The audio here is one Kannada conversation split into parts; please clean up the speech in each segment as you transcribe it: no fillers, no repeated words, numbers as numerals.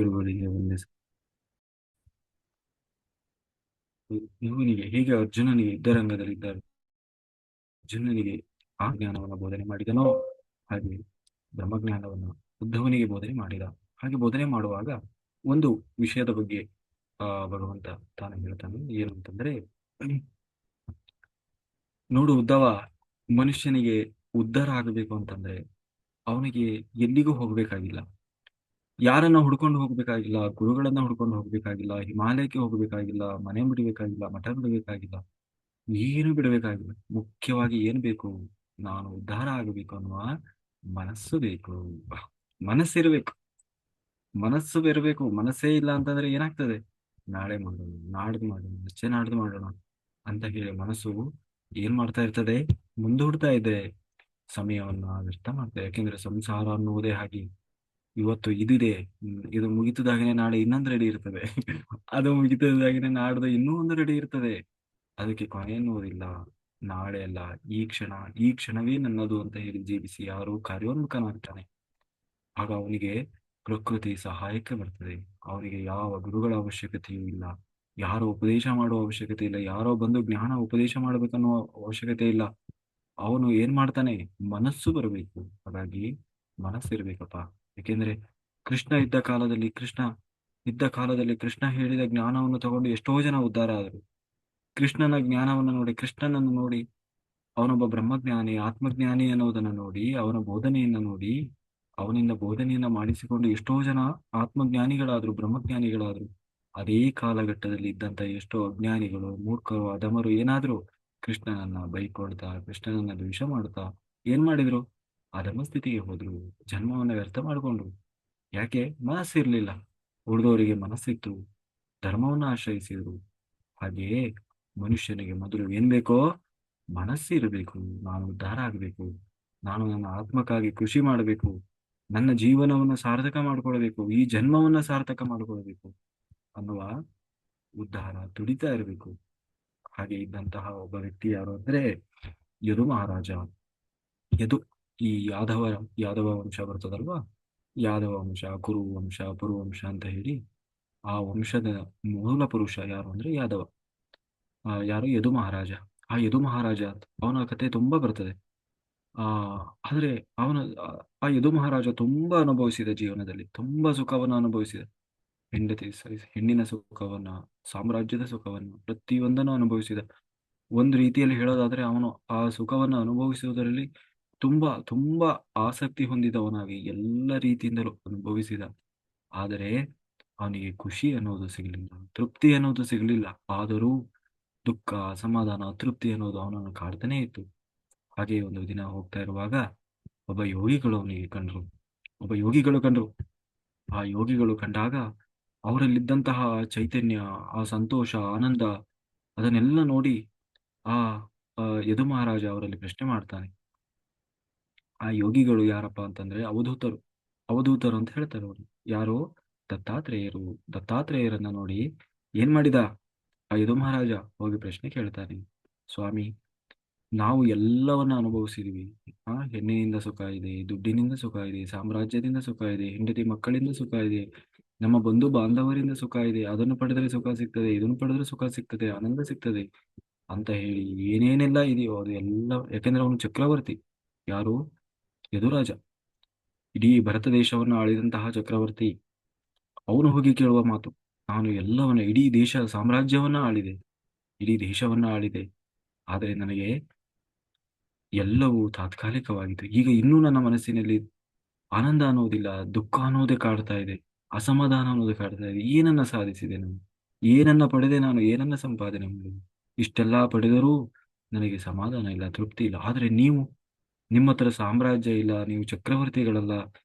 ಗುರುಗಳಿಗೆ ವಂದಿಸ ಇವನಿಗೆ ಹೇಗೆ ಅರ್ಜುನನಿಗೆ ಯುದ್ಧರಂಗದಲ್ಲಿದ್ದ ಅರ್ಜುನನಿಗೆ ಆ ಜ್ಞಾನವನ್ನು ಬೋಧನೆ ಮಾಡಿದನೋ ಹಾಗೆ ಬ್ರಹ್ಮಜ್ಞಾನವನ್ನು ಉದ್ಧವನಿಗೆ ಬೋಧನೆ ಮಾಡಿದ. ಹಾಗೆ ಬೋಧನೆ ಮಾಡುವಾಗ ಒಂದು ವಿಷಯದ ಬಗ್ಗೆ ಭಗವಂತ ತಾನು ಹೇಳ್ತಾನೆ. ಏನು ಅಂತಂದ್ರೆ, ನೋಡು ಉದ್ದವ, ಮನುಷ್ಯನಿಗೆ ಉದ್ಧಾರ ಆಗಬೇಕು ಅಂತಂದ್ರೆ ಅವನಿಗೆ ಎಲ್ಲಿಗೂ ಹೋಗ್ಬೇಕಾಗಿಲ್ಲ, ಯಾರನ್ನ ಹುಡ್ಕೊಂಡು ಹೋಗ್ಬೇಕಾಗಿಲ್ಲ, ಗುರುಗಳನ್ನ ಹುಡ್ಕೊಂಡು ಹೋಗ್ಬೇಕಾಗಿಲ್ಲ, ಹಿಮಾಲಯಕ್ಕೆ ಹೋಗ್ಬೇಕಾಗಿಲ್ಲ, ಮನೆ ಬಿಡಬೇಕಾಗಿಲ್ಲ, ಮಠ ಬಿಡಬೇಕಾಗಿಲ್ಲ, ಏನು ಬಿಡಬೇಕಾಗಿಲ್ಲ. ಮುಖ್ಯವಾಗಿ ಏನ್ ಬೇಕು? ನಾನು ಉದ್ಧಾರ ಆಗಬೇಕು ಅನ್ನುವ ಮನಸ್ಸು ಬೇಕು. ಮನಸ್ಸಿರ್ಬೇಕು, ಮನಸ್ಸು ಬೇರಬೇಕು. ಮನಸ್ಸೇ ಇಲ್ಲ ಅಂತಂದ್ರೆ ಏನಾಗ್ತದೆ? ನಾಳೆ ಮಾಡೋಣ, ನಾಡ್ದು ಮಾಡೋಣ, ಅಷ್ಟೇ ನಾಡ್ದು ಮಾಡೋಣ ಅಂತ ಹೇಳಿ ಮನಸ್ಸು ಏನ್ ಮಾಡ್ತಾ ಇರ್ತದೆ? ಮುಂದೂಡ್ತಾ ಇದೆ, ಸಮಯವನ್ನ ವ್ಯರ್ಥ ಮಾಡ್ತದೆ. ಯಾಕೆಂದ್ರೆ ಸಂಸಾರ ಅನ್ನುವುದೇ ಹಾಗೆ. ಇವತ್ತು ಇದಿದೆ, ಇದು ಮುಗಿತದಾಗನೇ ನಾಳೆ ಇನ್ನೊಂದು ರೆಡಿ ಇರ್ತದೆ. ಅದು ಮುಗಿತದಾಗನೇ ನಾಡ್ದು ಇನ್ನೂ ಒಂದು ರೆಡಿ ಇರ್ತದೆ. ಅದಕ್ಕೆ ಕೊನೆ ಎನ್ನುವುದಿಲ್ಲ. ನಾಳೆ ಅಲ್ಲ, ಈ ಕ್ಷಣ, ಈ ಕ್ಷಣವೇ ನನ್ನದು ಅಂತ ಹೇಳಿ ಜೀವಿಸಿ ಯಾರು ಕಾರ್ಯೋನ್ಮುಖನಾಗ್ತಾನೆ, ಆಗ ಅವನಿಗೆ ಪ್ರಕೃತಿ ಸಹಾಯಕ್ಕೆ ಬರ್ತದೆ. ಅವನಿಗೆ ಯಾವ ಗುರುಗಳ ಅವಶ್ಯಕತೆಯೂ ಇಲ್ಲ, ಯಾರೋ ಉಪದೇಶ ಮಾಡುವ ಅವಶ್ಯಕತೆ ಇಲ್ಲ, ಯಾರೋ ಬಂದು ಜ್ಞಾನ ಉಪದೇಶ ಮಾಡಬೇಕನ್ನೋ ಅವಶ್ಯಕತೆ ಇಲ್ಲ. ಅವನು ಏನ್ ಮಾಡ್ತಾನೆ? ಮನಸ್ಸು ಬರಬೇಕು. ಹಾಗಾಗಿ ಮನಸ್ಸಿರ್ಬೇಕಪ್ಪ. ಯಾಕೆಂದ್ರೆ ಕೃಷ್ಣ ಹೇಳಿದ ಜ್ಞಾನವನ್ನು ತಗೊಂಡು ಎಷ್ಟೋ ಜನ ಉದ್ಧಾರ ಆದರು. ಕೃಷ್ಣನ ಜ್ಞಾನವನ್ನು ನೋಡಿ, ಕೃಷ್ಣನನ್ನು ನೋಡಿ, ಅವನೊಬ್ಬ ಬ್ರಹ್ಮಜ್ಞಾನಿ, ಆತ್ಮಜ್ಞಾನಿ ಅನ್ನೋದನ್ನ ನೋಡಿ, ಅವನ ಬೋಧನೆಯನ್ನ ನೋಡಿ, ಅವನಿಂದ ಬೋಧನೆಯನ್ನ ಮಾಡಿಸಿಕೊಂಡು ಎಷ್ಟೋ ಜನ ಆತ್ಮಜ್ಞಾನಿಗಳಾದ್ರು, ಬ್ರಹ್ಮಜ್ಞಾನಿಗಳಾದ್ರು. ಅದೇ ಕಾಲಘಟ್ಟದಲ್ಲಿ ಇದ್ದಂತ ಎಷ್ಟೋ ಅಜ್ಞಾನಿಗಳು, ಮೂರ್ಖರು, ಅಧಮರು ಏನಾದ್ರು ಕೃಷ್ಣನನ್ನ ಬೈಕೊಳ್ತಾ, ಕೃಷ್ಣನನ್ನ ದ್ವೇಷ ಮಾಡ್ತಾ ಏನ್ ಮಾಡಿದ್ರು? ಅಧಮ ಸ್ಥಿತಿಗೆ ಹೋದ್ರು, ಜನ್ಮವನ್ನ ವ್ಯರ್ಥ ಮಾಡ್ಕೊಂಡ್ರು. ಯಾಕೆ? ಮನಸ್ಸಿರ್ಲಿಲ್ಲ. ಉಳಿದವರಿಗೆ ಮನಸ್ಸಿತ್ತು, ಧರ್ಮವನ್ನ ಆಶ್ರಯಿಸಿದ್ರು. ಹಾಗೆಯೇ ಮನುಷ್ಯನಿಗೆ ಮೊದಲು ಏನ್ ಬೇಕೋ? ಮನಸ್ಸು ಇರಬೇಕು. ನಾನು ಉದ್ಧಾರ ಆಗಬೇಕು, ನಾನು ನನ್ನ ಆತ್ಮಕ್ಕಾಗಿ ಕೃಷಿ ಮಾಡಬೇಕು, ನನ್ನ ಜೀವನವನ್ನು ಸಾರ್ಥಕ ಮಾಡ್ಕೊಳ್ಬೇಕು, ಈ ಜನ್ಮವನ್ನ ಸಾರ್ಥಕ ಮಾಡ್ಕೊಳ್ಬೇಕು ಅನ್ನುವ ಉದ್ಧಾರ ತುಡಿತಾ ಇರಬೇಕು. ಹಾಗೆ ಇದ್ದಂತಹ ಒಬ್ಬ ವ್ಯಕ್ತಿ ಯಾರು ಅಂದ್ರೆ ಯದು ಮಹಾರಾಜ. ಯದು, ಈ ಯಾದವ ವಂಶ ಬರ್ತದಲ್ವಾ, ಯಾದವ ವಂಶ, ಕುರು ವಂಶ, ಪುರುವಂಶ ಅಂತ ಹೇಳಿ ಆ ವಂಶದ ಮೂಲ ಪುರುಷ ಯಾರು ಅಂದ್ರೆ ಯಾದವ. ಯಾರು? ಯದು ಮಹಾರಾಜ. ಆ ಯದು ಮಹಾರಾಜ, ಅವನ ಕತೆ ತುಂಬಾ ಬರ್ತದೆ. ಆ ಆದ್ರೆ ಅವನ ಆ ಯದು ಮಹಾರಾಜ ತುಂಬಾ ಅನುಭವಿಸಿದ, ಜೀವನದಲ್ಲಿ ತುಂಬಾ ಸುಖವನ್ನು ಅನುಭವಿಸಿದ. ಹೆಣ್ಣಿನ ಸುಖವನ್ನ, ಸಾಮ್ರಾಜ್ಯದ ಸುಖವನ್ನು, ಪ್ರತಿಯೊಂದನ್ನು ಅನುಭವಿಸಿದ. ಒಂದು ರೀತಿಯಲ್ಲಿ ಹೇಳೋದಾದ್ರೆ ಅವನು ಆ ಸುಖವನ್ನು ಅನುಭವಿಸುವುದರಲ್ಲಿ ತುಂಬಾ ತುಂಬಾ ಆಸಕ್ತಿ ಹೊಂದಿದವನಾಗಿ ಎಲ್ಲ ರೀತಿಯಿಂದಲೂ ಅನುಭವಿಸಿದ. ಆದರೆ ಅವನಿಗೆ ಖುಷಿ ಅನ್ನೋದು ಸಿಗಲಿಲ್ಲ, ತೃಪ್ತಿ ಅನ್ನೋದು ಸಿಗಲಿಲ್ಲ. ಆದರೂ ದುಃಖ, ಅಸಮಾಧಾನ, ಅತೃಪ್ತಿ ಅನ್ನೋದು ಅವನನ್ನು ಕಾಡ್ತಾನೆ ಇತ್ತು. ಹಾಗೆ ಒಂದು ದಿನ ಹೋಗ್ತಾ ಇರುವಾಗ ಒಬ್ಬ ಯೋಗಿಗಳು ಕಂಡ್ರು. ಆ ಯೋಗಿಗಳು ಕಂಡಾಗ ಅವರಲ್ಲಿದ್ದಂತಹ ಚೈತನ್ಯ, ಆ ಸಂತೋಷ, ಆನಂದ, ಅದನ್ನೆಲ್ಲ ನೋಡಿ ಆ ಯದು ಮಹಾರಾಜ ಅವರಲ್ಲಿ ಪ್ರಶ್ನೆ ಮಾಡ್ತಾನೆ. ಆ ಯೋಗಿಗಳು ಯಾರಪ್ಪ ಅಂತಂದ್ರೆ ಅವಧೂತರು. ಅವಧೂತರು ಅಂತ ಹೇಳ್ತಾರೆ ಅವರು. ಯಾರು? ದತ್ತಾತ್ರೇಯರು. ದತ್ತಾತ್ರೇಯರನ್ನ ನೋಡಿ ಏನ್ ಮಾಡಿದ ಆ ಯದು ಮಹಾರಾಜ? ಹೋಗಿ ಪ್ರಶ್ನೆ ಕೇಳ್ತಾನೆ. ಸ್ವಾಮಿ, ನಾವು ಎಲ್ಲವನ್ನ ಅನುಭವಿಸಿದೀವಿ. ಹೆಣ್ಣಿನಿಂದ ಸುಖ ಇದೆ, ದುಡ್ಡಿನಿಂದ ಸುಖ ಇದೆ, ಸಾಮ್ರಾಜ್ಯದಿಂದ ಸುಖ ಇದೆ, ಹೆಂಡತಿ ಮಕ್ಕಳಿಂದ ಸುಖ ಇದೆ, ನಮ್ಮ ಬಂಧು ಬಾಂಧವರಿಂದ ಸುಖ ಇದೆ. ಅದನ್ನು ಪಡೆದರೆ ಸುಖ ಸಿಗ್ತದೆ, ಇದನ್ನು ಪಡೆದ್ರೆ ಸುಖ ಸಿಗ್ತದೆ, ಆನಂದ ಸಿಗ್ತದೆ ಅಂತ ಹೇಳಿ ಏನೇನೆಲ್ಲ ಇದೆಯೋ ಅದು ಎಲ್ಲ. ಯಾಕೆಂದ್ರೆ ಅವನು ಚಕ್ರವರ್ತಿ. ಯಾರು? ಯದುರಾಜ. ಇಡೀ ಭರತ ದೇಶವನ್ನು ಆಳಿದಂತಹ ಚಕ್ರವರ್ತಿ. ಅವನು ಹೋಗಿ ಕೇಳುವ ಮಾತು, ನಾನು ಎಲ್ಲವನ್ನ, ಇಡೀ ದೇಶ ಸಾಮ್ರಾಜ್ಯವನ್ನ ಆಳಿದೆ, ಇಡೀ ದೇಶವನ್ನ ಆಳಿದೆ. ಆದರೆ ನನಗೆ ಎಲ್ಲವೂ ತಾತ್ಕಾಲಿಕವಾಗಿತ್ತು. ಈಗ ಇನ್ನೂ ನನ್ನ ಮನಸ್ಸಿನಲ್ಲಿ ಆನಂದ ಅನ್ನೋದಿಲ್ಲ, ದುಃಖ ಅನ್ನೋದೇ ಕಾಡ್ತಾ ಇದೆ, ಅಸಮಾಧಾನ ಅನ್ನೋದೇ ಕಾಡ್ತಾ ಇದೆ. ಏನನ್ನ ಸಾಧಿಸಿದೆ ನಾನು? ಏನನ್ನ ಪಡೆದೆ ನಾನು? ಏನನ್ನ ಸಂಪಾದನೆ ಮಾಡಿದೆ? ಇಷ್ಟೆಲ್ಲ ಪಡೆದರೂ ನನಗೆ ಸಮಾಧಾನ ಇಲ್ಲ, ತೃಪ್ತಿ ಇಲ್ಲ. ಆದ್ರೆ ನೀವು, ನಿಮ್ಮ ಹತ್ರ ಸಾಮ್ರಾಜ್ಯ ಇಲ್ಲ, ನೀವು ಚಕ್ರವರ್ತಿಗಳಲ್ಲ,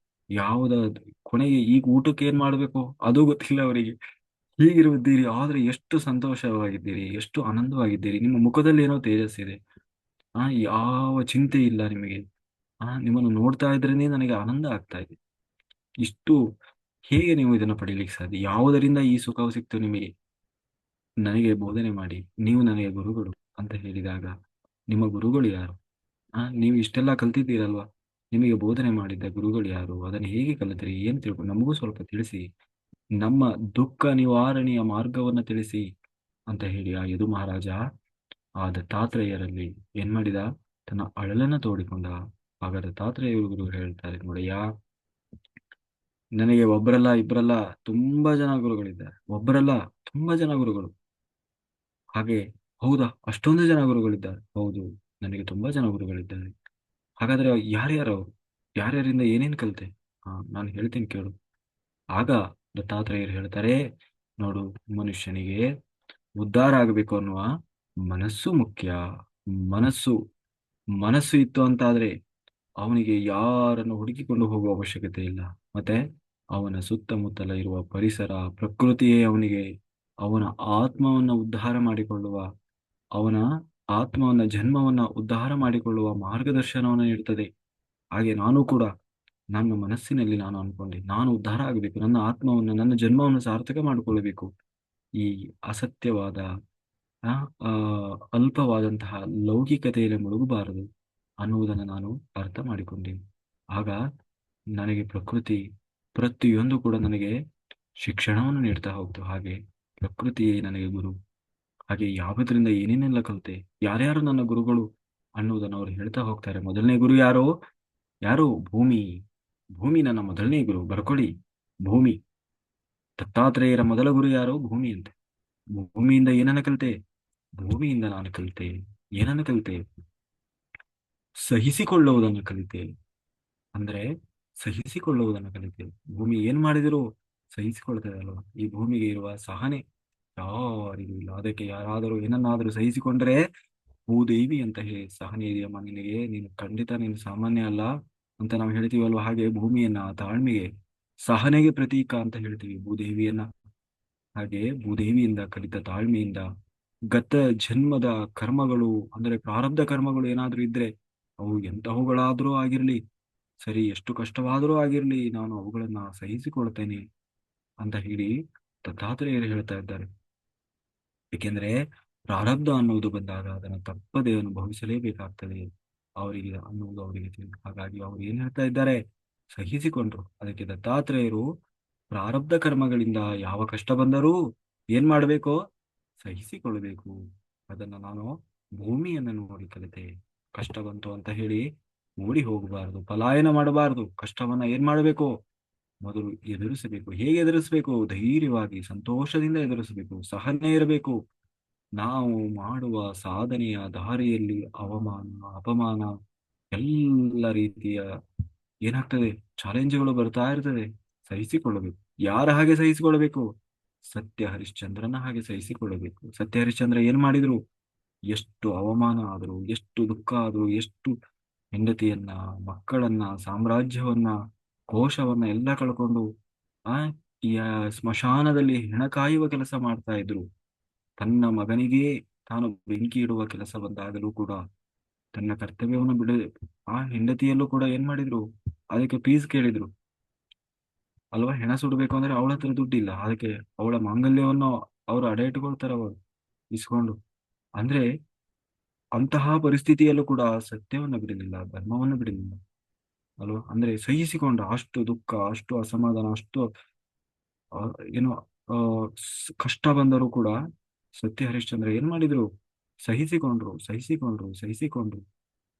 ಯಾವುದ ಕೊನೆಗೆ ಈಗ ಊಟಕ್ಕೆ ಏನ್ ಮಾಡ್ಬೇಕು ಅದು ಗೊತ್ತಿಲ್ಲ ಅವರಿಗೆ. ಹೀಗಿರುತ್ತೀರಿ, ಆದ್ರೆ ಎಷ್ಟು ಸಂತೋಷವಾಗಿದ್ದೀರಿ, ಎಷ್ಟು ಆನಂದವಾಗಿದ್ದೀರಿ, ನಿಮ್ಮ ಮುಖದಲ್ಲಿ ಏನೋ ತೇಜಸ್ಸಿದೆ. ಯಾವ ಚಿಂತೆ ಇಲ್ಲ ನಿಮಗೆ. ನಿಮ್ಮನ್ನು ನೋಡ್ತಾ ಇದ್ರೇನೆ ನನಗೆ ಆನಂದ ಆಗ್ತಾ ಇದೆ. ಇಷ್ಟು ಹೇಗೆ ನೀವು ಇದನ್ನು ಪಡೀಲಿಕ್ಕೆ ಸಾಧ್ಯ? ಯಾವುದರಿಂದ ಈ ಸುಖವು ಸಿಕ್ತು ನಿಮಗೆ? ನನಗೆ ಬೋಧನೆ ಮಾಡಿ, ನೀವು ನನಗೆ ಗುರುಗಳು ಅಂತ ಹೇಳಿದಾಗ ನಿಮ್ಮ ಗುರುಗಳು ಯಾರು? ನೀವು ಇಷ್ಟೆಲ್ಲ ಕಲ್ತಿದ್ದೀರಲ್ವಾ, ನಿಮಗೆ ಬೋಧನೆ ಮಾಡಿದ್ದ ಗುರುಗಳು ಯಾರು? ಅದನ್ನು ಹೇಗೆ ಕಲಿತ್ರಿ? ಏನು ತಿಳ್ಕೊಂಡು ನಮಗೂ ಸ್ವಲ್ಪ ತಿಳಿಸಿ. ನಮ್ಮ ದುಃಖ ನಿವಾರಣೆಯ ಮಾರ್ಗವನ್ನು ತಿಳಿಸಿ ಅಂತ ಹೇಳಿ ಆ ಯದು ಮಹಾರಾಜ ಆ ದತ್ತಾತ್ರೇಯರಲ್ಲಿ ಏನ್ ಮಾಡಿದ, ತನ್ನ ಅಳಲನ್ನ ತೋಡಿಕೊಂಡ. ಆಗ ದತ್ತಾತ್ರೇಯ ಗುರು ಹೇಳ್ತಾರೆ, ನೋಡಯ್ಯ, ನನಗೆ ಒಬ್ಬರಲ್ಲ ಇಬ್ಬರಲ್ಲ ತುಂಬಾ ಜನ ಗುರುಗಳಿದ್ದಾರೆ. ಒಬ್ಬರಲ್ಲ, ತುಂಬಾ ಜನ ಗುರುಗಳು. ಹಾಗೆ ಹೌದಾ, ಅಷ್ಟೊಂದು ಜನ ಗುರುಗಳಿದ್ದಾರೆ? ಹೌದು, ನನಗೆ ತುಂಬಾ ಜನ ಗುರುಗಳಿದ್ದಾರೆ. ಹಾಗಾದ್ರೆ ಯಾರ್ಯಾರು ಅವರು? ಯಾರ್ಯಾರಿಂದ ಏನೇನ್ ಕಲಿತೆ? ನಾನು ಹೇಳ್ತೀನಿ ಕೇಳು. ಆಗ ದತ್ತಾತ್ರೇಯರು ಹೇಳ್ತಾರೆ, ನೋಡು, ಮನುಷ್ಯನಿಗೆ ಉದ್ಧಾರ ಆಗಬೇಕು ಅನ್ನುವ ಮನಸ್ಸು ಮುಖ್ಯ. ಮನಸ್ಸು ಮನಸ್ಸು ಇತ್ತು ಅಂತಾದ್ರೆ ಅವನಿಗೆ ಯಾರನ್ನು ಹುಡುಕಿಕೊಂಡು ಹೋಗುವ ಅವಶ್ಯಕತೆ ಇಲ್ಲ. ಮತ್ತೆ ಅವನ ಸುತ್ತಮುತ್ತಲ ಇರುವ ಪರಿಸರ, ಪ್ರಕೃತಿಯೇ ಅವನಿಗೆ ಅವನ ಆತ್ಮವನ್ನ ಉದ್ಧಾರ ಮಾಡಿಕೊಳ್ಳುವ, ಅವನ ಆತ್ಮವನ್ನ, ಜನ್ಮವನ್ನ ಉದ್ಧಾರ ಮಾಡಿಕೊಳ್ಳುವ ಮಾರ್ಗದರ್ಶನವನ್ನು ನೀಡುತ್ತದೆ. ಹಾಗೆ ನಾನು ಕೂಡ ನನ್ನ ಮನಸ್ಸಿನಲ್ಲಿ ನಾನು ಅನ್ಕೊಂಡೆ, ನಾನು ಉದ್ಧಾರ ಆಗಬೇಕು, ನನ್ನ ಆತ್ಮವನ್ನು, ನನ್ನ ಜನ್ಮವನ್ನು ಸಾರ್ಥಕ ಮಾಡಿಕೊಳ್ಳಬೇಕು. ಈ ಅಸತ್ಯವಾದ ಆ, ಆ, ಅಲ್ಪವಾದಂತಹ ಲೌಕಿಕತೆಯಲ್ಲಿ ಮುಳುಗಬಾರದು ಅನ್ನುವುದನ್ನು ನಾನು ಅರ್ಥ ಮಾಡಿಕೊಂಡೆ. ಆಗ ನನಗೆ ಪ್ರಕೃತಿ ಪ್ರತಿಯೊಂದು ಕೂಡ ನನಗೆ ಶಿಕ್ಷಣವನ್ನು ನೀಡ್ತಾ ಹೋಗ್ತು. ಹಾಗೆ ಪ್ರಕೃತಿಯೇ ನನಗೆ ಗುರು. ಹಾಗೆ ಯಾವುದರಿಂದ ಏನೇನೆಲ್ಲ ಕಲಿತೆ, ಯಾರ್ಯಾರು ನನ್ನ ಗುರುಗಳು ಅನ್ನುವುದನ್ನು ಅವರು ಹೇಳ್ತಾ ಹೋಗ್ತಾರೆ. ಮೊದಲನೇ ಗುರು ಯಾರು? ಯಾರು? ಭೂಮಿ. ಭೂಮಿ ನನ್ನ ಮೊದಲನೇ ಗುರು. ಬರ್ಕೊಳ್ಳಿ, ಭೂಮಿ. ದತ್ತಾತ್ರೇಯರ ಮೊದಲ ಗುರು ಯಾರು? ಭೂಮಿ ಅಂತೆ. ಭೂಮಿಯಿಂದ ಏನನ್ನ ಕಲಿತೆ? ಭೂಮಿಯಿಂದ ನಾನು ಕಲಿತೆ. ಏನನ್ನು ಕಲಿತೆ? ಸಹಿಸಿಕೊಳ್ಳುವುದನ್ನು ಕಲಿತೆ. ಅಂದ್ರೆ ಸಹಿಸಿಕೊಳ್ಳುವುದನ್ನು ಕಲಿತೆ. ಭೂಮಿ ಏನ್ ಮಾಡಿದ್ರು ಸಹಿಸಿಕೊಳ್ತದೆ ಅಲ್ವಾ? ಈ ಭೂಮಿಗೆ ಇರುವ ಸಹನೆ ಯಾರಿಗೂ ಇಲ್ಲ. ಅದಕ್ಕೆ ಯಾರಾದರೂ ಏನನ್ನಾದರೂ ಸಹಿಸಿಕೊಂಡ್ರೆ, ಭೂದೇವಿ ಅಂತ ಹೇಳಿ ಸಹನೆ ಇದೆಯಮ್ಮ ನಿನಗೆ, ನೀನು ಖಂಡಿತ ನೀನು ಸಾಮಾನ್ಯ ಅಲ್ಲ ಅಂತ ನಾವು ಹೇಳ್ತೀವಲ್ವಾ. ಹಾಗೆ ಭೂಮಿಯನ್ನ ತಾಳ್ಮೆಗೆ, ಸಹನೆಗೆ ಪ್ರತೀಕ ಅಂತ ಹೇಳ್ತೀವಿ ಭೂದೇವಿಯನ್ನ. ಹಾಗೆ ಭೂದೇವಿಯಿಂದ ಕಲಿತ ತಾಳ್ಮೆಯಿಂದ ಗತ ಜನ್ಮದ ಕರ್ಮಗಳು, ಅಂದ್ರೆ ಪ್ರಾರಬ್ಧ ಕರ್ಮಗಳು ಏನಾದ್ರೂ ಇದ್ರೆ, ಅವು ಎಂತಹವುಗಳಾದ್ರೂ ಆಗಿರ್ಲಿ, ಸರಿ, ಎಷ್ಟು ಕಷ್ಟವಾದರೂ ಆಗಿರ್ಲಿ, ನಾನು ಅವುಗಳನ್ನ ಸಹಿಸಿಕೊಳ್ತೇನೆ ಅಂತ ಹೇಳಿ ದತ್ತಾತ್ರೇಯರು ಹೇಳ್ತಾ ಇದ್ದಾರೆ. ಏಕೆಂದ್ರೆ ಪ್ರಾರಬ್ಧ ಅನ್ನುವುದು ಬಂದಾಗ ಅದನ್ನು ತಪ್ಪದೆ ಅನುಭವಿಸಲೇಬೇಕಾಗ್ತದೆ ಅವರಿಗೆ ಅನ್ನುವುದು ಅವರಿಗೆ ತಿಳಿದು. ಹಾಗಾಗಿ ಅವರು ಏನ್ ಹೇಳ್ತಾ ಇದ್ದಾರೆ? ಸಹಿಸಿಕೊಂಡ್ರು. ಅದಕ್ಕೆ ದತ್ತಾತ್ರೇಯರು ಪ್ರಾರಬ್ಧ ಕರ್ಮಗಳಿಂದ ಯಾವ ಕಷ್ಟ ಬಂದರೂ ಏನ್ ಮಾಡಬೇಕು? ಸಹಿಸಿಕೊಳ್ಳಬೇಕು. ಅದನ್ನ ನಾನು ಭೂಮಿಯನ್ನು ನೋಡಿ ಕಲಿತೆ. ಕಷ್ಟ ಬಂತು ಅಂತ ಹೇಳಿ ಓಡಿ ಹೋಗಬಾರದು, ಪಲಾಯನ ಮಾಡಬಾರದು. ಕಷ್ಟವನ್ನ ಏನ್ ಮಾಡಬೇಕು? ಮೊದಲು ಎದುರಿಸಬೇಕು. ಹೇಗೆ ಎದುರಿಸಬೇಕು? ಧೈರ್ಯವಾಗಿ, ಸಂತೋಷದಿಂದ ಎದುರಿಸಬೇಕು. ಸಹನೆ ಇರಬೇಕು. ನಾವು ಮಾಡುವ ಸಾಧನೆಯ ದಾರಿಯಲ್ಲಿ ಅವಮಾನ, ಅಪಮಾನ, ಎಲ್ಲ ರೀತಿಯ ಏನಾಗ್ತದೆ, ಚಾಲೆಂಜ್ಗಳು ಬರ್ತಾ ಇರ್ತದೆ. ಸಹಿಸಿಕೊಳ್ಳಬೇಕು. ಯಾರ ಹಾಗೆ ಸಹಿಸಿಕೊಳ್ಳಬೇಕು? ಸತ್ಯ ಹರಿಶ್ಚಂದ್ರನ ಹಾಗೆ ಸಹಿಸಿಕೊಳ್ಳಬೇಕು. ಸತ್ಯ ಹರಿಶ್ಚಂದ್ರ ಏನ್ ಮಾಡಿದ್ರು? ಎಷ್ಟು ಅವಮಾನ ಆದರೂ, ಎಷ್ಟು ದುಃಖ ಆದರೂ, ಎಷ್ಟು ಹೆಂಡತಿಯನ್ನ, ಮಕ್ಕಳನ್ನ, ಸಾಮ್ರಾಜ್ಯವನ್ನ, ಕೋಶವನ್ನ ಎಲ್ಲ ಕಳ್ಕೊಂಡು ಆ ಈ ಸ್ಮಶಾನದಲ್ಲಿ ಹೆಣ ಕಾಯುವ ಕೆಲಸ ಮಾಡ್ತಾ ಇದ್ರು. ತನ್ನ ಮಗನಿಗೆ ತಾನು ಬೆಂಕಿ ಇಡುವ ಕೆಲಸ ಬಂದಾಗಲೂ ಕೂಡ ತನ್ನ ಕರ್ತವ್ಯವನ್ನು ಬಿಡ, ಆ ಹೆಂಡತಿಯಲ್ಲೂ ಕೂಡ ಏನ್ ಮಾಡಿದ್ರು? ಅದಕ್ಕೆ ಫೀಸ್ ಕೇಳಿದ್ರು ಅಲ್ವಾ? ಹೆಣ ಸುಡಬೇಕು ಅಂದ್ರೆ ಅವಳ ಹತ್ರ ದುಡ್ಡಿಲ್ಲ, ಅದಕ್ಕೆ ಅವಳ ಮಾಂಗಲ್ಯವನ್ನು ಅವರು ಅಡ ಇಟ್ಕೊಳ್ತಾರ, ಅವರು ಇಸ್ಕೊಂಡು. ಅಂದ್ರೆ ಅಂತಹ ಪರಿಸ್ಥಿತಿಯಲ್ಲೂ ಕೂಡ ಸತ್ಯವನ್ನು ಬಿಡಲಿಲ್ಲ, ಧರ್ಮವನ್ನು ಬಿಡಲಿಲ್ಲ ಅಲ್ವಾ? ಅಂದ್ರೆ ಸಹಿಸಿಕೊಂಡ. ಅಷ್ಟು ದುಃಖ, ಅಷ್ಟು ಅಸಮಾಧಾನ, ಅಷ್ಟು ಆ, ಏನು ಆ, ಕಷ್ಟ ಬಂದರೂ ಕೂಡ ಸತ್ಯ ಹರಿಶ್ಚಂದ್ರ ಏನ್ ಮಾಡಿದ್ರು? ಸಹಿಸಿಕೊಂಡ್ರು, ಸಹಿಸಿಕೊಂಡ್ರು, ಸಹಿಸಿಕೊಂಡ್ರು.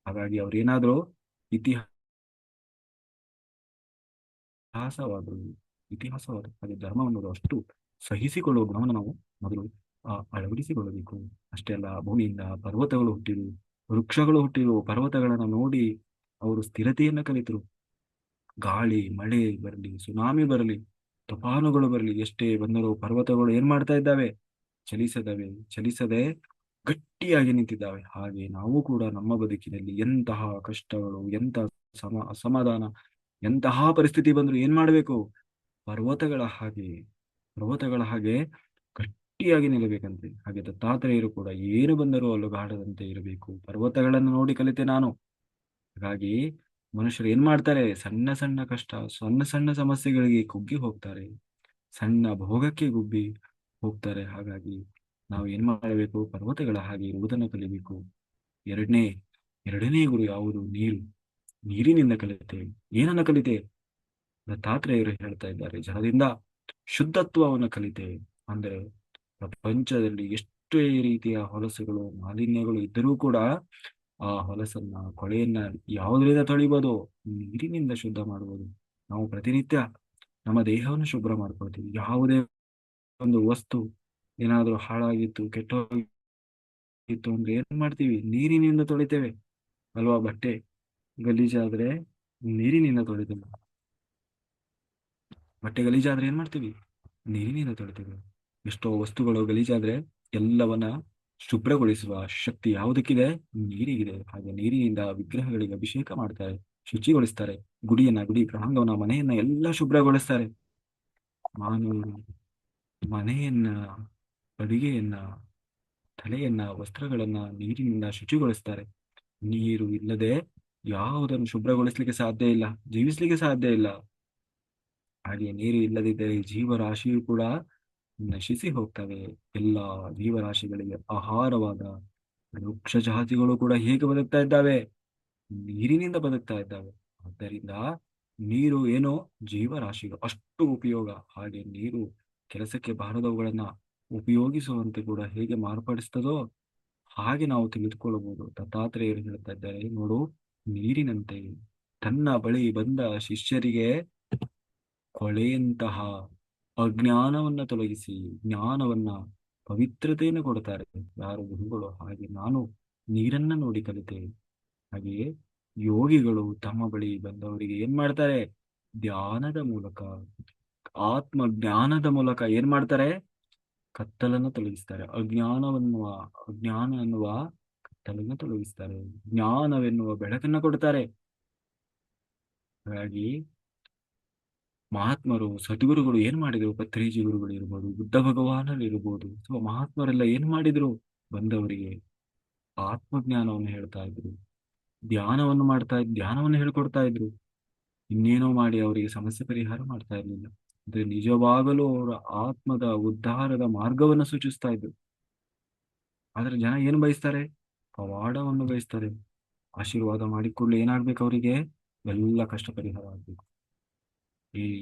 ಹಾಗಾಗಿ ಅವ್ರು ಏನಾದ್ರು ಇತಿಹಾಸವಾದ್ರು. ಇತಿಹಾಸವಾದ್ರು. ಹಾಗೆ ಧರ್ಮ ಅನ್ನೋದು ಅಷ್ಟು ಸಹಿಸಿಕೊಳ್ಳುವ ಗುಣವನ್ನು ನಾವು ಮೊದಲು ಅಳವಡಿಸಿಕೊಳ್ಳಬೇಕು. ಅಷ್ಟೇ ಅಲ್ಲ, ಭೂಮಿಯಿಂದ ಪರ್ವತಗಳು ಹುಟ್ಟಿದವು, ವೃಕ್ಷಗಳು ಹುಟ್ಟಿದವು. ಪರ್ವತಗಳನ್ನು ನೋಡಿ ಅವರು ಸ್ಥಿರತೆಯನ್ನ ಕಲಿತರು. ಗಾಳಿ ಮಳೆ ಬರಲಿ, ಸುನಾಮಿ ಬರಲಿ, ತುಫಾನುಗಳು ಬರಲಿ, ಎಷ್ಟೇ ಬಂದರೂ ಪರ್ವತಗಳು ಏನ್ ಮಾಡ್ತಾ ಇದ್ದಾವೆ? ಚಲಿಸದವೆ, ಚಲಿಸದೆ ಗಟ್ಟಿಯಾಗಿ ನಿಂತಿದ್ದಾವೆ. ಹಾಗೆ ನಾವು ಕೂಡ ನಮ್ಮ ಬದುಕಿನಲ್ಲಿ ಎಂತಹ ಕಷ್ಟಗಳು, ಅಸಮಾಧಾನ, ಎಂತಹ ಪರಿಸ್ಥಿತಿ ಬಂದ್ರು ಏನ್ ಮಾಡ್ಬೇಕು? ಪರ್ವತಗಳ ಹಾಗೆ, ಪರ್ವತಗಳ ಹಾಗೆ ಗಟ್ಟಿಯಾಗಿ ನಿಲ್ಲಬೇಕಂತೆ. ಹಾಗೆ ದತ್ತಾತ್ರೇಯರು ಕೂಡ ಏನು ಬಂದರೂ ಅಲುಗಾಡದಂತೆ ಇರಬೇಕು. ಪರ್ವತಗಳನ್ನು ನೋಡಿ ಕಲಿತೆ ನಾನು. ಹಾಗಾಗಿ ಮನುಷ್ಯರು ಏನ್ ಮಾಡ್ತಾರೆ? ಸಣ್ಣ ಸಣ್ಣ ಕಷ್ಟ, ಸಣ್ಣ ಸಣ್ಣ ಸಮಸ್ಯೆಗಳಿಗೆ ಕುಗ್ಗಿ ಹೋಗ್ತಾರೆ, ಸಣ್ಣ ಭೋಗಕ್ಕೆ ಗುಬ್ಬಿ ಹೋಗ್ತಾರೆ. ಹಾಗಾಗಿ ನಾವು ಏನ್ ಮಾಡಬೇಕು? ಪರ್ವತಗಳ ಹಾಗೆ ಇರುವುದನ್ನು ಕಲಿಬೇಕು. ಎರಡನೇ ಎರಡನೇ ಗುರು ಯಾವುದು? ನೀರು. ನೀರಿನಿಂದ ಕಲಿತೆ. ಏನನ್ನ ಕಲಿತೆ? ದತ್ತಾತ್ರೇಯರು ಹೇಳ್ತಾ ಇದ್ದಾರೆ, ಜಲದಿಂದ ಶುದ್ಧತ್ವವನ್ನು ಕಲಿತೇವೆ. ಅಂದರೆ ಪ್ರಪಂಚದಲ್ಲಿ ಎಷ್ಟೇ ರೀತಿಯ ಹೊಲಸುಗಳು ಮಾಲಿನ್ಯಗಳು ಇದ್ದರೂ ಕೂಡ ಆ ಹೊಲಸನ್ನ ಕೊಳೆಯನ್ನ ಯಾವುದರಿಂದ ತೊಳಿಬೋದು? ನೀರಿನಿಂದ ಶುದ್ಧ ಮಾಡುವುದು. ನಾವು ಪ್ರತಿನಿತ್ಯ ನಮ್ಮ ದೇಹವನ್ನು ಶುಭ್ರ ಮಾಡ್ಕೊಳ್ತೀವಿ. ಯಾವುದೇ ಒಂದು ವಸ್ತು ಏನಾದ್ರೂ ಹಾಳಾಗಿತ್ತು ಕೆಟ್ಟೋಗಿತ್ತು ಅಂದ್ರೆ ಏನ್ ಮಾಡ್ತೀವಿ? ನೀರಿನಿಂದ ತೊಳಿತೇವೆ ಅಲ್ವಾ? ಬಟ್ಟೆ ಗಲೀಜಾದ್ರೆ ನೀರಿನಿಂದ ತೊಳಿತೇವೆ. ಬಟ್ಟೆ ಗಲೀಜಾದ್ರೆ ಏನ್ ಮಾಡ್ತೀವಿ? ನೀರಿನಿಂದ ತೊಳಿತೇವೆ. ಎಷ್ಟೋ ವಸ್ತುಗಳು ಗಲೀಜಾದ್ರೆ ಎಲ್ಲವನ್ನ ಶುಭ್ರಗೊಳಿಸುವ ಶಕ್ತಿ ಯಾವುದಕ್ಕಿದೆ? ನೀರಿಗಿದೆ. ಹಾಗೆ ನೀರಿನಿಂದ ವಿಗ್ರಹಗಳಿಗೆ ಅಭಿಷೇಕ ಮಾಡ್ತಾರೆ, ಶುಚಿಗೊಳಿಸ್ತಾರೆ. ಗುಡಿ ಪ್ರಾಂಗಣ ಮನೆಯನ್ನ ಎಲ್ಲ ಶುಭ್ರಗೊಳಿಸ್ತಾರೆ. ನಾನು ಮನೆಯನ್ನ, ಅಡಿಗೆಯನ್ನ, ತಲೆಯನ್ನ, ವಸ್ತ್ರಗಳನ್ನ ನೀರಿನಿಂದ ಶುಚಿಗೊಳಿಸ್ತಾರೆ. ನೀರು ಇಲ್ಲದೆ ಯಾವುದನ್ನು ಶುಭ್ರಗೊಳಿಸ್ಲಿಕ್ಕೆ ಸಾಧ್ಯ ಇಲ್ಲ, ಜೀವಿಸ್ಲಿಕ್ಕೆ ಸಾಧ್ಯ ಇಲ್ಲ. ಹಾಗೆ ನೀರು ಇಲ್ಲದಿದ್ದರೆ ಜೀವರಾಶಿಯು ಕೂಡ ನಶಿಸಿ ಹೋಗ್ತವೆ. ಎಲ್ಲ ಜೀವರಾಶಿಗಳಿಗೆ ಆಹಾರವಾದ ವೃಕ್ಷ ಜಾತಿಗಳು ಕೂಡ ಹೇಗೆ ಬದುಕ್ತಾ ಇದ್ದಾವೆ? ನೀರಿನಿಂದ ಬದುಕ್ತಾ ಇದ್ದಾವೆ. ಆದ್ದರಿಂದ ನೀರು ಏನೋ ಜೀವರಾಶಿಗಳು ಅಷ್ಟು ಉಪಯೋಗ. ಹಾಗೆ ನೀರು ಕೆಲಸಕ್ಕೆ ಬಾರದವುಗಳನ್ನ ಉಪಯೋಗಿಸುವಂತೆ ಕೂಡ ಹೇಗೆ ಮಾರ್ಪಡಿಸ್ತದೋ ಹಾಗೆ ನಾವು ತಿಳಿದುಕೊಳ್ಳಬಹುದು. ದತ್ತಾತ್ರೇಯರು ಹೇಳ್ತಾ ಇದ್ದಾರೆ, ನೋಡು, ನೀರಿನಂತೆ ತನ್ನ ಬಳಿ ಬಂದ ಶಿಷ್ಯರಿಗೆ ಕೊಳೆಯಂತಹ ಅಜ್ಞಾನವನ್ನ ತೊಲಗಿಸಿ ಜ್ಞಾನವನ್ನ, ಪವಿತ್ರತೆಯನ್ನು ಕೊಡ್ತಾರೆ ಯಾರು ಗುರುಗಳು. ಹಾಗೆ ನಾನು ನೀರನ್ನ ನೋಡಿ ಕಲಿತೇನೆ. ಹಾಗೆಯೇ ಯೋಗಿಗಳು ತಮ್ಮ ಬಳಿ ಬಂದವರಿಗೆ ಏನ್ ಮಾಡ್ತಾರೆ? ಧ್ಯಾನದ ಮೂಲಕ, ಆತ್ಮ ಜ್ಞಾನದ ಮೂಲಕ ಏನ್ ಮಾಡ್ತಾರೆ? ಕತ್ತಲನ್ನು ತೊಲಗಿಸ್ತಾರೆ. ಅಜ್ಞಾನ ಎನ್ನುವ ಕತ್ತಲನ್ನು ತೊಲಗಿಸ್ತಾರೆ. ಜ್ಞಾನವೆನ್ನುವ ಬೆಳಕನ್ನು ಕೊಡ್ತಾರೆ. ಹಾಗಾಗಿ ಮಹಾತ್ಮರು, ಸದ್ಗುರುಗಳು ಏನ್ ಮಾಡಿದ್ರು? ಪತ್ರಿಜಿ ಗುರುಗಳು ಇರ್ಬೋದು, ಬುದ್ಧ ಭಗವಾನರು ಇರ್ಬೋದು, ಅಥವಾ ಮಹಾತ್ಮರೆಲ್ಲ ಏನ್ ಮಾಡಿದ್ರು? ಬಂದವರಿಗೆ ಆತ್ಮಜ್ಞಾನವನ್ನು ಹೇಳ್ತಾ ಇದ್ರು, ಧ್ಯಾನವನ್ನು ಹೇಳ್ಕೊಡ್ತಾ ಇದ್ರು. ಇನ್ನೇನೋ ಮಾಡಿ ಅವರಿಗೆ ಸಮಸ್ಯೆ ಪರಿಹಾರ ಮಾಡ್ತಾ ಇರ್ಲಿಲ್ಲ. ಅಂದ್ರೆ ನಿಜವಾಗಲೂ ಅವರ ಆತ್ಮದ ಉದ್ಧಾರದ ಮಾರ್ಗವನ್ನು ಸೂಚಿಸ್ತಾ ಇದ್ರು. ಆದ್ರೆ ಜನ ಏನು ಬಯಸ್ತಾರೆ? ಪವಾಡವನ್ನು ಬಯಸ್ತಾರೆ. ಆಶೀರ್ವಾದ ಮಾಡಿಕೊಳ್ಳಿ ಏನಾಗ್ಬೇಕು ಅವರಿಗೆ? ಎಲ್ಲ ಕಷ್ಟ ಪರಿಹಾರ ಆಗ್ಬೇಕು.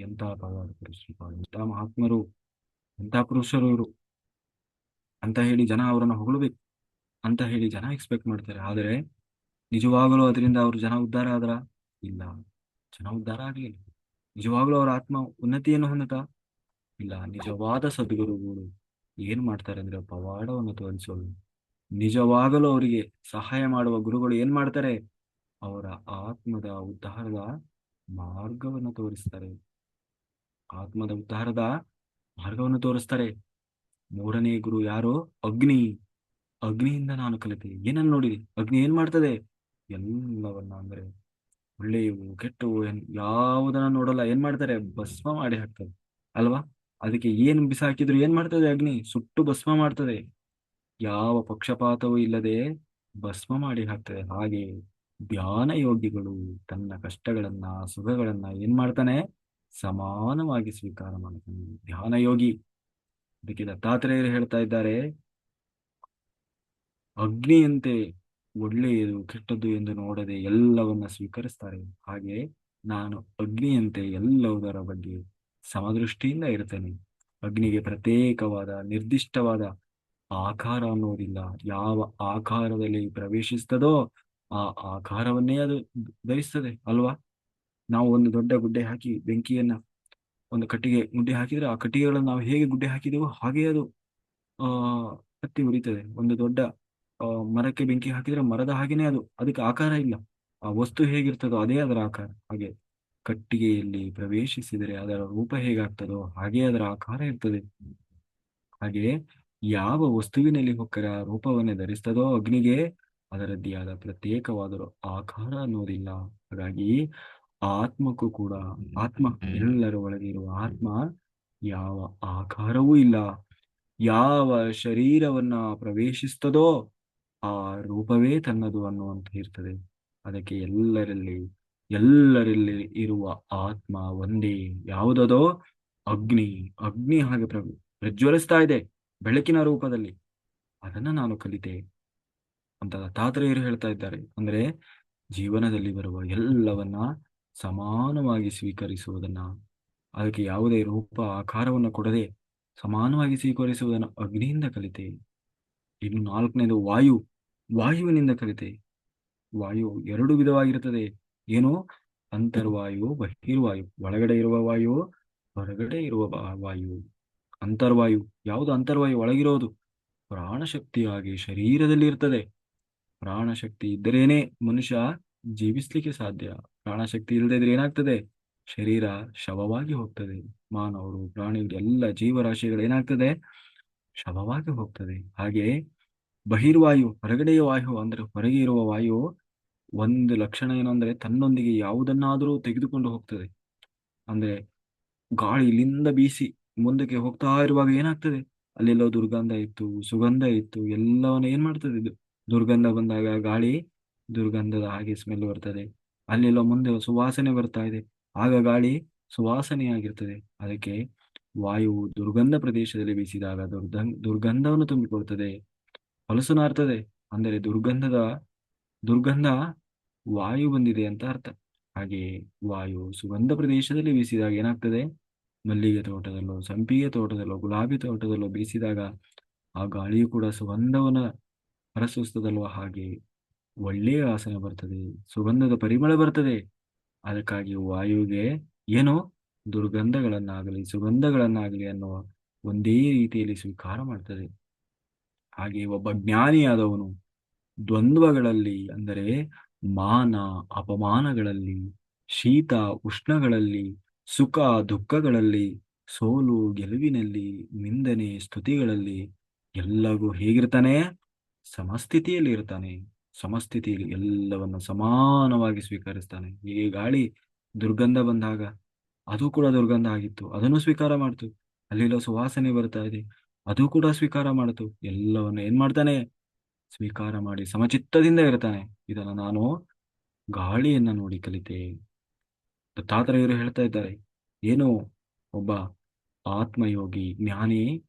ಎಂತ ಪವಾಡ ಪುರುಷರು, ಎಂತ ಮಹಾತ್ಮರು, ಎಂತ ಪುರುಷರು ಇವರು ಅಂತ ಹೇಳಿ ಜನ ಅವರನ್ನು ಹೊಗಳಬೇಕು ಅಂತ ಹೇಳಿ ಜನ ಎಕ್ಸ್ಪೆಕ್ಟ್ ಮಾಡ್ತಾರೆ. ಆದರೆ ನಿಜವಾಗಲೂ ಅದರಿಂದ ಅವ್ರ ಜನ ಉದ್ಧಾರ ಆದ್ರ? ಇಲ್ಲ, ಜನ ಉದ್ಧಾರ ಆಗ್ಲಿಲ್ಲ. ನಿಜವಾಗ್ಲೂ ಅವರ ಆತ್ಮ ಉನ್ನತಿಯನ್ನು ಹೊಂದತಾ? ಇಲ್ಲ. ನಿಜವಾದ ಸದ್ಗುರುಗಳು ಏನ್ ಮಾಡ್ತಾರೆ ಅಂದ್ರೆ ಪವಾಡವನ್ನು ತೋರಿಸೋದು. ನಿಜವಾಗಲೂ ಅವರಿಗೆ ಸಹಾಯ ಮಾಡುವ ಗುರುಗಳು ಏನ್ ಮಾಡ್ತಾರೆ? ಅವರ ಆತ್ಮದ ಉದ್ಧಾರದ ಮಾರ್ಗವನ್ನು ತೋರಿಸ್ತಾರೆ. ಆತ್ಮದ ಉದ್ಧಾರದ ಮಾರ್ಗವನ್ನು ತೋರಿಸ್ತಾರೆ. ಮೂರನೇ ಗುರು ಯಾರು? ಅಗ್ನಿ. ಅಗ್ನಿಯಿಂದ ನಾನು ಕಲಿತೆ. ಏನನ್ನು ನೋಡಿದೆ? ಅಗ್ನಿ ಏನ್ ಮಾಡ್ತದೆ? ಎಲ್ಲವನ್ನ, ಅಂದ್ರೆ ಒಳ್ಳೆಯವು ಕೆಟ್ಟವು ಯಾವುದನ್ನ ನೋಡಲ್ಲ, ಏನ್ ಮಾಡ್ತಾರೆ? ಭಸ್ಮ ಮಾಡಿ ಹಾಕ್ತದೆ ಅಲ್ವಾ? ಅದಕ್ಕೆ ಏನ್ ಬಿಸಾಕಿದ್ರು ಏನ್ ಮಾಡ್ತದೆ? ಅಗ್ನಿ ಸುಟ್ಟು ಭಸ್ಮ ಮಾಡ್ತದೆ. ಯಾವ ಪಕ್ಷಪಾತವೂ ಇಲ್ಲದೆ ಭಸ್ಮ ಮಾಡಿ ಹಾಕ್ತದೆ. ಹಾಗೆ ಧ್ಯಾನ ಯೋಗಿಗಳು ತನ್ನ ಕಷ್ಟಗಳನ್ನ, ಸುಖಗಳನ್ನ ಏನ್ ಮಾಡ್ತಾನೆ? ಸಮಾನವಾಗಿ ಸ್ವೀಕಾರ ಮಾಡ್ತಾನೆ ಧ್ಯಾನ ಯೋಗಿ. ಅದಕ್ಕೆ ದತ್ತಾತ್ರೇಯರು ಹೇಳ್ತಾ ಇದ್ದಾರೆ, ಅಗ್ನಿಯಂತೆ ಒಳ್ಳೆಯದು ಕೆಟ್ಟದ್ದು ಎಂದು ನೋಡದೆ ಎಲ್ಲವನ್ನ ಸ್ವೀಕರಿಸ್ತಾರೆ. ಹಾಗೆ ನಾನು ಅಗ್ನಿಯಂತೆ ಎಲ್ಲವುದರ ಬಗ್ಗೆ ಸಮದೃಷ್ಟಿಯಿಂದ ಇರ್ತೇನೆ. ಅಗ್ನಿಗೆ ಪ್ರತ್ಯೇಕವಾದ ನಿರ್ದಿಷ್ಟವಾದ ಆಕಾರ ಅನ್ನೋದಿಲ್ಲ. ಯಾವ ಆಕಾರದಲ್ಲಿ ಪ್ರವೇಶಿಸ್ತದೋ ಆ ಆಕಾರವನ್ನೇ ಅದು ಧರಿಸ್ತದೆ ಅಲ್ವಾ? ನಾವು ಒಂದು ದೊಡ್ಡ ಗುಡ್ಡೆ ಹಾಕಿ ಬೆಂಕಿಯನ್ನ, ಒಂದು ಕಟ್ಟಿಗೆ ಗುಡ್ಡೆ ಹಾಕಿದ್ರೆ ಆ ಕಟ್ಟಿಗೆಗಳನ್ನು ನಾವು ಹೇಗೆ ಗುಡ್ಡೆ ಹಾಕಿದೆವೋ ಹಾಗೆ ಅದು ಆ ಹತ್ತಿ ಉರಿತದೆ. ಒಂದು ದೊಡ್ಡ ಆ ಮರಕ್ಕೆ ಬೆಂಕಿ ಹಾಕಿದ್ರೆ ಮರದ ಹಾಗೇನೆ ಅದು, ಅದಕ್ಕೆ ಆಕಾರ ಇಲ್ಲ. ಆ ವಸ್ತು ಹೇಗಿರ್ತದೋ ಅದೇ ಅದರ ಆಕಾರ. ಹಾಗೆ ಕಟ್ಟಿಗೆಯಲ್ಲಿ ಪ್ರವೇಶಿಸಿದರೆ ಅದರ ರೂಪ ಹೇಗಾಗ್ತದೋ ಹಾಗೆ ಅದರ ಆಕಾರ ಇರ್ತದೆ. ಹಾಗೆ ಯಾವ ವಸ್ತುವಿನಲ್ಲಿ ಹೊಕ್ಕರ ರೂಪವನ್ನೇ ಧರಿಸ್ತದೋ ಅಗ್ನಿಗೆ ಅದರದ್ದೇ ಆದ ಪ್ರತ್ಯೇಕವಾದ ಆಕಾರ ಅನ್ನೋದಿಲ್ಲ. ಹಾಗಾಗಿ ಆತ್ಮಕ್ಕೂ ಕೂಡ, ಆತ್ಮ ಎಲ್ಲರ ಒಳಗೆ ಇರುವ ಆತ್ಮ ಯಾವ ಆಕಾರವೂ ಇಲ್ಲ. ಯಾವ ಶರೀರವನ್ನ ಪ್ರವೇಶಿಸ್ತದೋ ಆ ರೂಪವೇ ತನ್ನದು ಅನ್ನುವಂತ ಇರ್ತದೆ. ಅದಕ್ಕೆ ಎಲ್ಲರಲ್ಲಿ ಇರುವ ಆತ್ಮ ಒಂದೇ. ಯಾವುದದೋ? ಅಗ್ನಿ. ಅಗ್ನಿ ಹಾಗೆ ಪ್ರಜ್ವಲಿಸ್ತಾ ಇದೆ ಬೆಳಕಿನ ರೂಪದಲ್ಲಿ. ಅದನ್ನ ನಾನು ಕಲಿತೆ ಅಂತ ದತ್ತಾತ್ರೇಯರು ಹೇಳ್ತಾ ಇದ್ದಾರೆ. ಅಂದ್ರೆ ಜೀವನದಲ್ಲಿ ಬರುವ ಎಲ್ಲವನ್ನ ಸಮಾನವಾಗಿ ಸ್ವೀಕರಿಸುವುದನ್ನ, ಅದಕ್ಕೆ ಯಾವುದೇ ರೂಪ ಆಕಾರವನ್ನು ಕೊಡದೆ ಸಮಾನವಾಗಿ ಸ್ವೀಕರಿಸುವುದನ್ನು ಅಗ್ನಿಯಿಂದ ಕಲಿತೆ. ಇನ್ನು ನಾಲ್ಕನೇದು ವಾಯು. ವಾಯುವಿನಿಂದ ಕಲಿತೆ. ವಾಯು ಎರಡು ವಿಧವಾಗಿರುತ್ತದೆ. ಏನು? ಅಂತರ್ವಾಯು, ಬಹಿರ್ವಾಯು. ಒಳಗಡೆ ಇರುವ ವಾಯು, ಹೊರಗಡೆ ಇರುವ ವಾಯು. ಅಂತರ್ವಾಯು ಯಾವುದು? ಅಂತರ್ವಾಯು ಒಳಗಿರೋದು ಪ್ರಾಣಶಕ್ತಿಯಾಗಿ ಶರೀರದಲ್ಲಿ ಇರ್ತದೆ. ಪ್ರಾಣಶಕ್ತಿ ಇದ್ದರೇನೆ ಮನುಷ್ಯ ಜೀವಿಸ್ಲಿಕ್ಕೆ ಸಾಧ್ಯ. ಪ್ರಾಣಶಕ್ತಿ ಇಲ್ಲದೆ ಇದ್ರೆ ಏನಾಗ್ತದೆ? ಶರೀರ ಶವವಾಗಿ ಹೋಗ್ತದೆ. ಮಾನವರು, ಪ್ರಾಣಿಗಳು, ಎಲ್ಲ ಜೀವರಾಶಿಗಳು ಏನಾಗ್ತದೆ? ಶವವಾಗಿ ಹೋಗ್ತದೆ. ಹಾಗೆ ಬಹಿರ್ವಾಯು, ಹೊರಗಡೆಯ ವಾಯು ಅಂದ್ರೆ ಹೊರಗೆ ಇರುವ ವಾಯು ಒಂದು ಲಕ್ಷಣ ಏನು ಅಂದ್ರೆ ತನ್ನೊಂದಿಗೆ ಯಾವುದನ್ನಾದರೂ ತೆಗೆದುಕೊಂಡು ಹೋಗ್ತದೆ. ಅಂದ್ರೆ ಗಾಳಿ ಇಲ್ಲಿಂದ ಬೀಸಿ ಮುಂದಕ್ಕೆ ಹೋಗ್ತಾ ಇರುವಾಗ ಏನಾಗ್ತದೆ? ಅಲ್ಲೆಲ್ಲೋ ದುರ್ಗಂಧ ಇತ್ತು, ಸುಗಂಧ ಇತ್ತು, ಎಲ್ಲವನ್ನ ಏನ್ ಮಾಡ್ತದೆ ಇದು? ದುರ್ಗಂಧ ಬಂದಾಗ ಗಾಳಿ ದುರ್ಗಂಧದ ಹಾಗೆ ಸ್ಮೆಲ್ ಬರ್ತದೆ. ಅಲ್ಲೆಲ್ಲೋ ಮುಂದೆ ಸುವಾಸನೆ ಬರ್ತಾ ಇದೆ, ಆಗ ಗಾಳಿ ಸುವಾಸನೆಯಾಗಿರ್ತದೆ. ಅದಕ್ಕೆ ವಾಯು ದುರ್ಗಂಧ ಪ್ರದೇಶದಲ್ಲಿ ಬೀಸಿದಾಗ ದುರ್ಗಂಧವನ್ನು ತುಂಬಿಕೊಳ್ತದೆ, ಹೊಲಸುನಾರ್ತದೆ. ಅಂದರೆ ದುರ್ಗಂಧ ವಾಯು ಬಂದಿದೆ ಅಂತ ಅರ್ಥ. ಹಾಗೆಯೇ ವಾಯು ಸುಗಂಧ ಪ್ರದೇಶದಲ್ಲಿ ಬೀಸಿದಾಗ ಏನಾಗ್ತದೆ? ಮಲ್ಲಿಗೆ ತೋಟದಲ್ಲೋ, ಸಂಪಿಗೆ ತೋಟದಲ್ಲೋ, ಗುಲಾಬಿ ತೋಟದಲ್ಲೋ ಬೀಸಿದಾಗ ಆ ಗಾಳಿಯು ಕೂಡ ಸುಗಂಧವನ್ನ ಹೊರಸೂಸ್ತದಲ್ವ. ಹಾಗೆ ಒಳ್ಳೆಯ ವಾಸನೆ ಬರ್ತದೆ, ಸುಗಂಧದ ಪರಿಮಳ ಬರ್ತದೆ. ಅದಕ್ಕಾಗಿ ವಾಯುವಿಗೆ ಏನು? ದುರ್ಗಂಧಗಳನ್ನಾಗಲಿ ಸುಗಂಧಗಳನ್ನಾಗಲಿ ಅನ್ನುವ ಒಂದೇ ರೀತಿಯಲ್ಲಿ ಸ್ವೀಕಾರ ಮಾಡ್ತದೆ. ಹಾಗೆ ಒಬ್ಬ ಜ್ಞಾನಿಯಾದವನು ದ್ವಂದ್ವಗಳಲ್ಲಿ, ಅಂದರೆ ಮಾನ ಅಪಮಾನಗಳಲ್ಲಿ, ಶೀತ ಉಷ್ಣಗಳಲ್ಲಿ, ಸುಖ ದುಃಖಗಳಲ್ಲಿ, ಸೋಲು ಗೆಲುವಿನಲ್ಲಿ, ನಿಂದನೆ ಸ್ತುತಿಗಳಲ್ಲಿ ಎಲ್ಲವೂ ಹೇಗಿರ್ತಾನೆ? ಸಮಸ್ಥಿತಿಯಲ್ಲಿ ಇರ್ತಾನೆ. ಸಮಸ್ಥಿತಿಯಲ್ಲಿ ಎಲ್ಲವನ್ನು ಸಮಾನವಾಗಿ ಸ್ವೀಕರಿಸ್ತಾನೆ. ಹೀಗೆ ಗಾಳಿ ದುರ್ಗಂಧ ಬಂದಾಗ ಅದು ಕೂಡ ದುರ್ಗಂಧ ಆಗಿತ್ತು, ಅದನ್ನು ಸ್ವೀಕಾರ ಮಾಡ್ತು. ಅಲ್ಲೆಲ್ಲೋ ಸುವಾಸನೆ ಬರ್ತಾ ಇದೆ, ಅದು ಕೂಡ ಸ್ವೀಕಾರ ಮಾಡ್ತು. ಎಲ್ಲವನ್ನು ಏನ್ ಮಾಡ್ತಾನೆ? ಸ್ವೀಕಾರ ಮಾಡಿ ಸಮಚಿತ್ತದಿಂದ ಇರ್ತಾನೆ. ಇದನ್ನು ನಾನು ಗಾಳಿಯನ್ನ ನೋಡಿ ಕಲಿತೆ. ದತ್ತಾತ್ರೇಯರು ಹೇಳ್ತಾ ಇದ್ದಾರೆ, ಏನು? ಒಬ್ಬ ಆತ್ಮಯೋಗಿ ಜ್ಞಾನಿ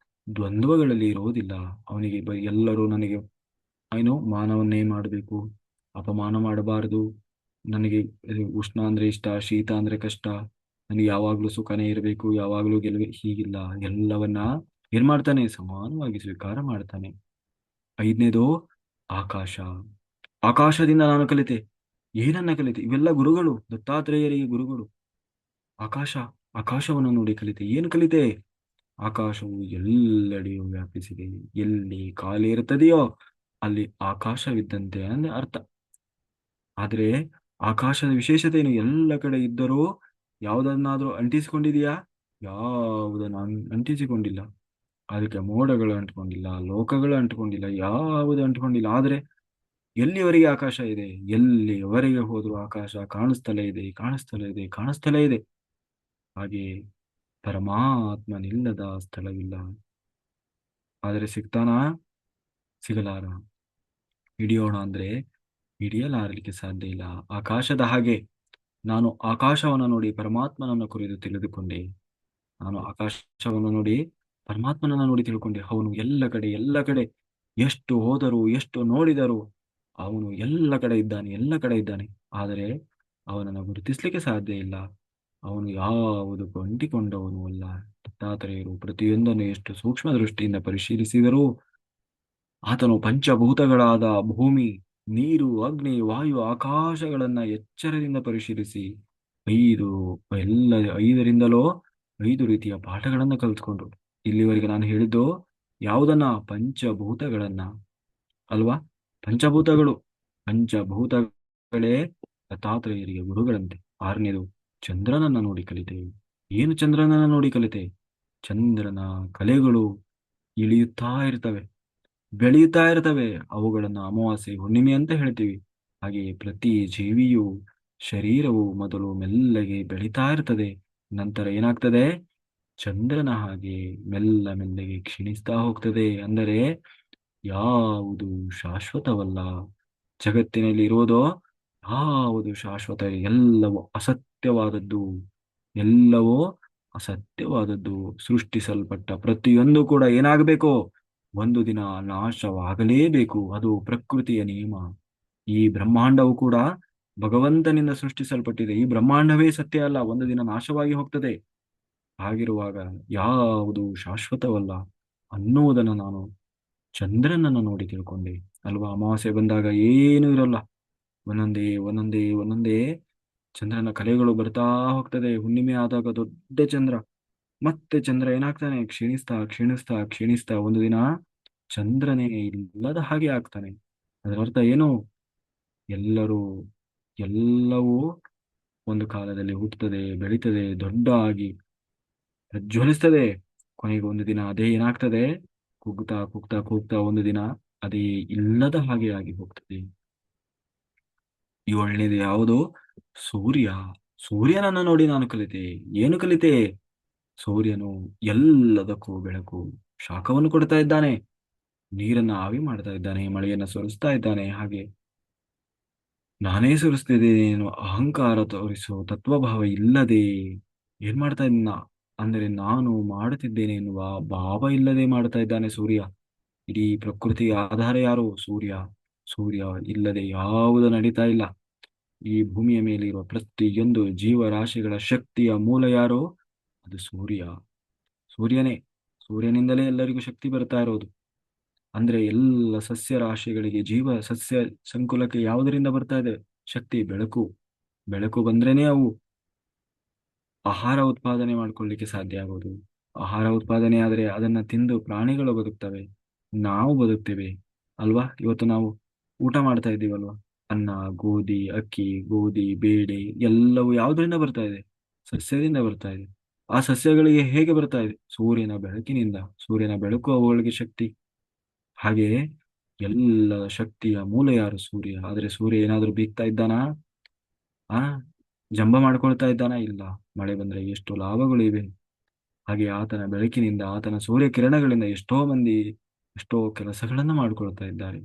ದ್ವಂದ್ವಗಳಲ್ಲಿ ಇರೋದಿಲ್ಲ. ಅವನಿಗೆ ಎಲ್ಲರೂ ನನಗೆ ಏನು ಮಾನವನ್ನೇ ಮಾಡಬೇಕು, ಅಪಮಾನ ಮಾಡಬಾರದು, ನನಗೆ ಇದು ಉಷ್ಣ ಅಂದ್ರೆ ಇಷ್ಟ, ಶೀತ ಅಂದ್ರೆ ಕಷ್ಟ, ನನಗೆ ಯಾವಾಗ್ಲೂ ಸುಖನೇ ಇರಬೇಕು, ಯಾವಾಗ್ಲೂ ಗೆಲುವೆ, ಹೀಗಿಲ್ಲ. ಎಲ್ಲವನ್ನ ಏನ್ ಮಾಡ್ತಾನೆ? ಸಮಾನವಾಗಿ ಸ್ವೀಕಾರ ಮಾಡ್ತಾನೆ. ಐದನೇದು ಆಕಾಶ. ಆಕಾಶದಿಂದ ನಾನು ಕಲಿತೆ. ಏನನ್ನ ಕಲಿತೆ? ಇವೆಲ್ಲ ಗುರುಗಳು, ದತ್ತಾತ್ರೇಯರಿಗೆ ಗುರುಗಳು. ಆಕಾಶ, ಆಕಾಶವನ್ನು ನೋಡಿ ಕಲಿತೆ. ಏನು ಕಲಿತೆ? ಆಕಾಶವು ಎಲ್ಲೆಡೆಯೂ ವ್ಯಾಪಿಸಿದೆ. ಎಲ್ಲಿ ಖಾಲಿ ಇರ್ತದೆಯೋ ಅಲ್ಲಿ ಆಕಾಶವಿದ್ದಂತೆ ಅಂದ್ರೆ ಅರ್ಥ. ಆದ್ರೆ ಆಕಾಶದ ವಿಶೇಷತೆ ಏನು? ಎಲ್ಲ ಕಡೆ ಇದ್ದರೂ ಯಾವುದನ್ನಾದ್ರೂ ಅಂಟಿಸಿಕೊಂಡಿದೆಯಾ? ಯಾವುದನ್ನು ಅಂಟಿಸಿಕೊಂಡಿಲ್ಲ. ಅದಕ್ಕೆ ಮೋಡಗಳು ಅಂಟ್ಕೊಂಡಿಲ್ಲ, ಲೋಕಗಳು ಅಂಟ್ಕೊಂಡಿಲ್ಲ, ಯಾವುದು ಅಂಟ್ಕೊಂಡಿಲ್ಲ. ಆದ್ರೆ ಎಲ್ಲಿವರೆಗೆ ಆಕಾಶ ಇದೆ, ಎಲ್ಲಿವರೆಗೆ ಹೋದ್ರೂ ಆಕಾಶ ಕಾಣಿಸ್ತಲೇ ಇದೆ, ಕಾಣಿಸ್ತಲೇ ಇದೆ, ಕಾಣಿಸ್ತಲೇ ಇದೆ. ಹಾಗೆ ಪರಮಾತ್ಮನಿಲ್ಲದ ಸ್ಥಳವಿಲ್ಲ. ಆದರೆ ಸಿಗ್ತಾನ? ಸಿಗಲಾರ. ಹಿಡಿಯೋಣ ಅಂದ್ರೆ ಹಿಡಿಯಲಾರಲಿಕ್ಕೆ ಸಾಧ್ಯ ಇಲ್ಲ. ಆಕಾಶದ ಹಾಗೆ ನಾನು ಆಕಾಶವನ್ನು ನೋಡಿ ಪರಮಾತ್ಮನನ್ನು ಕುರಿತು ತಿಳಿದುಕೊಂಡೆ. ನಾನು ಆಕಾಶವನ್ನು ನೋಡಿ ಪರಮಾತ್ಮನನ್ನ ನೋಡಿ ತಿಳ್ಕೊಂಡೆ. ಅವನು ಎಲ್ಲ ಕಡೆ, ಎಲ್ಲ ಕಡೆ, ಎಷ್ಟು ಹೋದರೂ ಎಷ್ಟು ನೋಡಿದರೂ ಅವನು ಎಲ್ಲ ಕಡೆ ಇದ್ದಾನೆ, ಎಲ್ಲ ಕಡೆ ಇದ್ದಾನೆ. ಆದರೆ ಅವನನ್ನು ಗುರುತಿಸ್ಲಿಕ್ಕೆ ಸಾಧ್ಯ ಇಲ್ಲ. ಅವನು ಯಾವುದಕ್ಕೂ ಅಂಟಿಕೊಂಡವನು ಅಲ್ಲ. ದತ್ತಾತ್ರೇಯರು ಪ್ರತಿಯೊಂದನ್ನು ಎಷ್ಟು ಸೂಕ್ಷ್ಮ ದೃಷ್ಟಿಯಿಂದ ಪರಿಶೀಲಿಸಿದರೂ ಆತನು ಪಂಚಭೂತಗಳಾದ ಭೂಮಿ, ನೀರು, ಅಗ್ನಿ, ವಾಯು, ಆಕಾಶಗಳನ್ನ ಎಚ್ಚರದಿಂದ ಪರಿಶೀಲಿಸಿ ಐದು ಎಲ್ಲ ಐದರಿಂದಲೋ 5 ರೀತಿಯ ಪಾಠಗಳನ್ನ ಕಲಿತ್ಕೊಂಡ್ರು. ಇಲ್ಲಿವರೆಗೆ ನಾನು ಹೇಳಿದ್ದು ಯಾವುದನ್ನ? ಪಂಚಭೂತಗಳನ್ನ ಅಲ್ವಾ? ಪಂಚಭೂತಗಳು, ಪಂಚಭೂತಗಳೇ ದತ್ತಾತ್ರೇಯರಿಗೆ ಗುರುಗಳಂತೆ. ಆರನೇದು ಚಂದ್ರನನ್ನ ನೋಡಿ ಕಲಿತೆ. ಏನು ಚಂದ್ರನನ್ನ ನೋಡಿ ಕಲಿತೆ? ಚಂದ್ರನ ಕಲೆಗಳು ಇಳಿಯುತ್ತಾ ಇರ್ತವೆ, ಬೆಳೆಯುತ್ತಾ ಇರ್ತವೆ. ಅವುಗಳನ್ನು ಅಮಾವಾಸ್ಯೆ ಹುಣ್ಣಿಮೆ ಅಂತ ಹೇಳ್ತೀವಿ. ಹಾಗೆಯೇ ಪ್ರತಿ ಜೀವಿಯು ಶರೀರವು ಮೊದಲು ಮೆಲ್ಲಗೆ ಬೆಳೀತಾ ಇರ್ತದೆ, ನಂತರ ಏನಾಗ್ತದೆ? ಚಂದ್ರನ ಹಾಗೆ ಮೆಲ್ಲ ಮೆಲ್ಲಗೆ ಕ್ಷೀಣಿಸ್ತಾ ಹೋಗ್ತದೆ. ಅಂದರೆ ಯಾವುದು ಶಾಶ್ವತವಲ್ಲ. ಜಗತ್ತಿನಲ್ಲಿ ಇರೋದು ಯಾವುದು ಶಾಶ್ವತ? ಎಲ್ಲವೂ ಅಸತ್ಯವಾದದ್ದು, ಎಲ್ಲವೂ ಅಸತ್ಯವಾದದ್ದು. ಸೃಷ್ಟಿಸಲ್ಪಟ್ಟ ಪ್ರತಿಯೊಂದು ಕೂಡ ಏನಾಗಬೇಕು? ಒಂದು ದಿನ ನಾಶವಾಗಲೇಬೇಕು. ಅದು ಪ್ರಕೃತಿಯ ನಿಯಮ. ಈ ಬ್ರಹ್ಮಾಂಡವು ಕೂಡ ಭಗವಂತನಿಂದ ಸೃಷ್ಟಿಸಲ್ಪಟ್ಟಿದೆ. ಈ ಬ್ರಹ್ಮಾಂಡವೇ ಸತ್ಯ ಅಲ್ಲ, ಒಂದು ದಿನ ನಾಶವಾಗಿ ಹೋಗ್ತದೆ. ಹಾಗಿರುವಾಗ ಯಾವುದು ಶಾಶ್ವತವಲ್ಲ ಅನ್ನುವುದನ್ನು ನಾನು ಚಂದ್ರನನ್ನು ನೋಡಿ ತಿಳ್ಕೊಂಡೆ ಅಲ್ವಾ. ಅಮಾವಾಸ್ಯೆ ಬಂದಾಗ ಏನೂ ಇರಲ್ಲ. ಒಂದೊಂದೇ ಚಂದ್ರನ ಕಲೆಗಳು ಬರ್ತಾ ಹೋಗ್ತದೆ. ಹುಣ್ಣಿಮೆ ಆದಾಗ ದೊಡ್ಡ ಚಂದ್ರ, ಮತ್ತೆ ಚಂದ್ರ ಏನಾಗ್ತಾನೆ, ಕ್ಷೀಣಿಸ್ತಾ ಕ್ಷೀಣಿಸ್ತಾ ಕ್ಷೀಣಿಸ್ತಾ ಒಂದು ದಿನ ಚಂದ್ರನೇ ಇಲ್ಲದ ಹಾಗೆ ಆಗ್ತಾನೆ. ಅದರ ಅರ್ಥ ಏನು? ಎಲ್ಲರೂ ಎಲ್ಲವೂ ಒಂದು ಕಾಲದಲ್ಲಿ ಹುಟ್ಟುತ್ತದೆ, ಬೆಳೀತದೆ, ದೊಡ್ಡ ಆಗಿ ಪ್ರಜ್ವಲಿಸ್ತದೆ. ಕೊನೆಗೆ ಒಂದು ದಿನ ಅದೇ ಏನಾಗ್ತದೆ, ಕುಗ್ತಾ ಕುಗ್ತಾ ಕುಗ್ತಾ ಒಂದು ದಿನ ಅದೇ ಇಲ್ಲದ ಹಾಗೆ ಆಗಿ ಹೋಗ್ತದೆ. ಏಳನೇದು ಯಾವುದು? ಸೂರ್ಯ. ಸೂರ್ಯನನ್ನು ನೋಡಿ ನಾನು ಕಲಿತೆ. ಏನು ಕಲಿತೆ? ಸೂರ್ಯನು ಎಲ್ಲದಕ್ಕೂ ಬೆಳಕು, ಶಾಖವನ್ನು ಕೊಡ್ತಾ ಇದ್ದಾನೆ, ನೀರನ್ನ ಆವಿ ಮಾಡ್ತಾ ಇದ್ದಾನೆ, ಮಳೆಯನ್ನ ಸುರಿಸ್ತಾ ಇದ್ದಾನೆ. ಹಾಗೆ ನಾನೇ ಸುರಿಸ್ತಿದ್ದೇನೆ ಏನು ಅಹಂಕಾರ ತೋರಿಸೋ ತತ್ವಭಾವ ಇಲ್ಲದೆ ಏನ್ ಮಾಡ್ತಾ ಇದ್ದೀನ ಅಂದರೆ ನಾನು ಮಾಡುತ್ತಿದ್ದೇನೆ ಎನ್ನುವ ಭಾವ ಇಲ್ಲದೆ ಮಾಡ್ತಾ ಇದ್ದಾನೆ ಸೂರ್ಯ. ಇಡೀ ಪ್ರಕೃತಿಯ ಆಧಾರ ಯಾರು? ಸೂರ್ಯ. ಸೂರ್ಯ ಇಲ್ಲದೆ ಯಾವುದು ನಡೀತಾ ಇಲ್ಲ. ಈ ಭೂಮಿಯ ಮೇಲೆ ಇರುವ ಪ್ರತಿಯೊಂದು ಜೀವರಾಶಿಗಳ ಶಕ್ತಿಯ ಮೂಲ ಯಾರು? ಅದು ಸೂರ್ಯ. ಸೂರ್ಯನೇ. ಸೂರ್ಯನಿಂದಲೇ ಎಲ್ಲರಿಗೂ ಶಕ್ತಿ ಬರ್ತಾ ಇರೋದು. ಅಂದ್ರೆ ಎಲ್ಲ ಸಸ್ಯ ರಾಶಿಗಳಿಗೆ, ಜೀವ ಸಸ್ಯ ಸಂಕುಲಕ್ಕೆ ಯಾವುದರಿಂದ ಬರ್ತಾ ಇದೆ ಶಕ್ತಿ? ಬೆಳಕು. ಬೆಳಕು ಬಂದ್ರೇನೆ ಅವು ಆಹಾರ ಉತ್ಪಾದನೆ ಮಾಡ್ಕೊಳ್ಳಿಕ್ಕೆ ಸಾಧ್ಯ ಆಗೋದು. ಆಹಾರ ಉತ್ಪಾದನೆ ಆದರೆ ಅದನ್ನ ತಿಂದು ಪ್ರಾಣಿಗಳು ಬದುಕ್ತವೆ, ನಾವು ಬದುಕ್ತೇವೆ ಅಲ್ವಾ. ಇವತ್ತು ನಾವು ಊಟ ಮಾಡ್ತಾ ಇದ್ದೀವಲ್ವಾ, ಅನ್ನ, ಗೋಧಿ, ಅಕ್ಕಿ, ಗೋಧಿ, ಬೇಳೆ ಎಲ್ಲವೂ ಯಾವುದರಿಂದ ಬರ್ತಾ ಇದೆ? ಸಸ್ಯದಿಂದ ಬರ್ತಾ ಇದೆ. ಆ ಸಸ್ಯಗಳಿಗೆ ಹೇಗೆ ಬರ್ತಾ ಇದೆ? ಸೂರ್ಯನ ಬೆಳಕಿನಿಂದ. ಸೂರ್ಯನ ಬೆಳಕು ಅವುಗಳಿಗೆ ಶಕ್ತಿ. ಹಾಗೆಯೇ ಎಲ್ಲ ಶಕ್ತಿಯ ಮೂಲ ಯಾರು? ಸೂರ್ಯ. ಆದ್ರೆ ಸೂರ್ಯ ಏನಾದ್ರೂ ಬೀಗ್ತಾ ಇದ್ದಾನಾ? ಆ ಜಂಬ ಮಾಡ್ಕೊಳ್ತಾ ಇದ್ದಾನಾ? ಇಲ್ಲ. ಮಳೆ ಬಂದ್ರೆ ಎಷ್ಟು ಲಾಭಗಳಿವೆ. ಹಾಗೆ ಆತನ ಬೆಳಕಿನಿಂದ, ಆತನ ಸೂರ್ಯ ಕಿರಣಗಳಿಂದ ಎಷ್ಟೋ ಮಂದಿ ಎಷ್ಟೋ ಕೆಲಸಗಳನ್ನ ಮಾಡ್ಕೊಳ್ತಾ ಇದ್ದಾರೆ.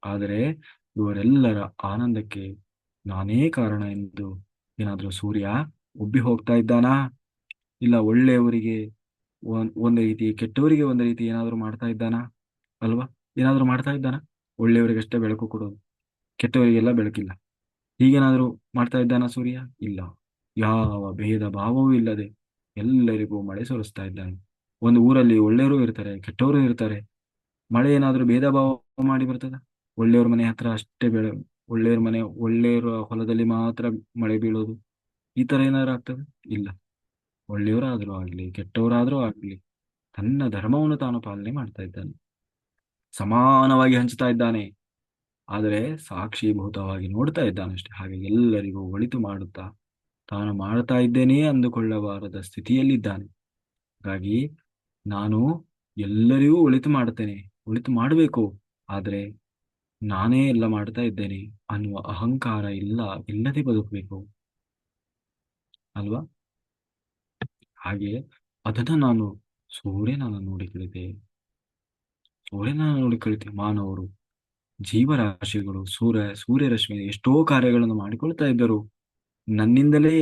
ಆದರೆ ಇವರೆಲ್ಲರ ಆನಂದಕ್ಕೆ ನಾನೇ ಕಾರಣ ಎಂದು ಏನಾದ್ರೂ ಸೂರ್ಯ ಉಬ್ಬಿ ಹೋಗ್ತಾ ಇದ್ದಾನಾ? ಇಲ್ಲ ಒಳ್ಳೆಯವರಿಗೆ ಒಂದು ರೀತಿ, ಕೆಟ್ಟವರಿಗೆ ಒಂದು ರೀತಿ ಏನಾದ್ರೂ ಮಾಡ್ತಾ ಇದ್ದಾನಾ? ಅಲ್ವಾ. ಏನಾದ್ರೂ ಮಾಡ್ತಾ ಇದ್ದಾನಾ? ಒಳ್ಳೆಯವರಿಗಷ್ಟೇ ಬೆಳಕು ಕೊಡೋದು, ಕೆಟ್ಟವರಿಗೆಲ್ಲ ಬೆಳಕಿಲ್ಲ, ಹೀಗೇನಾದ್ರೂ ಮಾಡ್ತಾ ಇದ್ದಾನಾ ಸೂರ್ಯ? ಇಲ್ಲ. ಯಾವ ಭೇದ ಭಾವವೂ ಇಲ್ಲದೆ ಎಲ್ಲರಿಗೂ ಮಳೆ ಸುರಿಸ್ತಾ ಇದ್ದಾನೆ. ಒಂದು ಊರಲ್ಲಿ ಒಳ್ಳೆಯವರು ಇರ್ತಾರೆ, ಕೆಟ್ಟವರು ಇರ್ತಾರೆ. ಮಳೆ ಏನಾದ್ರೂ ಭೇದ ಭಾವ ಮಾಡಿ ಬರ್ತದ? ಒಳ್ಳೆಯವ್ರ ಮನೆ ಹತ್ರ ಅಷ್ಟೇ ಒಳ್ಳೆಯವರ ಹೊಲದಲ್ಲಿ ಮಾತ್ರ ಮಳೆ ಬೀಳೋದು, ಈ ತರ ಏನಾದ್ರು ಆಗ್ತದೆ? ಇಲ್ಲ. ಒಳ್ಳೆಯವರಾದ್ರೂ ಆಗ್ಲಿ, ಕೆಟ್ಟವರಾದ್ರೂ ಆಗ್ಲಿ, ತನ್ನ ಧರ್ಮವನ್ನು ತಾನು ಪಾಲನೆ ಮಾಡ್ತಾ ಇದ್ದಾನೆ, ಸಮಾನವಾಗಿ ಹಂಚ್ತಾ ಇದ್ದಾನೆ. ಆದರೆ ಸಾಕ್ಷೀಭೂತವಾಗಿ ನೋಡ್ತಾ ಇದ್ದಾನಷ್ಟೆ. ಹಾಗೆ ಎಲ್ಲರಿಗೂ ಒಳಿತು ಮಾಡುತ್ತಾ ತಾನು ಮಾಡ್ತಾ ಇದ್ದೇನೆ ಅಂದುಕೊಳ್ಳಬಾರದ ಸ್ಥಿತಿಯಲ್ಲಿದ್ದಾನೆ. ಹಾಗಾಗಿ ನಾನು ಎಲ್ಲರಿಗೂ ಒಳಿತು ಮಾಡ್ತೇನೆ, ಒಳಿತು ಮಾಡಬೇಕು, ಆದರೆ ನಾನೇ ಎಲ್ಲ ಮಾಡ್ತಾ ಇದ್ದೇನೆ ಅನ್ನುವ ಅಹಂಕಾರ ಇಲ್ಲದೆ ಬದುಕಬೇಕು ಅಲ್ವಾ. ಹಾಗೆ ಅದನ್ನ ನಾನು ಸೂರ್ಯನನ್ನು ನೋಡಿ ಕಲಿತೆ. ಸೂರ್ಯನನ್ನು ನೋಡಿ ಕಲಿತೆ. ಮಾನವರು, ಜೀವರಾಶಿಗಳು ಸೂರ್ಯರಶ್ಮಿ ಎಷ್ಟೋ ಕಾರ್ಯಗಳನ್ನು ಮಾಡಿಕೊಳ್ತಾ ಇದ್ದರು. ನನ್ನಿಂದಲೇ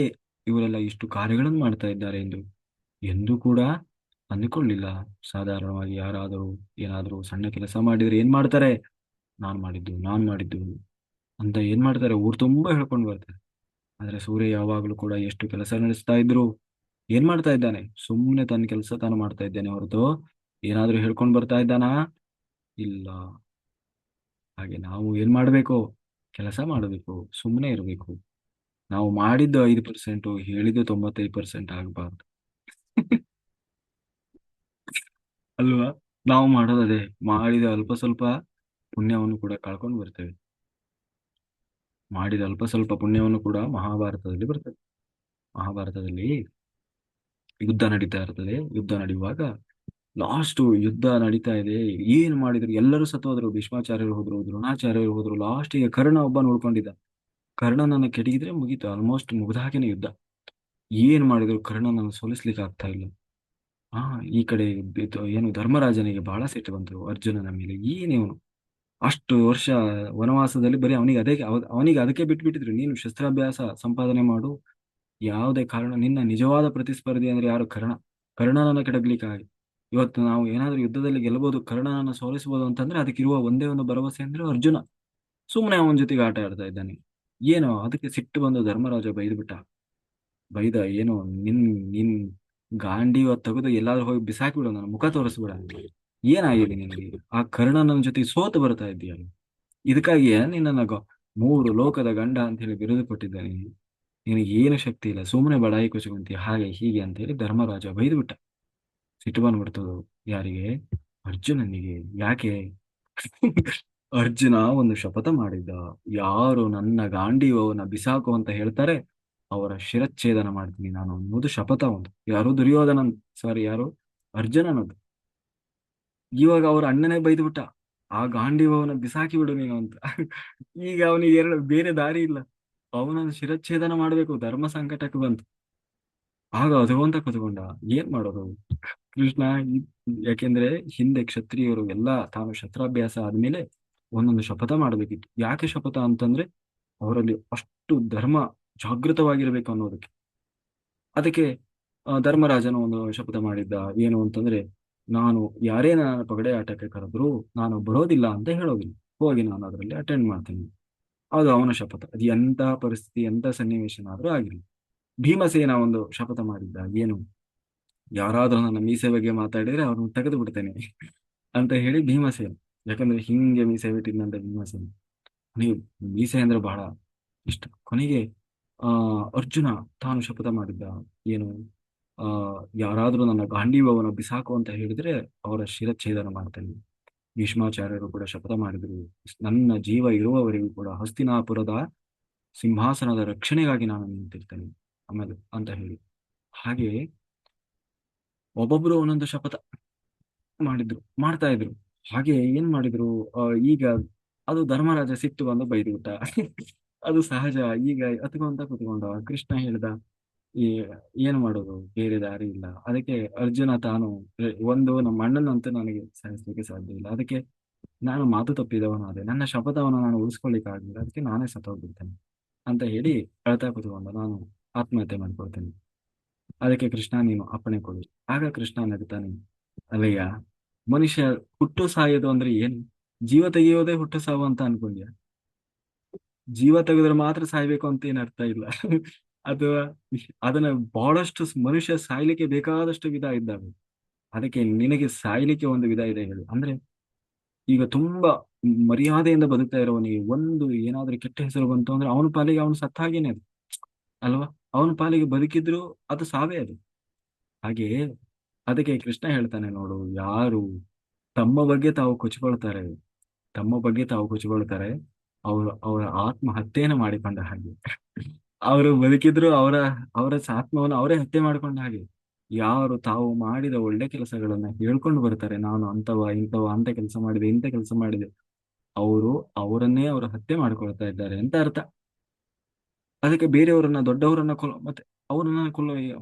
ಇವರೆಲ್ಲ ಇಷ್ಟು ಕಾರ್ಯಗಳನ್ನು ಮಾಡ್ತಾ ಇದ್ದಾರೆ ಎಂದು ಕೂಡ ಅಂದುಕೊಳ್ಳಿಲ್ಲ. ಸಾಧಾರಣವಾಗಿ ಯಾರಾದರೂ ಏನಾದರೂ ಸಣ್ಣ ಕೆಲಸ ಮಾಡಿದ್ರೆ ಏನ್ ಮಾಡ್ತಾರೆ? ನಾನ್ ಮಾಡಿದ್ದು ಅಂತ ಏನ್ ಮಾಡ್ತಾರೆ? ಊರು ತುಂಬಾ ಹೇಳ್ಕೊಂಡು ಬರ್ತಾರೆ. ಆದ್ರೆ ಸೂರ್ಯ ಯಾವಾಗಲೂ ಕೂಡ ಎಷ್ಟು ಕೆಲಸ ನಡೆಸ್ತಾ ಇದ್ರು, ಏನ್ ಮಾಡ್ತಾ ಇದ್ದಾನೆ? ಸುಮ್ಮನೆ ತನ್ನ ಕೆಲಸ ತಾನು ಮಾಡ್ತಾ ಇದ್ದಾನೆ ಹೊರತು ಏನಾದ್ರೂ ಹೇಳ್ಕೊಂಡು ಬರ್ತಾ ಇದ್ದಾನಾ? ಇಲ್ಲ. ಹಾಗೆ ನಾವು ಏನ್ ಮಾಡ್ಬೇಕು? ಕೆಲಸ ಮಾಡಬೇಕು, ಸುಮ್ಮನೆ ಇರಬೇಕು. ನಾವು ಮಾಡಿದ್ದು 5%, ಹೇಳಿದ್ದು 95% ಆಗಬಾರ್ದು. ಅಲ್ವಾ. ನಾವು ಮಾಡೋದದೇ, ಮಾಡಿದ ಅಲ್ಪ ಸ್ವಲ್ಪ ಪುಣ್ಯವನ್ನು ಕೂಡ ಕಳ್ಕೊಂಡು ಬರ್ತೇವೆ. ಮಾಡಿದ ಅಲ್ಪ ಸ್ವಲ್ಪ ಪುಣ್ಯವನ್ನು ಕೂಡ ಮಹಾಭಾರತದಲ್ಲಿ ಬರ್ತದೆ. ಮಹಾಭಾರತದಲ್ಲಿ ಯುದ್ಧ ನಡೀತಾ ಇರ್ತದೆ. ಯುದ್ಧ ನಡೆಯುವಾಗ ಲಾಸ್ಟ್ ಯುದ್ಧ ನಡೀತಾ ಇದೆ. ಏನ್ ಮಾಡಿದ್ರು? ಎಲ್ಲರೂ ಸತ್ತೋದ್ರು. ಭೀಷ್ಮಾಚಾರ್ಯರು ಹೋದ್ರು, ದ್ರೋಣಾಚಾರ್ಯರು ಹೋದ್ರು, ಲಾಸ್ಟಿಗೆ ಕರ್ಣ ಒಬ್ಬ ನೋಡ್ಕೊಂಡಿದ್ದ. ಕರ್ಣನನ್ನ ಕೆಡಗಿದ್ರೆ ಮುಗೀತು, ಆಲ್ಮೋಸ್ಟ್ ಮುಗ್ದಾಗೇನೆ ಯುದ್ಧ. ಏನ್ ಮಾಡಿದ್ರು ಕರ್ಣನನ್ನು ಸೋಲಿಸ್ಲಿಕ್ಕೆ ಆಗ್ತಾ ಇಲ್ಲ. ಆ ಈ ಕಡೆ ಏನು ಧರ್ಮರಾಜನಿಗೆ ಬಹಳ ಸಿಟ್ಟು ಬಂತು ಅರ್ಜುನನ ಮೇಲೆ. ಏನೇವನು ಅಷ್ಟು ವರ್ಷ ವನವಾಸದಲ್ಲಿ ಬರೀ ಅವನಿಗೆ ಅದಕ್ಕೆ ಬಿಟ್ಬಿಟ್ಟಿದ್ರು, ನೀನು ಶಸ್ತ್ರಾಭ್ಯಾಸ ಸಂಪಾದನೆ ಮಾಡು, ಯಾವುದೇ ಕಾರಣ. ನಿನ್ನ ನಿಜವಾದ ಪ್ರತಿಸ್ಪರ್ಧಿ ಅಂದ್ರೆ ಯಾರು? ಕರ್ಣನನ್ನ ಕೆಡಗ್ಲಿಕ್ಕಾಗಿ. ಇವತ್ತು ನಾವು ಏನಾದ್ರೂ ಯುದ್ಧದಲ್ಲಿ ಗೆಲ್ಲಬಹುದು, ಕರ್ಣನನ್ನ ಸೋಲಿಸಬಹುದು ಅಂತಂದ್ರೆ ಅದಕ್ಕಿರುವ ಒಂದೇ ಒಂದು ಭರವಸೆ ಅಂದ್ರೆ ಅರ್ಜುನ. ಸುಮ್ಮನೆ ಅವನ ಜೊತೆಗೆ ಆಟ ಆಡ್ತಾ ಇದ್ದಾನೆ. ಏನೋ ಅದಕ್ಕೆ ಸಿಟ್ಟು ಬಂದು ಧರ್ಮರಾಜ ಬೈದ್ಬಿಟ್ಟ. ಬೈದ, ಏನು ನಿನ್ ನಿನ್ ಗಾಂಡೀವ ತೆಗೆದು ಎಲ್ಲಾದ್ರೂ ಹೋಗಿ ಬಿಸಾಕಿಬಿಡು, ನನ್ನ ಮುಖ ತೋರಿಸ್ಬಿಡ. ಏನಾಗಿದೆ ನಿನಗೆ? ಆ ಕರ್ಣ ನನ್ನ ಜೊತೆ ಸೋತು ಬರ್ತಾ ಇದ್ದೀಯ. ಇದಕ್ಕಾಗಿಯೇ ನಿನ್ನ ಮೂರು ಲೋಕದ ಗಂಡ ಅಂತ ಹೇಳಿ ಬಿರುದು ಕೊಟ್ಟಿದ್ದಾನೆ. ನಿನಗೆ ಏನು ಶಕ್ತಿ ಇಲ್ಲ, ಸುಮ್ಮನೆ ಬಡಾಯಿ ಕೊಚ್ಕೊಂತೀಯ, ಹಾಗೆ ಹೀಗೆ ಅಂತ ಹೇಳಿ ಧರ್ಮರಾಜ ಬೈದು ಬಿಟ್ಟ. ಸಿಟ್ಟು ಬಂದ್ಬಿಡ್ತು ಯಾರಿಗೆ? ಅರ್ಜುನನಿಗೆ. ಯಾಕೆ? ಅರ್ಜುನ ಒಂದು ಶಪಥ ಮಾಡಿದ್ದ. ಯಾರು ನನ್ನ ಗಾಂಡೀವವನ್ನ ಬಿಸಾಕು ಅಂತ ಹೇಳ್ತಾರೆ ಅವರ ಶಿರಚ್ಛೇದನ ಮಾಡ್ತೀನಿ ನಾನು ಅನ್ನೋದು ಶಪಥ ಒಂದು. ಯಾರು? ದುರ್ಯೋಧನ. ಸಾರಿ, ಯಾರು? ಅರ್ಜುನನದು. ಇವಾಗ ಅವ್ರ ಅಣ್ಣನೇ ಬೈದು ಬಿಟ್ಟ, ಆ ಗಾಂಡೀವವನ್ನ ಬಿಸಾಕಿ ಬಿಡು ನೀನು ಅಂತ. ಈಗ ಅವನಿಗೆ ಎರಡು ಬೇರೆ ದಾರಿ ಇಲ್ಲ, ಅವನನ್ನು ಶಿರಚ್ಛೇದನ ಮಾಡ್ಬೇಕು. ಧರ್ಮ ಸಂಕಟಕ್ಕೆ ಬಂತು. ಆಗ ಅದು ಅಂತ ಕೂತ್ಕೊಂಡ. ಏನ್ ಮಾಡೋದು ಕೃಷ್ಣ? ಈ- ಯಾಕೆಂದ್ರೆ ಹಿಂದೆ ಕ್ಷತ್ರಿಯರು ಎಲ್ಲ ತಾನು ಶಸ್ತ್ರಾಭ್ಯಾಸ ಆದ್ಮೇಲೆ ಒಂದೊಂದು ಶಪಥ ಮಾಡಬೇಕಿತ್ತು. ಯಾಕೆ ಶಪಥ ಅಂತಂದ್ರೆ ಅವರಲ್ಲಿ ಅಷ್ಟು ಧರ್ಮ ಜಾಗೃತವಾಗಿರ್ಬೇಕು ಅನ್ನೋದಕ್ಕೆ. ಅದಕ್ಕೆ ಧರ್ಮರಾಜನು ಒಂದು ಶಪಥ ಮಾಡಿದ್ದ. ಏನು ಅಂತಂದ್ರೆ, ನಾನು ಯಾರೇ ನನ್ನ ಪಗಡೆ ಆಟಕ್ಕೆ ಕರೆದ್ರು ನಾನು ಬರೋದಿಲ್ಲ ಅಂತ ಹೇಳೋದಿಲ್ಲ, ಹೋಗಿ ನಾನು ಅದರಲ್ಲಿ ಅಟೆಂಡ್ ಮಾಡ್ತೀನಿ. ಅದು ಅವನ ಶಪಥ. ಅದು ಎಂತ ಪರಿಸ್ಥಿತಿ, ಎಂತ ಸನ್ನಿವೇಶನಾದ್ರೂ ಆಗಿರಲಿ. ಭೀಮಸೇನ ಒಂದು ಶಪಥ ಮಾಡಿದ್ದ. ಏನು? ಯಾರಾದ್ರೂ ನನ್ನ ಮೀಸೆ ಬಗ್ಗೆ ಮಾತಾಡಿದ್ರೆ ಅವ್ರನ್ನ ತೆಗೆದು ಬಿಡ್ತೇನೆ ಅಂತ ಹೇಳಿ ಭೀಮಸೇನ. ಯಾಕಂದ್ರೆ ಹಿಂಗೆ ಮೀಸೆ ಬಿಟ್ಟಿದ್ನಂತ ಭೀಮಸೇನ. ನೀವು ಮೀಸೆ ಅಂದ್ರೆ ಬಹಳ ಇಷ್ಟ. ಕೊನೆಗೆ ಆ ಅರ್ಜುನ ತಾನು ಶಪಥ ಮಾಡಿದ್ದ. ಏನು? ಆ ಯಾರಾದ್ರೂ ನನ್ನ ಗಾಂಡೀವವನ್ನು ಬಿಸಾಕು ಅಂತ ಹೇಳಿದ್ರೆ ಅವರ ಶಿರಚ್ಛೇದನ ಮಾಡ್ತೇನೆ. ಭೀಷ್ಮಾಚಾರ್ಯರು ಕೂಡ ಶಪಥ ಮಾಡಿದ್ರು. ನನ್ನ ಜೀವ ಇರುವವರೆಗೂ ಕೂಡ ಹಸ್ತಿನಾಪುರದ ಸಿಂಹಾಸನದ ರಕ್ಷಣೆಗಾಗಿ ನಾನು ನಿಂತಿರ್ತೇನೆ ಆಮೇಲೆ ಅಂತ ಹೇಳಿ. ಹಾಗೆ ಒಬ್ಬೊಬ್ರು ಒಂದೊಂದು ಶಪಥ ಮಾಡ್ತಾ ಇದ್ರು. ಹಾಗೆ ಏನ್ ಮಾಡಿದ್ರು? ಈಗ ಅದು ಧರ್ಮರಾಜ ಸಿಟ್ಟು ಬಂದು ಬೈದು ಬಿಟ್ಟ. ಅದು ಸಹಜ. ಈಗ ಹತ್ಕೊಂತ ಕುತ್ಕೊಂಡ. ಕೃಷ್ಣ ಹೇಳ್ದ, ಈ ಏನ್ ಮಾಡೋದು, ಬೇರೆ ದಾರಿ ಇಲ್ಲ. ಅದಕ್ಕೆ ಅರ್ಜುನ ತಾನು ಒಂದು ನಮ್ಮ ಅಣ್ಣನಂತೂ ನನಗೆ ಸಹಿಸ್ಲಿಕ್ಕೆ ಸಾಧ್ಯ ಇಲ್ಲ, ಅದಕ್ಕೆ ನಾನು ಮಾತು ತಪ್ಪಿದವನಾದೆ, ನನ್ನ ಶಪಥವನ್ನು ನಾನು ಉಳಿಸ್ಕೊಳ್ಳಿಕ್ಕೆ ಆಗಿಲ್ಲ, ಅದಕ್ಕೆ ನಾನೇ ಸತ್ತೋಗ್ಬಿಡ್ತೇನೆ ಅಂತ ಹೇಳಿ ಅಳ್ತಾ ಕುತ್ಕೊಂಡ. ನಾನು ಆತ್ಮಹತ್ಯೆ ಮಾಡ್ಕೊಳ್ತೇನೆ. ಅದಕ್ಕೆ ಕೃಷ್ಣ ನೀನು ಅಪ್ಪಣೆ ಕೊಡು. ಆಗ ಕೃಷ್ಣ ನಗ್ತಾನೆ. ಅಲ್ಲಯ್ಯ, ಮನುಷ್ಯ ಹುಟ್ಟು ಸಾಯೋದು ಅಂದ್ರೆ ಏನು? ಜೀವ ತೆಗೆಯೋದೇ ಹುಟ್ಟು ಸಾವು ಅಂತ ಅನ್ಕೊಂಡ್ಯ? ಜೀವ ತೆಗೆದ್ರೆ ಮಾತ್ರ ಸಾಯ್ಬೇಕು ಅಂತ ಏನ್ ಅರ್ಥ ಇಲ್ಲ. ಅಥವಾ ಅದನ್ನ ಬಹಳಷ್ಟು ಮನುಷ್ಯ ಸಾಯ್ಲಿಕ್ಕೆ ಬೇಕಾದಷ್ಟು ವಿಧ ಇದ್ದಾವೆ. ಅದಕ್ಕೆ ನಿನಗೆ ಸಾಯ್ಲಿಕ್ಕೆ ಒಂದು ವಿಧ ಇದೆ ಹೇಳು ಅಂದ್ರೆ. ಈಗ ತುಂಬಾ ಮರ್ಯಾದೆಯಿಂದ ಬದುಕ್ತಾ ಇರೋವನಿಗೆ ಒಂದು ಏನಾದ್ರೂ ಕೆಟ್ಟ ಹೆಸರು ಬಂತು ಅಂದ್ರೆ ಅವನ ಪಾಲಿಗೆ ಅವನು ಸತ್ತ ಹಾಗೇನೆ ಅದು, ಅಲ್ವಾ? ಅವನ ಪಾಲಿಗೆ ಬದುಕಿದ್ರು ಅದು ಸಾವೇ ಅದು. ಹಾಗೆ ಅದಕ್ಕೆ ಕೃಷ್ಣ ಹೇಳ್ತಾನೆ ನೋಡು, ಯಾರು ತಮ್ಮ ಬಗ್ಗೆ ತಾವು ಕೊಚ್ಕೊಳ್ತಾರೆ, ತಮ್ಮ ಬಗ್ಗೆ ತಾವು ಕೊಚ್ಕೊಳ್ತಾರೆ, ಅವರು ಅವರ ಆತ್ಮಹತ್ಯೆಯನ್ನು ಮಾಡಿಕೊಂಡ ಹಾಗೆ. ಅವರು ಬದುಕಿದ್ರು ಅವರ ಅವರ ಆತ್ಮವನ್ನು ಅವರೇ ಹತ್ಯೆ ಮಾಡಿಕೊಂಡ ಹಾಗೆ. ಯಾರು ತಾವು ಮಾಡಿದ ಒಳ್ಳೆ ಕೆಲಸಗಳನ್ನ ಹೇಳ್ಕೊಂಡು ಬರ್ತಾರೆ, ನಾನು ಅಂತವ ಇಂಥವ ಅಂತ ಕೆಲಸ ಮಾಡಿದೆ, ಇಂಥ ಕೆಲಸ ಮಾಡಿದೆ, ಅವರು ಅವರನ್ನೇ ಅವರು ಹತ್ಯೆ ಮಾಡ್ಕೊಳ್ತಾ ಇದ್ದಾರೆ ಅಂತ ಅರ್ಥ. ಅದಕ್ಕೆ ಬೇರೆಯವರನ್ನ ದೊಡ್ಡವರನ್ನ ಮತ್ತೆ ಅವರನ್ನ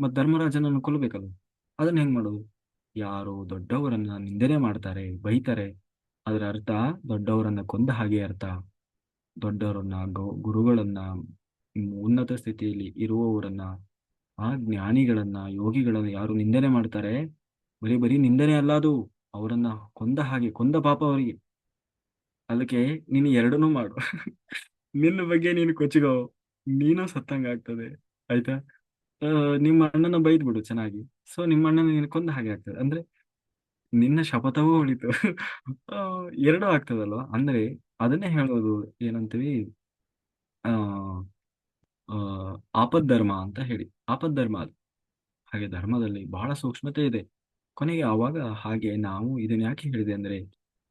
ಮತ್ತೆ ಧರ್ಮರಾಜನನ್ನು ಕೊಲ್ಲಬೇಕಲ್ಲ. ಅದನ್ನ ಹೆಂಗ್ ಮಾಡೋದು? ಯಾರು ದೊಡ್ಡವರನ್ನ ನಿಂದನೆ ಮಾಡ್ತಾರೆ, ಬೈತಾರೆ, ಅದರ ಅರ್ಥ ದೊಡ್ಡವರನ್ನ ಕೊಂದ ಹಾಗೆ ಅರ್ಥ. ದೊಡ್ಡವರನ್ನ ಗುರುಗಳನ್ನ, ಉನ್ನತ ಸ್ಥಿತಿಯಲ್ಲಿ ಇರುವವರನ್ನ, ಆ ಜ್ಞಾನಿಗಳನ್ನ, ಯೋಗಿಗಳನ್ನ ಯಾರು ನಿಂದನೆ ಮಾಡ್ತಾರೆ, ಬರೀ ಬರೀ ನಿಂದನೆ ಅಲ್ಲ ಅದು, ಅವರನ್ನ ಕೊಂದ ಹಾಗೆ, ಕೊಂದ ಪಾಪ ಅವರಿಗೆ. ಅದಕ್ಕೆ ನೀನು ಎರಡನ್ನೂ ಮಾಡು. ನಿನ್ನ ಬಗ್ಗೆ ನೀನು ಕೊಚ್ಚಿಗೋ, ನೀನು ಸತ್ತಂಗ ಆಗ್ತದೆ. ಆಯ್ತಾ? ಆ, ನಿಮ್ಮ ಅಣ್ಣನ ಬೈದ್ ಬಿಡು ಚೆನ್ನಾಗಿ. ಸೊ ನಿಮ್ಮ ಅಣ್ಣನ ನೀನು ಕೊಂದ ಹಾಗೆ ಆಗ್ತದೆ ಅಂದ್ರೆ ನಿನ್ನ ಶಪಥವೂ ಉಳಿತು. ಆ, ಎರಡೂ ಆಗ್ತದಲ್ವಾ ಅಂದ್ರೆ. ಅದನ್ನೇ ಹೇಳೋದು ಏನಂತೀವಿ, ಆ ಆ ಆಪದ್ಧರ್ಮ ಅಂತ ಹೇಳಿ. ಆಪದ್ಧರ್ಮ ಅದು. ಹಾಗೆ ಧರ್ಮದಲ್ಲಿ ಬಹಳ ಸೂಕ್ಷ್ಮತೆ ಇದೆ. ಕೊನೆಗೆ ಆವಾಗ ಹಾಗೆ ನಾವು ಇದನ್ನ ಯಾಕೆ ಹೇಳಿದೆ ಅಂದ್ರೆ,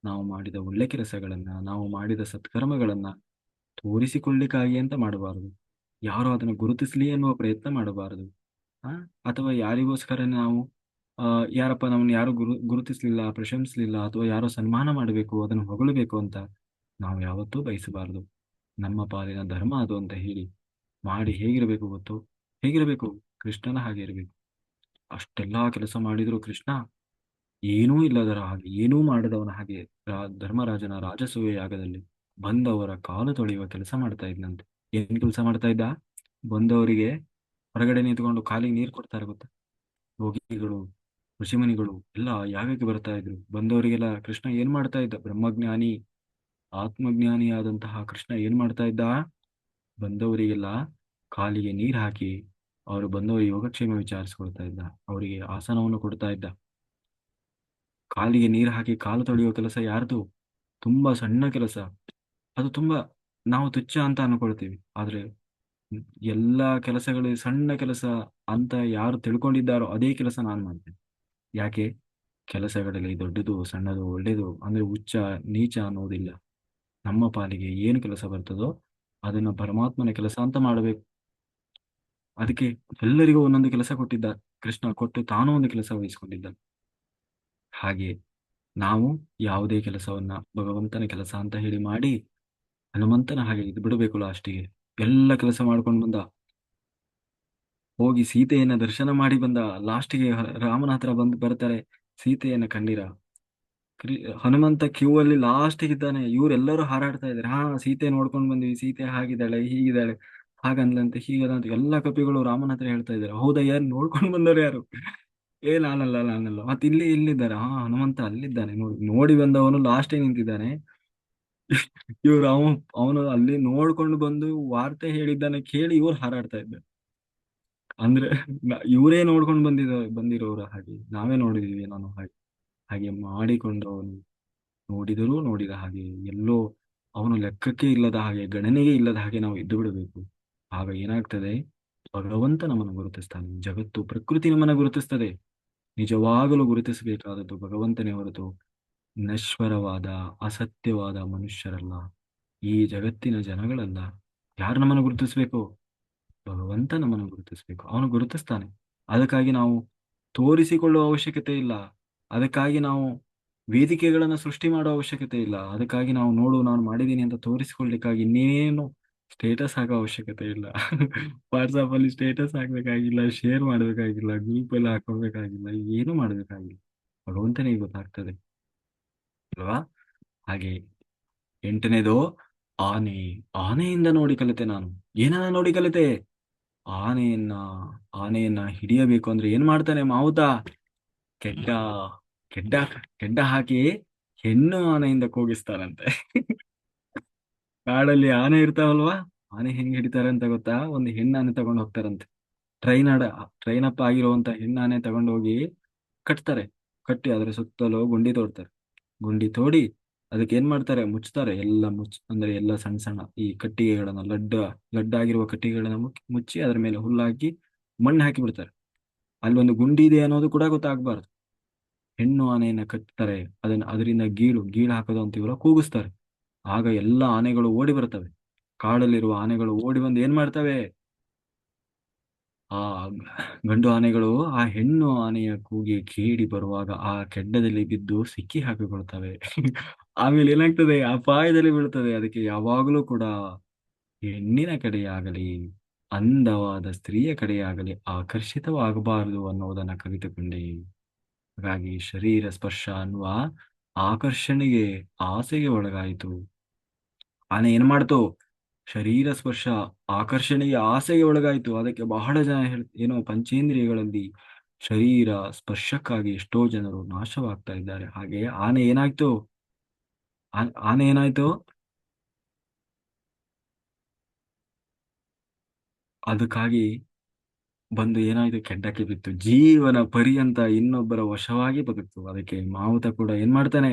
ನಾವು ಮಾಡಿದ ಒಳ್ಳೆ ಕೆಲಸಗಳನ್ನ, ನಾವು ಮಾಡಿದ ಸತ್ಕರ್ಮಗಳನ್ನ ತೋರಿಸಿಕೊಳ್ಳಿಕ್ಕಾಗಿ ಅಂತ ಮಾಡಬಾರದು. ಯಾರು ಅದನ್ನು ಗುರುತಿಸ್ಲಿ ಎನ್ನುವ ಪ್ರಯತ್ನ ಮಾಡಬಾರದು. ಆ ಅಥವಾ ಯಾರಿಗೋಸ್ಕರ ನಾವು ಯಾರಪ್ಪ ನಮ್ಮನ್ನು ಯಾರು ಗುರುತಿಸ್ಲಿಲ್ಲ, ಪ್ರಶಂಸಿಸ್ಲಿಲ್ಲ, ಅಥವಾ ಯಾರೋ ಸನ್ಮಾನ ಮಾಡಬೇಕು, ಅದನ್ನು ಹೊಗಳಬೇಕು ಅಂತ ನಾವು ಯಾವತ್ತೂ ಬಯಸಬಾರದು. ನಮ್ಮ ಪಾಲಿನ ಧರ್ಮ ಅದು ಅಂತ ಹೇಳಿ ಮಾಡಿ ಹೇಗಿರಬೇಕು ಗೊತ್ತು? ಹೇಗಿರಬೇಕು? ಕೃಷ್ಣನ ಹಾಗೆ ಇರಬೇಕು. ಅಷ್ಟೆಲ್ಲಾ ಕೆಲಸ ಮಾಡಿದ್ರು ಕೃಷ್ಣ ಏನೂ ಇಲ್ಲದರ ಹಾಗೆ, ಏನೂ ಮಾಡದವನ ಹಾಗೆ ಧರ್ಮರಾಜನ ರಾಜಸೂಯ ಯಾಗದಲ್ಲಿ ಬಂದವರ ಕಾಲು ತೊಳೆಯುವ ಕೆಲಸ ಮಾಡ್ತಾ ಇದ್ನಂತೆ. ಏನ್ ಕೆಲಸ ಮಾಡ್ತಾ ಇದ್ದ? ಬಂದವರಿಗೆ ಹೊರಗಡೆ ನಿಂತ್ಕೊಂಡು ಕಾಲಿಗೆ ನೀರು ಕೊಡ್ತಾರೆ ಗೊತ್ತಾ? ಯೋಗಿಗಳು, ಋಷಿಮುನಿಗಳು ಎಲ್ಲ ಯಾಗಕ್ಕೆ ಬರ್ತಾ ಇದ್ರು. ಬಂದವರಿಗೆಲ್ಲ ಕೃಷ್ಣ ಏನ್ ಮಾಡ್ತಾ ಇದ್ದ? ಬ್ರಹ್ಮಜ್ಞಾನಿ, ಆತ್ಮಜ್ಞಾನಿಯಾದಂತಹ ಕೃಷ್ಣ ಏನ್ ಮಾಡ್ತಾ ಇದ್ದ? ಬಂದವರಿಗೆಲ್ಲ ಕಾಲಿಗೆ ನೀರ್ ಹಾಕಿ ಅವರು ಬಂದು ಯೋಗಕ್ಷೇಮ ವಿಚಾರಿಸ್ಕೊಳ್ತಾ ಇದ್ದ. ಅವರಿಗೆ ಆಸನವನ್ನು ಕೊಡ್ತಾ ಇದ್ದ. ಕಾಲಿಗೆ ನೀರು ಹಾಕಿ ಕಾಲು ತೊಳೆಯುವ ಕೆಲಸ ಯಾರ್ದು? ತುಂಬಾ ಸಣ್ಣ ಕೆಲಸ. ಅದು ತುಂಬಾ ನಾವು ತುಚ್ಛ ಅಂತ ಅನ್ಕೊಳ್ತೀವಿ. ಆದ್ರೆ ಎಲ್ಲಾ ಕೆಲಸಗಳು ಸಣ್ಣ ಕೆಲಸ ಅಂತ ಯಾರು ತಿಳ್ಕೊಂಡಿದ್ದಾರೋ ಅದೇ ಕೆಲಸ ನಾನು ಮಾಡ್ತೇನೆ. ಯಾಕೆ? ಕೆಲಸಗಳಲ್ಲಿ ದೊಡ್ಡದು ಸಣ್ಣದು ಒಳ್ಳೇದು ಅಂದ್ರೆ ಉಚ್ಚ ನೀಚ ಅನ್ನೋದಿಲ್ಲ. ನಮ್ಮ ಪಾಲಿಗೆ ಏನು ಕೆಲಸ ಬರ್ತದೋ ಅದನ್ನ ಪರಮಾತ್ಮನ ಕೆಲಸ ಅಂತ ಮಾಡಬೇಕು. ಅದಕ್ಕೆ ಎಲ್ಲರಿಗೂ ಒಂದೊಂದು ಕೆಲಸ ಕೊಟ್ಟಿದ್ದ. ಕೃಷ್ಣ ಕೊಟ್ಟು ತಾನು ಒಂದು ಕೆಲಸ ವಹಿಸಿಕೊಂಡಿದ್ದ. ಹಾಗೆ ನಾವು ಯಾವುದೇ ಕೆಲಸವನ್ನ ಭಗವಂತನ ಕೆಲಸ ಅಂತ ಹೇಳಿ ಮಾಡಿ ಹನುಮಂತನ ಹಾಗೆ ಇದು ಬಿಡಬೇಕು ಲಾಸ್ಟಿಗೆ. ಎಲ್ಲ ಕೆಲಸ ಮಾಡ್ಕೊಂಡು ಬಂದ. ಹೋಗಿ ಸೀತೆಯನ್ನ ದರ್ಶನ ಮಾಡಿ ಬಂದ. ಲಾಸ್ಟಿಗೆ ರಾಮನ ಹತ್ರ ಬಂದು ಬರ್ತಾರೆ. ಸೀತೆಯನ್ನ ಕಂಡಿರ. ಹನುಮಂತ ಕ್ಯೂ ಅಲ್ಲಿ ಲಾಸ್ಟಿಗೆ ಇದ್ದಾನೆ. ಇವರೆಲ್ಲರೂ ಹಾರಾಡ್ತಾ ಇದ್ದಾರೆ. ಹಾ, ಸೀತೆ ನೋಡ್ಕೊಂಡು ಬಂದ್ವಿ, ಸೀತೆ ಹಾಗಿದ್ದಾಳೆ ಹೀಗಿದ್ದಾಳೆ ಹಾಗಂದ್ಲಂತೆ ಹೀಗದಂತ ಎಲ್ಲ ಕಪಿಗಳು ರಾಮನ ಹತ್ರ ಹೇಳ್ತಾ ಇದ್ದಾರೆ. ಹೌದಾ, ಯಾರು ನೋಡ್ಕೊಂಡು ಬಂದವರು ಯಾರು? ಏ, ನಾನಲ್ಲ ನಾನಲ್ಲ. ಮತ್ತೆ ಇಲ್ಲಿದ್ದಾರೆ. ಹಾ, ಹನುಮಂತ ಅಲ್ಲಿದ್ದಾನೆ ನೋಡಿ. ನೋಡಿ ಬಂದವನು ಲಾಸ್ಟೇ ನಿಂತಿದ್ದಾನೆ. ಇವ್ರು ಅವನು ಅಲ್ಲಿ ನೋಡ್ಕೊಂಡು ಬಂದು ವಾರ್ತೆ ಹೇಳಿದ್ದಾನೆ ಕೇಳಿ ಇವ್ರು ಹಾರಾಡ್ತಾ ಇದ್ದಾರೆ. ಅಂದ್ರೆ ಇವರೇ ನೋಡ್ಕೊಂಡು ಬಂದಿರೋರು ಹಾಗೆ ನಾವೇ ನೋಡಿದೀವಿ. ನಾನು ಹಾಗೆ ಹಾಗೆ ಮಾಡಿಕೊಂಡು ಅವನು ನೋಡಿದರೂ ನೋಡಿದ ಹಾಗೆ ಎಲ್ಲೋ ಅವನು ಲೆಕ್ಕಕ್ಕೆ ಇಲ್ಲದ ಹಾಗೆ ಗಣನೆಗೆ ಇಲ್ಲದ ಹಾಗೆ ನಾವು ಇದ್ದು ಬಿಡಬೇಕು. ಆಗ ಏನಾಗ್ತದೆ? ಭಗವಂತ ನಮ್ಮನ್ನು ಗುರುತಿಸ್ತಾನೆ. ಜಗತ್ತು ಪ್ರಕೃತಿ ನಮ್ಮನ್ನು ಗುರುತಿಸ್ತದೆ. ನಿಜವಾಗಲೂ ಗುರುತಿಸಬೇಕಾದದ್ದು ಭಗವಂತನೇ ಹೊರತು ನಶ್ವರವಾದ ಅಸತ್ಯವಾದ ಮನುಷ್ಯರಲ್ಲ. ಈ ಜಗತ್ತಿನ ಜನಗಳಲ್ಲ. ಯಾರು ನಮ್ಮನ್ನು ಗುರುತಿಸಬೇಕು? ಭಗವಂತ ನಮ್ಮನ್ನು ಗುರುತಿಸಬೇಕು. ಅವನು ಗುರುತಿಸ್ತಾನೆ. ಅದಕ್ಕಾಗಿ ನಾವು ತೋರಿಸಿಕೊಳ್ಳುವ ಅವಶ್ಯಕತೆ ಇಲ್ಲ. ಅದಕ್ಕಾಗಿ ನಾವು ವೇದಿಕೆಗಳನ್ನು ಸೃಷ್ಟಿ ಮಾಡುವ ಅವಶ್ಯಕತೆ ಇಲ್ಲ. ಅದಕ್ಕಾಗಿ ನಾವು ನೋಡು ನಾನು ಮಾಡಿದ್ದೀನಿ ಅಂತ ತೋರಿಸಿಕೊಳ್ಳಿಕ್ಕಾಗಿ ಇನ್ನೇನು ಸ್ಟೇಟಸ್ ಹಾಕೋ ಅವಶ್ಯಕತೆ ಇಲ್ಲ. ವಾಟ್ಸಾಪ್ ಅಲ್ಲಿ ಸ್ಟೇಟಸ್ ಹಾಕ್ಬೇಕಾಗಿಲ್ಲ, ಶೇರ್ ಮಾಡ್ಬೇಕಾಗಿಲ್ಲ, ಗ್ರೂಪ್ ಎಲ್ಲ ಹಾಕೊಳ್ಬೇಕಾಗಿಲ್ಲ, ಏನು ಮಾಡ್ಬೇಕಾಗಿಲ್ಲ. ಭಗವಂತನಿಗೆ ಗೊತ್ತಾಗ್ತದೆ ಅಲ್ವಾ? ಹಾಗೆ ಎಂಟನೇದು ಆನೆ. ಆನೆಯಿಂದ ನೋಡಿ ಕಲಿತೆ ನಾನು. ಏನನ್ನ ನೋಡಿ ಕಲಿತೆ? ಆನೆಯನ್ನ ಆನೆಯನ್ನ ಹಿಡಿಯಬೇಕು ಅಂದ್ರೆ ಏನ್ ಮಾಡ್ತಾನೆ ಮಾವುತ? ಕೆಡ್ಡ ಕೆಡ್ಡ ಕೆಡ್ಡ ಹಾಕಿ ಹೆಣ್ಣು ಆನೆಯಿಂದ ಕೂಗಿಸ್ತಾರಂತೆ. ಕಾಡಲ್ಲಿ ಆನೆ ಇರ್ತಾವಲ್ವಾ? ಆನೆ ಹೆಂಗ್ ಹಿಡಿತಾರೆ ಅಂತ ಗೊತ್ತಾ? ಒಂದು ಹೆಣ್ಣಾನೆ ತಗೊಂಡು ಹೋಗ್ತಾರಂತೆ. ಟ್ರೈನ್ ಟ್ರೈನ್ ಅಪ್ ಆಗಿರುವಂತ ಹೆಣ್ಣಾನೆ ತಗೊಂಡು ಹೋಗಿ ಕಟ್ತಾರೆ. ಕಟ್ಟಿ ಅದ್ರ ಸುತ್ತಲೂ ಗುಂಡಿ ತೋಡ್ತಾರೆ. ಗುಂಡಿ ತೋಡಿ ಅದಕ್ಕೆ ಏನ್ ಮಾಡ್ತಾರೆ? ಮುಚ್ತಾರೆ. ಎಲ್ಲ ಅಂದ್ರೆ ಎಲ್ಲ ಸಣ್ಣ ಸಣ್ಣ ಈ ಕಟ್ಟಿಗೆಗಳನ್ನ ಲಡ್ಡಾಗಿರುವ ಕಟ್ಟಿಗೆಗಳನ್ನ ಮುಚ್ಚಿ ಅದ್ರ ಮೇಲೆ ಹುಲ್ಲಾಕಿ ಮಣ್ಣು ಹಾಕಿ ಬಿಡ್ತಾರೆ. ಅಲ್ಲಿ ಒಂದು ಗುಂಡಿ ಇದೆ ಅನ್ನೋದು ಕೂಡ ಗೊತ್ತಾಗ್ಬಾರ್ದು. ಹೆಣ್ಣು ಆನೆಯನ್ನ ಕಟ್ತಾರೆ. ಅದರಿಂದ ಗೀಳು ಹಾಕೋದು ಅಂತೀವಲ್ಲ, ಕೂಗಿಸ್ತಾರೆ. ಆಗ ಎಲ್ಲ ಆನೆಗಳು ಓಡಿ ಬರ್ತವೆ. ಕಾಡಲ್ಲಿರುವ ಆನೆಗಳು ಓಡಿ ಬಂದು ಏನ್ ಮಾಡ್ತವೆ? ಆ ಗಂಡು ಆನೆಗಳು ಆ ಹೆಣ್ಣು ಆನೆಯ ಕೂಗಿ ಕೇಳಿ ಬರುವಾಗ ಆ ಕೆಡ್ಡದಲ್ಲಿ ಬಿದ್ದು ಸಿಕ್ಕಿ ಹಾಕಿಕೊಳ್ತವೆ. ಆಮೇಲೆ ಏನಾಗ್ತದೆ? ಅಪಾಯದಲ್ಲಿ ಬೀಳ್ತದೆ. ಅದಕ್ಕೆ ಯಾವಾಗಲೂ ಕೂಡ ಹೆಣ್ಣಿನ ಕಡೆಯಾಗಲಿ ಅಂದವಾದ ಸ್ತ್ರೀಯ ಕಡೆಯಾಗಲಿ ಆಕರ್ಷಿತವಾಗಬಾರದು ಅನ್ನೋದನ್ನ ಕಲಿತುಕೊಂಡೆ. ಹಾಗಾಗಿ ಶರೀರ ಸ್ಪರ್ಶ ಅನ್ನುವ ಆಕರ್ಷಣೆಗೆ ಆಸೆಗೆ ಒಳಗಾಯಿತು. ಆನೆ ಏನ್ ಮಾಡ್ತು? ಶರೀರ ಸ್ಪರ್ಶ ಆಕರ್ಷಣೆಗೆ ಆಸೆಗೆ ಒಳಗಾಯಿತು. ಅದಕ್ಕೆ ಬಹಳ ಜನ ಏನೋ ಪಂಚೇಂದ್ರಿಯಗಳಲ್ಲಿ ಶರೀರ ಸ್ಪರ್ಶಕ್ಕಾಗಿ ಎಷ್ಟೋ ಜನರು ನಾಶವಾಗ್ತಾ ಇದ್ದಾರೆ. ಹಾಗೆ ಆನೆ ಏನಾಯ್ತು? ಆನೆ ಏನಾಯ್ತು? ಅದಕ್ಕಾಗಿ ಬಂದು ಏನಾಯ್ತು? ಕೆಡ್ಡಕ್ಕೆ ಬಿತ್ತು. ಜೀವನ ಪರ್ಯಂತ ಇನ್ನೊಬ್ಬರ ವಶವಾಗಿ ಬದುಕ್ತು. ಅದಕ್ಕೆ ಮಾವುತ ಕೂಡ ಏನ್ ಮಾಡ್ತಾನೆ?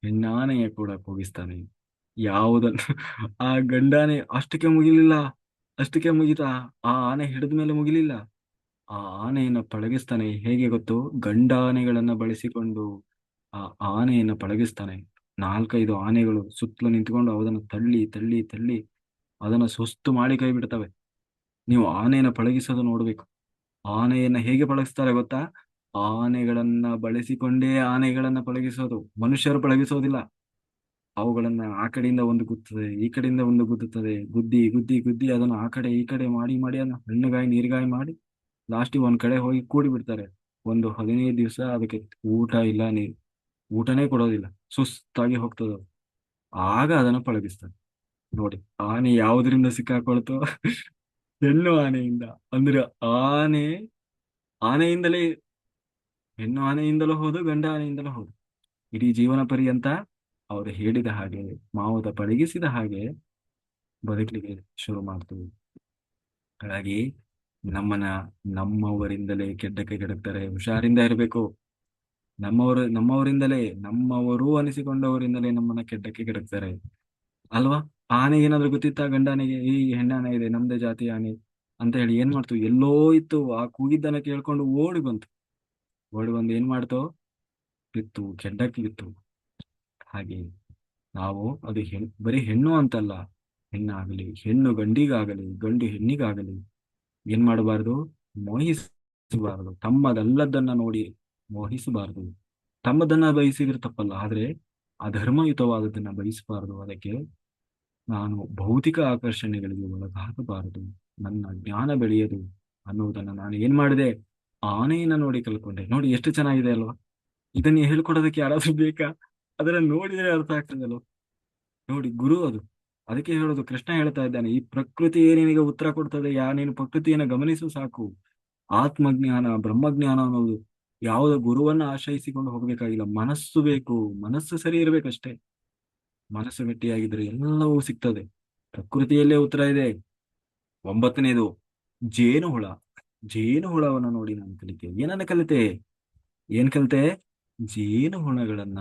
ಹೆಣ್ಣಾನೆಯ ಕೂಡ ಕೂಗಿಸ್ತಾನೆ. ಯಾವುದನ್ನು ಆ ಗಂಡಾನೆ ಅಷ್ಟಕ್ಕೆ ಮುಗಿಲಿಲ್ಲ. ಅಷ್ಟಕ್ಕೆ ಮುಗಿತಾ? ಆ ಆನೆ ಹಿಡಿದ ಮೇಲೆ ಮುಗಿಲಿಲ್ಲ. ಆ ಆನೆಯನ್ನ ಪಳಗಿಸ್ತಾನೆ. ಹೇಗೆ ಗೊತ್ತು? ಗಂಡಾನೆಗಳನ್ನ ಬಳಸಿಕೊಂಡು ಆ ಆನೆಯನ್ನ ಪಳಗಿಸ್ತಾನೆ. ನಾಲ್ಕೈದು ಆನೆಗಳು ಸುತ್ತಲೂ ನಿಂತ್ಕೊಂಡು ಅದನ್ನು ತಳ್ಳಿ ತಳ್ಳಿ ತಳ್ಳಿ ಅದನ್ನ ಸುಸ್ತು ಮಾಡಿ ಕೈ ಬಿಡ್ತವೆ. ನೀವು ಆನೆಯನ್ನ ಪಳಗಿಸೋದು ನೋಡ್ಬೇಕು. ಆನೆಯನ್ನ ಹೇಗೆ ಪಳಗಿಸ್ತಾರೆ ಗೊತ್ತಾ? ಆನೆಗಳನ್ನ ಬಳಸಿಕೊಂಡೇ ಆನೆಗಳನ್ನ ಪಳಗಿಸೋದು. ಮನುಷ್ಯರು ಪಳಗಿಸೋದಿಲ್ಲ. ಅವುಗಳನ್ನ ಆ ಕಡೆಯಿಂದ ಒಂದು ಗುತ್ತುತ್ತದೆ, ಈ ಕಡೆಯಿಂದ ಒಂದು ಗುದ್ದುತ್ತದೆ. ಗುದ್ದಿ ಗುದ್ದಿ ಗುದ್ದಿ ಅದನ್ನು ಆ ಕಡೆ ಈ ಕಡೆ ಮಾಡಿ ಮಾಡಿ ಅದನ್ನ ಹಣ್ಣುಗಾಯಿ ನೀರ್ಗಾಯಿ ಮಾಡಿ ಲಾಸ್ಟಿಗೆ ಒಂದ್ ಕಡೆ ಹೋಗಿ ಕೂಡಿ ಬಿಡ್ತಾರೆ. ಒಂದು 15 ದಿವಸ ಅದಕ್ಕೆ ಊಟ ಇಲ್ಲ, ಊಟನೇ ಕೊಡೋದಿಲ್ಲ. ಸುಸ್ತಾಗಿ ಹೋಗ್ತದ. ಆಗ ಅದನ್ನ ಪಳಗಿಸ್ತಾರೆ. ನೋಡಿ, ಆನೆ ಯಾವುದರಿಂದ ಸಿಕ್ಕಾಕೊಳ್ತು? ಹೆಣ್ಣು ಆನೆಯಿಂದ. ಅಂದ್ರೆ ಆನೆ ಆನೆಯಿಂದಲೇ, ಹೆಣ್ಣು ಆನೆಯಿಂದಲೂ ಹೌದು, ಗಂಡ ಆನೆಯಿಂದಲೂ ಹೌದು. ಇಡೀ ಜೀವನ ಪರ್ಯಂತ ಅವರು ಹೇಳಿದ ಹಾಗೆ ಮಾವುತ ಪಳಗಿಸಿದ ಹಾಗೆ ಬದುಕಲಿಕ್ಕೆ ಶುರು ಮಾಡ್ತೀವಿ. ಹಾಗಾಗಿ ನಮ್ಮನ್ನ ನಮ್ಮವರಿಂದಲೇ ಕೆಡ್ಡಕ್ಕೆ ಕೆಡಕ್ತಾರೆ. ಹುಷಾರಿಂದ ಇರಬೇಕು. ನಮ್ಮವರಿಂದಲೇ, ನಮ್ಮವರು ಅನಿಸಿಕೊಂಡವರಿಂದಲೇ ನಮ್ಮನ್ನ ಕೆಡ್ಡಕ್ಕೆ ಕೆಡಕ್ತಾರೆ ಅಲ್ವಾ? ಆನೆ ಏನಾದ್ರು ಗೊತ್ತಿತ್ತಾ ಗಂಡಾನೆಗೆ ಈ ಹೆಣ್ಣಾನೆ ಇದೆ ನಮ್ದೇ ಜಾತಿ ಆನೆ ಅಂತ ಹೇಳಿ ಏನ್ ಮಾಡ್ತು? ಎಲ್ಲೋ ಇತ್ತು, ಆ ಕೂಗಿದ್ದನ್ನ ಕೇಳ್ಕೊಂಡು ಓಡಿ ಬಂತು. ಓಡಿ ಬಂದು ಏನ್ ಮಾಡ್ತು? ಬಿತ್ತು, ಕೆಡ್ಡಕ್ಕೆ ಬಿತ್ತು. ಹಾಗೆ ನಾವು ಅದು ಬರೀ ಹೆಣ್ಣು ಅಂತಲ್ಲ, ಹೆಣ್ಣಾಗಲಿ, ಹೆಣ್ಣು ಗಂಡಿಗಾಗಲಿ, ಗಂಡು ಹೆಣ್ಣಿಗಾಗಲಿ ಏನ್ ಮಾಡಬಾರ್ದು? ಮೋಹಿಸಬಾರದು. ತಮ್ಮದಲ್ಲದನ್ನ ನೋಡಿ ಮೋಹಿಸಬಾರದು. ತಮ್ಮದನ್ನ ಬಯಸಿದ್ರೆ ತಪ್ಪಲ್ಲ, ಆದ್ರೆ ಅಧರ್ಮಯುತವಾದದನ್ನ ಬಯಸಬಾರದು. ಅದಕ್ಕೆ ನಾನು ಭೌತಿಕ ಆಕರ್ಷಣೆಗಳಿಗೆ ಒಳಗಾಗಬಾರದು, ನನ್ನ ಜ್ಞಾನ ಬೆಳೆಯದು ಅನ್ನುವುದನ್ನ ನಾನು ಏನ್ ಮಾಡಿದೆ? ಆನೆಯನ್ನ ನೋಡಿ ಕಲ್ಕೊಂಡೆ. ನೋಡಿ ಎಷ್ಟು ಚೆನ್ನಾಗಿದೆ ಅಲ್ವಾ? ಇದನ್ನ ಹೇಳ್ಕೊಡೋದಕ್ಕೆ ಯಾರಾದ್ರೂ ಬೇಕಾ? ಅದನ್ನ ನೋಡಿದ್ರೆ ಅರ್ಥ ಆಗ್ತದಲ್ವ? ನೋಡಿ ಗುರು ಅದು. ಅದಕ್ಕೆ ಹೇಳೋದು, ಕೃಷ್ಣ ಹೇಳ್ತಾ ಇದ್ದಾನೆ, ಈ ಪ್ರಕೃತಿಯೇ ನಿನಗೆ ಉತ್ತರ ಕೊಡ್ತದೆ, ನೀನು ಪ್ರಕೃತಿಯನ್ನು ಗಮನಿಸು ಸಾಕು. ಆತ್ಮಜ್ಞಾನ, ಬ್ರಹ್ಮಜ್ಞಾನ ಅನ್ನೋದು ಯಾವುದೋ ಗುರುವನ್ನ ಆಶ್ರಯಿಸಿಕೊಂಡು ಹೋಗ್ಬೇಕಾಗಿಲ್ಲ. ಮನಸ್ಸು ಬೇಕು, ಮನಸ್ಸು ಸರಿ ಇರ್ಬೇಕಷ್ಟೇ. ಮನಸ್ಸು ಗಟ್ಟಿಯಾಗಿದ್ರೆ ಎಲ್ಲವೂ ಸಿಗ್ತದೆ. ಪ್ರಕೃತಿಯಲ್ಲೇ ಉತ್ತರ ಇದೆ. ಒಂಬತ್ತನೇದು, ಜೇನುಹುಳ. ಜೇನುಹುಳವನ್ನು ನೋಡಿ ನಾನು ಕಲಿತೆ. ಏನನ್ನ ಕಲಿತೆ? ಏನ್ ಕಲಿತೆ? ಜೇನುಹುಳಗಳನ್ನ,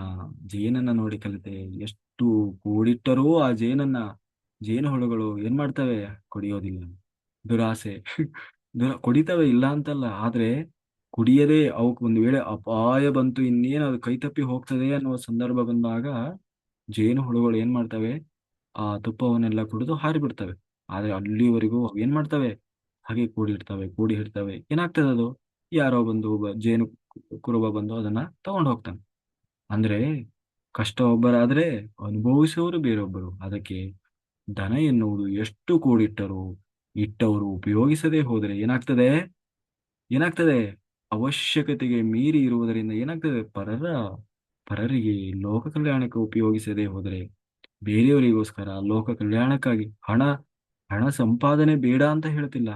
ಜೇನನ್ನ ನೋಡಿ ಕಲಿತೆ. ಎಷ್ಟು ಕೂಡಿಟ್ಟರೂ ಆ ಜೇನುಹುಳುಗಳು ಏನ್ ಮಾಡ್ತವೆ? ಕುಡಿಯೋದಿಲ್ಲ. ದುರಾಸೆ. ಕುಡಿತವೆ ಇಲ್ಲ ಅಂತಲ್ಲ, ಆದ್ರೆ ಕುಡಿಯದೆ ಅವಕ್ ಒಂದು ವೇಳೆ ಅಪಾಯ ಬಂತು, ಇನ್ನೇನು ಅದು ಕೈ ತಪ್ಪಿ ಹೋಗ್ತದೆ ಅನ್ನುವ ಸಂದರ್ಭ ಬಂದಾಗ ಜೇನುಹುಳುಗಳು ಏನ್ ಮಾಡ್ತವೆ? ಆ ತುಪ್ಪವನ್ನೆಲ್ಲ ಕುಡಿದು ಹಾರಿಬಿಡ್ತವೆ. ಆದ್ರೆ ಅಲ್ಲಿವರೆಗೂ ಅವು ಏನ್ ಮಾಡ್ತವೆ? ಹಾಗೆ ಕೂಡಿ ಇಡ್ತವೆ. ಏನಾಗ್ತದೆ ಅದು? ಯಾರೋ ಬಂದು ಜೇನು ಕುರುಬ ಬಂದು ಅದನ್ನ ತಗೊಂಡು ಹೋಗ್ತಾನೆ. ಅಂದ್ರೆ ಕಷ್ಟ ಒಬ್ಬರಾದ್ರೆ ಅನುಭವಿಸುವವರು ಬೇರೊಬ್ಬರು. ಅದಕ್ಕೆ ದನ ಎನ್ನುವುದು ಎಷ್ಟು ಕೂಡಿಟ್ಟರು, ಇಟ್ಟವರು ಉಪಯೋಗಿಸದೆ ಹೋದರೆ ಏನಾಗ್ತದೆ? ಏನಾಗ್ತದೆ? ಅವಶ್ಯಕತೆಗೆ ಮೀರಿ ಇರುವುದರಿಂದ ಏನಾಗ್ತದೆ? ಪರರಿಗೆ ಲೋಕ ಕಲ್ಯಾಣಕ್ಕೆ ಉಪಯೋಗಿಸದೆ ಹೋದರೆ, ಬೇರೆಯವರಿಗೋಸ್ಕರ ಲೋಕ ಕಲ್ಯಾಣಕ್ಕಾಗಿ ಹಣ ಸಂಪಾದನೆ ಬೇಡ ಅಂತ ಹೇಳ್ತಿಲ್ಲ.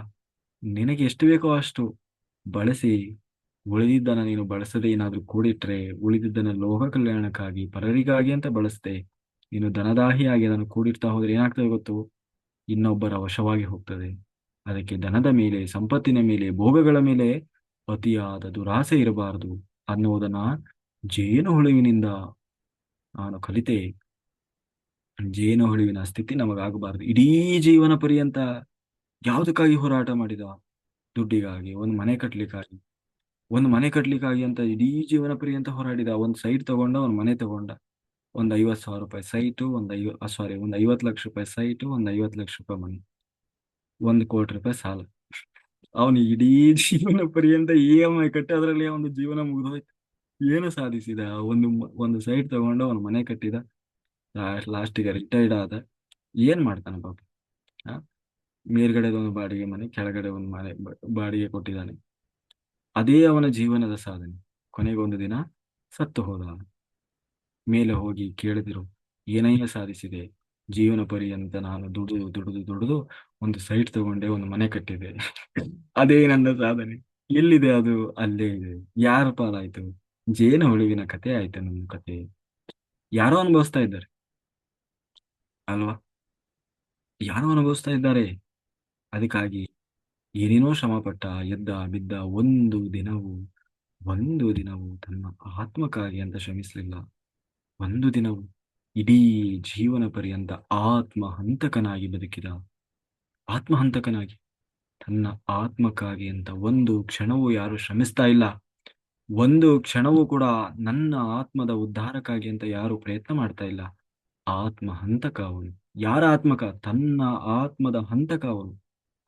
ನಿನಗೆ ಎಷ್ಟು ಬೇಕೋ ಅಷ್ಟು ಬಳಸಿ, ಉಳಿದಿದ್ದನ್ನ ನೀನು ಬಳಸದೆ ಏನಾದ್ರೂ ಕೂಡಿಟ್ರೆ, ಉಳಿದಿದ್ದನ್ನ ಲೋಕ ಕಲ್ಯಾಣಕ್ಕಾಗಿ, ಪರರಿಗಾಗಿ ಅಂತ ಬಳಸದೆ ನೀನು ಧನದಾಹಿಯಾಗಿ ಅದನ್ನು ಕೂಡಿಡ್ತಾ ಹೋದ್ರೆ ಏನಾಗ್ತದೆ ಗೊತ್ತು? ಇನ್ನೊಬ್ಬರ ವಶವಾಗಿ ಹೋಗ್ತದೆ. ಅದಕ್ಕೆ ಧನದ ಮೇಲೆ, ಸಂಪತ್ತಿನ ಮೇಲೆ, ಭೋಗಗಳ ಮೇಲೆ ಅತಿಯಾದ ದುರಾಸೆ ಇರಬಾರದು ಅನ್ನುವುದನ್ನ ಜೇನುಹುಳುವಿನಿಂದ ನಾನು ಕಲಿತೆ. ಜೇನುಹುಳುವಿನ ಸ್ಥಿತಿ ನಮಗಾಗಬಾರದು. ಇಡೀ ಜೀವನ ಪರ್ಯಂತ ಯಾವುದಕ್ಕಾಗಿ ಹೋರಾಟ ಮಾಡಿದ? ದುಡ್ಡಿಗಾಗಿ, ಒಂದು ಮನೆ ಕಟ್ಲಿಕ್ಕಾಗಿ ಅಂತ ಇಡೀ ಜೀವನ ಪರ್ಯಂತ ಹೋರಾಡಿದ. ಒಂದು ಸೈಟ್ ತಗೊಂಡ, ಒಂದು ಮನೆ ತಗೊಂಡ. ಒಂದು 50,000 ರೂಪಾಯಿ ಸೈಟು, ಒಂದು 50 ಲಕ್ಷ ರೂಪಾಯಿ ಸೈಟು, ಒಂದು 50 ಲಕ್ಷ ರೂಪಾಯಿ ಮನೆ, 1 ಕೋಟಿ ರೂಪಾಯಿ ಸಾಲ. ಅವನು ಇಡೀ ಜೀವನ ಪರ್ಯಂತ EMI ಕಟ್ಟಿ ಅದರಲ್ಲಿ ಒಂದು ಜೀವನ ಮುಗಿದೋಯ್ತು. ಏನು ಸಾಧಿಸಿದ? ಒಂದು ಸೈಟ್ ತಗೊಂಡ, ಒಂದು ಮನೆ ಕಟ್ಟಿದ, ಲಾಸ್ಟಿಗೆ ರಿಟೈರ್ಡ್ ಆದ. ಏನ್ ಮಾಡ್ತಾನೆ ಪಾಪ? ಆ? ಮೇಲ್ಗಡೆ ಒಂದು ಬಾಡಿಗೆ ಮನೆ, ಕೆಳಗಡೆ ಒಂದು ಮನೆ ಬಾಡಿಗೆ ಕೊಟ್ಟಿದ್ದಾನೆ. ಅದೇ ಅವನ ಜೀವನದ ಸಾಧನೆ. ಕೊನೆಗೊಂದು ದಿನ ಸತ್ತು ಹೋದ. ಮೇಲೆ ಹೋಗಿ ಕೇಳಿದ್ರು, ಏನಯ್ಯ ಸಾಧಿಸಿದೆ? ಜೀವನ ಪರ್ಯಂತ ನಾನು ದುಡಿದು ಒಂದು ಸೈಟ್ ತಗೊಂಡೆ, ಒಂದು ಮನೆ ಕಟ್ಟಿದೆ. ಅದೇ ನನ್ನ ಸಾಧನೆ. ಎಲ್ಲಿದೆ ಅದು? ಅಲ್ಲೇ ಇದೆ. ಯಾರ ಪಾಲಾಯ್ತು? ಜೇನು ಹುಳುವಿನ ಕತೆ ಆಯ್ತು ನನ್ನ ಕತೆ. ಯಾರೋ ಅನುಭವಿಸ್ತಾ ಇದ್ದಾರೆ ಅಲ್ವಾ? ಯಾರೋ ಅನುಭವಿಸ್ತಾ ಇದ್ದಾರೆ. ಅದಕ್ಕಾಗಿ ಏನೇನೋ ಶ್ರಮ ಪಟ್ಟ, ಎದ್ದ ಬಿದ್ದ, ಒಂದು ದಿನವೂ ತನ್ನ ಆತ್ಮಕ್ಕಾಗಿ ಅಂತ ಶ್ರಮಿಸಲಿಲ್ಲ. ಒಂದು ದಿನವೂ, ಇಡೀ ಜೀವನ ಪರ್ಯಂತ ಆತ್ಮಹಂತಕನಾಗಿ ಬದುಕಿದ. ಆತ್ಮಹಂತಕನಾಗಿ ತನ್ನ ಆತ್ಮಕ್ಕಾಗಿ ಅಂತ ಒಂದು ಕ್ಷಣವೂ ಯಾರು ಶ್ರಮಿಸ್ತಾ ಇಲ್ಲ. ಒಂದು ಕ್ಷಣವೂ ಕೂಡ ನನ್ನ ಆತ್ಮದ ಉದ್ಧಾರಕ್ಕಾಗಿ ಅಂತ ಯಾರು ಪ್ರಯತ್ನ ಮಾಡ್ತಾ ಇಲ್ಲ. ಆತ್ಮಹಂತಕ ಅವನು. ಯಾರ ಆತ್ಮಕ? ತನ್ನ ಆತ್ಮದ ಹಂತಕ ಅವನು.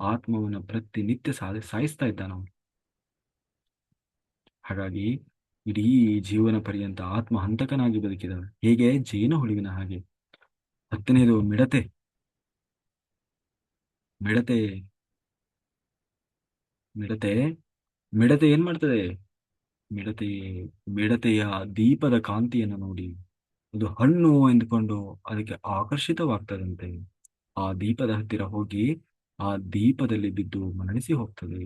ಆತ್ಮವನ್ನ ಪ್ರತಿನಿತ್ಯ ಸಾಯಿಸ್ತಾ ಇದ್ದಾನ ಅವನು. ಹಾಗಾಗಿ ಇಡೀ ಜೀವನ ಪರ್ಯಂತ ಆತ್ಮಹಂತಕನಾಗಿ ಬದುಕಿದ. ಹೇಗೆ? ಜೇನು ಹುಳುವಿನ ಹಾಗೆ. 10ನೇದು ಮಿಡತೆ. ಮಿಡತೆ ಮಿಡತೆ ಮಿಡತೆ ಏನ್ ಮಾಡ್ತದೆ? ಮಿಡತೆ ಮಿಡತೆಯ ದೀಪದ ಕಾಂತಿಯನ್ನು ನೋಡಿ ಅದು ಹಣ್ಣು ಎಂದುಕೊಂಡು ಅದಕ್ಕೆ ಆಕರ್ಷಿತವಾಗ್ತದಂತೆ. ಆ ದೀಪದ ಹತ್ತಿರ ಹೋಗಿ ಆ ದೀಪದಲ್ಲಿ ಬಿದ್ದು ಮರಣಿಸಿ ಹೋಗ್ತದೆ.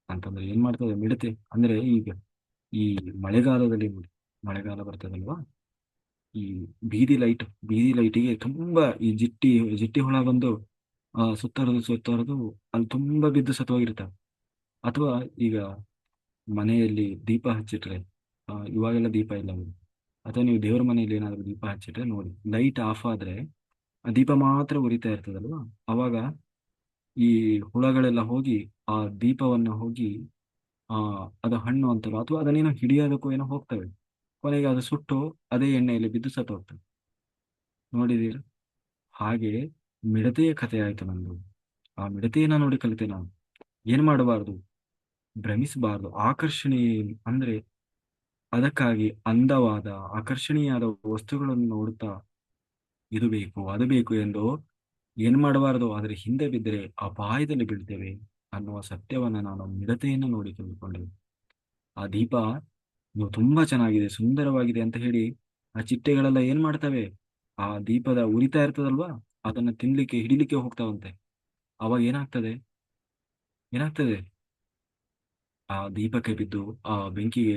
ಅಂತಂದ್ರೆ ಏನ್ ಮಾಡ್ತದೆ ಮಿಡತೆ? ಅಂದ್ರೆ ಈಗ ಈ ಮಳೆಗಾಲದಲ್ಲಿ ನೋಡಿ, ಮಳೆಗಾಲ ಬರ್ತದಲ್ವಾ? ಈ ಬೀದಿ ಲೈಟಿಗೆ ತುಂಬಾ ಈ ಜಿಟ್ಟಿ ಹುಳ ಬಂದು ಸುತ್ತರದು ಅಲ್ಲಿ ತುಂಬಾ ಬಿದ್ದು ಸತ್ತೋಗಿರ್ತಾವೆ. ಅಥವಾ ಈಗ ಮನೆಯಲ್ಲಿ ದೀಪ ಹಚ್ಚಿಟ್ರೆ, ಇವಾಗೆಲ್ಲ ದೀಪ ಇಲ್ಲ ಬಿಡಿ. ಅಥವಾ ನೀವು ದೇವ್ರ ಮನೆಯಲ್ಲಿ ಏನಾದ್ರು ದೀಪ ಹಚ್ಚಿಟ್ರೆ ನೋಡಿ, ಲೈಟ್ ಆಫ್ ಆದ್ರೆ ಆ ದೀಪ ಮಾತ್ರ ಉರಿತಾ ಇರ್ತದಲ್ವಾ, ಅವಾಗ ಈ ಹುಳಗಳೆಲ್ಲ ಹೋಗಿ ಆ ದೀಪವನ್ನು ಹೋಗಿ ಆ ಅದು ಹಣ್ಣು ಅಂತಲ್ಲ ಅಥವಾ ಅದನ್ನೇನೋ ಹಿಡಿಯೋದಕ್ಕೂ ಏನೋ ಹೋಗ್ತವೆ. ಕೊನೆಗೆ ಅದು ಸುಟ್ಟು ಅದೇ ಎಣ್ಣೆಯಲ್ಲಿ ಬಿದ್ದು ಸತ್ತು ಹೋಗ್ತವೆ. ನೋಡಿದೀರ? ಹಾಗೆ ಮಿಡತೆಯ ಕಥೆ ಆಯ್ತು ನಂದು. ಆ ಮಿಡತೆಯನ್ನ ನೋಡಿ ಕಲಿತೆ ನಾನು. ಏನ್ ಮಾಡಬಾರ್ದು, ಭ್ರಮಿಸಬಾರ್ದು. ಆಕರ್ಷಣೀಯ ಅಂದ್ರೆ ಅದಕ್ಕಾಗಿ ಅಂದವಾದ ಆಕರ್ಷಣೀಯವಾದ ವಸ್ತುಗಳನ್ನು ನೋಡುತ್ತಾ ಇದು ಬೇಕು ಅದು ಬೇಕು ಎಂದು ಏನ್ ಮಾಡಬಾರದು, ಆದ್ರೆ ಹಿಂದೆ ಬಿದ್ದರೆ ಅಪಾಯದಲ್ಲಿ ಬೀಳ್ತೇವೆ ಅನ್ನುವ ಸತ್ಯವನ್ನ ನಾನು ಮಿಡತೆಯನ್ನು ನೋಡಿ ತಿಳಿದುಕೊಂಡೆ. ಆ ದೀಪ ನೀವು ತುಂಬಾ ಚೆನ್ನಾಗಿದೆ ಸುಂದರವಾಗಿದೆ ಅಂತ ಹೇಳಿ ಆ ಚಿಟ್ಟೆಗಳೆಲ್ಲ ಏನ್ ಮಾಡ್ತವೆ, ಆ ದೀಪದ ಉರಿತಾ ಇರ್ತದಲ್ವಾ, ಅದನ್ನ ತಿನ್ಲಿಕ್ಕೆ ಹಿಡಿಲಿಕ್ಕೆ ಹೋಗ್ತಾವಂತೆ. ಅವಾಗ ಏನಾಗ್ತದೆ, ಆ ದೀಪಕ್ಕೆ ಬಿದ್ದು ಆ ಬೆಂಕಿಗೆ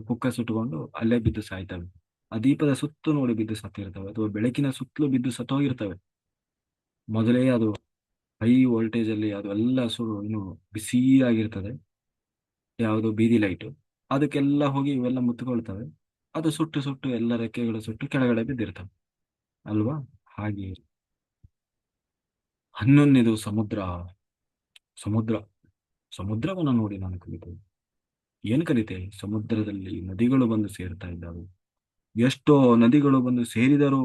ಪುಕ್ಕ ಸುಟ್ಟುಕೊಂಡು ಅಲ್ಲೇ ಬಿದ್ದು ಸಾಯ್ತವೆ. ಆ ದೀಪದ ಸುತ್ತು ನೋಡಿ ಬಿದ್ದು ಸತ್ತಿರ್ತವೆ, ಅಥವಾ ಬೆಳಕಿನ ಸುತ್ತಲೂ ಬಿದ್ದು ಸತ್ತೋಗಿರ್ತವೆ. ಮೊದಲೇ ಅದು ಹೈ ವೋಲ್ಟೇಜ್ ಅಲ್ಲಿ ಅದು ಎಲ್ಲ ಇನ್ನು ಬಿಸಿಯಾಗಿರ್ತದೆ, ಯಾವುದು ಬೀದಿ ಲೈಟ್, ಅದಕ್ಕೆಲ್ಲ ಹೋಗಿ ಇವೆಲ್ಲ ಮುತ್ಕೊಳ್ತವೆ. ಅದು ಸುಟ್ಟು ಸುಟ್ಟು ಎಲ್ಲ ರೆಕ್ಕೆಗಳು ಸುಟ್ಟು ಕೆಳಗಡೆ ಬಿದ್ದಿರ್ತವೆ ಅಲ್ವಾ. ಹಾಗೆ ಹನ್ನೊಂದನೇದು ಸಮುದ್ರ. ಸಮುದ್ರ ಸಮುದ್ರವನ್ನು ನೋಡಿ ನಾನು ಕಲಿತೆ. ಏನ್ ಕಲಿತೆ? ಸಮುದ್ರದಲ್ಲಿ ನದಿಗಳು ಬಂದು ಸೇರ್ತಾ ಇದ್ದಾವೆ. ಎಷ್ಟೋ ನದಿಗಳು ಬಂದು ಸೇರಿದರೂ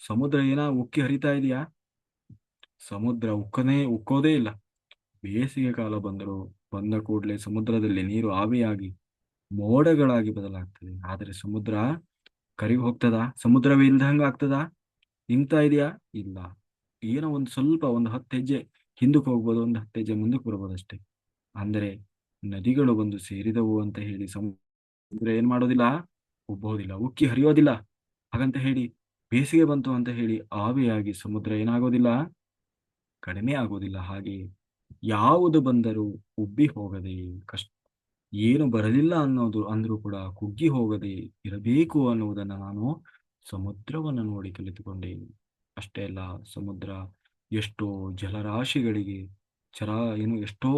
ಸಮುದ್ರ ಉಕ್ಕಿ ಹರಿತಾ ಇದೆಯಾ? ಸಮುದ್ರ ಉಕ್ಕೋದೇ ಇಲ್ಲ. ಬೇಸಿಗೆ ಕಾಲ ಬಂದ ಕೂಡಲೇ ಸಮುದ್ರದಲ್ಲಿ ನೀರು ಆವಿಯಾಗಿ ಮೋಡಗಳಾಗಿ ಬದಲಾಗ್ತದೆ. ಆದರೆ ಸಮುದ್ರ ಕರಗಿ ಹೋಗ್ತದಾ? ಸಮುದ್ರವೇ ಇಲ್ದಂಗ ಆಗ್ತದಾ? ನಿಂತಾ ಇದೆಯಾ? ಇಲ್ಲ. ಏನೋ ಒಂದು ಸ್ವಲ್ಪ ಒಂದು 10 ಹೆಜ್ಜೆ ಹಿಂದಕ್ಕೆ ಹೋಗ್ಬೋದು, ಒಂದು 10 ಹೆಜ್ಜೆ ಮುಂದಕ್ಕೆ ಬರ್ಬೋದು ಅಷ್ಟೇ. ಅಂದರೆ ನದಿಗಳು ಬಂದು ಸೇರಿದವು ಅಂತ ಹೇಳಿ ಸಮುದ್ರ ಏನ್ ಮಾಡೋದಿಲ್ಲ, ಉಬ್ಬೋದಿಲ್ಲ, ಉಕ್ಕಿ ಹರಿಯೋದಿಲ್ಲ. ಹಾಗಂತ ಹೇಳಿ ಬೇಸಿಗೆ ಬಂತು ಅಂತ ಹೇಳಿ ಆವಿಯಾಗಿ ಸಮುದ್ರ ಏನಾಗೋದಿಲ್ಲ, ಕಡಿಮೆ ಆಗೋದಿಲ್ಲ. ಹಾಗೆ ಯಾವುದು ಬಂದರೂ ಉಬ್ಬಿ ಹೋಗದೆ, ಕಷ್ಟ ಏನು ಬರಲಿಲ್ಲ ಅಂದ್ರೂ ಕೂಡ ಕುಗ್ಗಿ ಹೋಗದೆ ಇರಬೇಕು ಅನ್ನುವುದನ್ನು ನಾನು ಸಮುದ್ರವನ್ನು ನೋಡಿ ಕಲಿತುಕೊಂಡೆ. ಅಷ್ಟೇ ಅಲ್ಲ, ಸಮುದ್ರ ಎಷ್ಟೋ ಜಲರಾಶಿಗಳಿಗೆ ಚರ ಏನು ಎಷ್ಟೋ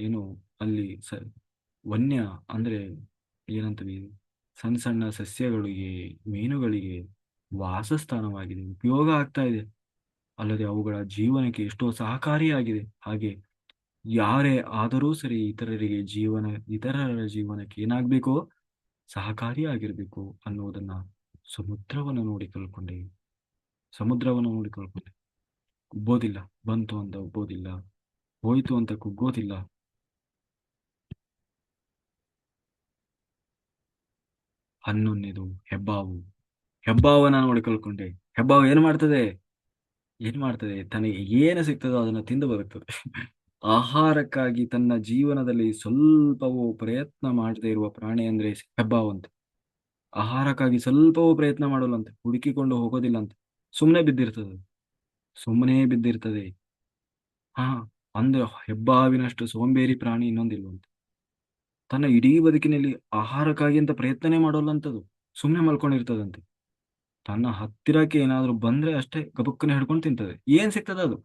ಏನು ಅಲ್ಲಿ ವನ್ಯ ಅಂದ್ರೆ ಏನಂತೀವಿ, ಸಣ್ಣ ಸಣ್ಣ ಸಸ್ಯಗಳಿಗೆ, ಮೀನುಗಳಿಗೆ ವಾಸಸ್ಥಾನವಾಗಿದೆ, ಉಪಯೋಗ ಆಗ್ತಾ ಇದೆ. ಅಲ್ಲದೆ ಅವುಗಳ ಜೀವನಕ್ಕೆ ಎಷ್ಟೋ ಸಹಕಾರಿಯಾಗಿದೆ. ಹಾಗೆ ಯಾರೇ ಆದರೂ ಸರಿ ಇತರರ ಜೀವನಕ್ಕೆ ಏನಾಗಬೇಕು, ಸಹಕಾರಿಯಾಗಿರ್ಬೇಕು ಅನ್ನುವುದನ್ನ ಸಮುದ್ರವನ್ನು ನೋಡಿ ಕಲ್ಕೊಂಡೆ. ಉಬ್ಬೋದಿಲ್ಲ, ಬಂತು ಅಂತ ಉಬ್ಬೋದಿಲ್ಲ, ಹೋಯ್ತು ಅಂತ ಕುಗ್ಗೋದಿಲ್ಲ. ಹನ್ನೊಂದನೇದು ಹೆಬ್ಬಾವು. ಹೆಬ್ಬಾವನ್ನ ನೋಡಿ ಕಲ್ಕೊಂಡೆ. ಹೆಬ್ಬಾವು ಏನ್ ಮಾಡ್ತದೆ, ತನಗೆ ಏನು ಸಿಗ್ತದೋ ಅದನ್ನ ತಿಂದು ಬದುಕ್ತದೆ. ಆಹಾರಕ್ಕಾಗಿ ತನ್ನ ಜೀವನದಲ್ಲಿ ಸ್ವಲ್ಪವೂ ಪ್ರಯತ್ನ ಮಾಡದೇ ಇರುವ ಪ್ರಾಣಿ ಅಂದ್ರೆ ಹೆಬ್ಬಾವಂತೆ. ಆಹಾರಕ್ಕಾಗಿ ಸ್ವಲ್ಪವೂ ಪ್ರಯತ್ನ ಮಾಡಲ್ಲಂತೆ, ಹುಡುಕಿಕೊಂಡು ಹೋಗೋದಿಲ್ಲಂತೆ. ಸುಮ್ಮನೆ ಬಿದ್ದಿರ್ತದೆ, ಸುಮ್ಮನೆ ಬಿದ್ದಿರ್ತದೆ. ಹಾ, ಅಂದ್ರೆ ಹೆಬ್ಬಾವಿನಷ್ಟು ಸೋಂಬೇರಿ ಪ್ರಾಣಿ ಇನ್ನೊಂದಿಲ್ವಂತೆ. ತನ್ನ ಇಡೀ ಬದುಕಿನಲ್ಲಿ ಆಹಾರಕ್ಕಾಗಿ ಅಂತ ಪ್ರಯತ್ನನೇ ಮಾಡೋಲ್ಲಂತದು, ಸುಮ್ಮನೆ ಮಲ್ಕೊಂಡಿರ್ತದಂತೆ. ತನ್ನ ಹತ್ತಿರಕ್ಕೆ ಏನಾದ್ರೂ ಬಂದ್ರೆ ಅಷ್ಟೇ ಗಬುಕ್ಕನೆ ಹಿಡ್ಕೊಂಡು ತಿಂತದೆ. ಏನ್ ಸಿಗ್ತದೆ ಅದು,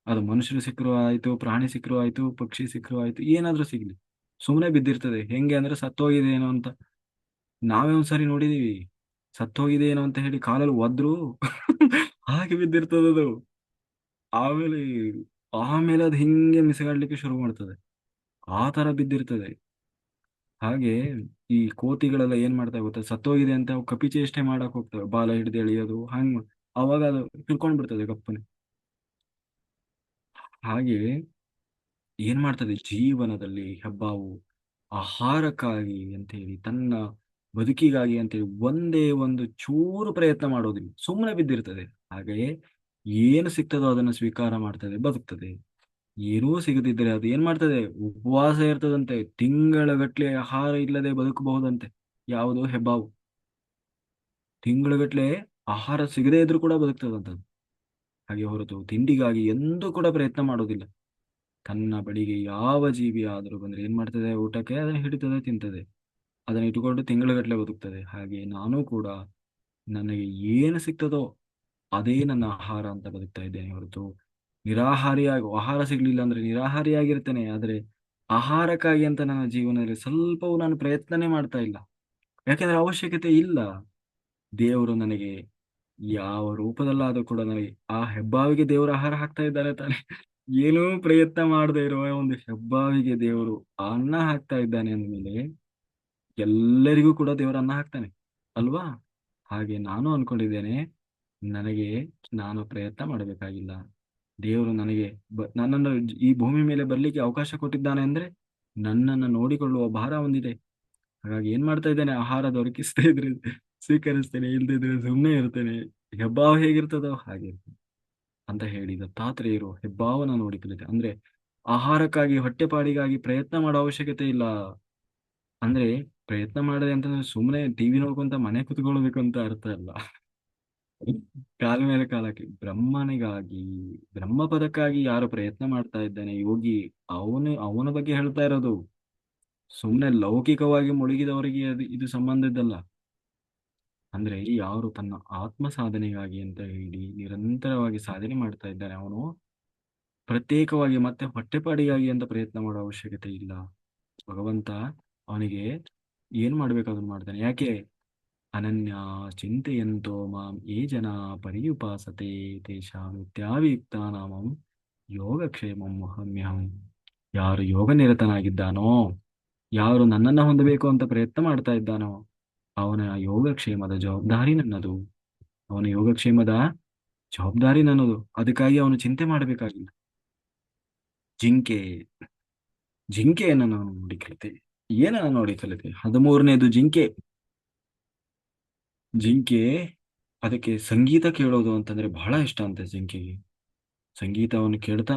ಅದು ಮನುಷ್ಯರು ಸಿಕ್ಕರು ಆಯ್ತು, ಪ್ರಾಣಿ ಸಿಕ್ಕರು ಆಯ್ತು, ಪಕ್ಷಿ ಸಿಕ್ಕರು ಆಯ್ತು, ಏನಾದ್ರೂ ಸಿಗ್ಲಿ, ಸುಮ್ಮನೆ ಬಿದ್ದಿರ್ತದೆ. ಹೆಂಗೆ ಅಂದ್ರೆ ಸತ್ತೋಗಿದೆ ಏನೋ ಅಂತ. ನಾವೇ ಒಂದ್ಸರಿ ನೋಡಿದೀವಿ, ಸತ್ತೋಗಿದೆ ಏನೋ ಅಂತ ಹೇಳಿ ಕಾಲಲ್ಲಿ ಒದ್ರು ಹಾಗೆ ಬಿದ್ದಿರ್ತದದು. ಆಮೇಲೆ ಆಮೇಲೆ ಅದು ಹಿಂಗೆ ಮಿಸಗಾಡ್ಲಿಕ್ಕೆ ಶುರು ಮಾಡ್ತದೆ, ಆ ತರ ಬಿದ್ದಿರ್ತದೆ. ಹಾಗೆ ಈ ಕೋತಿಗಳೆಲ್ಲ ಏನ್ ಮಾಡ್ತಾವೆ ಗೊತ್ತಾ, ಸತ್ತೋಗಿದೆ ಅಂತ ಅವು ಕಪಿಚೇಷ್ಟೆ ಮಾಡಕ್ ಹೋಗ್ತವೆ, ಬಾಲ ಹಿಡಿದು ಎಳಿಯೋದು ಹಂಗ್ ಅವಾಗ ಅದು ಹಿಡ್ಕೊಂಡ್ ಬಿಡ್ತದೆ ಗಪ್ಪನೆ. ಹಾಗೆ ಏನ್ ಮಾಡ್ತದೆ ಜೀವನದಲ್ಲಿ ಹೆಬ್ಬಾವು, ಆಹಾರಕ್ಕಾಗಿ ಅಂತೇಳಿ ತನ್ನ ಬದುಕಿಗಾಗಿ ಅಂತೇಳಿ ಒಂದೇ ಒಂದು ಚೂರು ಪ್ರಯತ್ನ ಮಾಡೋದಿಲ್ಲ, ಸುಮ್ಮನೆ ಬಿದ್ದಿರ್ತದೆ. ಹಾಗೆಯೇ ಏನು ಸಿಗ್ತದೋ ಅದನ್ನು ಸ್ವೀಕಾರ ಮಾಡ್ತದೆ, ಬದುಕ್ತದೆ. ಏನೂ ಸಿಗದಿದ್ದರೆ ಅದು ಏನ್ ಮಾಡ್ತದೆ, ಉಪವಾಸ ಇರ್ತದಂತೆ, ತಿಂಗಳಗಟ್ಲೆ ಆಹಾರ ಇಲ್ಲದೆ ಬದುಕಬಹುದಂತೆ. ಯಾವುದು? ಹೆಬ್ಬಾವು. ತಿಂಗಳಗಟ್ಲೆ ಆಹಾರ ಸಿಗದೇ ಇದ್ರೂ ಕೂಡ ಬದುಕ್ತದಂತದ್ದು. ಹಾಗೆ ಹೊರತು ತಿಂಡಿಗಾಗಿ ಎಂದೂ ಕೂಡ ಪ್ರಯತ್ನ ಮಾಡೋದಿಲ್ಲ. ತನ್ನ ಬಳಿಗೆ ಯಾವ ಜೀವಿ ಆದರೂ ಬಂದ್ರೆ ಏನ್ ಮಾಡ್ತದೆ, ಊಟಕ್ಕೆ ಅದನ್ನ ಹಿಡಿತದೆ, ತಿಂತದೆ, ಅದನ್ನ ಇಟ್ಟುಕೊಂಡು ತಿಂಗಳಗಟ್ಟಲೆ ಬದುಕ್ತದೆ. ಹಾಗೆ ನಾನು ಕೂಡ ನನಗೆ ಏನು ಸಿಗ್ತದೋ ಅದೇ ನನ್ನ ಆಹಾರ ಅಂತ ಬದುಕ್ತಾ ಇದ್ದೇನೆ ಹೊರತು ಆಹಾರ ಸಿಗ್ಲಿಲ್ಲ ಅಂದ್ರೆ ನಿರಾಹಾರಿಯಾಗಿರ್ತೇನೆ. ಆದ್ರೆ ಆಹಾರಕ್ಕಾಗಿ ಅಂತ ನನ್ನ ಜೀವನದಲ್ಲಿ ಸ್ವಲ್ಪವೂ ನಾನು ಪ್ರಯತ್ನನೇ ಮಾಡ್ತಾ ಇಲ್ಲ. ಯಾಕಂದ್ರೆ ಅವಶ್ಯಕತೆ ಇಲ್ಲ. ದೇವರು ನನಗೆ ಯಾವ ರೂಪದಲ್ಲಾದ್ರೂ ಕೂಡ ನನಗೆ ಆ ಹೆಬ್ಬಾವಿಗೆ ದೇವರು ಆಹಾರ ಹಾಕ್ತಾ ಇದ್ದಾರೆ ತಾನೆ. ಏನೂ ಪ್ರಯತ್ನ ಮಾಡದೇ ಇರುವ ಒಂದು ಹೆಬ್ಬಾವಿಗೆ ದೇವರು ಅನ್ನ ಹಾಕ್ತಾ ಇದ್ದಾನೆ ಅಂದ್ಮೇಲೆ ಎಲ್ಲರಿಗೂ ಕೂಡ ದೇವರು ಅನ್ನ ಹಾಕ್ತಾನೆ ಅಲ್ವಾ? ಹಾಗೆ ನಾನು ಅನ್ಕೊಂಡಿದ್ದೇನೆ, ನನಗೆ ನಾನು ಪ್ರಯತ್ನ ಮಾಡಬೇಕಾಗಿಲ್ಲ. ದೇವರು ನನಗೆ ನನ್ನನ್ನು ಈ ಭೂಮಿ ಮೇಲೆ ಬರ್ಲಿಕ್ಕೆ ಅವಕಾಶ ಕೊಟ್ಟಿದ್ದಾನೆ ಅಂದ್ರೆ ನನ್ನನ್ನು ನೋಡಿಕೊಳ್ಳುವ ಭಾರ ಹೊಂದಿದೆ. ಹಾಗಾಗಿ ಏನ್ ಮಾಡ್ತಾ ಇದ್ದೇನೆ, ಆಹಾರ ದೊರಕಿಸ್ತಾ ಇದ್ರೆ ಸ್ವೀಕರಿಸ್ತೇನೆ, ಇಲ್ದಿದ್ರೆ ಸುಮ್ಮನೆ ಇರ್ತೇನೆ. ಹೆಬ್ಬಾವು ಹೇಗಿರ್ತದೋ ಹಾಗೆ ಅಂತ ಹೇಳಿ ದತ್ತಾತ್ರೇಯರು ಹೆಬ್ಬಾವನ ನೋಡಿ ಕಲಿತೆ. ಅಂದ್ರೆ ಆಹಾರಕ್ಕಾಗಿ ಹೊಟ್ಟೆಪಾಡಿಗಾಗಿ ಪ್ರಯತ್ನ ಮಾಡೋ ಅವಶ್ಯಕತೆ ಇಲ್ಲ. ಅಂದ್ರೆ ಪ್ರಯತ್ನ ಮಾಡದೆ ಅಂತಂದ್ರೆ ಸುಮ್ಮನೆ ಟಿವಿ ನೋಡ್ಕೊಂತ ಮನೆ ಕುತ್ಕೊಳ್ಬೇಕು ಅಂತ ಅರ್ಥ ಅಲ್ಲ. ಕಾಲ ಮೇಲೆ ಕಾಲಕ್ಕೆ ಬ್ರಹ್ಮನಿಗಾಗಿ, ಬ್ರಹ್ಮ ಪದಕ್ಕಾಗಿ ಯಾರು ಪ್ರಯತ್ನ ಮಾಡ್ತಾ ಇದ್ದಾನೆ ಯೋಗಿ, ಅವನ ಬಗ್ಗೆ ಹೇಳ್ತಾ ಇರೋದು. ಸುಮ್ಮನೆ ಲೌಕಿಕವಾಗಿ ಮುಳುಗಿದವರಿಗೆ ಇದು ಸಂಬಂಧ ಇದ್ದಲ್ಲ. ಅಂದ್ರೆ ಯಾರು ತನ್ನ ಆತ್ಮ ಸಾಧನೆಗಾಗಿ ಅಂತ ಹೇಳಿ ನಿರಂತರವಾಗಿ ಸಾಧನೆ ಮಾಡ್ತಾ ಇದ್ದಾನೆ, ಅವನು ಪ್ರತ್ಯೇಕವಾಗಿ ಮತ್ತೆ ಹೊಟ್ಟೆಪಾಡಿಗಾಗಿ ಅಂತ ಪ್ರಯತ್ನ ಮಾಡೋ ಅವಶ್ಯಕತೆ ಇಲ್ಲ. ಭಗವಂತ ಅವನಿಗೆ ಏನ್ ಮಾಡ್ಬೇಕು ಅದನ್ನ ಮಾಡ್ತಾನೆ. ಯಾಕೆ? ಅನನ್ಯ ಚಿಂತೆಯಂತೋ ಮಾಂ ಯೇ ಜನ ಪರ್ಯುಪಾಸತೆ ತೇಷಾಂ ನಿತ್ಯಾಭಿಯುಕ್ತಾನಾಮಂ ಯೋಗಕ್ಷೇಮಂ ವಹಾಮ್ಯಹಂ. ಯಾರು ಯೋಗ ನಿರತನಾಗಿದ್ದಾನೋ, ಯಾರು ನನ್ನನ್ನು ಹೊಂದಬೇಕು ಅಂತ ಪ್ರಯತ್ನ ಮಾಡ್ತಾ ಇದ್ದಾನೋ, ಅವನ ಯೋಗಕ್ಷೇಮದ ಜವಾಬ್ದಾರಿ ನನ್ನದು. ಅವನ ಯೋಗಕ್ಷೇಮದ ಜವಾಬ್ದಾರಿ ನನ್ನದು. ಅದಕ್ಕಾಗಿ ಅವನು ಚಿಂತೆ ಮಾಡಬೇಕಾಗಿಲ್ಲ. ಜಿಂಕೆ ಜಿಂಕೆಯನ್ನು ನಾನು ನೋಡಿ ಕಲಿತೆ. ಏನನ್ನ ನೋಡಿ ಕಲಿತೆ? 13ನೇದು ಜಿಂಕೆ. ಜಿಂಕೆ ಅದಕ್ಕೆ ಸಂಗೀತ ಕೇಳೋದು ಅಂತಂದ್ರೆ ಬಹಳ ಇಷ್ಟ ಅಂತೆ ಜಿಂಕೆಗೆ. ಸಂಗೀತವನ್ನು ಕೇಳ್ತಾ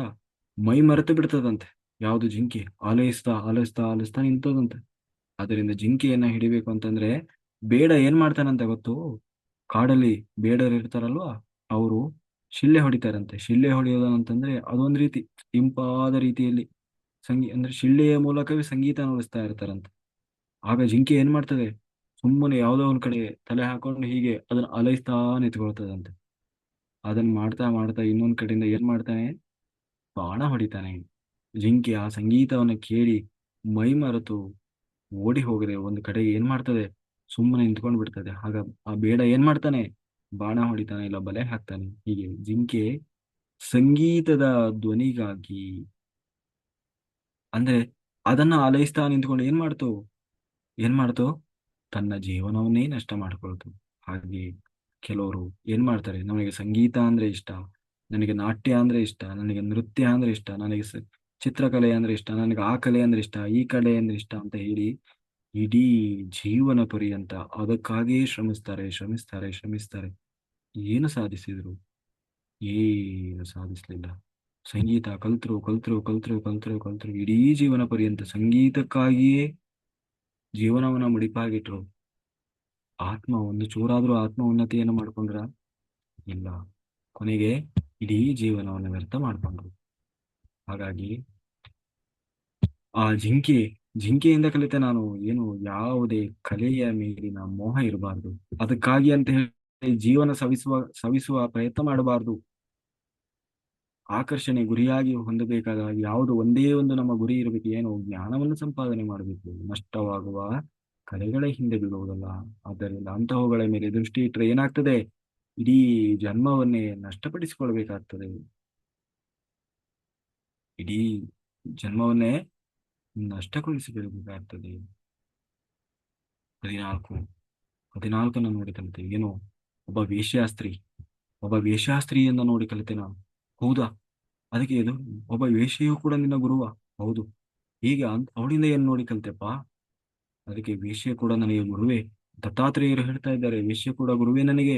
ಮೈ ಮರೆತು ಬಿಡ್ತದಂತೆ. ಯಾವುದು ಜಿಂಕೆ ಆಲೈಸ್ತಾ ಆಲೈಸ್ತಾ ಆಲೈಸ್ತಾ ನಿಂತದಂತೆ. ಅದರಿಂದ ಜಿಂಕೆಯನ್ನ ಹಿಡಿಬೇಕು ಅಂತಂದ್ರೆ ಬೇಡ ಏನ್ ಮಾಡ್ತಾನಂತ ಗೊತ್ತು? ಕಾಡಲ್ಲಿ ಬೇಡರು ಇರ್ತಾರಲ್ವಾ, ಅವರು ಶಿಳ್ಳೆ ಹೊಡಿತಾರಂತೆ. ಶಿಳ್ಳೆ ಹೊಡೆಯೋದು ಅಂತಂದ್ರೆ ಅದೊಂದ್ ರೀತಿ ಇಂಪಾದ ರೀತಿಯಲ್ಲಿ ಅಂದ್ರೆ ಶಿಳ್ಳೆಯ ಮೂಲಕವೇ ಸಂಗೀತ ನುಡಿಸ್ತಾ ಇರ್ತಾರಂತೆ. ಆಗ ಜಿಂಕೆ ಏನ್ ಮಾಡ್ತದೆ, ಸುಮ್ಮನೆ ಯಾವ್ದೋ ಒಂದ್ ಕಡೆ ತಲೆ ಹಾಕೊಂಡು ಹೀಗೆ ಅದನ್ನ ಅಲೈಸ್ತಾ ನಿಂತ್ಕೊಳ್ತದಂತೆ. ಅದನ್ನ ಮಾಡ್ತಾ ಮಾಡ್ತಾ ಇನ್ನೊಂದ್ ಕಡೆಯಿಂದ ಏನ್ ಮಾಡ್ತಾನೆ, ಬಾಣ ಹೊಡಿತಾನೆ. ಜಿಂಕೆ ಆ ಸಂಗೀತವನ್ನು ಕೇಳಿ ಮೈ ಮರೆತು ಓಡಿ ಹೋಗದೆ ಒಂದು ಕಡೆ ಏನ್ ಮಾಡ್ತದೆ, ಸುಮ್ಮನೆ ನಿಂತ್ಕೊಂಡು ಬಿಡ್ತದೆ. ಆಗ ಆ ಬೇಡ ಏನ್ ಮಾಡ್ತಾನೆ, ಬಾಣ ಹೊಡಿತಾನೆ ಇಲ್ಲ ಬಲೆ ಹಾಕ್ತಾನೆ. ಹೀಗೆ ಜಿಂಕೆ ಸಂಗೀತದ ಧ್ವನಿಗಾಗಿ ಅಂದ್ರೆ ಅದನ್ನ ಆಲೈಸ್ತಾ ನಿಂತ್ಕೊಂಡು ಏನ್ ಮಾಡ್ತು ತನ್ನ ಜೀವನವನ್ನೇ ನಷ್ಟ ಮಾಡ್ಕೊಳ್ತು. ಹಾಗೆ ಕೆಲವರು ಏನ್ ಮಾಡ್ತಾರೆ, ನನಗೆ ಸಂಗೀತ ಅಂದ್ರೆ ಇಷ್ಟ, ನನಗೆ ನಾಟ್ಯ ಅಂದ್ರೆ ಇಷ್ಟ, ನನಗೆ ನೃತ್ಯ ಅಂದ್ರೆ ಇಷ್ಟ, ನನಗೆ ಚಿತ್ರಕಲೆ ಅಂದ್ರೆ ಇಷ್ಟ, ನನಗೆ ಆ ಕಲೆ ಅಂದ್ರೆ ಇಷ್ಟ, ಈ ಕಲೆ ಅಂದ್ರೆ ಇಷ್ಟ ಅಂತ ಹೇಳಿ ಇಡೀ ಜೀವನ ಪರ್ಯಂತ ಅದಕ್ಕಾಗಿಯೇ ಶ್ರಮಿಸ್ತಾರೆ ಶ್ರಮಿಸ್ತಾರೆ ಶ್ರಮಿಸ್ತಾರೆ. ಏನು ಸಾಧಿಸಿದ್ರು? ಏನು ಸಾಧಿಸ್ಲಿಲ್ಲ. ಸಂಗೀತ ಕಲ್ತ್ರು ಕಲ್ತ್ರು ಕಲ್ತ್ರು ಕಲ್ತ್ರು ಕಲ್ತ್ರು ಇಡೀ ಜೀವನ ಪರ್ಯಂತ ಸಂಗೀತಕ್ಕಾಗಿಯೇ ಜೀವನವನ್ನ ಮುಡಿಪಾಗಿಟ್ರು. ಒಂದು ಚೂರಾದ್ರೂ ಆತ್ಮ ಉನ್ನತಿಯನ್ನು ಮಾಡ್ಕೊಂಡ್ರ? ಇಲ್ಲ. ಕೊನೆಗೆ ಇಡೀ ಜೀವನವನ್ನು ವ್ಯರ್ಥ ಮಾಡ್ಕೊಂಡ್ರು. ಹಾಗಾಗಿ ಆ ಜಿಂಕೆಯಿಂದ ಕಲಿತೆ ನಾನು ಏನು, ಯಾವುದೇ ಕಲೆಯ ಮೇಲಿನ ಮೋಹ ಇರಬಾರ್ದು. ಅದಕ್ಕಾಗಿ ಅಂತ ಹೇಳಿ ಜೀವನ ಸವಿಸುವ ಪ್ರಯತ್ನ ಮಾಡಬಾರ್ದು. ಆಕರ್ಷಣೆ ಗುರಿಯಾಗಿ ಹೊಂದಬೇಕಾದ ಯಾವುದು ಒಂದೇ ಒಂದು ನಮ್ಮ ಗುರಿ ಇರಬೇಕು, ಏನು ಜ್ಞಾನವನ್ನು ಸಂಪಾದನೆ ಮಾಡಬೇಕು, ನಷ್ಟವಾಗುವ ಕಲೆಗಳ ಹಿಂದೆ ಬೀಳುವುದಲ್ಲ. ಆದ್ದರಿಂದ ಅಂತಹವುಗಳ ಮೇಲೆ ದೃಷ್ಟಿ ಇಟ್ಟರೆ ಏನಾಗ್ತದೆ, ಇಡೀ ಜನ್ಮವನ್ನೇ ನಷ್ಟಪಡಿಸಿಕೊಳ್ಬೇಕಾಗ್ತದೆ. ಇಡೀ ಜನ್ಮವನ್ನೇ ನಷ್ಟಗೊಳಿಸಿಕೊಳ್ಳಬೇಕಾಗ್ತದೆ. 14 14 ನೋಡಿ ಕಲಿತೆ. ಏನು, ಒಬ್ಬ ವೇಶ್ಯಾಸ್ತ್ರೀ ಒಬ್ಬ ವೇಶ್ಯಾಸ್ತ್ರೀಯನ್ನ ನೋಡಿ ಕಲಿತೆ ನಾನು. ಹೌದಾ? ಅದಕ್ಕೆ ಇದು ಒಬ್ಬ ವೇಶ್ಯೆಯು ಕೂಡ ನಿನ್ನ ಗುರುವ? ಹೌದು. ಹೀಗೆ ಅವಳಿಂದ ಏನ್ ನೋಡಿ ಕಲಿತೆಪ್ಪ? ಅದಕ್ಕೆ ವೇಶ್ಯೆ ಕೂಡ ನನಗೆ ಗುರುವೇ. ದತ್ತಾತ್ರೇಯರು ಹೇಳ್ತಾ ಇದ್ದಾರೆ, ವೇಶ್ಯೆ ಕೂಡ ಗುರುವೇ ನನಗೆ.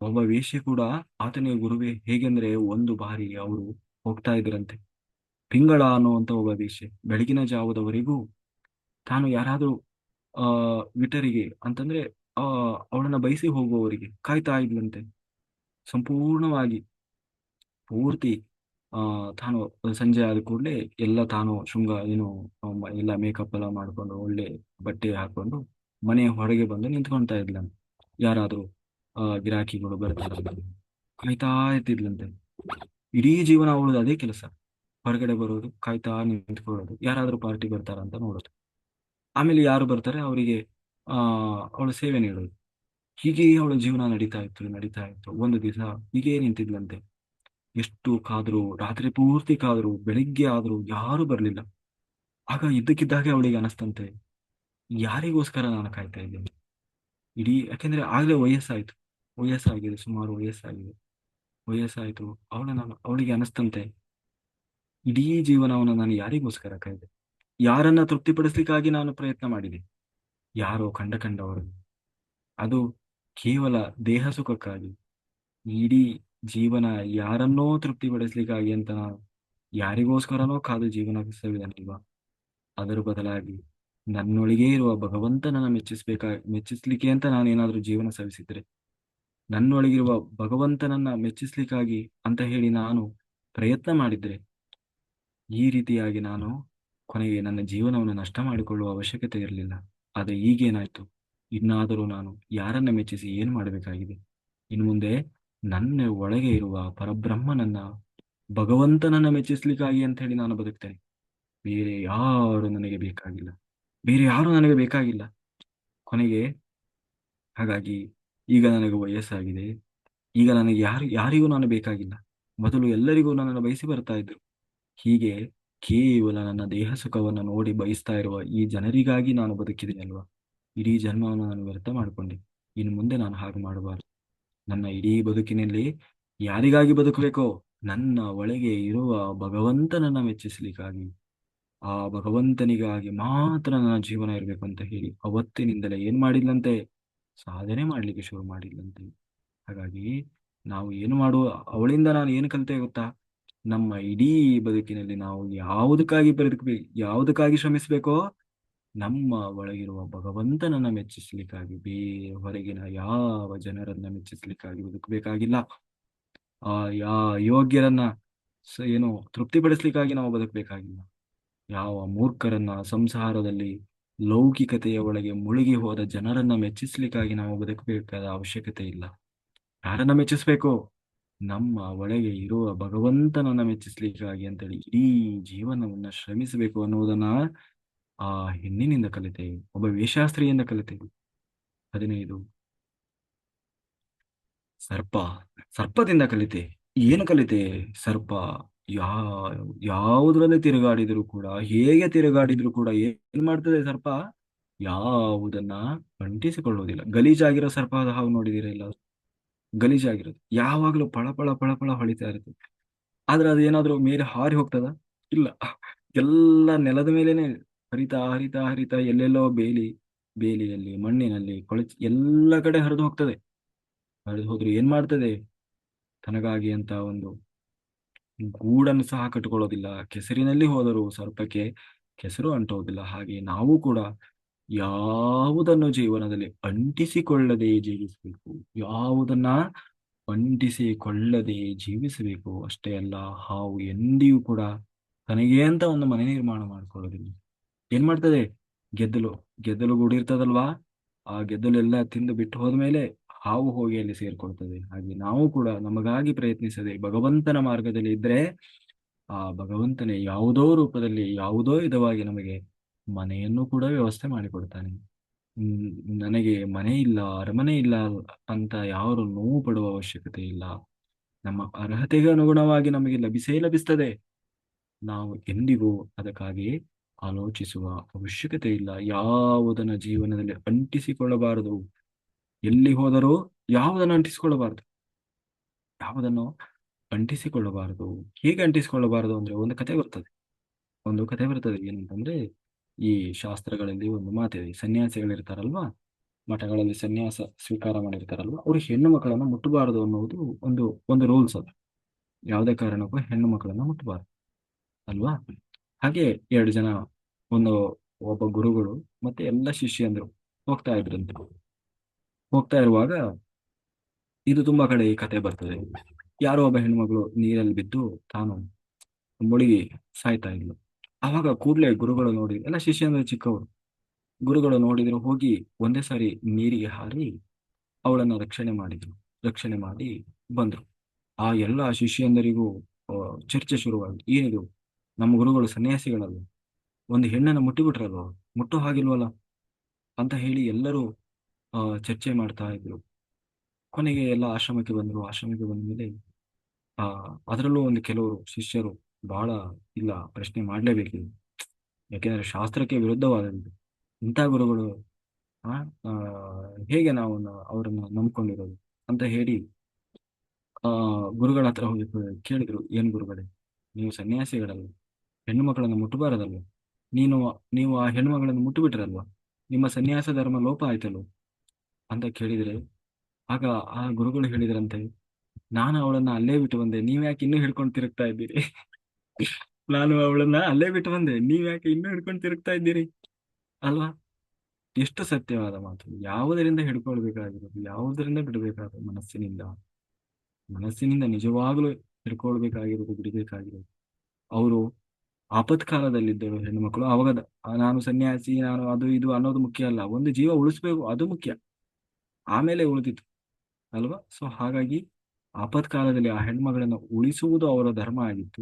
ಒಬ್ಬ ವೇಶ್ಯೆ ಕೂಡ ಆತನಿಗೆ ಗುರುವೇ. ಹೇಗೆಂದ್ರೆ ಒಂದು ಬಾರಿ ಅವರು ಹೋಗ್ತಾ ಇದ್ರಂತೆ. ಪಿಂಗಳ ಅನ್ನುವಂತ ಒಬ್ಬ ವೇಶ್ಯೆ ಬೆಳಗಿನ ಜಾವದವರೆಗೂ ತಾನು ಯಾರಾದ್ರೂ ಆ ವಿಟರಿಗೆ ಅಂತಂದ್ರೆ ಆ ಅವಳನ್ನ ಬಯಸಿ ಹೋಗುವವರಿಗೆ ಕಾಯ್ತಾ ಇದ್ಲಂತೆ. ಸಂಪೂರ್ಣವಾಗಿ ಪೂರ್ತಿ ತಾನು ಸಂಜೆ ಆದ ಕೂಡಲೇ ಎಲ್ಲ ತಾನು ಎಲ್ಲ ಮೇಕಪ್ ಎಲ್ಲ ಮಾಡ್ಕೊಂಡು ಒಳ್ಳೆ ಬಟ್ಟೆ ಹಾಕೊಂಡು ಮನೆಯ ಹೊರಗೆ ಬಂದು ನಿಂತ್ಕೊಳ್ತಾ ಇದ್ಲಂತೆ. ಯಾರಾದ್ರೂ ಗಿರಾಕಿಗಳು ಬರ್ತಾರೆ ಕಾಯ್ತಾ ಇರ್ತಿದ್ಲಂತೆ. ಇಡೀ ಜೀವನ ಅವಳದು ಅದೇ ಕೆಲಸ. ಹೊರಗಡೆ ಬರೋದು, ಕಾಯ್ತಾ ನಿಂತ್ಕೊಳ್ಳೋದು, ಯಾರಾದ್ರೂ ಪಾರ್ಟಿ ಬರ್ತಾರ ಅಂತ ನೋಡೋದು. ಆಮೇಲೆ ಯಾರು ಬರ್ತಾರೆ ಅವರಿಗೆ ಅವಳು ಸೇವೆ ನೀಡೋದು. ಹೀಗೆ ಅವಳ ಜೀವನ ನಡೀತಾ ಇತ್ತು, ನಡೀತಾ ಇತ್ತು. ಒಂದು ದಿವಸ ಹೀಗೆ ನಿಂತಿದ್ಲಂತೆ. ಎಷ್ಟು ಕಾದ್ರು, ರಾತ್ರಿ ಪೂರ್ತಿ ಕಾದ್ರು, ಬೆಳಿಗ್ಗೆ ಆದ್ರೂ ಯಾರು ಬರ್ಲಿಲ್ಲ. ಆಗ ಇದ್ದಕ್ಕಿದ್ದಾಗೆ ಅವಳಿಗೆ ಅನಸ್ತಂತೆ, ಯಾರಿಗೋಸ್ಕರ ನಾನು ಕಾಯ್ತಾ ಇದ್ದೇನೆ. ಯಾಕೆಂದ್ರೆ ಆಗ್ಲೇ ವಯಸ್ಸಾಯ್ತು, ವಯಸ್ಸಾಗಿದೆ, ಸುಮಾರು ವಯಸ್ಸಾಗಿದೆ, ವಯಸ್ಸಾಯ್ತು. ಅವಳಿಗೆ ಅನಸ್ತಂತೆ, ಇಡೀ ಜೀವನವನ್ನು ನಾನು ಯಾರಿಗೋಸ್ಕರ ಕಾಯ್ದೆ, ಯಾರನ್ನ ತೃಪ್ತಿಪಡಿಸ್ಲಿಕ್ಕಾಗಿ ನಾನು ಪ್ರಯತ್ನ ಮಾಡಿದೆ. ಯಾರೋ ಕಂಡವರು, ಅದು ಕೇವಲ ದೇಹ ಸುಖಕ್ಕಾಗಿ. ಇಡೀ ಜೀವನ ಯಾರನ್ನೋ ತೃಪ್ತಿಪಡಿಸ್ಲಿಕ್ಕಾಗಿ ಅಂತ ನಾನು ಯಾರಿಗೋಸ್ಕರನೋ ಕಾದು ಜೀವನ ಸವಿದನಿಲ್ವಾ. ಅದರ ಬದಲಾಗಿ ನನ್ನೊಳಗೆ ಇರುವ ಭಗವಂತನನ್ನ ಮೆಚ್ಚಿಸ್ಲಿಕ್ಕೆ ಅಂತ ನಾನೇನಾದ್ರೂ ಜೀವನ ಸವಿಸಿದ್ರೆ, ನನ್ನೊಳಗಿರುವ ಭಗವಂತನನ್ನ ಮೆಚ್ಚಿಸ್ಲಿಕ್ಕಾಗಿ ಅಂತ ಹೇಳಿ ನಾನು ಪ್ರಯತ್ನ ಮಾಡಿದ್ರೆ, ಈ ರೀತಿಯಾಗಿ ನಾನು ಕೊನೆಗೆ ನನ್ನ ಜೀವನವನ್ನು ನಷ್ಟ ಮಾಡಿಕೊಳ್ಳುವ ಅವಶ್ಯಕತೆ ಇರಲಿಲ್ಲ. ಆದರೆ ಈಗೇನಾಯ್ತು, ಇನ್ನಾದರೂ ನಾನು ಯಾರನ್ನ ಮೆಚ್ಚಿಸಿ ಏನು ಮಾಡಬೇಕಾಗಿದೆ? ಇನ್ನು ಮುಂದೆ ನನ್ನ ಒಳಗೆ ಇರುವ ಪರಬ್ರಹ್ಮನನ್ನ, ಭಗವಂತನನ್ನ ಮೆಚ್ಚಿಸ್ಲಿಕ್ಕಾಗಿ ಅಂತ ಹೇಳಿ ನಾನು ಬದುಕ್ತೇನೆ. ಬೇರೆ ಯಾರು ನನಗೆ ಬೇಕಾಗಿಲ್ಲ, ಬೇರೆ ಯಾರು ನನಗೆ ಬೇಕಾಗಿಲ್ಲ. ಕೊನೆಗೆ ಹಾಗಾಗಿ ಈಗ ನನಗೆ ವಯಸ್ಸಾಗಿದೆ. ಈಗ ನನಗೆ ಯಾರಿಗೂ ನಾನು ಬೇಕಾಗಿಲ್ಲ. ಮೊದಲು ಎಲ್ಲರಿಗೂ ನನ್ನನ್ನು ಬಯಸಿ ಬರ್ತಾ ಇದ್ರು. ಹೀಗೆ ಕೇವಲ ನನ್ನ ದೇಹ ಸುಖವನ್ನು ನೋಡಿ ಬಯಸ್ತಾ ಇರುವ ಈ ಜನರಿಗಾಗಿ ನಾನು ಬದುಕಿದೆ ಅಲ್ವಾ. ಇಡೀ ಜನ್ಮವನ್ನು ನಾನು ವ್ಯರ್ಥ ಮಾಡಿಕೊಂಡೆ. ಇನ್ನು ಮುಂದೆ ನಾನು ಹಾಗೆ ಮಾಡಬಾರದು. ನನ್ನ ಇಡೀ ಬದುಕಿನಲ್ಲಿ ಯಾರಿಗಾಗಿ ಬದುಕಬೇಕೋ, ನನ್ನ ಒಳಗೆ ಇರುವ ಭಗವಂತನನ್ನ ಮೆಚ್ಚಿಸ್ಲಿಕ್ಕಾಗಿ, ಆ ಭಗವಂತನಿಗಾಗಿ ಮಾತ್ರ ನನ್ನ ಜೀವನ ಇರಬೇಕು ಅಂತ ಹೇಳಿ ಅವತ್ತಿನಿಂದಲೇ ಏನ್ ಮಾಡಿಲ್ಲಂತೆ, ಸಾಧನೆ ಮಾಡ್ಲಿಕ್ಕೆ ಶುರು ಮಾಡಿಲ್ಲಂತೆ. ಹಾಗಾಗಿ ನಾವು ಏನು ಮಾಡುವ, ಅವಳಿಂದ ನಾನು ಏನು ಕಲಿತೆ ಗೊತ್ತಾ? ನಮ್ಮ ಇಡೀ ಬದುಕಿನಲ್ಲಿ ನಾವು ಯಾವುದಕ್ಕಾಗಿ ಶ್ರಮಿಸ್ಬೇಕೋ, ನಮ್ಮ ಒಳಗಿರುವ ಭಗವಂತನನ್ನ ಮೆಚ್ಚಿಸ್ಲಿಕ್ಕಾಗಿ, ಬೇರೆ ಹೊರಗಿನ ಯಾವ ಜನರನ್ನ ಮೆಚ್ಚಿಸ್ಲಿಕ್ಕಾಗಿ ಬದುಕಬೇಕಾಗಿಲ್ಲ. ಆ ಯೋಗ್ಯರನ್ನ ಏನು ತೃಪ್ತಿಪಡಿಸ್ಲಿಕ್ಕಾಗಿ ನಾವು ಬದುಕಬೇಕಾಗಿಲ್ಲ. ಯಾವ ಮೂರ್ಖರನ್ನ, ಸಂಸಾರದಲ್ಲಿ ಲೌಕಿಕತೆಯ ಒಳಗೆ ಮುಳುಗಿ ಹೋದ ಜನರನ್ನ ಮೆಚ್ಚಿಸ್ಲಿಕ್ಕಾಗಿ ನಾವು ಬದುಕಬೇಕಾದ ಅವಶ್ಯಕತೆ ಇಲ್ಲ. ಯಾರನ್ನ ಮೆಚ್ಚಿಸ್ಬೇಕು? ನಮ್ಮ ಒಳಗೆ ಇರುವ ಭಗವಂತನನ್ನ ಮೆಚ್ಚಿಸ್ಲಿಕ್ಕಾಗಿ ಅಂತೇಳಿ ಇಡೀ ಜೀವನವನ್ನ ಶ್ರಮಿಸಬೇಕು ಅನ್ನುವುದನ್ನ ಆ ಹೆಣ್ಣಿನಿಂದ ಕಲಿತೇವೆ, ಒಬ್ಬ ವೇಷಾಸ್ತ್ರೀಯಿಂದ ಕಲಿತೇವೆ. 15 ಸರ್ಪ, ಸರ್ಪದಿಂದ ಕಲಿತೆ. ಏನು ಕಲಿತೆ? ಸರ್ಪ ಯಾ ಯಾವುದ್ರಲ್ಲಿ ತಿರುಗಾಡಿದ್ರು ಕೂಡ, ಹೇಗೆ ತಿರುಗಾಡಿದ್ರು ಕೂಡ ಏನ್ ಮಾಡ್ತದೆ ಸರ್ಪ? ಯಾವುದನ್ನ ಅಂಟಿಸಿಕೊಳ್ಳುವುದಿಲ್ಲ. ಗಲೀಜಾಗಿರೋ ಸರ್ಪದ ಹಾವು ನೋಡಿದಿರ ಇಲ್ಲ? ಗಲೀಜಾಗಿರೋದು ಯಾವಾಗ್ಲೂ ಪಳ ಪಳ ಪಳ ಪಳ ಹೊಳಿತಾ ಇರ್ತದೆ. ಆದ್ರೆ ಅದೇನಾದ್ರೂ ಮೇಲೆ ಹಾರಿ ಹೋಗ್ತದ? ಇಲ್ಲ. ಎಲ್ಲ ನೆಲದ ಮೇಲೆನೆ ಹರಿತಾ ಹರಿತಾ ಹರಿತಾ ಎಲ್ಲೆಲ್ಲೋ ಬೇಲಿಯಲ್ಲಿ, ಮಣ್ಣಿನಲ್ಲಿ ಕೊಳಚಿ ಎಲ್ಲ ಕಡೆ ಹರಿದು ಹೋಗ್ತದೆ. ಹರಿದು ಹೋದ್ರೆ ಏನ್ ಮಾಡ್ತದೆ? ತನಗಾಗಿ ಅಂತ ಒಂದು ಗೂಡನ್ನು ಸಹ ಕಟ್ಟಿಕೊಳ್ಳೋದಿಲ್ಲ. ಕೆಸರಿನಲ್ಲಿ ಹೋದರೂ ಸರ್ಪಕ್ಕೆ ಕೆಸರು ಅಂಟುವುದಿಲ್ಲ. ಹಾಗೆ ನಾವು ಕೂಡ ಯಾವುದನ್ನು ಜೀವನದಲ್ಲಿ ಅಂಟಿಸಿಕೊಳ್ಳದೆ ಜೀವಿಸಬೇಕು, ಯಾವುದನ್ನ ಅಂಟಿಸಿಕೊಳ್ಳದೆ ಜೀವಿಸಬೇಕು. ಅಷ್ಟೇ ಅಲ್ಲ, ಹಾವು ಎಂದಿಗೂ ಕೂಡ ತನಗೇ ಅಂತ ಒಂದು ಮನೆ ನಿರ್ಮಾಣ ಮಾಡ್ಕೊಳ್ಳೋದಿಲ್ಲ. ಏನ್ ಮಾಡ್ತದೆ? ಗೆದ್ದಲು ಗೆದ್ದಲು ಗೂಡು ಇರ್ತದಲ್ವಾ, ಆ ಗೆದ್ದಲು ಎಲ್ಲ ತಿಂದು ಬಿಟ್ಟು ಹೋದ್ಮೇಲೆ ಹಾವು ಹೋಗಿ ಅಲ್ಲಿ ಸೇರ್ಕೊಳ್ತದೆ. ಹಾಗೆ ನಾವು ಕೂಡ ನಮಗಾಗಿ ಪ್ರಯತ್ನಿಸದೆ ಭಗವಂತನ ಮಾರ್ಗದಲ್ಲಿ ಇದ್ರೆ, ಆ ಭಗವಂತನೇ ಯಾವುದೋ ರೂಪದಲ್ಲಿ, ಯಾವುದೋ ವಿಧವಾಗಿ ನಮಗೆ ಮನೆಯನ್ನು ಕೂಡ ವ್ಯವಸ್ಥೆ ಮಾಡಿಕೊಡ್ತಾನೆ. ಹ್ಮ್, ನನಗೆ ಮನೆ ಇಲ್ಲ, ಅರಮನೆ ಇಲ್ಲ ಅಂತ ಯಾರು ನೋವು ಪಡುವ ಅವಶ್ಯಕತೆ ಇಲ್ಲ. ನಮ್ಮ ಅರ್ಹತೆಗೆ ಅನುಗುಣವಾಗಿ ನಮಗೆ ಲಭಿಸೇ ಲಭಿಸ್ತದೆ. ನಾವು ಎಂದಿಗೂ ಅದಕ್ಕಾಗಿ ಆಲೋಚಿಸುವ ಅವಶ್ಯಕತೆ ಇಲ್ಲ. ಯಾವುದನ್ನ ಜೀವನದಲ್ಲಿ ಅಂಟಿಸಿಕೊಳ್ಳಬಾರದು. ಎಲ್ಲಿ ಹೋದರೂ ಯಾವುದನ್ನು ಅಂಟಿಸಿಕೊಳ್ಳಬಾರದು, ಯಾವುದನ್ನು ಅಂಟಿಸಿಕೊಳ್ಳಬಾರದು. ಹೇಗೆ ಅಂಟಿಸಿಕೊಳ್ಳಬಾರದು ಅಂದ್ರೆ, ಒಂದು ಕಥೆ ಬರ್ತದೆ. ಏನಂತಂದ್ರೆ, ಈ ಶಾಸ್ತ್ರಗಳಲ್ಲಿ ಒಂದು ಮಾತಿದೆ. ಸನ್ಯಾಸಿಗಳಿರ್ತಾರಲ್ವಾ, ಮಠಗಳಲ್ಲಿ ಸನ್ಯಾಸ ಸ್ವೀಕಾರ ಮಾಡಿರ್ತಾರಲ್ವಾ, ಅವರು ಹೆಣ್ಣು ಮಕ್ಕಳನ್ನು ಮುಟ್ಟಬಾರದು ಅನ್ನೋದು ಒಂದು ಒಂದು ರೂಲ್ಸ್. ಅದು ಯಾವುದೇ ಕಾರಣಕ್ಕೂ ಹೆಣ್ಣು ಮಕ್ಕಳನ್ನ ಮುಟ್ಟಬಾರದು ಅಲ್ವಾ. ಹಾಗೆ 2 ಜನ, ಒಂದು ಒಬ್ಬ ಗುರುಗಳು ಮತ್ತೆ ಎಲ್ಲ ಶಿಷ್ಯಂದ್ರು ಹೋಗ್ತಾ ಇದ್ರಂತೆ. ಹೋಗ್ತಾ ಇರುವಾಗ ಇದು ತುಂಬಾ ಕಡೆ ಈ ಕತೆ ಬರ್ತದೆ. ಯಾರೋ ಒಬ್ಬ ಹೆಣ್ಮಗಳು ನೀರಲ್ಲಿ ಬಿದ್ದು ತಾನು ಮುಳುಗಿ ಸಾಯ್ತಾ ಇದ್ಲು. ಆವಾಗ ಕೂಡ್ಲೆ ಗುರುಗಳು ನೋಡಿ, ಎಲ್ಲ ಶಿಷ್ಯಂದ್ರೆ ಚಿಕ್ಕವರು, ಗುರುಗಳು ನೋಡಿದ್ರು, ಹೋಗಿ ಒಂದೇ ಸಾರಿ ನೀರಿಗೆ ಹಾರಿ ಅವಳನ್ನ ರಕ್ಷಣೆ ಮಾಡಿ ಬಂದ್ರು. ಆ ಎಲ್ಲ ಶಿಷ್ಯಂದರಿಗೂ ಚರ್ಚೆ ಶುರುವಾಯಿತು. ಏನಿದು, ನಮ್ಮ ಗುರುಗಳು ಸನ್ಯಾಸಿಗಳಲ್ಲ, ಒಂದು ಹೆಣ್ಣನ್ನು ಮುಟ್ಟಿಬಿಟ್ರಲ್ವ, ಮುಟ್ಟೋ ಹಾಗಿಲ್ವಲ್ಲ ಅಂತ ಹೇಳಿ ಎಲ್ಲರೂ ಚರ್ಚೆ ಮಾಡ್ತಾ ಇದ್ರು. ಕೊನೆಗೆ ಎಲ್ಲ ಆಶ್ರಮಕ್ಕೆ ಬಂದರು. ಆಶ್ರಮಕ್ಕೆ ಬಂದ ಮೇಲೆ ಆ ಅದರಲ್ಲೂ ಒಂದು ಕೆಲವರು ಶಿಷ್ಯರು ಬಹಳ, ಇಲ್ಲ, ಪ್ರಶ್ನೆ ಮಾಡಲೇಬೇಕಿದೆ, ಯಾಕೆಂದ್ರೆ ಶಾಸ್ತ್ರಕ್ಕೆ ವಿರುದ್ಧವಾದದ್ದು, ಇಂಥ ಗುರುಗಳು ಆ ಆ, ಹೇಗೆ ನಾವು ಅವರನ್ನ ನಂಬ್ಕೊಂಡಿರೋದು ಅಂತ ಹೇಳಿ ಆ ಗುರುಗಳ ಹತ್ರ ಹೋಗಿ ಕೇಳಿದ್ರು, ಏನ್ ಗುರುಗಳೇ, ನೀವು ಸನ್ಯಾಸಿಗಳಲ್ಲ, ಹೆಣ್ಣು ಮಕ್ಕಳನ್ನು ಮುಟ್ಟಬಾರದಲ್ವ, ನೀನು ನೀವು ಆ ಹೆಣ್ಣು ಮಗಳನ್ನು ಮುಟ್ಟುಬಿಟ್ರಲ್ವಾ, ನಿಮ್ಮ ಸನ್ಯಾಸ ಧರ್ಮ ಲೋಪ ಆಯ್ತಲ್ವ ಅಂತ ಕೇಳಿದ್ರೆ, ಆಗ ಆ ಗುರುಗಳು ಹೇಳಿದ್ರಂತೆ, ನಾನು ಅವಳನ್ನ ಅಲ್ಲೇ ಬಿಟ್ಟು ಬಂದೆ, ನೀವ್ ಯಾಕೆ ಇನ್ನೂ ಹಿಡ್ಕೊಂಡು ತಿರುಗ್ತಾ ಇದ್ದೀರಿ? ನಾನು ಅವಳನ್ನ ಅಲ್ಲೇ ಬಿಟ್ಟು ಬಂದೆ, ನೀವ್ ಯಾಕೆ ಇನ್ನೂ ಹಿಡ್ಕೊಂಡು ತಿರುಗ್ತಾ ಇದ್ದೀರಿ ಅಲ್ವಾ? ಎಷ್ಟು ಸತ್ಯವಾದ ಮಾತು. ಯಾವುದರಿಂದ ಹಿಡ್ಕೊಳ್ಬೇಕಾಗಿರೋದು, ಯಾವುದರಿಂದ ಬಿಡಬೇಕಾದ, ಮನಸ್ಸಿನಿಂದ ನಿಜವಾಗ್ಲೂ ಹಿಡ್ಕೊಳ್ಬೇಕಾಗಿರೋದು, ಬಿಡಬೇಕಾಗಿರೋದು. ಅವರು ಆಪತ್ಕಾಲದಲ್ಲಿದ್ದರು ಹೆಣ್ಣುಮಕ್ಕಳು. ಅವಾಗ ನಾನು ಸನ್ಯಾಸಿ, ನಾನು ಅದು ಇದು ಅನ್ನೋದು ಮುಖ್ಯ ಅಲ್ಲ, ಒಂದು ಜೀವ ಉಳಿಸ್ಬೇಕು ಅದು ಮುಖ್ಯ, ಆಮೇಲೆ ಉಳಿದಿತ್ತು ಅಲ್ವಾ? ಸೊ ಹಾಗಾಗಿ ಆಪತ್ಕಾಲದಲ್ಲಿ ಆ ಹೆಣ್ಮಗಳನ್ನ ಉಳಿಸುವುದು ಅವರ ಧರ್ಮ ಆಗಿತ್ತು.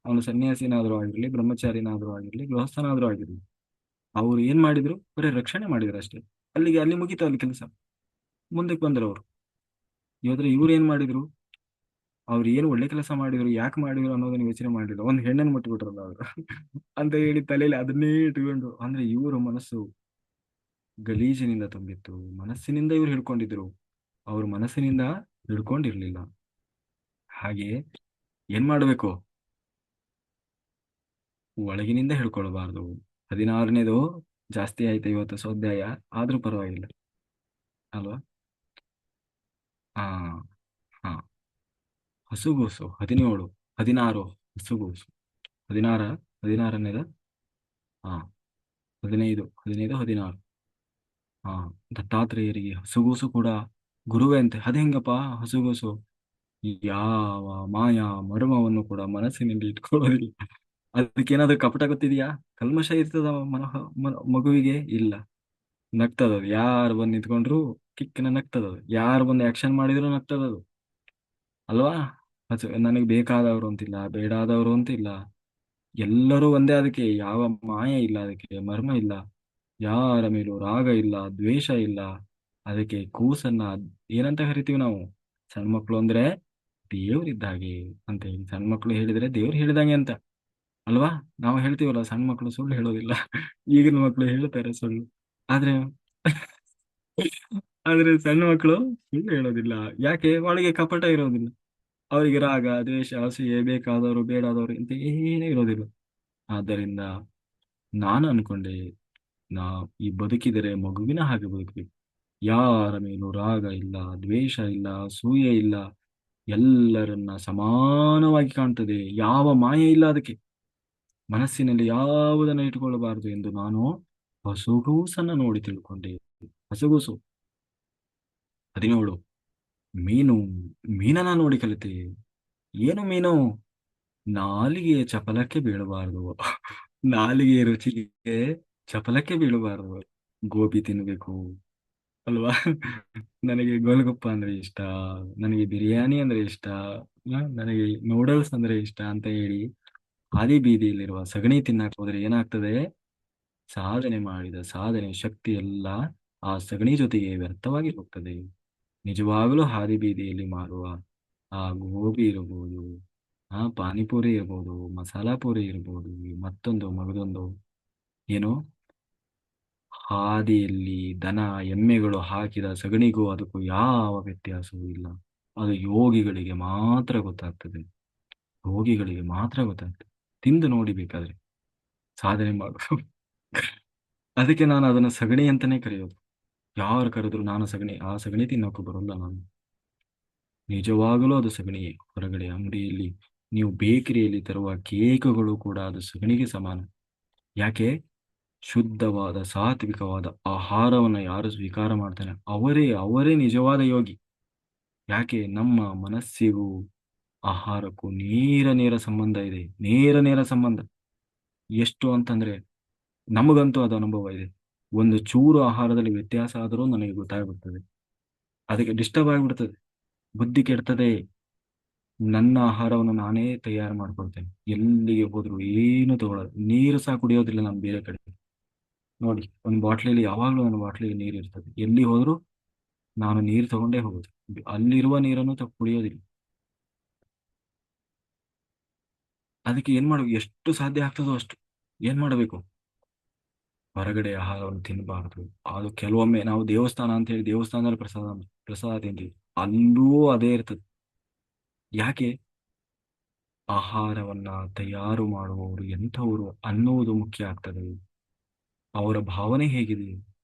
ಅವನು ಸನ್ಯಾಸಿನಾದ್ರೂ ಆಗಿರ್ಲಿ, ಬ್ರಹ್ಮಚಾರಿನಾದ್ರೂ ಆಗಿರ್ಲಿ, ಗೃಹಸ್ಥನಾದ್ರೂ ಆಗಿರ್ಲಿ, ಅವ್ರು ಏನ್ ಮಾಡಿದ್ರು, ಬರೀ ರಕ್ಷಣೆ ಮಾಡಿದ್ರು ಅಷ್ಟೇ. ಅಲ್ಲಿ ಮುಗೀತು, ಅಲ್ಲಿ ಕೆಲಸ. ಮುಂದಕ್ಕೆ ಬಂದ್ರು ಅವರು. ಇವ್ರು ಏನ್ ಮಾಡಿದ್ರು, ಅವ್ರು ಏನು ಒಳ್ಳೆ ಕೆಲಸ ಮಾಡಿದ್ರು, ಯಾಕೆ ಮಾಡಿದ್ರು ಅನ್ನೋದನ್ನ ಯೋಚನೆ ಮಾಡಿಲ್ಲ, ಒಂದು ಹೆಣ್ಣನ್ನು ಮುಟ್ಬಿಟ್ರಲ್ಲ ಅವರು ಅಂತ ಹೇಳಿ ತಲೆಯಲ್ಲಿ ಅದನ್ನೇ ಇಟ್ಕೊಂಡು, ಅಂದ್ರೆ ಇವರ ಮನಸ್ಸು ಗಲೀಜಿನಿಂದ ತುಂಬಿತ್ತು. ಮನಸ್ಸಿನಿಂದ ಇವ್ರು ಹಿಡ್ಕೊಂಡಿದ್ರು, ಅವ್ರ ಮನಸ್ಸಿನಿಂದ ಹಿಡ್ಕೊಂಡಿರ್ಲಿಲ್ಲ. ಹಾಗೆ ಏನ್ ಮಾಡ್ಬೇಕು, ಒಳಗಿನಿಂದ ಹಿಡ್ಕೊಳ್ಬಾರ್ದು. 16ನೇದು ಜಾಸ್ತಿ ಆಯ್ತು ಇವತ್ತು ಸ್ವಾಧ್ಯಾಯ, ಆದ್ರೂ ಪರವಾಗಿಲ್ಲ ಅಲ್ವಾ? ಹಾ, ಹಾ. ಹಸುಗೂಸು 17, 16 ಹಸುಗೂಸು, 16, 16ನೇದ, ಹಾ, 15, 15, 16. ಹಾ, ದತ್ತಾತ್ರೇಯರಿಗೆ ಹಸುಗೂಸು ಕೂಡ ಗುರುವೇ ಅಂತೆ. ಅದ ಹೆಂಗಪ್ಪ ಹಸುಗೂಸು? ಯಾವ ಮಾಯಾ ಮರ್ಮವನ್ನು ಕೂಡ ಮನಸ್ಸಿನಲ್ಲಿ ಇಟ್ಕೊಳ್ಳೋದಿಲ್ಲ. ಅದಕ್ಕೇನಾದ್ರೂ ಕಪಟ ಗೊತ್ತಿದೆಯಾ? ಕಲ್ಮಶ ಇರ್ತದ ಮಗುವಿಗೆ? ಇಲ್ಲ. ನಗ್ತದದು, ಯಾರು ಬಂದು ನಿಂತ್ಕೊಂಡ್ರು ಕಿಕ್ಕನ ನಗ್ತದದು, ಯಾರು ಬಂದು ಆಕ್ಷನ್ ಮಾಡಿದ್ರು ನಗ್ತದದು ಅಲ್ವಾ? ನನಗೆ ಬೇಕಾದವರು ಅಂತಿಲ್ಲ, ಬೇಡಾದವರು ಅಂತಿಲ್ಲ, ಎಲ್ಲರೂ ಒಂದೇ. ಅದಕ್ಕೆ ಯಾವ ಮಾಯ ಇಲ್ಲ, ಅದಕ್ಕೆ ಮರ್ಮ ಇಲ್ಲ, ಯಾರ ಮೇಲೂ ರಾಗ ಇಲ್ಲ, ದ್ವೇಷ ಇಲ್ಲ. ಅದಕ್ಕೆ ಕೂಸನ್ನ ಏನಂತ ಕರಿತೀವಿ ನಾವು? ಸಣ್ಣ ಮಕ್ಳು ಅಂದ್ರೆ ದೇವ್ರಿದ್ದ ಹಾಗೆ ಅಂತ ಹೇಳಿ, ಸಣ್ಣ ಮಕ್ಳು ಹೇಳಿದ್ರೆ ದೇವ್ರು ಹೇಳಿದಂಗೆ ಅಂತ ಅಲ್ವಾ? ನಾವು ಹೇಳ್ತೀವಲ್ಲ, ಸಣ್ಣ ಮಕ್ಳು ಸುಳ್ಳು ಹೇಳೋದಿಲ್ಲ. ಈಗಿನ ಮಕ್ಳು ಹೇಳ್ತಾರೆ ಸುಳ್ಳು, ಆದ್ರೆ ಆದ್ರೆ ಸಣ್ಣ ಮಕ್ಕಳು ಸುಳ್ಳು ಹೇಳೋದಿಲ್ಲ. ಯಾಕೆ? ಒಳಗೆ ಕಪಟ ಇರೋದಿಲ್ಲ. ಅವರಿಗೆ ರಾಗ ದ್ವೇಷ ಅಸೂಯೆ, ಬೇಕಾದವರು ಬೇಡಾದವರು ಅಂತ ಏನೇ ಇರೋದಿಲ್ಲ. ಆದ್ದರಿಂದ ನಾನು ಅನ್ಕೊಂಡೆ, ನಾ ಈ ಬದುಕಿದರೆ ಮಗುವಿನ ಹಾಗೆ ಬದುಕಬೇಕು. ಯಾರ ಮೇಲೂ ರಾಗ ಇಲ್ಲ, ದ್ವೇಷ ಇಲ್ಲ, ಅಸೂಯೆ ಇಲ್ಲ, ಎಲ್ಲರನ್ನ ಸಮಾನವಾಗಿ ಕಾಣ್ತದೆ, ಯಾವ ಮಾಯೆ ಇಲ್ಲ ಅದಕ್ಕೆ. ಮನಸ್ಸಿನಲ್ಲಿ ಯಾವುದನ್ನು ಇಟ್ಟುಕೊಳ್ಳಬಾರದು ಎಂದು ನಾನು ಹಸುಗೂಸನ್ನ ನೋಡಿ ತಿಳ್ಕೊಂಡೆ. ಹಸುಗೂಸು 17. ಮೀನು, ಮೀನನ್ನ ನೋಡಿ ಕಲಿತೆ. ಏನು ಮೀನು? ನಾಲಿಗೆಯ ಚಪಲಕ್ಕೆ ಬೀಳಬಾರದು. ನಾಲಿಗೆಯ ರುಚಿಗೆ ಚಪಲಕ್ಕೆ ಬೀಳಬಾರದು. ಗೋಬಿ ತಿನ್ಬೇಕು ಅಲ್ವಾ? ನನಗೆ ಗೋಲ್ಗಪ್ಪ ಅಂದ್ರೆ ಇಷ್ಟ, ನನಗೆ ಬಿರಿಯಾನಿ ಅಂದ್ರೆ ಇಷ್ಟ, ನನಗೆ ನೂಡಲ್ಸ್ ಅಂದ್ರೆ ಇಷ್ಟ ಅಂತ ಹೇಳಿ ಹಾದಿ ಬೀದಿಯಲ್ಲಿರುವ ಸಗಣಿ ತಿನ್ನಕ್ ಹೋದ್ರೆ ಏನಾಗ್ತದೆ? ಸಾಧನೆ ಮಾಡಿದ ಸಾಧನೆ ಶಕ್ತಿ ಎಲ್ಲ ಆ ಸಗಣಿ ಜೊತೆಗೆ ವ್ಯರ್ಥವಾಗಿ ಹೋಗ್ತದೆ. ನಿಜವಾಗಲೂ ಹಾದಿ ಬೀದಿಯಲ್ಲಿ ಮಾರುವ ಆ ಗೋಬಿ ಇರಬಹುದು, ಆ ಪಾನಿಪುರಿ ಇರ್ಬೋದು, ಮಸಾಲಾ ಪೂರಿ ಇರ್ಬೋದು, ಮತ್ತೊಂದು ಮಗದೊಂದು, ಏನು, ಹಾದಿಯಲ್ಲಿ ದನ ಎಮ್ಮೆಗಳು ಹಾಕಿದ ಸಗಣಿಗೂ ಅದಕ್ಕೂ ಯಾವ ವ್ಯತ್ಯಾಸವೂ ಇಲ್ಲ. ಅದು ಯೋಗಿಗಳಿಗೆ ಮಾತ್ರ ಗೊತ್ತಾಗ್ತದೆ, ಯೋಗಿಗಳಿಗೆ ಮಾತ್ರ ಗೊತ್ತಾಗ್ತದೆ. ತಿಂದು ನೋಡಿ ಬೇಕಾದ್ರೆ, ಸಾಧನೆ ಮಾಡೋದು. ಅದಕ್ಕೆ ನಾನು ಅದನ್ನ ಸಗಣಿ ಅಂತಾನೆ ಕರೆಯೋದು. ಯಾರು ಕರೆದ್ರು ನಾನು ಸಗಣಿ, ಆ ಸಗಣಿ ತಿನ್ನೋಕೆ ಬರೋಲ್ಲ ನಾನು. ನಿಜವಾಗಲೂ ಅದು ಸಗಣಿಯೇ. ಹೊರಗಡೆ ಅಂಗಡಿಯಲ್ಲಿ ನೀವು ಬೇಕರಿಯಲ್ಲಿ ತರುವ ಕೇಕುಗಳು ಕೂಡ ಅದು ಸಗಣಿಗೆ ಸಮಾನ. ಯಾಕೆ? ಶುದ್ಧವಾದ ಸಾತ್ವಿಕವಾದ ಆಹಾರವನ್ನು ಯಾರು ಸ್ವೀಕಾರ ಮಾಡ್ತಾನೆ ಅವರೇ ನಿಜವಾದ ಯೋಗಿ. ಯಾಕೆ? ನಮ್ಮ ಮನಸ್ಸಿಗೂ ಆಹಾರಕ್ಕೂ ನೇರ ನೇರ ಸಂಬಂಧ ಇದೆ, ನೇರ ನೇರ ಸಂಬಂಧ. ಎಷ್ಟು ಅಂತಂದ್ರೆ, ನಮಗಂತೂ ಅದು ಅನುಭವ ಇದೆ. ಒಂದು ಚೂರು ಆಹಾರದಲ್ಲಿ ವ್ಯತ್ಯಾಸ ಆದರೂ ನನಗೆ ಗೊತ್ತಾಗ್ಬಿಡ್ತದೆ, ಅದಕ್ಕೆ ಡಿಸ್ಟರ್ಬ್ ಆಗಿಬಿಡ್ತದೆ, ಬುದ್ಧಿ ಕೆಡ್ತದೆ. ನನ್ನ ಆಹಾರವನ್ನು ನಾನೇ ತಯಾರು ಮಾಡ್ಕೊಳ್ತೇನೆ. ಎಲ್ಲಿಗೆ ಹೋದ್ರು ಏನು ತಗೊಳ್ಳೋದು, ನೀರು ಸಹ ಕುಡಿಯೋದಿಲ್ಲ ನಾನು ಬೇರೆ ಕಡೆ. ನೋಡಿ, ಒಂದು ಬಾಟ್ಲಿಯಲ್ಲಿ ಯಾವಾಗಲೂ ಒಂದು ಬಾಟ್ಲಿಗೆ ನೀರು ಇರ್ತದೆ. ಎಲ್ಲಿ ಹೋದ್ರು ನಾನು ನೀರು ತಗೊಂಡೇ ಹೋಗುದು. ಅಲ್ಲಿರುವ ನೀರನ್ನು ಕುಡಿಯೋದಿಲ್ಲ. ಅದಕ್ಕೆ ಏನ್ ಮಾಡ್ಬೇಕು, ಎಷ್ಟು ಸಾಧ್ಯ ಆಗ್ತದೋ ಅಷ್ಟು ಏನ್ ಮಾಡಬೇಕು, ಹೊರಗಡೆ ಆಹಾರವನ್ನು ತಿನ್ನಬಾರದು. ಅದು ಕೆಲವೊಮ್ಮೆ ನಾವು ದೇವಸ್ಥಾನ ಅಂತ ಹೇಳಿ ದೇವಸ್ಥಾನದಲ್ಲಿ ಪ್ರಸಾದ ಪ್ರಸಾದ ತಿಂತೀವಿ, ಅಲ್ಲೂ ಅದೇ ಇರ್ತದೆ. ಯಾಕೆ? ಆಹಾರವನ್ನ ತಯಾರು ಮಾಡುವವರು ಎಂಥವರು ಅನ್ನುವುದು ಮುಖ್ಯ ಆಗ್ತದೆ. ಅವರ ಭಾವನೆ ಹೇಗಿದೆ,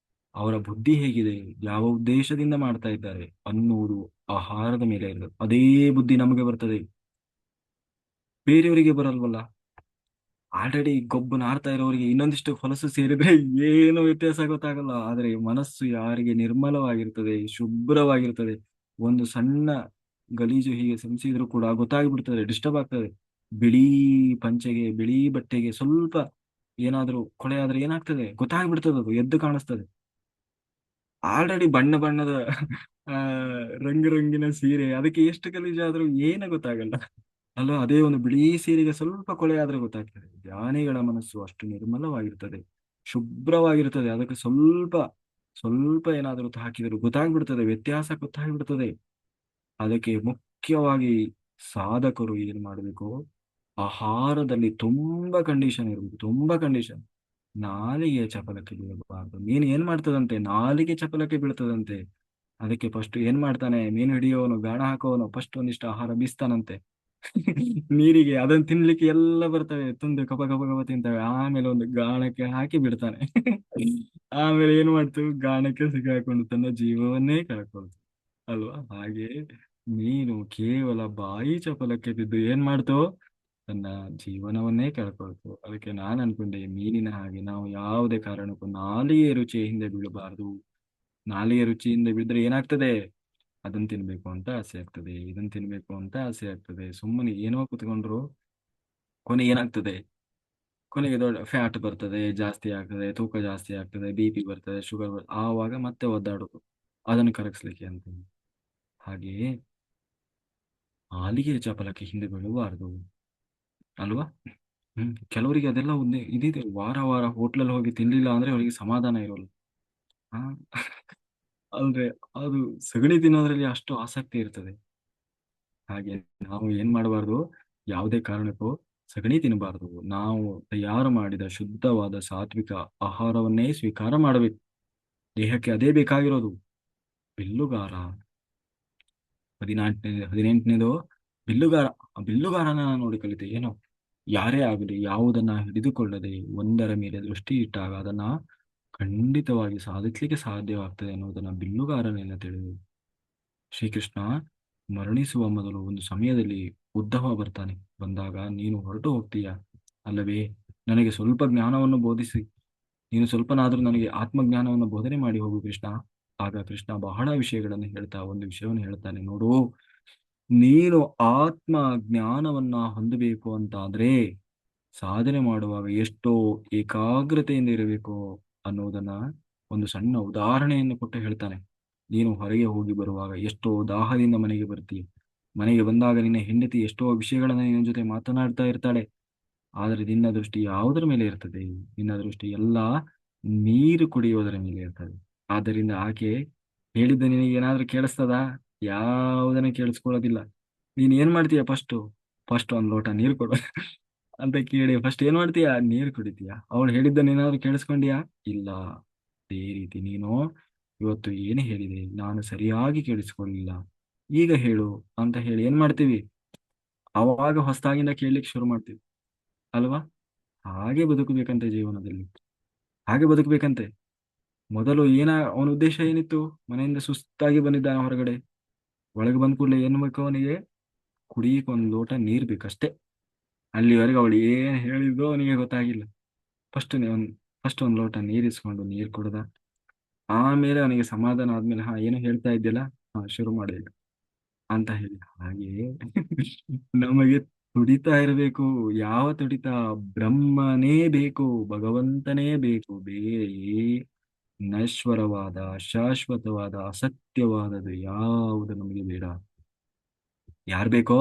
ಅವರ ಬುದ್ಧಿ ಹೇಗಿದೆ, ಯಾವ ಉದ್ದೇಶದಿಂದ ಮಾಡ್ತಾ ಇದ್ದಾರೆ ಅನ್ನುವುದು ಆಹಾರದ ಮೇಲೆ ಇರ್ತದೆ. ಅದೇ ಬುದ್ಧಿ ನಮಗೆ ಬರ್ತದೆ, ಬೇರೆಯವರಿಗೆ ಬರಲ್ವಲ್ಲ. ಆಲ್ರೆಡಿ ಗೊಬ್ಬು ನಾರ್ತಾ ಇರೋರಿಗೆ ಇನ್ನೊಂದಿಷ್ಟು ಹೊಲಸು ಸೇರಿದ್ರೆ ಏನು ವ್ಯತ್ಯಾಸ ಗೊತ್ತಾಗಲ್ಲ. ಆದರೆ ಮನಸ್ಸು ಯಾರಿಗೆ ನಿರ್ಮಲವಾಗಿರ್ತದೆ, ಶುಭ್ರವಾಗಿರ್ತದೆ, ಒಂದು ಸಣ್ಣ ಗಲೀಜು ಹೀಗೆ ಸೆಣಸಿದ್ರು ಕೂಡ ಗೊತ್ತಾಗ್ಬಿಡ್ತದೆ, ಡಿಸ್ಟರ್ಬ್ ಆಗ್ತದೆ. ಬಿಳಿ ಪಂಚೆಗೆ, ಬಿಳಿ ಬಟ್ಟೆಗೆ ಸ್ವಲ್ಪ ಏನಾದ್ರೂ ಕೊಳೆ ಆದ್ರೆ ಏನಾಗ್ತದೆ ಗೊತ್ತಾಗ್ಬಿಡ್ತದೆ, ಅದು ಎದ್ದು ಕಾಣಿಸ್ತದೆ. ಆಲ್ರೆಡಿ ಬಣ್ಣ ಬಣ್ಣದ ಆ ರಂಗಿನ ಸೀರೆ, ಅದಕ್ಕೆ ಎಷ್ಟು ಗಲೀಜಾದ್ರೂ ಏನು ಗೊತ್ತಾಗಲ್ಲ ಅಲ್ವಾ. ಅದೇ ಒಂದು ಬಿಳಿ ಸೀರೆಗೆ ಸ್ವಲ್ಪ ಕೊಳೆ ಆದ್ರೆ ಗೊತ್ತಾಗ್ತದೆ. ಜ್ಞಾನಿಗಳ ಮನಸ್ಸು ಅಷ್ಟು ನಿರ್ಮಲವಾಗಿರ್ತದೆ, ಶುಭ್ರವಾಗಿರ್ತದೆ. ಅದಕ್ಕೆ ಸ್ವಲ್ಪ ಸ್ವಲ್ಪ ಏನಾದರೂ ಹಾಕಿದರೂ ಗೊತ್ತಾಗ್ಬಿಡ್ತದೆ, ವ್ಯತ್ಯಾಸ ಗೊತ್ತಾಗ್ಬಿಡ್ತದೆ. ಅದಕ್ಕೆ ಮುಖ್ಯವಾಗಿ ಸಾಧಕರು ಏನ್ ಮಾಡಬೇಕು, ಆಹಾರದಲ್ಲಿ ತುಂಬಾ ಕಂಡೀಷನ್ ಇರಬೇಕು, ತುಂಬಾ ಕಂಡೀಷನ್. ನಾಲಿಗೆ ಚಪಲಕ್ಕೆ ಬೀಳಬಾರ್ದು. ಮೀನು ಏನ್ ಮಾಡ್ತದಂತೆ, ನಾಲಿಗೆ ಚಪಲಕ್ಕೆ ಬೀಳ್ತದಂತೆ. ಅದಕ್ಕೆ ಫಸ್ಟ್ ಏನ್ ಮಾಡ್ತಾನೆ, ಮೀನು ಹಿಡಿಯೋನು, ಗಾಣ ಹಾಕೋನು, ಫಸ್ಟ್ ಒಂದಿಷ್ಟು ಆಹಾರ ಬೀಸ್ತಾನಂತೆ ನೀರಿಗೆ. ಅದನ್ನ ತಿನ್ಲಿಕ್ಕೆ ಎಲ್ಲ ಬರ್ತವೆ, ತುಂಡು ಕಪ ಕಪ ಕಪ ತಿಂತವೆ. ಆಮೇಲೆ ಒಂದು ಗಾಣಕ್ಕೆ ಹಾಕಿ ಬಿಡ್ತಾನೆ ಆಮೇಲೆ ಏನ್ ಮಾಡ್ತು, ಗಾಣಕ್ಕೆ ಸಿಕ್ಕಾಕೊಂಡು ತನ್ನ ಜೀವವನ್ನೇ ಕಳ್ಕೊಳ್ತು ಅಲ್ವಾ. ಹಾಗೆ ಮೀನು ಕೇವಲ ಬಾಯಿ ಚಪಲಕ್ಕೆ ಬಿದ್ದು ಏನ್ ಮಾಡ್ತು, ತನ್ನ ಜೀವನವನ್ನೇ ಕಳ್ಕೊಳ್ತು. ಅದಕ್ಕೆ ನಾನು ಅನ್ಕೊಂಡೆ, ಮೀನಿನ ಹಾಗೆ ನಾವು ಯಾವುದೇ ಕಾರಣಕ್ಕೂ ನಾಲಿಗೆ ರುಚಿಯ ಹಿಂದೆ ಬೀಳಬಾರದು. ನಾಲಿಗೆ ರುಚಿಯಿಂದ ಬಿದ್ರೆ ಏನಾಗ್ತದೆ, ಅದನ್ನ ತಿನ್ಬೇಕು ಅಂತ ಆಸೆ ಆಗ್ತದೆ, ಇದನ್ನ ತಿನ್ಬೇಕು ಅಂತ ಆಸೆ ಆಗ್ತದೆ. ಸುಮ್ಮನೆ ಏನೋ ಕುತ್ಕೊಂಡ್ರು ಕೊನೆ ಏನಾಗ್ತದೆ, ಕೊನೆಗೆ ದೊಡ್ಡ ಫ್ಯಾಟ್ ಬರ್ತದೆ, ಜಾಸ್ತಿ ಆಗ್ತದೆ, ತೂಕ ಜಾಸ್ತಿ ಆಗ್ತದೆ, BP ಬರ್ತದೆ, ಶುಗರ್ ಬರ್ತದೆ. ಆವಾಗ ಮತ್ತೆ ಒದ್ದಾಡೋದು ಅದನ್ನು ಕರಗಿಸ್ಲಿಕ್ಕೆ ಅಂತ. ಹಾಗೆಯೇ ನಾಲಿಗೆ ಚಪಲಕ್ಕೆ ಹಿಂದೆ ಬೀಳಬಾರದು ಅಲ್ವಾ. ಕೆಲವರಿಗೆ ಅದೆಲ್ಲ ಒಂದೇ ಇದಿದೆ, ವಾರ ವಾರ ಹೋಟ್ಲಲ್ಲಿ ಹೋಗಿ ತಿನ್ಲಿಲ್ಲ ಅಂದ್ರೆ ಅವರಿಗೆ ಸಮಾಧಾನ ಇರೋಲ್ಲ. ಹಾ ಅಂದ್ರೆ ಅದು ಸಗಣಿ ತಿನ್ನೋದ್ರಲ್ಲಿ ಅಷ್ಟು ಆಸಕ್ತಿ ಇರ್ತದೆ. ಹಾಗೆ ನಾವು ಏನ್ ಮಾಡಬಾರ್ದು, ಯಾವುದೇ ಕಾರಣಕ್ಕೂ ಸಗಣಿ ತಿನ್ನಬಾರದು. ನಾವು ತಯಾರು ಮಾಡಿದ ಶುದ್ಧವಾದ ಸಾತ್ವಿಕ ಆಹಾರವನ್ನೇ ಸ್ವೀಕಾರ ಮಾಡಬೇಕು. ದೇಹಕ್ಕೆ ಅದೇ ಬೇಕಾಗಿರೋದು. ಬಿಲ್ಲುಗಾರ, 18ನೇದು ಬಿಲ್ಲುಗಾರ. ಆ ಬಿಲ್ಲುಗಾರನ ನೋಡಿ ಕಲಿತೆ ಏನೋ. ಯಾರೇ ಆಗಲಿ ಯಾವುದನ್ನ ಹಿಡಿದುಕೊಳ್ಳದೆ ಒಂದರ ಮೇಲೆ ದೃಷ್ಟಿ ಇಟ್ಟಾಗ ಅದನ್ನ ಖಂಡಿತವಾಗಿ ಸಾಧಿಸ್ಲಿಕ್ಕೆ ಸಾಧ್ಯವಾಗ್ತದೆ ಅನ್ನೋದನ್ನ ಬಿಲ್ಲುಗಾರನೆಲ್ಲ ತಿಳಿದು. ಶ್ರೀಕೃಷ್ಣ ಮರಣಿಸುವ ಮೊದಲು ಒಂದು ಸಮಯದಲ್ಲಿ ಉದ್ಧವ ಬರ್ತಾನೆ. ಬಂದಾಗ, ನೀನು ಹೊರಟು ಹೋಗ್ತೀಯ ಅಲ್ಲವೇ, ನನಗೆ ಸ್ವಲ್ಪ ಜ್ಞಾನವನ್ನು ಬೋಧಿಸಿ, ನೀನು ಸ್ವಲ್ಪನಾದ್ರೂ ನನಗೆ ಆತ್ಮಜ್ಞಾನವನ್ನು ಬೋಧನೆ ಮಾಡಿ ಹೋಗು ಕೃಷ್ಣ. ಆಗ ಕೃಷ್ಣ ಬಹಳ ವಿಷಯಗಳನ್ನು ಹೇಳ್ತಾ ಒಂದು ವಿಷಯವನ್ನು ಹೇಳ್ತಾನೆ, ನೋಡು, ನೀನು ಆತ್ಮ ಜ್ಞಾನವನ್ನ ಹೊಂದಬೇಕು ಅಂತಾದ್ರೆ ಸಾಧನೆ ಮಾಡುವಾಗ ಎಷ್ಟೋ ಏಕಾಗ್ರತೆಯಿಂದ ಇರಬೇಕು ಅನ್ನೋದನ್ನ ಒಂದು ಸಣ್ಣ ಉದಾಹರಣೆಯನ್ನು ಕೊಟ್ಟು ಹೇಳ್ತಾನೆ. ನೀನು ಹೊರಗೆ ಹೋಗಿ ಬರುವಾಗ ಎಷ್ಟೋ ದಾಹದಿಂದ ಮನೆಗೆ ಬರ್ತೀಯ. ಮನೆಗೆ ಬಂದಾಗ ನಿನ್ನ ಹೆಂಡತಿ ಎಷ್ಟೋ ವಿಷಯಗಳನ್ನ ನಿನ್ನ ಜೊತೆ ಮಾತನಾಡ್ತಾ ಇರ್ತಾಳೆ. ಆದರೆ ನಿನ್ನ ದೃಷ್ಟಿ ಯಾವುದರ ಮೇಲೆ ಇರ್ತದೆ, ನಿನ್ನ ದೃಷ್ಟಿ ಎಲ್ಲ ನೀರು ಕುಡಿಯೋದರ ಮೇಲೆ ಇರ್ತದೆ. ಆದ್ದರಿಂದ ಆಕೆ ಹೇಳಿದ್ದ ನಿನಗೆ ಏನಾದ್ರೂ ಕೇಳಿಸ್ತದಾ? ಯಾವುದನ್ನ ಕೇಳಿಸ್ಕೊಳ್ಳೋದಿಲ್ಲ. ನೀನ್ ಏನ್ ಮಾಡ್ತೀಯ, ಫಸ್ಟ್ ಒಂದ್ ಲೋಟ ನೀರು ಕೊಡು ಅಂತ ಕೇಳಿ ಫಸ್ಟ್ ಏನ್ ಮಾಡ್ತೀಯ, ನೀರು ಕುಡಿತೀಯ. ಅವಳು ಹೇಳಿದ್ದನ್ನೇನಾದ್ರೂ ಕೇಳಿಸ್ಕೊಂಡ್ಯಾ? ಇಲ್ಲ. ಅದೇ ರೀತಿ ನೀನು ಇವತ್ತು ಏನು ಹೇಳಿದೆ ನಾನು ಸರಿಯಾಗಿ ಕೇಳಿಸ್ಕೊಳ್ಳಿಲ್ಲ, ಈಗ ಹೇಳು ಅಂತ ಹೇಳಿ ಏನ್ ಮಾಡ್ತೀವಿ, ಅವಾಗ ಹೊಸದಾಗಿಂದ ಕೇಳಲಿಕ್ಕೆ ಶುರು ಮಾಡ್ತೀವಿ ಅಲ್ವಾ. ಹಾಗೆ ಬದುಕಬೇಕಂತೆ ಜೀವನದಲ್ಲಿ, ಹಾಗೆ ಬದುಕಬೇಕಂತೆ. ಮೊದಲು ಅವನ ಉದ್ದೇಶ ಏನಿತ್ತು, ಮನೆಯಿಂದ ಸುಸ್ತಾಗಿ ಬಂದಿದ್ದಾನೆ ಹೊರಗಡೆ, ಒಳಗೆ ಬಂದ ಕೂಡಲೇ ಏನ್ ಬೇಕು ಅವನಿಗೆ, ಕುಡಿಯಕ್ಕೆ ಒಂದು ಲೋಟ ನೀರ್ ಬೇಕಷ್ಟೇ. ಅಲ್ಲಿವರೆಗೆ ಅವಳು ಏನ್ ಹೇಳಿದ್ರು ಅವನಿಗೆ ಗೊತ್ತಾಗಿಲ್ಲ. ಫಸ್ಟ್ ಒಂದ್ ಫಸ್ಟ್ ಒಂದ್ ಲೋಟ ನೀರ್ ಇಸ್ಕೊಂಡು ನೀರ್ ಕುಡ್ದ. ಆಮೇಲೆ ಅವನಿಗೆ ಸಮಾಧಾನ ಆದ್ಮೇಲೆ, ಹಾ ಏನು ಹೇಳ್ತಾ ಇದ್ದಿಲ್ಲ, ಹಾ ಶುರು ಮಾಡಿ ಅಂತ ಹೇಳಿ. ಹಾಗೆ ನಮಗೆ ತುಡಿತಾ ಇರಬೇಕು. ಯಾವ ತುಡಿತ, ಬ್ರಹ್ಮನೇ ಬೇಕು, ಭಗವಂತನೇ ಬೇಕು, ಬೇರೆ ನಶ್ವರವಾದ ಶಾಶ್ವತವಾದ ಅಸತ್ಯವಾದದ್ದು ಯಾವುದು ನಮಗೆ ಬೇಡ. ಯಾರ್ ಬೇಕೋ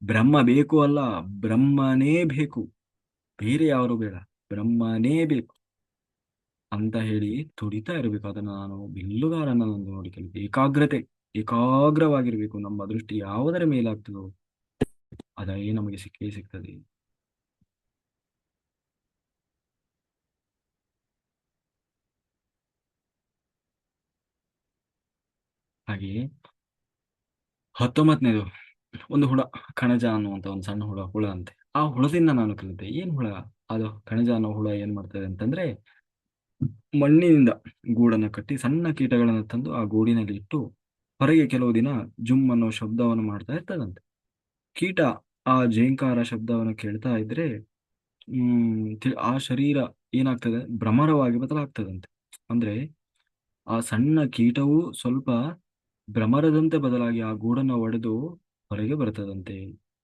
ಬ್ರಹ್ಮ ಬೇಕು ಅಲ್ಲ, ಬ್ರಹ್ಮನೇ ಬೇಕು, ಬೇರೆ ಯಾರು ಬೇಡ, ಬ್ರಹ್ಮನೇ ಬೇಕು ಅಂತ ಹೇಳಿ ತುಡಿತಾ ಇರಬೇಕು. ಅದನ್ನು ನಾನು ಬಿಲ್ಲುಗಾರನ ನೋಡಿ ಕಲಿತೆ. ಏಕಾಗ್ರತೆ, ಏಕಾಗ್ರವಾಗಿರ್ಬೇಕು. ನಮ್ಮ ದೃಷ್ಟಿ ಯಾವುದರ ಮೇಲಾಗ್ತದೋ ಅದೇ ನಮಗೆ ಸಿಕ್ಕೇ ಸಿಗ್ತದೆ. ಹಾಗೆಯೇ 19ನೇದು ಒಂದು ಹುಳ, ಕಣಜ ಅನ್ನುವಂತ ಒಂದು ಸಣ್ಣ ಹುಳ, ಹುಳ ಅಂತೆ. ಆ ಹುಳದಿಂದ ನಾನು ಕಲಿತೆ. ಏನ್ ಹುಳ ಅದು? ಕಣಜ ಅನ್ನೋ ಹುಳ ಏನ್ ಮಾಡ್ತದೆ ಅಂತಂದ್ರೆ, ಮಣ್ಣಿನಿಂದ ಗೂಡನ್ನು ಕಟ್ಟಿ ಸಣ್ಣ ಕೀಟಗಳನ್ನು ತಂದು ಆ ಗೂಡಿನಲ್ಲಿ ಇಟ್ಟು ಹೊರಗೆ ಕೆಲವು ದಿನ ಜುಮ್ ಅನ್ನೋ ಶಬ್ದವನ್ನು ಮಾಡ್ತಾ ಇರ್ತದಂತೆ. ಕೀಟ ಆ ಜೇಂಕಾರ ಶಬ್ದವನ್ನು ಕೇಳ್ತಾ ಇದ್ರೆ ಆ ಶರೀರ ಏನಾಗ್ತದೆ, ಭ್ರಮರವಾಗಿ ಬದಲಾಗ್ತದಂತೆ. ಅಂದ್ರೆ ಆ ಸಣ್ಣ ಕೀಟವು ಸ್ವಲ್ಪ ಭ್ರಮರದಂತೆ ಬದಲಾಗಿ ಆ ಗೂಡನ್ನು ಒಡೆದು ಹೊರಗೆ ಬರ್ತದಂತೆ.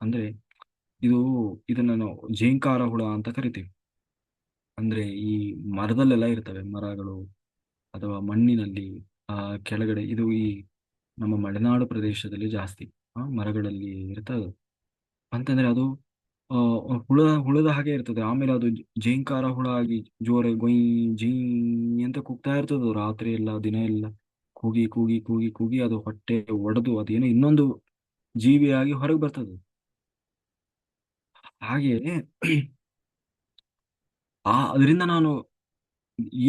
ಅಂದ್ರೆ ಇದು ಇದನ್ನ ನಾವು ಜೇಂಕಾರ ಹುಳ ಅಂತ ಕರಿತೀವಿ. ಅಂದ್ರೆ ಈ ಮರದಲ್ಲೆಲ್ಲ ಇರ್ತವೆ, ಮರಗಳು ಅಥವಾ ಮಣ್ಣಿನಲ್ಲಿ ಆ ಕೆಳಗಡೆ. ಇದು ಈ ನಮ್ಮ ಮಲೆನಾಡು ಪ್ರದೇಶದಲ್ಲಿ ಜಾಸ್ತಿ ಮರಗಳಲ್ಲಿ ಇರ್ತದೆ. ಅಂತಂದ್ರೆ ಅದು ಆ, ಹುಳದ ಹಾಗೆ ಇರ್ತದೆ. ಆಮೇಲೆ ಅದು ಜೇಂಕಾರ ಹುಳ ಆಗಿ ಜೋರ ಗೊಯ್ ಜೀ ಅಂತ ಕೂಗ್ತಾ ಇರ್ತದೆ ರಾತ್ರಿ ಎಲ್ಲ ದಿನ ಎಲ್ಲ. ಕೂಗಿ ಕೂಗಿ ಕೂಗಿ ಕೂಗಿ ಅದು ಹೊಟ್ಟೆ ಒಡೆದು ಅದೇನೋ ಇನ್ನೊಂದು ಜೀವಿಯಾಗಿ ಹೊರಗೆ ಬರ್ತದೆ. ಹಾಗೆ ಅದರಿಂದ ನಾನು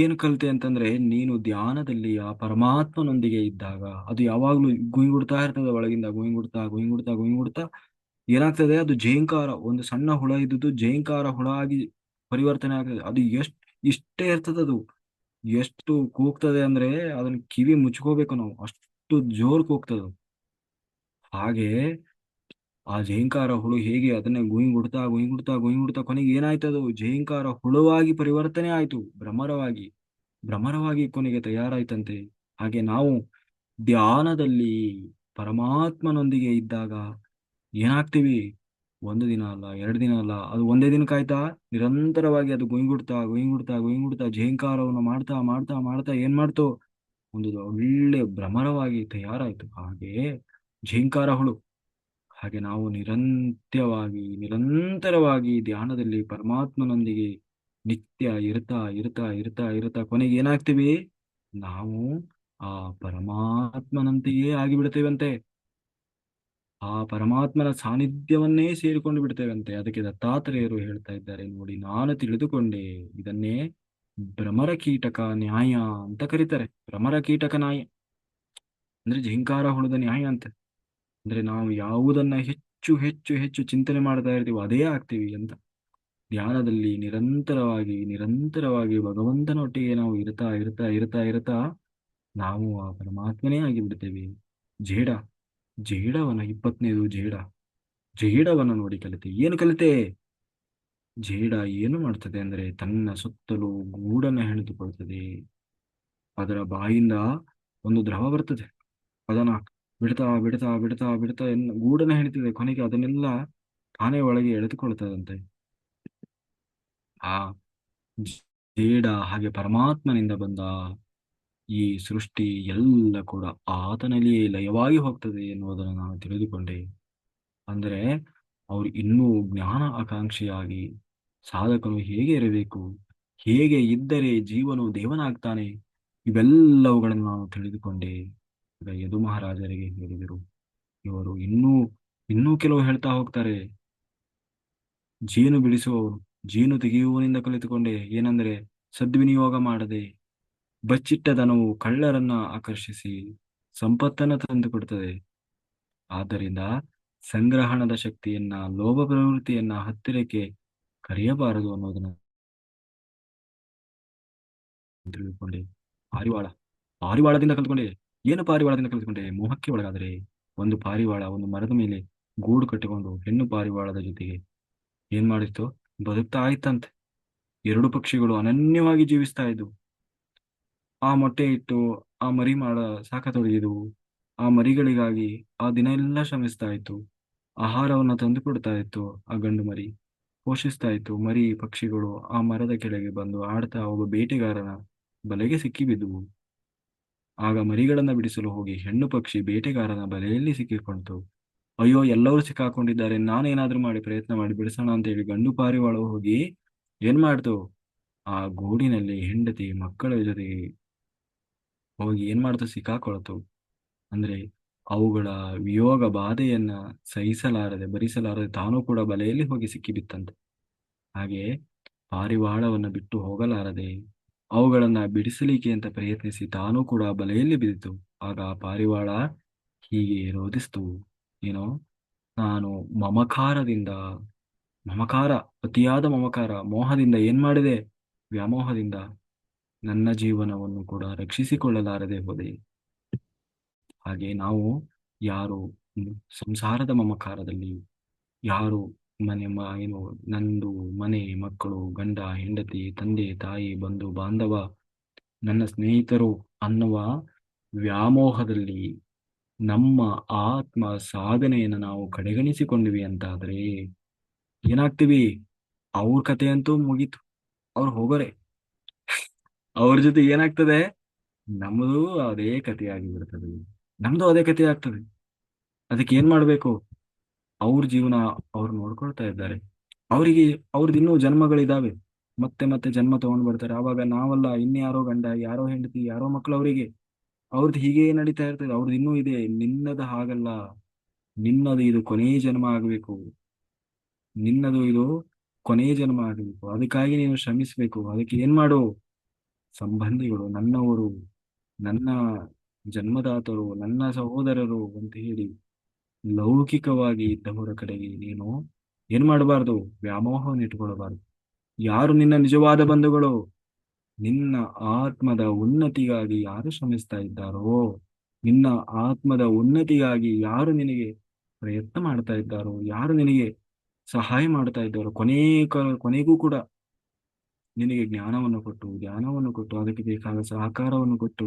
ಏನು ಕಲಿತೆ ಅಂತಂದ್ರೆ, ನೀನು ಧ್ಯಾನದಲ್ಲಿ ಆ ಪರಮಾತ್ಮನೊಂದಿಗೆ ಇದ್ದಾಗ ಅದು ಯಾವಾಗ್ಲೂ ಗುಂಗುಡ್ತಾ ಇರ್ತದೆ ಒಳಗಿಂದ, ಗುಂಗುಡ್ತಾ ಗುಂಗುಡ್ತಾ ಗುಂಗುಡ್ತಾ ಏನಾಗ್ತದೆ, ಅದು ಜೇಂಕಾರ, ಒಂದು ಸಣ್ಣ ಹುಳ ಇದ್ದುದು ಜೇಂಕಾರ ಹುಳ ಆಗಿ ಪರಿವರ್ತನೆ ಆಗ್ತದೆ. ಅದು ಇಷ್ಟೇ ಇರ್ತದೆ ಅದು. ಎಷ್ಟು ಕೂಗ್ತದೆ ಅಂದ್ರೆ ಅದನ್ನ ಕಿವಿ ಮುಚ್ಕೋಬೇಕು ನಾವು, ಅಷ್ಟು ಜೋರ್ ಕೂಗ್ತದೆ ಅದು. ಹಾಗೆ ಆ ಜೇಂಕಾರ ಹುಳು ಹೇಗೆ ಅದನ್ನೇ ಗುಂಗುಡ್ತಾ ಗುಂಗುಡ್ತಾ ಗುಂಗುಡ್ತಾ ಕೊನೆಗೆ ಏನಾಯ್ತು, ಅದು ಜೇಂಕಾರ ಹುಳುವಾಗಿ ಪರಿವರ್ತನೆ ಆಯ್ತು, ಭ್ರಮರವಾಗಿ. ಭ್ರಮರವಾಗಿ ಕೊನೆಗೆ ತಯಾರಾಯ್ತಂತೆ. ಹಾಗೆ ನಾವು ಧ್ಯಾನದಲ್ಲಿ ಪರಮಾತ್ಮನೊಂದಿಗೆ ಇದ್ದಾಗ ಏನಾಗ್ತೀವಿ, ಒಂದು ದಿನ ಅಲ್ಲ, ಎರಡು ದಿನ ಅಲ್ಲ, ಅದು ಒಂದೇ ದಿನಕ್ಕಾಯ್ತಾ, ನಿರಂತರವಾಗಿ ಅದು ಗುಂಗುಡ್ತಾ ಗುಂಗುಡ್ತಾ ಗುಂಗುಡ್ತಾ ಜೇಂಕಾರವನ್ನು ಮಾಡ್ತಾ ಮಾಡ್ತಾ ಮಾಡ್ತಾ ಏನ್ ಮಾಡ್ತು, ಒಂದು ಒಳ್ಳೆ ಭ್ರಮರವಾಗಿ ತಯಾರಾಯ್ತು. ಹಾಗೆ ಝೇಂಕಾರ ಹುಳು. ಹಾಗೆ ನಾವು ನಿರಂತರವಾಗಿ ಧ್ಯಾನದಲ್ಲಿ ಪರಮಾತ್ಮನೊಂದಿಗೆ ನಿತ್ಯ ಇರ್ತಾ ಇರ್ತಾ ಇರ್ತಾ ಇರ್ತಾ ಕೊನೆಗೆ ಏನಾಗ್ತೀವಿ, ನಾವು ಆ ಪರಮಾತ್ಮನಂತೆಯೇ ಆಗಿಬಿಡ್ತೇವಂತೆ. ಆ ಪರಮಾತ್ಮನ ಸಾನ್ನಿಧ್ಯವನ್ನೇ ಸೇರಿಕೊಂಡು ಬಿಡ್ತೇವಂತೆ. ಅದಕ್ಕೆ ದತ್ತಾತ್ರೇಯರು ಹೇಳ್ತಾ ಇದ್ದಾರೆ ನೋಡಿ, ನಾನು ತಿಳಿದುಕೊಂಡೆ ಇದನ್ನೇ ಭ್ರಮರ ಕೀಟಕ ನ್ಯಾಯ ಅಂತ ಕರೀತಾರೆ. ಭ್ರಮರ ಕೀಟಕ ನ್ಯಾಯ ಅಂದ್ರೆ ಜಿಂಕಾರ ಹುಳದ ನ್ಯಾಯ ಅಂತ. ಅಂದ್ರೆ ನಾವು ಯಾವುದನ್ನ ಹೆಚ್ಚು ಹೆಚ್ಚು ಹೆಚ್ಚು ಚಿಂತನೆ ಮಾಡ್ತಾ ಇರ್ತೀವೋ ಅದೇ ಆಗ್ತೀವಿ ಅಂತ. ಧ್ಯಾನದಲ್ಲಿ ನಿರಂತರವಾಗಿ ನಿರಂತರವಾಗಿ ಭಗವಂತನೊಟ್ಟಿಗೆ ನಾವು ಇರ್ತಾ ಇರ್ತಾ ಇರ್ತಾ ಇರ್ತಾ ನಾವು ಆ ಪರಮಾತ್ಮನೇ ಆಗಿಬಿಡ್ತೇವೆ. ಜೇಡ, ಜೇಡವನ 20ನೇದು ಜೇಡ. ಜೇಡವನ್ನ ನೋಡಿ ಕಲಿತೆ. ಏನು ಕಲಿತೆ? ಜೇಡ ಏನು ಮಾಡ್ತದೆ ಅಂದ್ರೆ ತನ್ನ ಸುತ್ತಲೂ ಗೂಡನ್ನು ಹೆಣೆದುಕೊಳ್ತದೆ. ಅದರ ಬಾಯಿಂದ ಒಂದು ದ್ರವ ಬರ್ತದೆ. ಅದನ್ನ ಬಿಡ್ತಾ ಬಿಡ್ತಾ ಬಿಡ್ತಾ ಬಿಡ್ತಾ ಗೂಡನ್ನ ಹೆಣಿತಿದೆ. ಕೊನೆಗೆ ಅದನ್ನೆಲ್ಲ ತಾನೇ ಒಳಗೆ ಎಳೆದುಕೊಳ್ತದಂತೆ. ಆ ಜೇಡ ಹಾಗೆ ಪರಮಾತ್ಮನಿಂದ ಬಂದ ಈ ಸೃಷ್ಟಿ ಎಲ್ಲ ಕೂಡ ಆತನಲ್ಲಿಯೇ ಲಯವಾಗಿ ಹೋಗ್ತದೆ ಎನ್ನುವುದನ್ನು ನಾನು ತಿಳಿದುಕೊಂಡೆ. ಅಂದರೆ ಅವರು ಇನ್ನೂ ಜ್ಞಾನ ಆಕಾಂಕ್ಷಿಯಾಗಿ ಸಾಧಕನು ಹೇಗೆ ಇರಬೇಕು, ಹೇಗೆ ಇದ್ದರೆ ಜೀವನು ದೇವನಾಗ್ತಾನೆ, ಇವೆಲ್ಲವುಗಳನ್ನು ನಾನು ತಿಳಿದುಕೊಂಡೆ. ಈಗ ಯದು ಮಹಾರಾಜರಿಗೆ ಹೇಳಿದರು. ಇವರು ಇನ್ನೂ ಕೆಲವು ಹೇಳ್ತಾ ಹೋಗ್ತಾರೆ. ಜೇನು ಬಿಡಿಸುವವನು, ಜೇನು ತೆಗೆಯುವವನಿಂದ ಕಲಿತುಕೊಂಡೆ. ಏನಂದ್ರೆ ಸದ್ವಿನಿಯೋಗ ಮಾಡದೆ ಬಚ್ಚಿಟ್ಟ ದನವು ಕಳ್ಳರನ್ನ ಆಕರ್ಷಿಸಿ ಸಂಪತ್ತನ್ನ ತಂದುಕೊಡ್ತದೆ. ಆದ್ದರಿಂದ ಸಂಗ್ರಹಣದ ಶಕ್ತಿಯನ್ನ, ಲೋಭ ಪ್ರವೃತ್ತಿಯನ್ನ ಹತ್ತಿರಕ್ಕೆ ಕರೆಯಬಾರದು ಅನ್ನೋದನ್ನ ತಿಳಿದುಕೊಂಡೆ. ಪಾರಿವಾಳ, ಪಾರಿವಾಳದಿಂದ ಕಲ್ತ್ಕೊಂಡೆ. ಏನು ಪಾರಿವಾಳದಿಂದ ಕಲ್ತ್ಕೊಂಡೆ? ಮೋಹಕ್ಕೆ ಒಳಗಾದರೆ ಒಂದು ಪಾರಿವಾಳ ಒಂದು ಮರದ ಮೇಲೆ ಗೂಡು ಕಟ್ಟಿಕೊಂಡು ಹೆಣ್ಣು ಪಾರಿವಾಳದ ಜೊತೆಗೆ ಏನ್ ಮಾಡಿತ್ತು, ಬದುಕ್ತಾ ಆಯ್ತಂತೆ. ಎರಡು ಪಕ್ಷಿಗಳು ಅನನ್ಯವಾಗಿ ಜೀವಿಸ್ತಾ ಇದ್ವು. ಆ ಮೊಟ್ಟೆ ಇಟ್ಟು ಆ ಮರಿ ಸಾಕತೊಡಗಿದವು. ಆ ಮರಿಗಳಿಗಾಗಿ ಆ ದಿನ ಎಲ್ಲ ಶ್ರಮಿಸ್ತಾ ಇತ್ತು. ಆಹಾರವನ್ನು ತಂದು ಕೊಡ್ತಾ ಇತ್ತು. ಆ ಗಂಡು ಮರಿ ಪೋಷಿಸ್ತಾ ಇತ್ತು. ಮರಿ ಪಕ್ಷಿಗಳು ಆ ಮರದ ಕೆಳಗೆ ಬಂದು ಆಡ್ತಾ ಒಬ್ಬ ಬೇಟೆಗಾರನ ಬಲೆಗೆ ಸಿಕ್ಕಿ ಬಿದ್ದುವು. ಆಗ ಮರಿಗಳನ್ನ ಬಿಡಿಸಲು ಹೋಗಿ ಹೆಣ್ಣು ಪಕ್ಷಿ ಬೇಟೆಗಾರನ ಬಲೆಯಲ್ಲಿ ಸಿಕ್ಕಿಕೊಂಡಿತು. ಅಯ್ಯೋ ಎಲ್ಲರೂ ಸಿಕ್ಕಾಕೊಂಡಿದ್ದಾರೆ, ನಾನೇನಾದ್ರೂ ಮಾಡಿ ಪ್ರಯತ್ನ ಮಾಡಿ ಬಿಡಿಸೋಣ ಅಂತ ಹೇಳಿ ಗಂಡು ಪಾರಿವಾಳ ಹೋಗಿ ಏನ್ ಮಾಡ್ತು, ಆ ಗೂಡಿನಲ್ಲಿ ಹೆಂಡತಿ ಮಕ್ಕಳ ಜೊತೆ ಹೋಗಿ ಏನ್ ಮಾಡ್ತು, ಸಿಕ್ಕಾಕೊಳ್ತು. ಅಂದ್ರೆ ಅವುಗಳ ವಿಯೋಗ ಬಾಧೆಯನ್ನ ಸಹಿಸಲಾರದೆ ಭರಿಸಲಾರದೆ ತಾನೂ ಕೂಡ ಬಲೆಯಲ್ಲಿ ಹೋಗಿ ಸಿಕ್ಕಿಬಿತ್ತಂತೆ. ಹಾಗೆ ಪಾರಿವಾಳವನ್ನು ಬಿಟ್ಟು ಹೋಗಲಾರದೆ ಅವುಗಳನ್ನ ಬಿಡಿಸಲಿಕ್ಕೆ ಅಂತ ಪ್ರಯತ್ನಿಸಿ ತಾನೂ ಕೂಡ ಬಲೆಯಲ್ಲಿ ಬಿದ್ದಿತು. ಆಗ ಆ ಪಾರಿವಾಳ ಹೀಗೆ ರೋಧಿಸ್ತು, ಏನೋ, ನಾನು ಮಮಕಾರದಿಂದ, ಮಮಕಾರ, ಅತಿಯಾದ ಮಮಕಾರ ಮೋಹದಿಂದ ಏನ್ ಮಾಡಿದೆ, ವ್ಯಾಮೋಹದಿಂದ ನನ್ನ ಜೀವನವನ್ನು ಕೂಡ ರಕ್ಷಿಸಿಕೊಳ್ಳಲಾರದೆ ಹೋದೆ. ಹಾಗೆ ನಾವು ಯಾರು ಸಂಸಾರದ ಮಮಕಾರದಲ್ಲಿ, ಯಾರು ಏನು, ನಂದು ಮನೆ ಮಕ್ಕಳು ಗಂಡ ಹೆಂಡತಿ ತಂದೆ ತಾಯಿ ಬಂಧು ಬಾಂಧವ ನನ್ನ ಸ್ನೇಹಿತರು ಅನ್ನುವ ವ್ಯಾಮೋಹದಲ್ಲಿ ನಮ್ಮ ಆತ್ಮ ಸಾಧನೆಯನ್ನು ನಾವು ಕಡೆಗಣಿಸಿಕೊಂಡ್ವಿ ಅಂತಾದ್ರೆ ಏನಾಗ್ತೀವಿ, ಅವ್ರ ಕಥೆ ಅಂತೂ ಮುಗೀತು, ಅವ್ರು ಹೋಗೋರೆ. ಅವ್ರ ಜೊತೆ ಏನಾಗ್ತದೆ, ನಮ್ಮದು ಅದೇ ಕಥೆಯಾಗಿ ಬಿಡ್ತದೆ, ನಮ್ದು ಅದೇ ಕಥೆ ಆಗ್ತದೆ. ಅದಕ್ಕೆ ಏನ್ ಮಾಡ್ಬೇಕು, ಅವ್ರ ಜೀವನ ಅವ್ರು ನೋಡ್ಕೊಳ್ತಾ ಇದ್ದಾರೆ. ಅವರಿಗೆ ಅವ್ರದ್ದು ಇನ್ನೂ ಜನ್ಮಗಳಿದಾವೆ, ಮತ್ತೆ ಮತ್ತೆ ಜನ್ಮ ತಗೊಂಡ್ ಬರ್ತಾರೆ. ಆವಾಗ ನಾವಲ್ಲ, ಇನ್ಯಾರೋ ಗಂಡ ಯಾರೋ ಹೆಂಡತಿ ಯಾರೋ ಮಕ್ಕಳು ಅವರಿಗೆ, ಅವ್ರದ್ದು ಹೀಗೆ ನಡೀತಾ ಇರ್ತದೆ. ಅವ್ರದ್ದು ಇನ್ನೂ ಇದೆ, ನಿನ್ನದು ಹಾಗಲ್ಲ. ನಿನ್ನದು ಇದು ಕೊನೆಯ ಜನ್ಮ ಆಗ್ಬೇಕು, ನಿನ್ನದು ಇದು ಕೊನೆಯ ಜನ್ಮ ಆಗಬೇಕು. ಅದಕ್ಕಾಗಿ ನೀನು ಶ್ರಮಿಸ್ಬೇಕು. ಅದಕ್ಕೆ ಏನ್ ಮಾಡು, ಸಂಬಂಧಿಗಳು, ನನ್ನವರು, ನನ್ನ ಜನ್ಮದಾತರು, ನನ್ನ ಸಹೋದರರು ಅಂತ ಹೇಳಿ ಲೌಕಿಕವಾಗಿ ಇದ್ದವರ ಕಡೆಗೆ ನೀನು ಏನ್ ಮಾಡಬಾರ್ದು, ವ್ಯಾಮೋಹವನ್ನು ಇಟ್ಕೊಳ್ಬಾರ್ದು. ಯಾರು ನಿನ್ನ ನಿಜವಾದ ಬಂಧುಗಳು, ನಿನ್ನ ಆತ್ಮದ ಉನ್ನತಿಗಾಗಿ ಯಾರು ಶ್ರಮಿಸ್ತಾ ಇದ್ದಾರೋ, ನಿನ್ನ ಆತ್ಮದ ಉನ್ನತಿಗಾಗಿ ಯಾರು ನಿನಗೆ ಪ್ರಯತ್ನ ಮಾಡ್ತಾ ಇದ್ದಾರೋ, ಯಾರು ನಿನಗೆ ಸಹಾಯ ಮಾಡ್ತಾ ಇದ್ದಾರೋ, ಕೊನೆಗೂ ಕೂಡ ನಿನಗೆ ಜ್ಞಾನವನ್ನು ಕೊಟ್ಟು ಧ್ಯಾನವನ್ನು ಕೊಟ್ಟು ಅದಕ್ಕೆ ಬೇಕಾದ ಸಹಕಾರವನ್ನು ಕೊಟ್ಟು,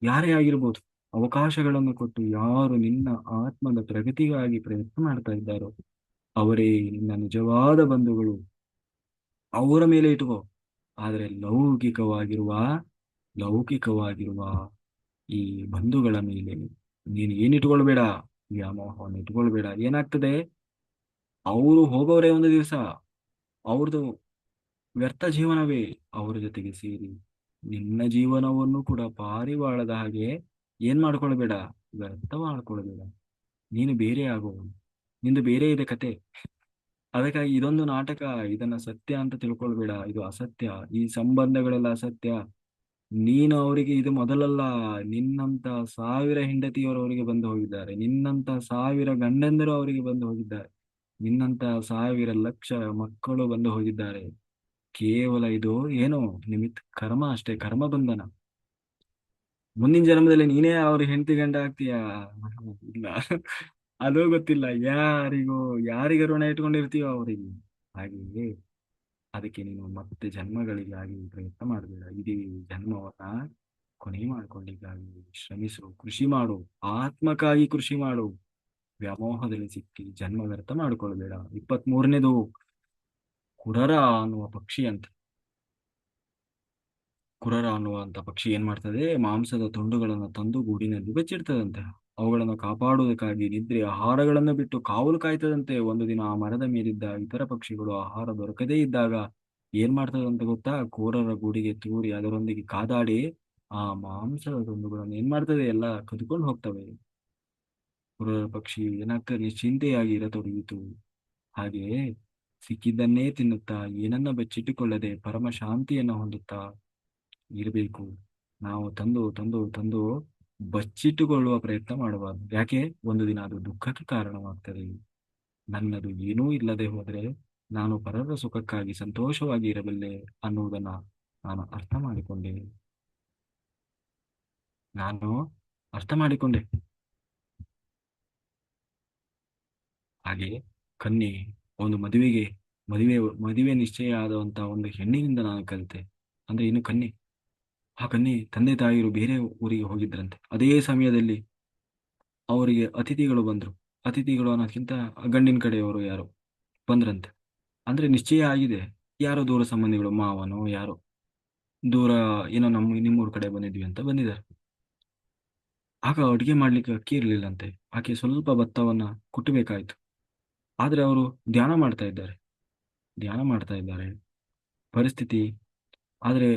ಯಾರೇ ಆಗಿರ್ಬೋದು, ಅವಕಾಶಗಳನ್ನು ಕೊಟ್ಟು ಯಾರು ನಿನ್ನ ಆತ್ಮದ ಪ್ರಗತಿಗಾಗಿ ಪ್ರಯತ್ನ ಮಾಡ್ತಾ ಇದ್ದಾರೋ ಅವರೇ ನಿನ್ನ ನಿಜವಾದ ಬಂಧುಗಳು. ಅವರ ಮೇಲೆ ಇಟ್ಕೋ. ಆದರೆ ಲೌಕಿಕವಾಗಿರುವ ಈ ಬಂಧುಗಳ ಮೇಲೆ ನೀನು ಏನಿಟ್ಕೊಳ್ಬೇಡ, ವ್ಯಾಮೋಹವನ್ನು ಇಟ್ಕೊಳ್ಬೇಡ. ಏನಾಗ್ತದೆ, ಅವರು ಹೋಗೋರೇ ಒಂದು ದಿವಸ, ಅವ್ರದ್ದು ವ್ಯರ್ಥ ಜೀವನವೇ. ಅವರ ಜೊತೆಗೆ ಸೇರಿ ನಿನ್ನ ಜೀವನವನ್ನು ಕೂಡ ಪಾರಿವಾಳದ ಹಾಗೆ ಏನ್ ಮಾಡ್ಕೊಳ್ಬೇಡ, ವ್ಯರ್ಥ ಮಾಡ್ಕೊಳ್ಬೇಡ. ನೀನು ಬೇರೆ ಆಗೋ, ನಿಂದು ಬೇರೆ ಇದೆ ಕತೆ. ಅದಕ್ಕಾಗಿ ಇದೊಂದು ನಾಟಕ, ಇದನ್ನ ಸತ್ಯ ಅಂತ ತಿಳ್ಕೊಳ್ಬೇಡ. ಇದು ಅಸತ್ಯ, ಈ ಸಂಬಂಧಗಳೆಲ್ಲ ಅಸತ್ಯ. ನೀನು ಅವರಿಗೆ ಇದು ಮೊದಲಲ್ಲ. ನಿನ್ನಂತ 1000 ಹೆಂಡತಿಯರು ಅವರಿಗೆ ಬಂದು ಹೋಗಿದ್ದಾರೆ, ನಿನ್ನಂತ 1000 ಗಂಡಂದರು ಅವರಿಗೆ ಬಂದು ಹೋಗಿದ್ದಾರೆ, ನಿನ್ನಂತ 1000 ಲಕ್ಷ ಮಕ್ಕಳು ಬಂದು ಹೋಗಿದ್ದಾರೆ. ಕೇವಲ ಇದು ಏನು, ನಿಮಿತ್ತ ಕರ್ಮ ಅಷ್ಟೇ, ಕರ್ಮ ಬಂಧನ. ಮುಂದಿನ ಜನ್ಮದಲ್ಲಿ ನೀನೇ ಅವ್ರ ಹೆಂಡತಿ ಗಂಡ ಆಗ್ತೀಯಾ, ಇಲ್ಲ, ಅದು ಗೊತ್ತಿಲ್ಲ. ಯಾರಿಗ ಋಣ ಇಟ್ಕೊಂಡಿರ್ತೀಯೋ ಅವರಿಗೆ. ಹಾಗೆಯೇ ಅದಕ್ಕೆ ನೀನು ಮತ್ತೆ ಜನ್ಮಗಳಿಗಾಗಿ ಪ್ರಯತ್ನ ಮಾಡಬೇಡ. ಇಡೀ ಜನ್ಮವನ್ನ ಕೊನೆ ಮಾಡ್ಕೊಂಡಿಗಾಗಿ ಶ್ರಮಿಸು, ಕೃಷಿ ಮಾಡು, ಆತ್ಮಕ್ಕಾಗಿ ಕೃಷಿ ಮಾಡು. ವ್ಯಾಮೋಹದಲ್ಲಿ ಸಿಕ್ಕಿ ಜನ್ಮ ವ್ಯರ್ಥ ಮಾಡ್ಕೊಳ್ಬೇಡ. 23ನೇದು, ಕುರರ ಅನ್ನುವ ಪಕ್ಷಿ ಅಂತ. ಕುರರ ಅನ್ನುವಂತ ಪಕ್ಷಿ ಏನ್ ಮಾಡ್ತದೆ, ಮಾಂಸದ ತುಂಡುಗಳನ್ನು ತಂದು ಗೂಡಿನಲ್ಲಿ ಬಚ್ಚಿಡ್ತದಂತೆ. ಅವುಗಳನ್ನು ಕಾಪಾಡುವುದಕ್ಕಾಗಿ ನಿದ್ರೆ ಆಹಾರಗಳನ್ನು ಬಿಟ್ಟು ಕಾವಲು ಕಾಯ್ತದಂತೆ. ಒಂದು ದಿನ ಆ ಮರದ ಮೇಲಿದ್ದ ಇತರ ಪಕ್ಷಿಗಳು ಆಹಾರ ದೊರಕದೇ ಇದ್ದಾಗ ಏನ್ ಮಾಡ್ತದಂತ ಗೊತ್ತಾ, ಕೋರರ ಗೂಡಿಗೆ ತೂರಿ ಅದರೊಂದಿಗೆ ಕಾದಾಡಿ ಆ ಮಾಂಸದ ತುಂಡುಗಳನ್ನು ಏನ್ ಮಾಡ್ತದೆ, ಎಲ್ಲ ಕದ್ಕೊಂಡು ಹೋಗ್ತವೆ. ಕುರರ ಪಕ್ಷಿ ಏನಾಗ್ತದೆ, ನಿಶ್ಚಿಂತೆಯಾಗಿ ಇರತೊಡಗಿತು. ಹಾಗೆಯೇ ಸಿಕ್ಕಿದ್ದನ್ನೇ ತಿನ್ನುತ್ತಾ ಏನನ್ನ ಬಚ್ಚಿಟ್ಟುಕೊಳ್ಳದೆ ಪರಮ ಶಾಂತಿಯನ್ನು ಹೊಂದುತ್ತಾ ಇರಬೇಕು. ನಾವು ತಂದು ತಂದು ತಂದು ಬಚ್ಚಿಟ್ಟುಕೊಳ್ಳುವ ಪ್ರಯತ್ನ ಮಾಡಬಾರ್ದು. ಯಾಕೆ, ಒಂದು ದಿನ ಅದು ದುಃಖಕ್ಕೆ ಕಾರಣವಾಗ್ತದೆ. ನನ್ನದು ಏನೂ ಇಲ್ಲದೆ ಹೋದರೆ ನಾನು ಪರರ ಸುಖಕ್ಕಾಗಿ ಸಂತೋಷವಾಗಿ ಇರಬಲ್ಲೆ ಅನ್ನುವುದನ್ನ ನಾನು ಅರ್ಥ ಮಾಡಿಕೊಂಡೆ. ನಾನು ಅರ್ಥ ಮಾಡಿಕೊಂಡೆ. ಹಾಗೆ ಕನ್ಯೆ ಒಂದು ಮದುವೆ ಮದುವೆ ನಿಶ್ಚಯ ಆದಂತ ಒಂದು ಹೆಣ್ಣಿನಿಂದ ನಾನು ಕಲಿತೆ. ಅಂದ್ರೆ ಇನ್ನು ಕನ್ಯೆ, ಆ ಕನ್ಯೆ ತಂದೆ ತಾಯಿರು ಬೇರೆ ಊರಿಗೆ ಹೋಗಿದ್ರಂತೆ. ಅದೇ ಸಮಯದಲ್ಲಿ ಅವರಿಗೆ ಅತಿಥಿಗಳು ಬಂದ್ರು. ಅತಿಥಿಗಳು ಅನ್ನೋದಕ್ಕಿಂತ ಗಂಡಿನ ಕಡೆಯವರು ಯಾರು ಬಂದ್ರಂತೆ. ಅಂದ್ರೆ ನಿಶ್ಚಯ ಆಗಿದೆ, ಯಾರೋ ದೂರ ಸಂಬಂಧಿಗಳು, ಮಾವನೋ ಯಾರೋ ದೂರ, ಏನೋ ನಿಮ್ಮೂರ್ ಕಡೆ ಬಂದಿದ್ವಿ ಅಂತ ಬಂದಿದ್ದಾರೆ. ಆಗ ಅಡುಗೆ ಮಾಡ್ಲಿಕ್ಕೆ ಅಕ್ಕಿ ಇರಲಿಲ್ಲಂತೆ. ಆಕೆ ಸ್ವಲ್ಪ ಭತ್ತವನ್ನ ಕುಟ್ಟಬೇಕಾಯ್ತು. ಆದ್ರೆ ಅವರು ಧ್ಯಾನ ಮಾಡ್ತಾ ಇದ್ದಾರೆ. ಧ್ಯಾನ ಮಾಡ್ತಾ ಇದ್ದಾರೆ. ಪರಿಸ್ಥಿತಿ ಆದ್ರೆ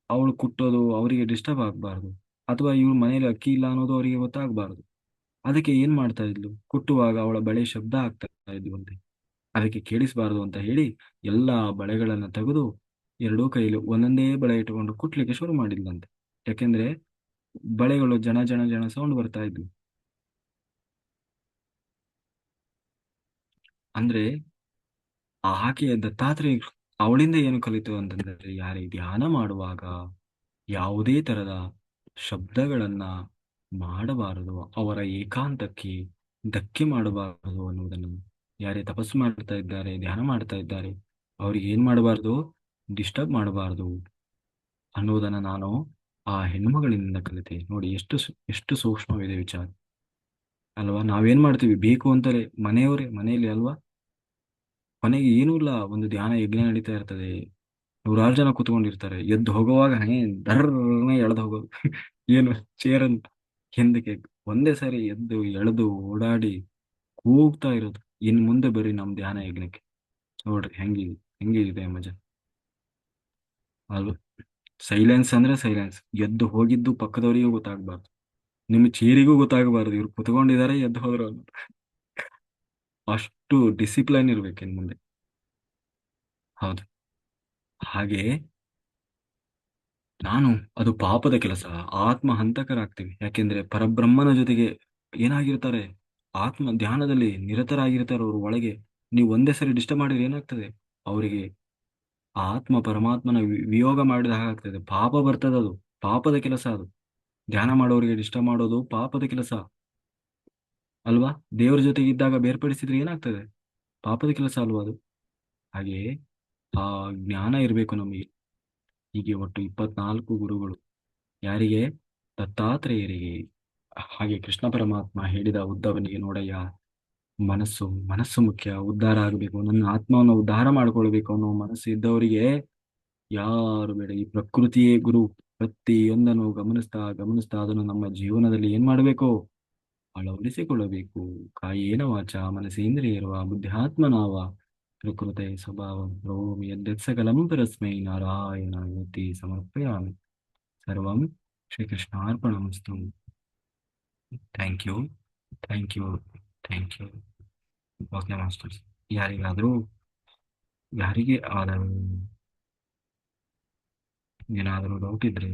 ಅವಳು ಕುಟ್ಟೋದು ಅವರಿಗೆ ಡಿಸ್ಟರ್ಬ್ ಆಗಬಾರ್ದು, ಅಥವಾ ಇವಳು ಮನೇಲಿ ಅಕ್ಕಿ ಇಲ್ಲ ಅನ್ನೋದು ಅವರಿಗೆ ಗೊತ್ತಾಗಬಾರ್ದು. ಅದಕ್ಕೆ ಏನ್ ಮಾಡ್ತಾ ಇದ್ಲು, ಕುಟ್ಟುವಾಗ ಅವಳ ಬಳೆ ಶಬ್ದ ಆಗ್ತಾ ಇದ್ವಂತೆ. ಅದಕ್ಕೆ ಕೇಳಿಸಬಾರದು ಅಂತ ಹೇಳಿ ಎಲ್ಲಾ ಬಳೆಗಳನ್ನ ತೆಗೆದು ಎರಡೂ ಕೈಲಿ ಒಂದೊಂದೇ ಬಳೆ ಇಟ್ಟುಕೊಂಡು ಕುಟ್ಲಿಕ್ಕೆ ಶುರು ಮಾಡಿದ್ಲಂತೆ. ಯಾಕೆಂದ್ರೆ ಬಳೆಗಳು ಜನ ಜನ ಜನ ಸೌಂಡ್ ಬರ್ತಾ ಇದ್ವು. ಅಂದ್ರೆ ಆಕೆಯ ದತ್ತಾತ್ರೇಯ ಅವಳಿಂದ ಏನು ಕಲಿತು ಅಂತಂದ್ರೆ, ಯಾರೇ ಧ್ಯಾನ ಮಾಡುವಾಗ ಯಾವುದೇ ತರದ ಶಬ್ದಗಳನ್ನ ಮಾಡಬಾರದು, ಅವರ ಏಕಾಂತಕ್ಕೆ ಧಕ್ಕೆ ಮಾಡಬಾರದು ಅನ್ನುವುದನ್ನು, ಯಾರೇ ತಪಸ್ಸು ಮಾಡ್ತಾ ಇದ್ದಾರೆ, ಧ್ಯಾನ ಮಾಡ್ತಾ ಇದ್ದಾರೆ, ಅವ್ರಿಗೆ ಏನ್ ಮಾಡಬಾರ್ದು, ಡಿಸ್ಟರ್ಬ್ ಮಾಡಬಾರದು ಅನ್ನುವುದನ್ನ ನಾನು ಆ ಹೆಣ್ಣುಮಗಳಿಂದ ಕಲಿತೆ. ನೋಡಿ ಎಷ್ಟು ಸೂಕ್ಷ್ಮವಿದೆ ವಿಚಾರ ಅಲ್ವಾ. ನಾವೇನ್ ಮಾಡ್ತೀವಿ ಬೇಕು ಅಂತಲೇ, ಮನೆಯವರೇ ಮನೆಯಲ್ಲಿ ಅಲ್ವಾ, ಕೊನೆಗೆ ಏನೂ ಇಲ್ಲ, ಒಂದು ಧ್ಯಾನ ಯಜ್ಞ ನಡೀತಾ ಇರ್ತದೆ, ನೂರಾರು ಜನ ಕುತ್ಕೊಂಡಿರ್ತಾರೆ, ಎದ್ದು ಹೋಗುವಾಗ ಹೇ ದರ್ರನೆ ಎಳ್ದು ಹೋಗೋದು ಏನು ಚೇರನ್ ಹಿಂದಕ್ಕೆ ಒಂದೇ ಸಾರಿ ಎದ್ದು ಎಳೆದು ಓಡಾಡಿ ಕೂಗ್ತಾ ಇರೋದು, ಇನ್ ಮುಂದೆ ಬರೀ ನಮ್ ಧ್ಯಾನ ಯಜ್ಞಕ್ಕೆ. ನೋಡ್ರಿ ಹೆಂಗಿದೆ ಮಜಾ ಅಲ್ವಾ. ಸೈಲೆನ್ಸ್ ಅಂದ್ರೆ ಸೈಲೆನ್ಸ್, ಎದ್ದು ಹೋಗಿದ್ದು ಪಕ್ಕದವರಿಗೂ ಗೊತ್ತಾಗ್ಬಾರ್ದು, ನಿಮ್ ಚೇರಿಗೂ ಗೊತ್ತಾಗಬಾರ್ದು ಇವ್ರು ಕುತ್ಕೊಂಡಿದ್ದಾರೆ ಎದ್ದು ಹೋದ್ರು ಅನ್ನೋದು. ಅಷ್ಟು ಡಿಸಿಪ್ಲೈನ್ ಇರ್ಬೇಕು ಇನ್ ಮುಂದೆ. ಹೌದು. ಹಾಗೆ ನಾನು, ಅದು ಪಾಪದ ಕೆಲಸ, ಆತ್ಮ ಹಂತಕರಾಗ್ತೀವಿ. ಯಾಕೆಂದ್ರೆ ಪರಬ್ರಹ್ಮನ ಜೊತೆಗೆ ಏನಾಗಿರ್ತಾರೆ, ಆತ್ಮ ಧ್ಯಾನದಲ್ಲಿ ನಿರತರಾಗಿರ್ತಾರೆ ಅವರು ಒಳಗೆ. ನೀವು ಒಂದೇ ಸರಿ ಡಿಸ್ಟರ್ಬ್ ಮಾಡಿದ್ರೆ ಏನಾಗ್ತದೆ, ಅವರಿಗೆ ಆತ್ಮ ಪರಮಾತ್ಮನ ವಿಯೋಗ ಮಾಡಿದ ಹಾಗಾಗ್ತದೆ, ಪಾಪ ಬರ್ತದೆ. ಅದು ಪಾಪದ ಕೆಲಸ. ಅದು ಧ್ಯಾನ ಮಾಡೋರಿಗೆ ಡಿಸ್ಟರ್ಬ್ ಮಾಡೋದು ಪಾಪದ ಕೆಲಸ ಅಲ್ವಾ. ದೇವರ ಜೊತೆಗೆ ಇದ್ದಾಗ ಬೇರ್ಪಡಿಸಿದ್ರೆ ಏನಾಗ್ತದೆ, ಪಾಪದ ಕೆಲಸ ಅಲ್ವಾ ಅದು. ಹಾಗೆಯೇ ಆ ಜ್ಞಾನ ಇರಬೇಕು ನಮಗೆ. ಹೀಗೆ ಒಟ್ಟು 24 ಗುರುಗಳು ಯಾರಿಗೆ, ದತ್ತಾತ್ರೇಯರಿಗೆ. ಹಾಗೆ ಕೃಷ್ಣ ಪರಮಾತ್ಮ ಹೇಳಿದ ಉದ್ದವನಿಗೆ, ನೋಡಯ್ಯ, ಮನಸ್ಸು ಮನಸ್ಸು ಮುಖ್ಯ, ಉದ್ಧಾರ ಆಗಬೇಕು, ನನ್ನ ಆತ್ಮವನ್ನು ಉದ್ಧಾರ ಮಾಡ್ಕೊಳ್ಬೇಕು ಅನ್ನೋ ಮನಸ್ಸು ಇದ್ದವರಿಗೆ ಯಾರು ಬೇಡ, ಈ ಪ್ರಕೃತಿಯೇ ಗುರು. ಪ್ರತಿಯೊಂದನ್ನು ಗಮನಿಸ್ತಾ ಗಮನಿಸ್ತಾ ಅದನ್ನು ನಮ್ಮ ಜೀವನದಲ್ಲಿ ಏನ್ ಮಾಡಬೇಕು, ಅಳವಡಿಸಿಕೊಳ್ಳಬೇಕು. ಕಾಯೇನ ವಾಚ ಮನಸೇಂದ್ರಿಯರ್ವ ಬುದ್ಧಾತ್ಮನಾವ ಪ್ರಕೃತೆ ಸ್ವಭಾವ ರೋಮಿ ಯದ್ಯತ್ಸಕಲಂ ಪರಸ್ಮೈ ನಾರಾಯಣಾಯತಿ ಸಮರ್ಪಯಾಮಿ. ಸರ್ವಂ ಶ್ರೀಕೃಷ್ಣಾರ್ಪಣಮಸ್ತು. Thank you, thank you, thank you. Okay masters, ಯಾರಿಗಾದ್ರೂ ಯಾರಿಗೆ ಆದರೂ ಏನಾದರೂ ಡೌಟ್ ಇದ್ರೆ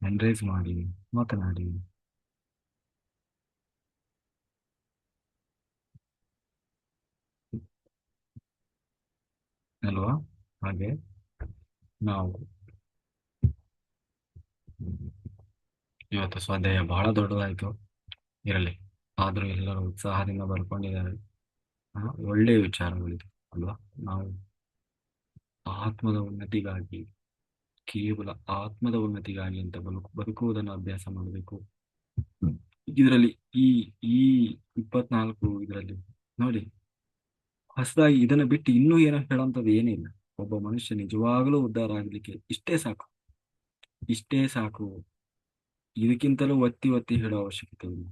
ಎನ್ರೇಸ್ ಮಾಡಿ, ಮಾತನಾಡಿ. ಅಲ್ವಾ. ಹಾಗೆ ನಾವು ಇವತ್ತು ಸ್ವಾಧ್ಯಾಯ ಬಹಳ ದೊಡ್ಡದಾಯ್ತು, ಇರಲಿ. ಆದ್ರೂ ಎಲ್ಲರೂ ಉತ್ಸಾಹದಿಂದ ಬರ್ಕೊಂಡಿದ್ದಾರೆ. ಒಳ್ಳೆಯ ವಿಚಾರಗಳಿದು ಅಲ್ವಾ. ನಾವು ಆತ್ಮದ ಉನ್ನತಿಗಾಗಿ, ಕೇವಲ ಆತ್ಮದ ಉನ್ನತಿಗಾಗಿ ಅಂತ ಬದುಕುವುದನ್ನು ಅಭ್ಯಾಸ ಮಾಡಬೇಕು. ಇದರಲ್ಲಿ ಈ ಈ 24 ಇದರಲ್ಲಿ ನೋಡಿ, ಹೊಸದಾಗಿ ಇದನ್ನ ಬಿಟ್ಟು ಇನ್ನೂ ಏನೋ ಹೇಳೋಂಥದ್ದು ಏನಿಲ್ಲ. ಒಬ್ಬ ಮನುಷ್ಯ ನಿಜವಾಗಲೂ ಉದ್ಧಾರ ಆಗ್ಲಿಕ್ಕೆ ಇಷ್ಟೇ ಸಾಕು, ಇಷ್ಟೇ ಸಾಕು. ಇದಕ್ಕಿಂತಲೂ ಒತ್ತಿ ಒತ್ತಿ ಹೇಳೋ ಅವಶ್ಯಕತೆ ಇಲ್ಲ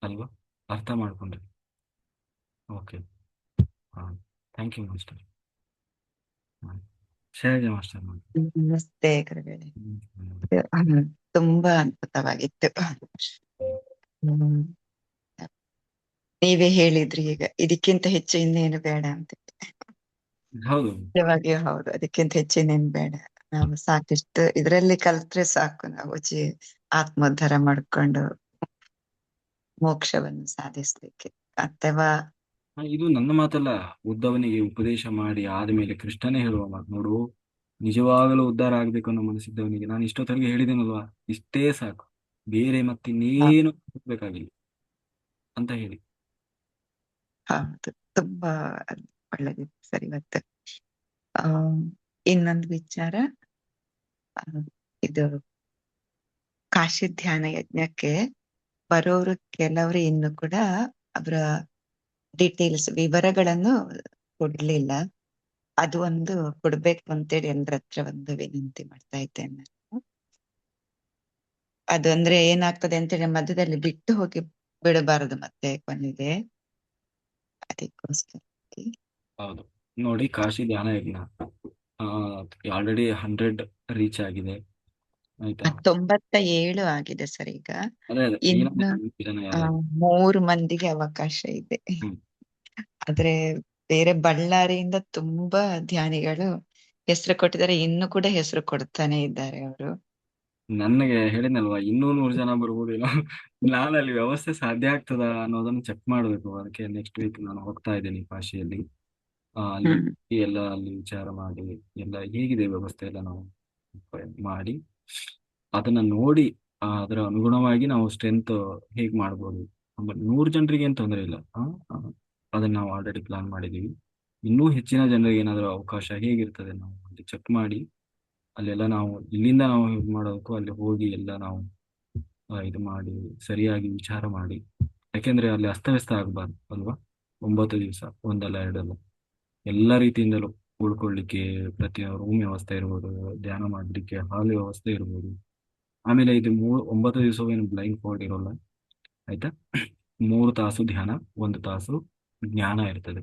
ಅಲ್ವಾ. ಅರ್ಥ ಮಾಡ್ಕೊಂಡ್ರೆ ಓಕೆ. ಹಾ, thank you master. Shailaja master ಮಾಡಿ. ನಮಸ್ತೆ ಗುರುಗಳೇ. ತುಂಬಾ ಅದ್ಭುತವಾಗಿತ್ತು. ನೀವೇ ಹೇಳಿದ್ರಿ ಈಗ, ಇದಕ್ಕಿಂತ ಹೆಚ್ಚು ಇನ್ನೇನು ಬೇಡ ಅಂತ. ಹೌದು, ನಿಜವಾಗಿಯೂ ಹೌದು, ಅದಕ್ಕಿಂತ ಹೆಚ್ಚು ಇನ್ನೇನು ಬೇಡ. ನಾವು ಸಾಕಿಷ್ಟು ಇದರಲ್ಲಿ ಕಲ್ತ್ರೆ ಸಾಕು, ನಾವು ಆತ್ಮೋದ್ಧಾರ ಮಾಡ್ಕೊಂಡು ಮೋಕ್ಷವನ್ನು ಸಾಧಿಸ್ಲಿಕ್ಕೆ. ಅಥವಾ ಇದು ನನ್ನ ಮಾತಲ್ಲ, ಉದ್ದವನಿಗೆ ಉಪದೇಶ ಮಾಡಿ ಆದ್ಮೇಲೆ ಕೃಷ್ಣನೇ ಹೇಳುವ ಮಾತು ನೋಡು. ನಿಜವಾಗಲೂ ಉದ್ಧಾರ ಆಗ್ಬೇಕು ಅನ್ನೋ ಮನಸ್ಸಿದ್ದವನಿಗೆ ನಾನು ಇಷ್ಟೊತ್ತರೆಗೆ ಹೇಳಿದ್ದೇನಲ್ವಾ, ಇಷ್ಟೇ ಸಾಕು, ಬೇರೆ ಮತ್ತಿನ್ನೇನು ಬೇಕಾಗಿಲ್ಲ ಅಂತ ಹೇಳಿ. ಹೌದು, ತುಂಬಾ ಒಳ್ಳೆದಿತ್ತು ಸರ್. ಇವತ್ತು ಇನ್ನೊಂದು ವಿಚಾರ, ಇದು ಕಾಶಿ ಧ್ಯಾನ ಯಜ್ಞಕ್ಕೆ ಬರೋರು ಕೆಲವರು ಇನ್ನು ಕೂಡ ಅವರ ಡೀಟೇಲ್ಸ್ ವಿವರಗಳನ್ನು ಕೊಡ್ಲಿಲ್ಲ. ಅದು ಒಂದು ಕೊಡ್ಬೇಕು ಅಂತೇಳಿ ಎಲ್ಲರ ಹತ್ರ ಒಂದು ವಿನಂತಿ ಮಾಡ್ತಾ ಇದ್ದೇನೆ. ಅದು ಅಂದ್ರೆ ಏನಾಗ್ತದೆ ಅಂತೇಳಿ ಮಧ್ಯದಲ್ಲಿ ಬಿಟ್ಟು ಹೋಗಿ ಬಿಡಬಾರದು ಮತ್ತೆ ಕೊನೆಗೆ, ಅದಕ್ಕೋಸ್ಕರ. ಹೌದು. ನೋಡಿ, ಕಾಶಿ ಧ್ಯಾನ ಯಜ್ಞ ಆಲ್ರೆಡಿ 100 ರೀಚ್ ಆಗಿದೆ. ಆಯ್ತಾ? 97 ಆಗಿದೆ ಸರ್ ಈಗ. ಅದೇ ಅದೇ, ಇನ್ನು ಇನ್ನೊಂದು ಜನ ಯಾರು? 3 ಮಂದಿಗೆ ಅವಕಾಶ ಇದೆ. ಹ್ಮ್. ಆದ್ರೆ ಬೇರೆ ಬಳ್ಳಾರಿಯಿಂದ ತುಂಬಾ ಧ್ಯಾನಿಗಳು ಹೆಸರು ಕೊಟ್ಟಿದ್ದಾರೆ, ಇನ್ನು ಕೂಡ ಹೆಸರು ಕೊಡ್ತಾನೆ ಇದ್ದಾರೆ ಅವರು. ನನಗೆ ಹೇಳಿದ್ನಲ್ವಾ, ಇನ್ನೂ 100 ಜನ ಬರ್ಬೋದೇನೋ. ನಾನು ಅಲ್ಲಿ ವ್ಯವಸ್ಥೆ ಸಾಧ್ಯ ಆಗ್ತದ ಅನ್ನೋದನ್ನ ಚೆಕ್ ಮಾಡಬೇಕು. ಅದಕ್ಕೆ ನೆಕ್ಸ್ಟ್ ವೀಕ್ ನಾನು ಹೋಗ್ತಾ ಇದ್ದೀನಿ ಕಾಶಿಯಲ್ಲಿ. ಅಲ್ಲಿ ಹ್ಮ್ ಎಲ್ಲ ಅಲ್ಲಿ ವಿಚಾರ ಮಾಡಿ, ಎಲ್ಲ ಹೇಗಿದೆ ವ್ಯವಸ್ಥೆ ಎಲ್ಲ ನಾವು ಮಾಡಿ, ಅದನ್ನ ನೋಡಿ ಅದರ ಅನುಗುಣವಾಗಿ ನಾವು ಸ್ಟ್ರೆಂತ್ ಹೇಗ್ ಮಾಡ್ಬೋದು. 100 ಜನರಿಗೆ ಏನು ತೊಂದರೆ ಇಲ್ಲ. ಅದನ್ನ ನಾವು ಆಲ್ರೆಡಿ ಪ್ಲಾನ್ ಮಾಡಿದೀವಿ. ಇನ್ನೂ ಹೆಚ್ಚಿನ ಜನರಿಗೆ ಏನಾದರೂ ಅವಕಾಶ ಹೇಗಿರ್ತದೆ ನಾವು ಅಲ್ಲಿ ಚೆಕ್ ಮಾಡಿ, ಅಲ್ಲೆಲ್ಲ ನಾವು ಇಲ್ಲಿಂದ ನಾವು ಇದು ಮಾಡೋದಕ್ಕೂ ಅಲ್ಲಿ ಹೋಗಿ ಎಲ್ಲ ನಾವು ಇದು ಮಾಡಿ ಸರಿಯಾಗಿ ವಿಚಾರ ಮಾಡಿ. ಯಾಕೆಂದ್ರೆ ಅಲ್ಲಿ ಅಸ್ತವ್ಯಸ್ತ ಆಗಬಾರ್ದು ಅಲ್ವಾ. 9 ದಿವಸ, ಒಂದಲ್ಲ ಎರಡಲ್ಲ, ಎಲ್ಲ ರೀತಿಯಿಂದಲೂ ಉಳ್ಕೊಳ್ಳಿಕ್ಕೆ ಪ್ರತಿ ರೂಮ್ ವ್ಯವಸ್ಥೆ ಇರ್ಬೋದು, ಧ್ಯಾನ ಮಾಡಲಿಕ್ಕೆ ಹಾಲ್ ವ್ಯವಸ್ಥೆ ಇರ್ಬೋದು. ಆಮೇಲೆ ಇದು 9 ದಿವಸವೂ ಏನು ಬ್ಲೈಂಡ್ ಫೋಲ್ಡ್ ಇರೋಲ್ಲ. ಆಯ್ತಾ? 3 ತಾಸು ಧ್ಯಾನ, 1 ತಾಸು ಜ್ಞಾನ ಇರ್ತದೆ.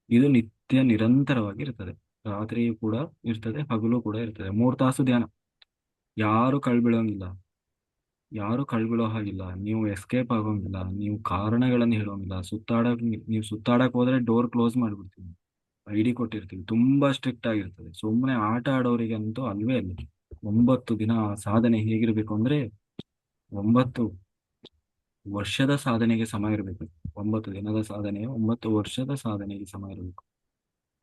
ಇದು ನಿತ್ಯ ನಿರಂತರವಾಗಿ ಇರ್ತದೆ. ರಾತ್ರಿಯೂ ಕೂಡ ಇರ್ತದೆ, ಹಗಲು ಕೂಡ ಇರ್ತದೆ. 3 ತಾಸು ಧ್ಯಾನ. ಯಾರು ಕಳ್ಬೀಳೋಂಗಿಲ್ಲ, ಯಾರು ಕಳ್ಬೀಳೋ ಹಾಗಿಲ್ಲ. ನೀವು ಎಸ್ಕೇಪ್ ಆಗೋಂಗಿಲ್ಲ, ನೀವು ಕಾರಣಗಳನ್ನು ಹೇಳೋಂಗಿಲ್ಲ. ನೀವು ಸುತ್ತಾಡಕ್ ಹೋದ್ರೆ ಡೋರ್ ಕ್ಲೋಸ್ ಮಾಡ್ಬಿಡ್ತೀವಿ, ID ಕೊಟ್ಟಿರ್ತೀವಿ. ತುಂಬಾ ಸ್ಟ್ರಿಕ್ಟ್ ಆಗಿರ್ತದೆ. ಸುಮ್ಮನೆ ಆಟ ಆಡೋರಿಗಂತೂ ಅಲ್ವೇ ಅಲ್ಲ. 9 ದಿನ ಸಾಧನೆ ಹೇಗಿರ್ಬೇಕು ಅಂದ್ರೆ, 9 ವರ್ಷದ ಸಾಧನೆಗೆ ಸಮ ಇರಬೇಕು. 9 ದಿನದ ಸಾಧನೆ 9 ವರ್ಷದ ಸಾಧನೆಗೆ ಸಮ ಇರಬೇಕು.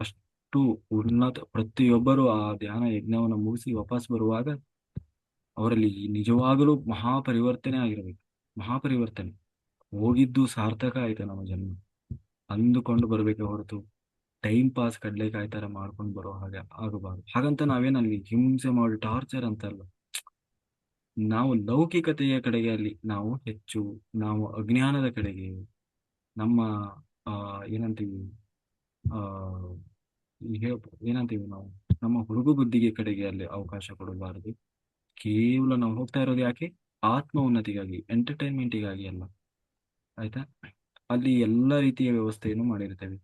ಅಷ್ಟು ಉನ್ನತ. ಪ್ರತಿಯೊಬ್ಬರು ಆ ಧ್ಯಾನ ಯಜ್ಞವನ್ನು ಮುಗಿಸಿ ವಾಪಸ್ ಬರುವಾಗ ಅವರಲ್ಲಿ ನಿಜವಾಗಲೂ ಮಹಾಪರಿವರ್ತನೆ ಆಗಿರಬೇಕು. ಮಹಾಪರಿವರ್ತನೆ. ಹೋಗಿದ್ದು ಸಾರ್ಥಕ ಆಯ್ತು ನಮ್ಮ ಜನ್ಮ ಅಂದುಕೊಂಡು ಬರಬೇಕೆ ಹೊರತು ಟೈಮ್ ಪಾಸ್ ಕಡ್ಲೆಕಾಯಿ ತರ ಮಾಡ್ಕೊಂಡು ಬರೋ ಹಾಗೆ ಆಗಬಾರ್ದು. ಹಾಗಂತ ನಾವೇನಲ್ಲಿ ಹಿಂಸೆ ಮಾಡಿ ಟಾರ್ಚರ್ ಅಂತಲ್ಲ. ನಾವು ಲೌಕಿಕತೆಯ ಕಡೆಗೆ ಅಲ್ಲಿ ನಾವು ಹೆಚ್ಚು, ನಾವು ಅಜ್ಞಾನದ ಕಡೆಗೆ, ನಮ್ಮ ಏನಂತೀವಿ, ಆ ಏನಂತೀವಿ ನಾವು, ನಮ್ಮ ಹುಡುಗು ಬುದ್ಧಿಗೆ ಕಡೆಗೆ ಅಲ್ಲಿ ಅವಕಾಶ ಕೊಡಬಾರದು. ಕೇವಲ ನಾವು ಹೋಗ್ತಾ ಇರೋದು ಯಾಕೆ? ಆತ್ಮ ಉನ್ನತಿಗಾಗಿ, ಎಂಟರ್ಟೈನ್ಮೆಂಟಿಗಾಗಿ ಅಲ್ಲ. ಆಯ್ತಾ? ಅಲ್ಲಿ ಎಲ್ಲ ರೀತಿಯ ವ್ಯವಸ್ಥೆಯನ್ನು ಮಾಡಿರ್ತೇವೆ.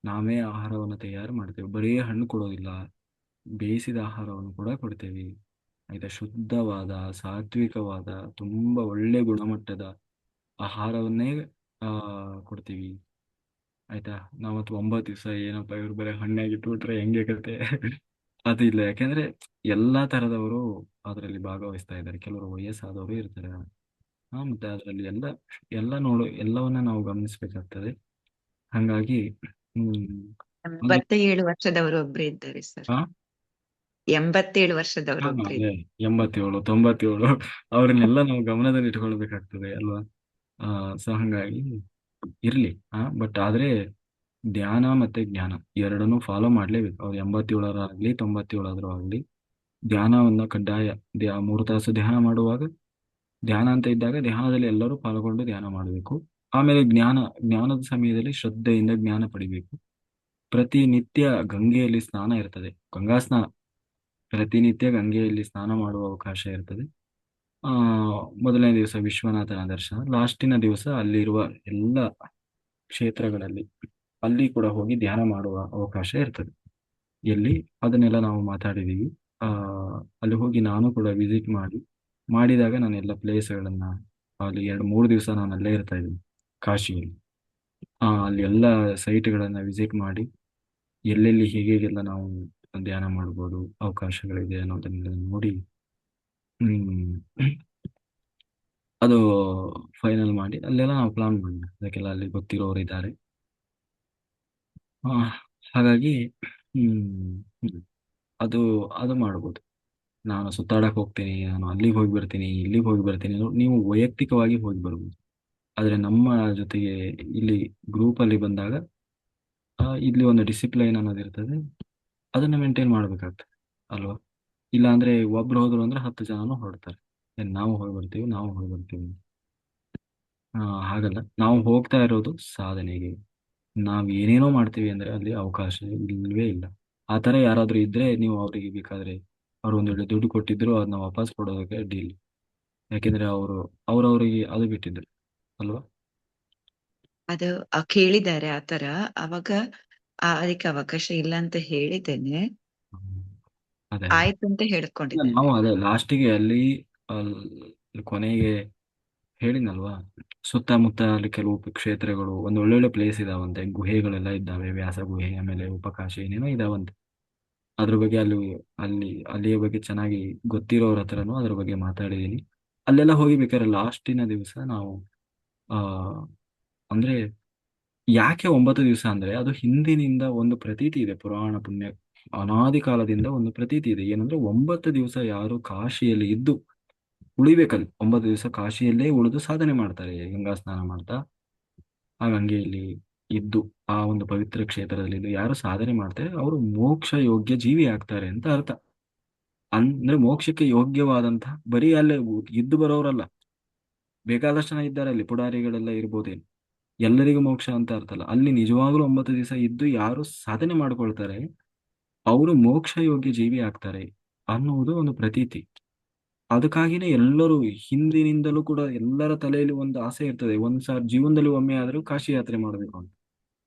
ನಾವೇ ಆಹಾರವನ್ನು ತಯಾರು ಮಾಡ್ತೇವೆ. ಬರೀ ಹಣ್ಣು ಕೊಡೋದಿಲ್ಲ, ಬೇಯಿಸಿದ ಆಹಾರವನ್ನು ಕೂಡ ಕೊಡ್ತೇವೆ. ಆಯ್ತಾ? ಶುದ್ಧವಾದ, ಸಾತ್ವಿಕವಾದ, ತುಂಬಾ ಒಳ್ಳೆ ಗುಣಮಟ್ಟದ ಆಹಾರವನ್ನೇ ಕೊಡ್ತೀವಿ. ಆಯ್ತಾ? ನಾವತ್ತು 9 ದಿವಸ ಏನಪ್ಪ ಇವ್ರು ಬರೀ ಹಣ್ಣಾಗಿಟ್ಬಿಟ್ರೆ ಹೆಂಗೆ ಕತೆ? ಅದು ಇಲ್ಲ. ಯಾಕೆಂದ್ರೆ ಎಲ್ಲಾ ತರದವರು ಅದರಲ್ಲಿ ಭಾಗವಹಿಸ್ತಾ ಇದ್ದಾರೆ. ಕೆಲವರು ವಯಸ್ಸಾದವರು ಇರ್ತಾರೆ. ಮತ್ತೆ ಅದರಲ್ಲಿ ಎಲ್ಲ ಎಲ್ಲ ಎಲ್ಲವನ್ನ ನಾವು ಗಮನಿಸ್ಬೇಕಾಗ್ತದೆ. ಹಂಗಾಗಿ ಅಲ್ಲಿ 87 ವರ್ಷದವರು ಒಬ್ರು ಇದ್ದಾರೆ ಸರ್. ಆ 87 ವರ್ಷದವರು ಒಬ್ರು ಅದೇ ಇದ್ದಾರೆ. 87, 97 ಅವ್ರನ್ನೆಲ್ಲ ನಾವು ಗಮನದಲ್ಲಿ ಇಟ್ಕೊಳ್ಬೇಕಾಗ್ತದೆ ಅಲ್ವಾ. ಸೊ ಹಂಗಾಗಿ ಇರ್ಲಿ. ಬಟ್ ಆದ್ರೆ ಧ್ಯಾನ ಮತ್ತೆ ಜ್ಞಾನ ಎರಡನ್ನೂ ಫಾಲೋ ಮಾಡ್ಲೇಬೇಕು. ಅವ್ರು 87 97 ಆಗ್ಲಿ, ಧ್ಯಾನವನ್ನ ಕಡ್ಡಾಯ. 3 ತಾಸು ಧ್ಯಾನ ಮಾಡುವಾಗ, ಧ್ಯಾನ ಅಂತ ಇದ್ದಾಗ ಧ್ಯಾನದಲ್ಲಿ ಎಲ್ಲರೂ ಪಾಲ್ಗೊಂಡು ಧ್ಯಾನ ಮಾಡಬೇಕು. ಆಮೇಲೆ ಜ್ಞಾನದ ಸಮಯದಲ್ಲಿ ಶ್ರದ್ಧೆಯಿಂದ ಜ್ಞಾನ ಪಡಿಬೇಕು. ಪ್ರತಿನಿತ್ಯ ಗಂಗೆಯಲ್ಲಿ ಸ್ನಾನ ಇರ್ತದೆ, ಗಂಗಾ ಸ್ನಾನ. ಪ್ರತಿನಿತ್ಯ ಗಂಗೆಯಲ್ಲಿ ಸ್ನಾನ ಮಾಡುವ ಅವಕಾಶ ಇರ್ತದೆ. ಆ 1ನೇ ದಿವಸ ವಿಶ್ವನಾಥನ ದರ್ಶನ, ಲಾಸ್ಟಿನ ದಿವಸ ಅಲ್ಲಿರುವ ಎಲ್ಲ ಕ್ಷೇತ್ರಗಳಲ್ಲಿ ಅಲ್ಲಿ ಕೂಡ ಹೋಗಿ ಧ್ಯಾನ ಮಾಡುವ ಅವಕಾಶ ಇರ್ತದೆ. ಎಲ್ಲಿ ಅದನ್ನೆಲ್ಲ ನಾವು ಮಾತಾಡಿದೀವಿ. ಆ ಅಲ್ಲಿ ಹೋಗಿ ನಾನು ಕೂಡ ವಿಸಿಟ್ ಮಾಡಿದಾಗ ನಾನು ಎಲ್ಲ ಪ್ಲೇಸ್ಗಳನ್ನ, ಅಲ್ಲಿ 2-3 ದಿವಸ ನಾನು ಅಲ್ಲೇ ಇರ್ತಾ ಇದ್ದೀನಿ ಕಾಶಿಯಲ್ಲಿ. ಅಲ್ಲಿ ಎಲ್ಲ ಸೈಟ್ಗಳನ್ನ ವಿಸಿಟ್ ಮಾಡಿ, ಎಲ್ಲೆಲ್ಲಿ ಹೇಗೆಲ್ಲ ನಾವು ಧ್ಯಾನ ಮಾಡ್ಬೋದು, ಅವಕಾಶಗಳಿದೆ ಅನ್ನೋದನ್ನೆಲ್ಲ ನೋಡಿ ಹ್ಮ್ ಅದು ಫೈನಲ್ ಮಾಡಿ ಅಲ್ಲೆಲ್ಲ ನಾವು ಪ್ಲಾನ್ ಮಾಡೋಣ. ಅದಕ್ಕೆಲ್ಲ ಅಲ್ಲಿ ಗೊತ್ತಿರೋರು ಇದ್ದಾರೆ. ಆ, ಹಾಗಾಗಿ ಹ್ಮ್ ಹ್ಮ್. ಅದು ಅದು ಮಾಡ್ಬೋದು. ನಾನು ಸುತ್ತಾಡಕ್ ಹೋಗ್ತೀನಿ, ನಾನು ಅಲ್ಲಿಗೆ ಹೋಗಿ ಬರ್ತೀನಿ, ಇಲ್ಲಿಗೆ ಹೋಗಿ ಬರ್ತೀನಿ. ನೀವು ವೈಯಕ್ತಿಕವಾಗಿ ಹೋಗಿ ಬರ್ಬೋದು. ಆದ್ರೆ ನಮ್ಮ ಜೊತೆಗೆ ಇಲ್ಲಿ ಗ್ರೂಪ್ ಅಲ್ಲಿ ಬಂದಾಗ ಇಲ್ಲಿ ಒಂದು ಡಿಸಿಪ್ಲೈನ್ ಅನ್ನೋದು ಇರ್ತದೆ. ಅದನ್ನ ಮೇಂಟೈನ್ ಮಾಡ್ಬೇಕಾಗ್ತದೆ ಅಲ್ವಾ. ಇಲ್ಲ ಅಂದ್ರೆ ಒಬ್ರು ಹೋದ್ರು ಅಂದ್ರೆ 10 ಜನನು ಹೊರಡ್ತಾರೆ. ನಾವು ಹೋಗಿ ಬರ್ತೀವಿ, ನಾವು ಹೋಗಿ ಬರ್ತೀವಿ. ಹಾಗಲ್ಲ. ನಾವು ಹೋಗ್ತಾ ಇರೋದು ಸಾಧನೆಗೆ. ನಾವ್ ಏನೇನೋ ಮಾಡ್ತೀವಿ ಅಂದ್ರೆ ಅಲ್ಲಿ ಅವಕಾಶ ಇಲ್ವೇ ಇಲ್ಲ. ಆ ತರ ಯಾರಾದ್ರೂ ಇದ್ರೆ ನೀವು ಅವರಿಗೆ ಬೇಕಾದ್ರೆ ಅವ್ರು ಒಂದೊಳ್ಳೆ ದುಡ್ಡು ಕೊಟ್ಟಿದ್ರು ಅದನ್ನ ವಾಪಸ್ ಕೊಡೋದಕ್ಕೆ ಡೀಲ್. ಯಾಕೆಂದ್ರೆ ಅವರು ಅವ್ರವ್ರಿಗೆ ಅದು ಬಿಟ್ಟಿದ್ರು ಅಲ್ವಾ. ಅದು ಕೇಳಿದ್ದಾರೆ ಆತರ. ಅವಾಗ ಅದಕ್ಕೆ ಅವಕಾಶ ಇಲ್ಲ ಅಂತ ಹೇಳಿದ್ದೇನೆ. ಹ್ಮ್. ಅದೇ ಅದೇ. ಆಯ್ತು ಅಂತ ಇಲ್ಲ, ಹೇಳ್ಕೊಂಡಿದ್ದೇನೆ. ನಾವು ಅದೇ ಲಾಸ್ಟಿಗೆ ಕೊನೆಗೆ ಹೇಳಿನಲ್ವಾ, ಸುತ್ತಮುತ್ತ ಅಲ್ಲಿ ಕೆಲವು ಕ್ಷೇತ್ರಗಳು ಒಂದು ಒಳ್ಳೊಳ್ಳೆ ಪ್ಲೇಸ್ ಇದಾವಂತೆ, ಗುಹೆಗಳೆಲ್ಲ ಇದ್ದಾವೆ, ವ್ಯಾಸ ಗುಹೆ ಆಮೇಲೆ ಉಪಕಾಶಿ ಏನೇನೋ ಇದಾವಂತೆ. ಅದ್ರ ಬಗ್ಗೆ ಅಲ್ಲಿಯ ಬಗ್ಗೆ ಚೆನ್ನಾಗಿ ಗೊತ್ತಿರೋರ ಹತ್ರನೂ ಅದ್ರ ಬಗ್ಗೆ ಮಾತಾಡಿದೀನಿ. ಅಲ್ಲೆಲ್ಲ ಹೋಗಿ ಬೇಕಾದ್ರೆ ಲಾಸ್ಟಿನ ದಿವಸ ನಾವು ಆ ಅಂದ್ರೆ ಯಾಕೆ 9 ದಿವಸ ಅಂದ್ರೆ ಅದು ಹಿಂದಿನಿಂದ ಒಂದು ಪ್ರತೀತಿ ಇದೆ, ಪುರಾಣ ಪುಣ್ಯ ಅನಾದಿ ಕಾಲದಿಂದ ಒಂದು ಪ್ರತೀತಿ ಇದೆ. ಏನಂದ್ರೆ 9 ದಿವಸ ಯಾರು ಕಾಶಿಯಲ್ಲಿ ಇದ್ದು ಉಳಿಬೇಕಲ್ಲಿ, 9 ದಿವಸ ಕಾಶಿಯಲ್ಲೇ ಉಳಿದು ಸಾಧನೆ ಮಾಡ್ತಾರೆ, ಗಂಗಾ ಸ್ನಾನ ಮಾಡ್ತಾ ಆ ಗಂಗೆಯಲ್ಲಿ ಇದ್ದು ಆ ಒಂದು ಪವಿತ್ರ ಕ್ಷೇತ್ರದಲ್ಲಿ ಇದ್ದು ಯಾರು ಸಾಧನೆ ಮಾಡ್ತಾರೆ ಅವರು ಮೋಕ್ಷ ಯೋಗ್ಯ ಜೀವಿ ಆಗ್ತಾರೆ ಅಂತ ಅರ್ಥ. ಅಂದ್ರೆ ಮೋಕ್ಷಕ್ಕೆ ಯೋಗ್ಯವಾದಂತಹ ಬರೀ ಅಲ್ಲೇ ಇದ್ದು ಬರೋರಲ್ಲ, ಬೇಕಾದಷ್ಟು ಜನ ಇದ್ದಾರೆ ಅಲ್ಲಿ, ಪುಡಾರಿಗಳೆಲ್ಲ ಇರ್ಬೋದೇನು, ಎಲ್ಲರಿಗೂ ಮೋಕ್ಷ ಅಂತ ಅರ್ಥ ಅಲ್ಲ. ಅಲ್ಲಿ ನಿಜವಾಗ್ಲೂ 9 ದಿವಸ ಇದ್ದು ಯಾರು ಸಾಧನೆ ಮಾಡ್ಕೊಳ್ತಾರೆ ಅವರು ಮೋಕ್ಷ ಯೋಗ್ಯ ಜೀವಿ ಆಗ್ತಾರೆ ಅನ್ನುವುದು ಒಂದು ಪ್ರತೀತಿ. ಅದಕ್ಕಾಗಿನೇ ಎಲ್ಲರೂ ಹಿಂದಿನಿಂದಲೂ ಕೂಡ ಎಲ್ಲರ ತಲೆಯಲ್ಲಿ ಒಂದು ಆಸೆ ಇರ್ತದೆ, ಒಂದ್ಸಾರಿ ಜೀವನದಲ್ಲಿ ಒಮ್ಮೆ ಆದರೂ ಕಾಶಿ ಯಾತ್ರೆ ಮಾಡಬೇಕು ಅಂತ.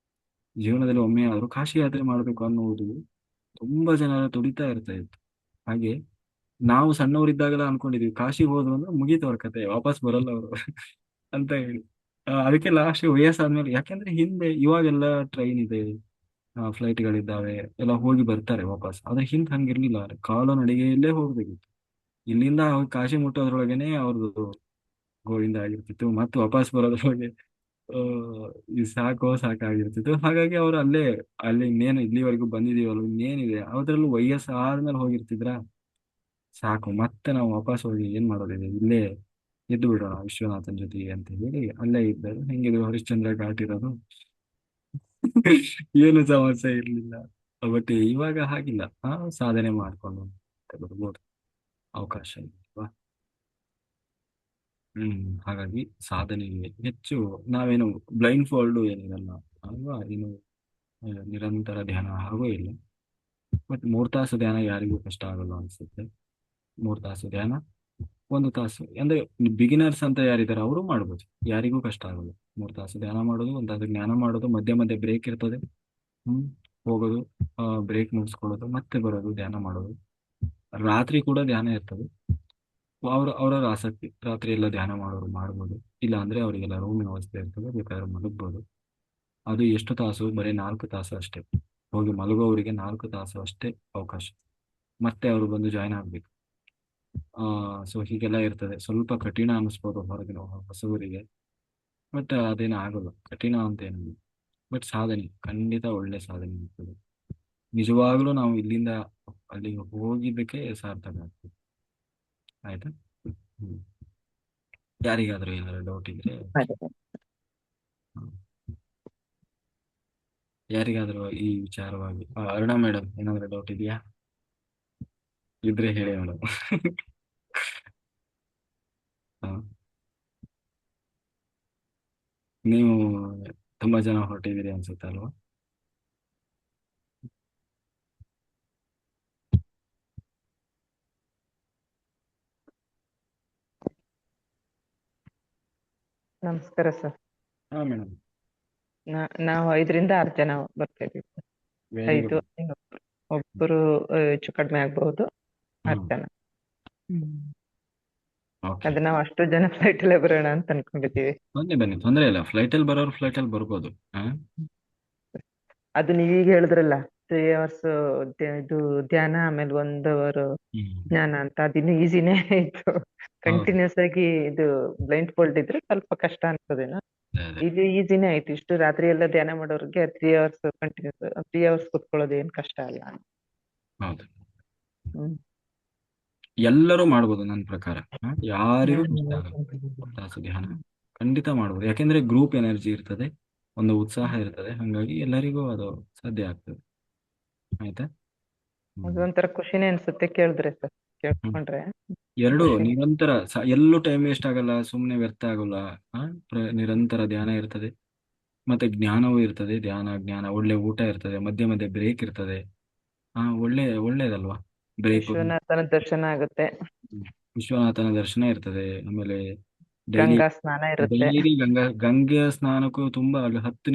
ಜೀವನದಲ್ಲಿ ಒಮ್ಮೆ ಆದರೂ ಕಾಶಿ ಯಾತ್ರೆ ಮಾಡಬೇಕು ಅನ್ನುವುದು ತುಂಬಾ ಜನರ ತುಡಿತಾ ಇರ್ತಾ ಇತ್ತು. ಹಾಗೆ ನಾವು ಸಣ್ಣವರಿದ್ದಾಗಲೇ ಅನ್ಕೊಂಡಿದ್ವಿ ಕಾಶಿಗೆ ಹೋದ್ರು ಅಂದ್ರೆ ಮುಗೀತು ಅವ್ರ ಕತೆ, ವಾಪಸ್ ಬರಲ್ಲ ಅವರು ಅಂತ ಹೇಳಿ. ಅದಕ್ಕೆ ಲಾಸ್ಟ್ ವಯಸ್ಸಾದ್ಮೇಲೆ, ಯಾಕೆಂದ್ರೆ ಹಿಂದೆ ಇವಾಗೆಲ್ಲ ಟ್ರೈನ್ ಇದೆ, ಫ್ಲೈಟ್ಗಳಿದ್ದಾವೆ, ಎಲ್ಲ ಹೋಗಿ ಬರ್ತಾರೆ ವಾಪಸ್. ಆದ್ರೆ ಹಿಂದೆ ಹಂಗಿರ್ಲಿಲ್ಲ, ಕಾಲು ನಡಿಗೆಯಲ್ಲೇ ಹೋಗ್ಬೇಕಿತ್ತು. ಇಲ್ಲಿಂದ ಅವ್ರು ಕಾಶಿ ಮುಟ್ಟೋದ್ರೊಳಗನೆ ಅವ್ರದ್ದು ಗೋವಿಂದ ಆಗಿರ್ತಿತ್ತು, ಮತ್ತೆ ವಾಪಸ್ ಬರೋದ್ರೊಳಗೆ ಆ, ಈ ಸಾಕಾಗಿರ್ತಿತ್ತು. ಹಾಗಾಗಿ ಅವ್ರು ಅಲ್ಲಿ ಇನ್ನೇನು ಇಲ್ಲಿವರೆಗೂ ಬಂದಿದೀವಲ್ಲ ಇನ್ನೇನಿದೆ, ಅದ್ರಲ್ಲೂ ವಯಸ್ಸು ಆದ್ಮೇಲೆ ಹೋಗಿರ್ತಿದ್ರ, ಸಾಕು ಮತ್ತೆ ನಾವು ವಾಪಸ್ ಹೋಗಿ ಏನ್ ಮಾಡೋದಿದೆ, ಇಲ್ಲೇ ಇದ್ದು ಬಿಡೋಣ ವಿಶ್ವನಾಥನ್ ಜೊತೆಗೆ ಅಂತ ಹೇಳಿ ಅಲ್ಲೇ ಇದ್ದರು. ಹೆಂಗಿದ್ರು ಹರಿಶ್ಚಂದ್ರ ಘಾಟ್ ಇರೋದು, ಏನು ಸಮಸ್ಯೆ ಇರ್ಲಿಲ್ಲ. ಬಟ್ ಇವಾಗ ಹಾಗಿಲ್ಲ, ಸಾಧನೆ ಮಾಡ್ಕೊಂಡು ಬರ್ಬೋದು, ಅವಕಾಶ ಇಲ್ವಾ. ಹಾಗಾಗಿ ಸಾಧನೆಗೆ ಹೆಚ್ಚು ನಾವೇನು ಬ್ಲೈಂಡ್ ಫೋಲ್ಡ್ ಏನಿರಲ್ಲ ಅಲ್ವಾ, ಏನು ನಿರಂತರ ಧ್ಯಾನ ಹಾಗೂ ಇಲ್ಲ. ಬಟ್ 3 ತಾಸು ಧ್ಯಾನ ಯಾರಿಗೂ ಕಷ್ಟ ಆಗಲ್ಲ ಅನ್ಸುತ್ತೆ. 3 ತಾಸು ಧ್ಯಾನ, 1 ತಾಸು ಅಂದ್ರೆ ಬಿಗಿನರ್ಸ್ ಅಂತ ಯಾರಿದ್ದಾರೆ ಅವರು ಮಾಡ್ಬೋದು, ಯಾರಿಗೂ ಕಷ್ಟ ಆಗಲ್ಲ. 3 ತಾಸು ಧ್ಯಾನ ಮಾಡೋದು, 1 ತಾಸು ಜ್ಞಾನ ಮಾಡೋದು, ಮಧ್ಯೆ ಮಧ್ಯೆ ಬ್ರೇಕ್ ಇರ್ತದೆ. ಹ್ಮ್ ಹೋಗೋದು, ಬ್ರೇಕ್ ಮುಗಿಸ್ಕೊಳ್ಳೋದು, ಮತ್ತೆ ಬರೋದು, ಧ್ಯಾನ ಮಾಡೋದು. ರಾತ್ರಿ ಕೂಡ ಧ್ಯಾನ ಇರ್ತದೆ. ಅವರವರ ಆಸಕ್ತಿ, ರಾತ್ರಿ ಎಲ್ಲ ಧ್ಯಾನ ಮಾಡೋರು ಮಾಡ್ಬೋದು, ಇಲ್ಲ ಅಂದ್ರೆ ಅವರಿಗೆಲ್ಲ ರೂಮಿನ ವ್ಯವಸ್ಥೆ ಇರ್ತದೆ, ಬೇಕಾದ್ರೆ ಮಲಗ್ಬೋದು. ಅದು ಎಷ್ಟು ತಾಸು, ಬರೀ 4 ತಾಸು ಅಷ್ಟೇ. ಹೋಗಿ ಮಲಗೋವರಿಗೆ 4 ತಾಸು ಅಷ್ಟೇ ಅವಕಾಶ, ಮತ್ತೆ ಅವರು ಬಂದು ಜಾಯ್ನ್ ಆಗ್ಬೇಕು. ಸೊ ಹೀಗೆಲ್ಲ ಇರ್ತದೆ. ಸ್ವಲ್ಪ ಕಠಿಣ ಅನಿಸ್ಬೋದು ಹೊರಗಿನ ಹೊಸಬರಿಗೆ, ಬಟ್ ಅದೇನು ಆಗಲ್ಲ, ಕಠಿಣ ಅಂತ ಏನಿಲ್ಲ. ಬಟ್ ಸಾಧನೆ ಖಂಡಿತ ಒಳ್ಳೆ ಸಾಧನೆ ಆಗ್ತದೆ. ನಿಜವಾಗ್ಲೂ ನಾವು ಇಲ್ಲಿಂದ ಅಲ್ಲಿಗೆ ಹೋಗಿದ್ದಕ್ಕೆ ಸಾರ್ಥಕ ಆಗ್ತದೆ. ಆಯ್ತಾ. ಹ್ಮ್ ಯಾರಿಗಾದ್ರೂ ಏನಾದ್ರು ಡೌಟ್ ಇದ್ರೆ, ಹ್ಮ್. ಯಾರಿಗಾದ್ರೂ ಈ ವಿಚಾರವಾಗಿ ಅರುಣಾ ಮೇಡಮ್ ಏನಾದ್ರು ಡೌಟ್ ಇದೆಯಾ? ಇದ್ರೆ ಹೇಳಿ ಮೇಡಮ್. ನೀವು ತುಂಬಾ ಜನ ಹೊರಟಿದ್ದೀರಿ ಅನ್ಸುತ್ತೆ ಅಲ್ವಾ? ನಮಸ್ಕಾರ ಸರ್. ಹಾ ಮೇಡಮ್. ನಾವು 5 ರಿಂದ 6 ಜನ ಬರ್ತಾ ಇದೀವಿ ಸರ್. Very 5 good. ಒಬ್ಬರು ಹೆಚ್ಚು ಕಡಿಮೆ ಆಗ್ಬಹುದು. ಹ್ಮ್ 6 ಜನ. ಓಕೆ. ಅದು ನಾವು ಅಷ್ಟು ಜನ ಫ್ಲೈಟ್ ಅಲ್ಲೇ ಬರೋಣ ಅಂತ ಅನ್ಕೊಂಡಿದೀವಿ. ಬನ್ನಿ ಬನ್ನಿ, ತೊಂದರೆ ಇಲ್ಲ, ಫ್ಲೈಟಲ್ಲಿ ಬರೋರು ಫ್ಲೈಟಲ್ಲಿ ಬರ್ಬೋದು. ಹಾ ಅದು ನೀವೀಗ ಹೇಳಿದ್ರಲ್ಲ 3 hours ಇದು ಧ್ಯಾನ ಆಮೇಲೆ 1 hour ಹ್ಮ್ ಜ್ಞಾನ ಅಂತ, ಅದಿನ್ನು ಈಸಿನೇ ಇತ್ತು. ಹೌದು. ಕಂಟಿನ್ಯೂಸ್ ಆಗಿ ಇದು ಬ್ಲೈಂಡ್ ಫೋಲ್ಡ್ ಇದ್ರೆ ಸ್ವಲ್ಪ ಕಷ್ಟ ಅನ್ಕೋದೇನೋ. ಅದೇ ಅದೇ. ಇದು ಈಸಿನೇ ಆಯ್ತು. ಇಷ್ಟು ರಾತ್ರಿ ಎಲ್ಲ ಧ್ಯಾನ ಮಾಡೋರಿಗೆ 3 hours ಕಂಟಿನ್ಯೂಸ್ 3 hours ಕೂತ್ಕೊಳ್ಳೋದು ಏನ್ ಕಷ್ಟ ಅಲ್ಲ. ಹೌದು, ಹ್ಮ್ ಎಲ್ಲರೂ ಮಾಡ್ಬೋದು ನನ್ನ ಪ್ರಕಾರ. ಯಾರಿಗೂ ಕಷ್ಟ ಆಗಲ್ಲ. ಹ್ಮ್ 3 ತಾಸು ಧ್ಯಾನ ಖಂಡಿತ ಮಾಡ್ಬೋದು, ಯಾಕೆಂದ್ರೆ ಗ್ರೂಪ್ ಎನರ್ಜಿ ಇರ್ತದೆ, ಒಂದು ಉತ್ಸಾಹ ಇರ್ತದೆ, ಹಾಗಾಗಿ ಎಲ್ಲರಿಗೂ ಅದು ಸಾಧ್ಯ ಆಗ್ತದೆ. ಆಯ್ತಾ. ಹ್ಮ್ ಅದೊಂಥರ ಖುಷಿನೇ ಅನ್ಸುತ್ತೆ ಕೇಳಿದ್ರೆ ಸರ್, ಹ್ಮ್ ಕೇಳ್ಕೊಂಡ್ರೆ ಎರಡು ಖುಷಿನೇ. ನಿರಂತರ ಎಲ್ಲೂ ಟೈಮ್ ವೇಸ್ಟ್ ಆಗಲ್ಲ, ಸುಮ್ಮನೆ ವ್ಯರ್ಥ ಆಗಲ್ಲ. ನಿರಂತರ ಧ್ಯಾನ ಇರ್ತದೆ, ಮತ್ತೆ ಜ್ಞಾನವೂ ಇರ್ತದೆ. ಧ್ಯಾನ ಜ್ಞಾನ, ಒಳ್ಳೆ ಊಟ ಇರ್ತದೆ, ಮಧ್ಯೆ ಮಧ್ಯೆ ಬ್ರೇಕ್ ಇರ್ತದೆ. ಒಳ್ಳೆಯದಲ್ವಾ ಬ್ರೇಕ್. ವಿಶ್ವನಾಥನ ದರ್ಶನ ಆಗುತ್ತೆ. ವಿಶ್ವನಾಥನ ದರ್ಶನ ಇರ್ತದೆ. ಆಮೇಲೆ ಡೈಲಿ ಗಂಗಾ ಸ್ನಾನ ಇರುತ್ತೆ. ಡೈಲಿ ಗಂಗೆಯ ಸ್ನಾನಕ್ಕೂ ತುಂಬಾ ಅಲ್ಲಿ 10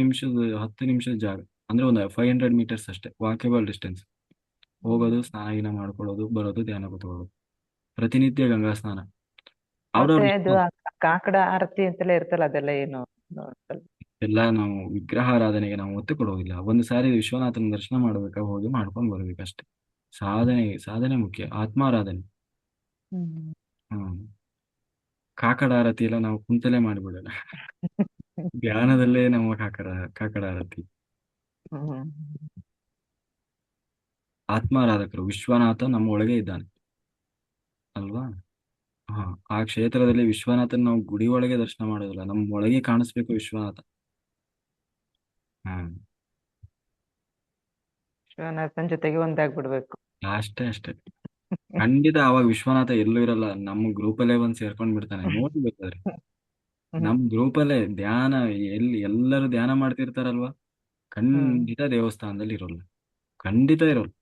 ನಿಮಿಷದ ಜಾಗ. ಅಂದ್ರೆ ಒಂದು 500 ಮೀಟರ್ಸ್ ಅಷ್ಟೇ, ವಾಕೇಬಲ್ ಡಿಸ್ಟೆನ್ಸ್. ಹೋಗೋದು, ಸ್ನಾನ ಗೀನ ಮಾಡ್ಕೊಳ್ಳೋದು, ಬರೋದು, ಧ್ಯಾನ ಕೂತ್ಕೊಳ್ಳೋದು. ಪ್ರತಿನಿತ್ಯ ಗಂಗಾ ಸ್ನಾನ. ಮತ್ತೆ ಅವ್ರವ್ರ ಅದು ಇಷ್ಟ. ಕಾಕಡ ಆರತಿ ಅಂತೆಲ್ಲ ಇರ್ತಲ್ಲ, ಅದೆಲ್ಲ ಏನು? ಸ್ವಲ್ಪ ಎಲ್ಲ ನಾವು ವಿಗ್ರಹಾರಾಧನೆಗೆ ನಾವು ಒತ್ತು ಕೊಡುವುದಿಲ್ಲ. ಒಂದು ಸಾರಿ ವಿಶ್ವನಾಥನ ದರ್ಶನ ಮಾಡ್ಬೇಕಾ, ಹೋಗಿ ಮಾಡ್ಕೊಂಡು ಬರ್ಬೇಕಷ್ಟೇ. ಸಾಧನೆ ಸಾಧನೆ ಮುಖ್ಯ, ಆತ್ಮಾರಾಧನೆ. ಹ್ಮ್. ಹ್ಮ್. ಕಾಕಡ ಆರತಿ ಎಲ್ಲ ನಾವು ಕುಂತಲೇ ಮಾಡಿಬಿಡೋಣ. ಧ್ಯಾನದಲ್ಲೇ ನಮ್ಮ ಕಾಕಡ ಆರತಿ. ಹ್ಮ್. ಆತ್ಮಾರಾಧಕರು ವಿಶ್ವನಾಥ ನಮ್ಮ ಒಳಗೆ ಇದ್ದಾನೆ ಅಲ್ವಾ. ಹಾ, ಆ ಕ್ಷೇತ್ರದಲ್ಲಿ ವಿಶ್ವನಾಥನ್ ನಾವು ಗುಡಿ ಒಳಗೆ ದರ್ಶನ ಮಾಡೋದಿಲ್ಲ, ನಮ್ಮ ಒಳಗೆ ಕಾಣಿಸ್ಬೇಕು ವಿಶ್ವನಾಥ. ಹ್ಮ್. ವಿಶ್ವನಾಥನ್ ಜೊತೆಗೆ ಒಂದಾಗ್ಬಿಡ್ಬೇಕು. ಅಷ್ಟೇ ಅಷ್ಟೇ. ಖಂಡಿತ ಅವಾಗ ವಿಶ್ವನಾಥ ಎಲ್ಲೂ ಇರಲ್ಲ, ನಮ್ಮ ಗ್ರೂಪಲ್ಲೇ ಬಂದು ಸೇರ್ಕೊಂಡ್ ಬಿಡ್ತಾನೆ, ನೋಡ್ಬೇಕಾದ್ರೆ. ಹ್ಮ್. ನಮ್ ಗ್ರೂಪಲ್ಲೇ ಧ್ಯಾನ, ಎಲ್ಲಿ ಎಲ್ಲರೂ ಧ್ಯಾನ ಮಾಡ್ತಿರ್ತಾರಲ್ವಾ, ಹ್ಮ್. ಖಂಡಿತ ದೇವಸ್ಥಾನದಲ್ಲಿ ಇರೋಲ್ಲ, ಖಂಡಿತ ಇರೋಲ್ಲ.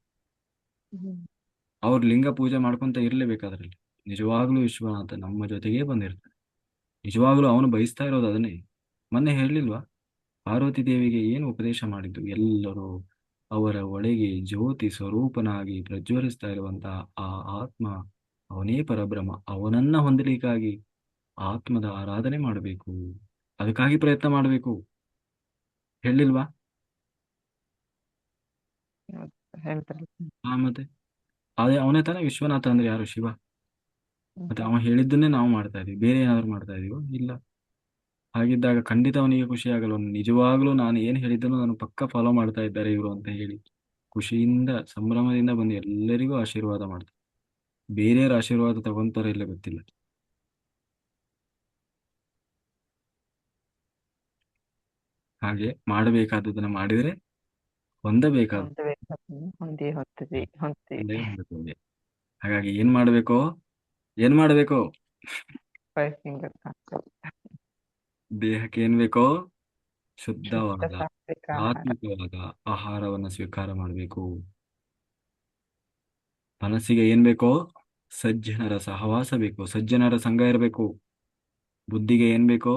ಹ್ಮ್. ಅವ್ರ ಲಿಂಗ ಪೂಜೆ ಮಾಡ್ಕೊಂತ ಇರ್ಲೇಬೇಕಾದ್ರಲ್ಲಿ. ನಿಜವಾಗ್ಲೂ ವಿಶ್ವನಾಥ ನಮ್ಮ ಜೊತೆಗೇ ಬಂದಿರ್ತಾನೆ. ನಿಜವಾಗ್ಲೂ ಅವನು ಬಯಸ್ತಾ ಇರೋದು ಅದನ್ನೇ. ಮೊನ್ನೆ ಹೇಳಿಲ್ವಾ, ಪಾರ್ವತಿ ದೇವಿಗೆ ಏನು ಉಪದೇಶ ಮಾಡಿದ್ದು? ಎಲ್ಲರೂ ಅವರ ಒಳಗೆ ಜ್ಯೋತಿ ಸ್ವರೂಪನಾಗಿ ಪ್ರಜ್ವಲಿಸ್ತಾ ಇರುವಂತಹ ಆ ಆತ್ಮ, ಅವನೇ ಪರಬ್ರಹ್ಮ. ಅವನನ್ನ ಹೊಂದಲಿಕ್ಕಾಗಿ ಆತ್ಮದ ಆರಾಧನೆ ಮಾಡಬೇಕು, ಅದಕ್ಕಾಗಿ ಪ್ರಯತ್ನ ಮಾಡಬೇಕು. ಹೇಳಿಲ್ವಾ? ಹೌದು, ಹೇಳ್ತಾರಲ್ಲ. ಮತ್ತೆ ಅದೇ ಅವನೇ ತಾನೇ ವಿಶ್ವನಾಥ ಅಂದ್ರೆ ಯಾರು? ಶಿವ. ಹ್ಮ್. ಮತ್ತೆ ಅವನು ಹೇಳಿದ್ದನ್ನೇ ನಾವು ಮಾಡ್ತಾ ಇದೀವಿ, ಬೇರೆ ಏನಾದ್ರು ಮಾಡ್ತಾ ಇದೀವೋ? ಇಲ್ಲ. ಹಾಗಿದ್ದಾಗ ಖಂಡಿತ ಅವನಿಗೆ ಖುಷಿ ಆಗಲ್ಲ. ಅವ್ನು ನಿಜವಾಗ್ಲೂ ನಾನು ಏನ್ ಹೇಳಿದ್ದನೋ ನಾನು ಪಕ್ಕ ಫಾಲೋ ಮಾಡ್ತಾ ಇದ್ದಾರೆ ಇವರು ಅಂತ ಹೇಳಿ ಖುಷಿಯಿಂದ ಸಂಭ್ರಮದಿಂದ ಬಂದು ಎಲ್ಲರಿಗೂ ಆಶೀರ್ವಾದ ಮಾಡ್ತಾರೆ. ಬೇರೆಯವ್ರ ಆಶೀರ್ವಾದ ತಗೊಂತಾರ ಇಲ್ಲ ಗೊತ್ತಿಲ್ಲ. ಹಾಗೆ ಮಾಡಬೇಕಾದದನ್ನ ಮಾಡಿದ್ರೆ ಹೊಂದಬೇಕಾದ ಹೊಂದಿ ಹೊಂದ್ತೀವಿ. ಹೊಂದುತ್ತದೆ. ಹಾಗಾಗಿ ಏನ್ ಮಾಡ್ಬೇಕು? ಫೈವ್ ಫಿಂಗರ್ ದೇಹಕ್ಕೆ ಏನ್ ಬೇಕೋ ಶುದ್ಧ ಶುದ್ಧವಾದ ಸಾತ್ವಿಕ ಆಹಾರ. ಆತ್ಮಿಕವಾದ ಆಹಾರವನ್ನ ಸ್ವೀಕಾರ ಮಾಡಬೇಕು. ಮನಸ್ಸಿಗೆ ಏನ್ ಬೇಕೋ ಸಜ್ಜನರ ಸಹವಾಸ ಬೇಕು, ಸಜ್ಜನರ ಸಂಘ ಇರಬೇಕು. ಬುದ್ಧಿಗೆ ಏನ್ ಬೇಕೋ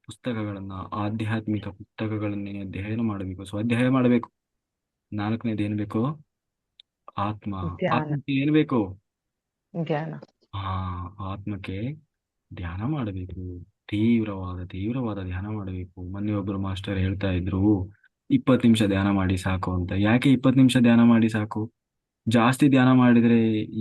ಪುಸ್ತಕಗಳನ್ನ, ಆಧ್ಯಾತ್ಮಿಕ ಪುಸ್ತಕಗಳನ್ನೇ ಅಧ್ಯಯನ ಮಾಡಬೇಕು, ಸ್ವಾಧ್ಯಾಯ ಮಾಡಬೇಕು. 4ನೇದು ಏನ್ ಬೇಕೋ ಆತ್ಮ. ಧ್ಯಾನ. ಆತ್ಮಕ್ಕೆ ಏನ್ ಬೇಕು? ಧ್ಯಾನ. ಹಾ, ಆತ್ಮಕ್ಕೆ ಧ್ಯಾನ ಮಾಡಬೇಕು. ತೀವ್ರವಾದ ಧ್ಯಾನ ಮಾಡಬೇಕು. ಮೊನ್ನೆ ಒಬ್ರು ಮಾಸ್ಟರ್ ಹೇಳ್ತಾ ಇದ್ರು, 20 ನಿಮಿಷ ಧ್ಯಾನ ಮಾಡಿ ಸಾಕು ಅಂತ. ಯಾಕೆ 20 ನಿಮಿಷ ಧ್ಯಾನ ಮಾಡಿ ಸಾಕು? ಜಾಸ್ತಿ ಧ್ಯಾನ ಮಾಡಿದ್ರೆ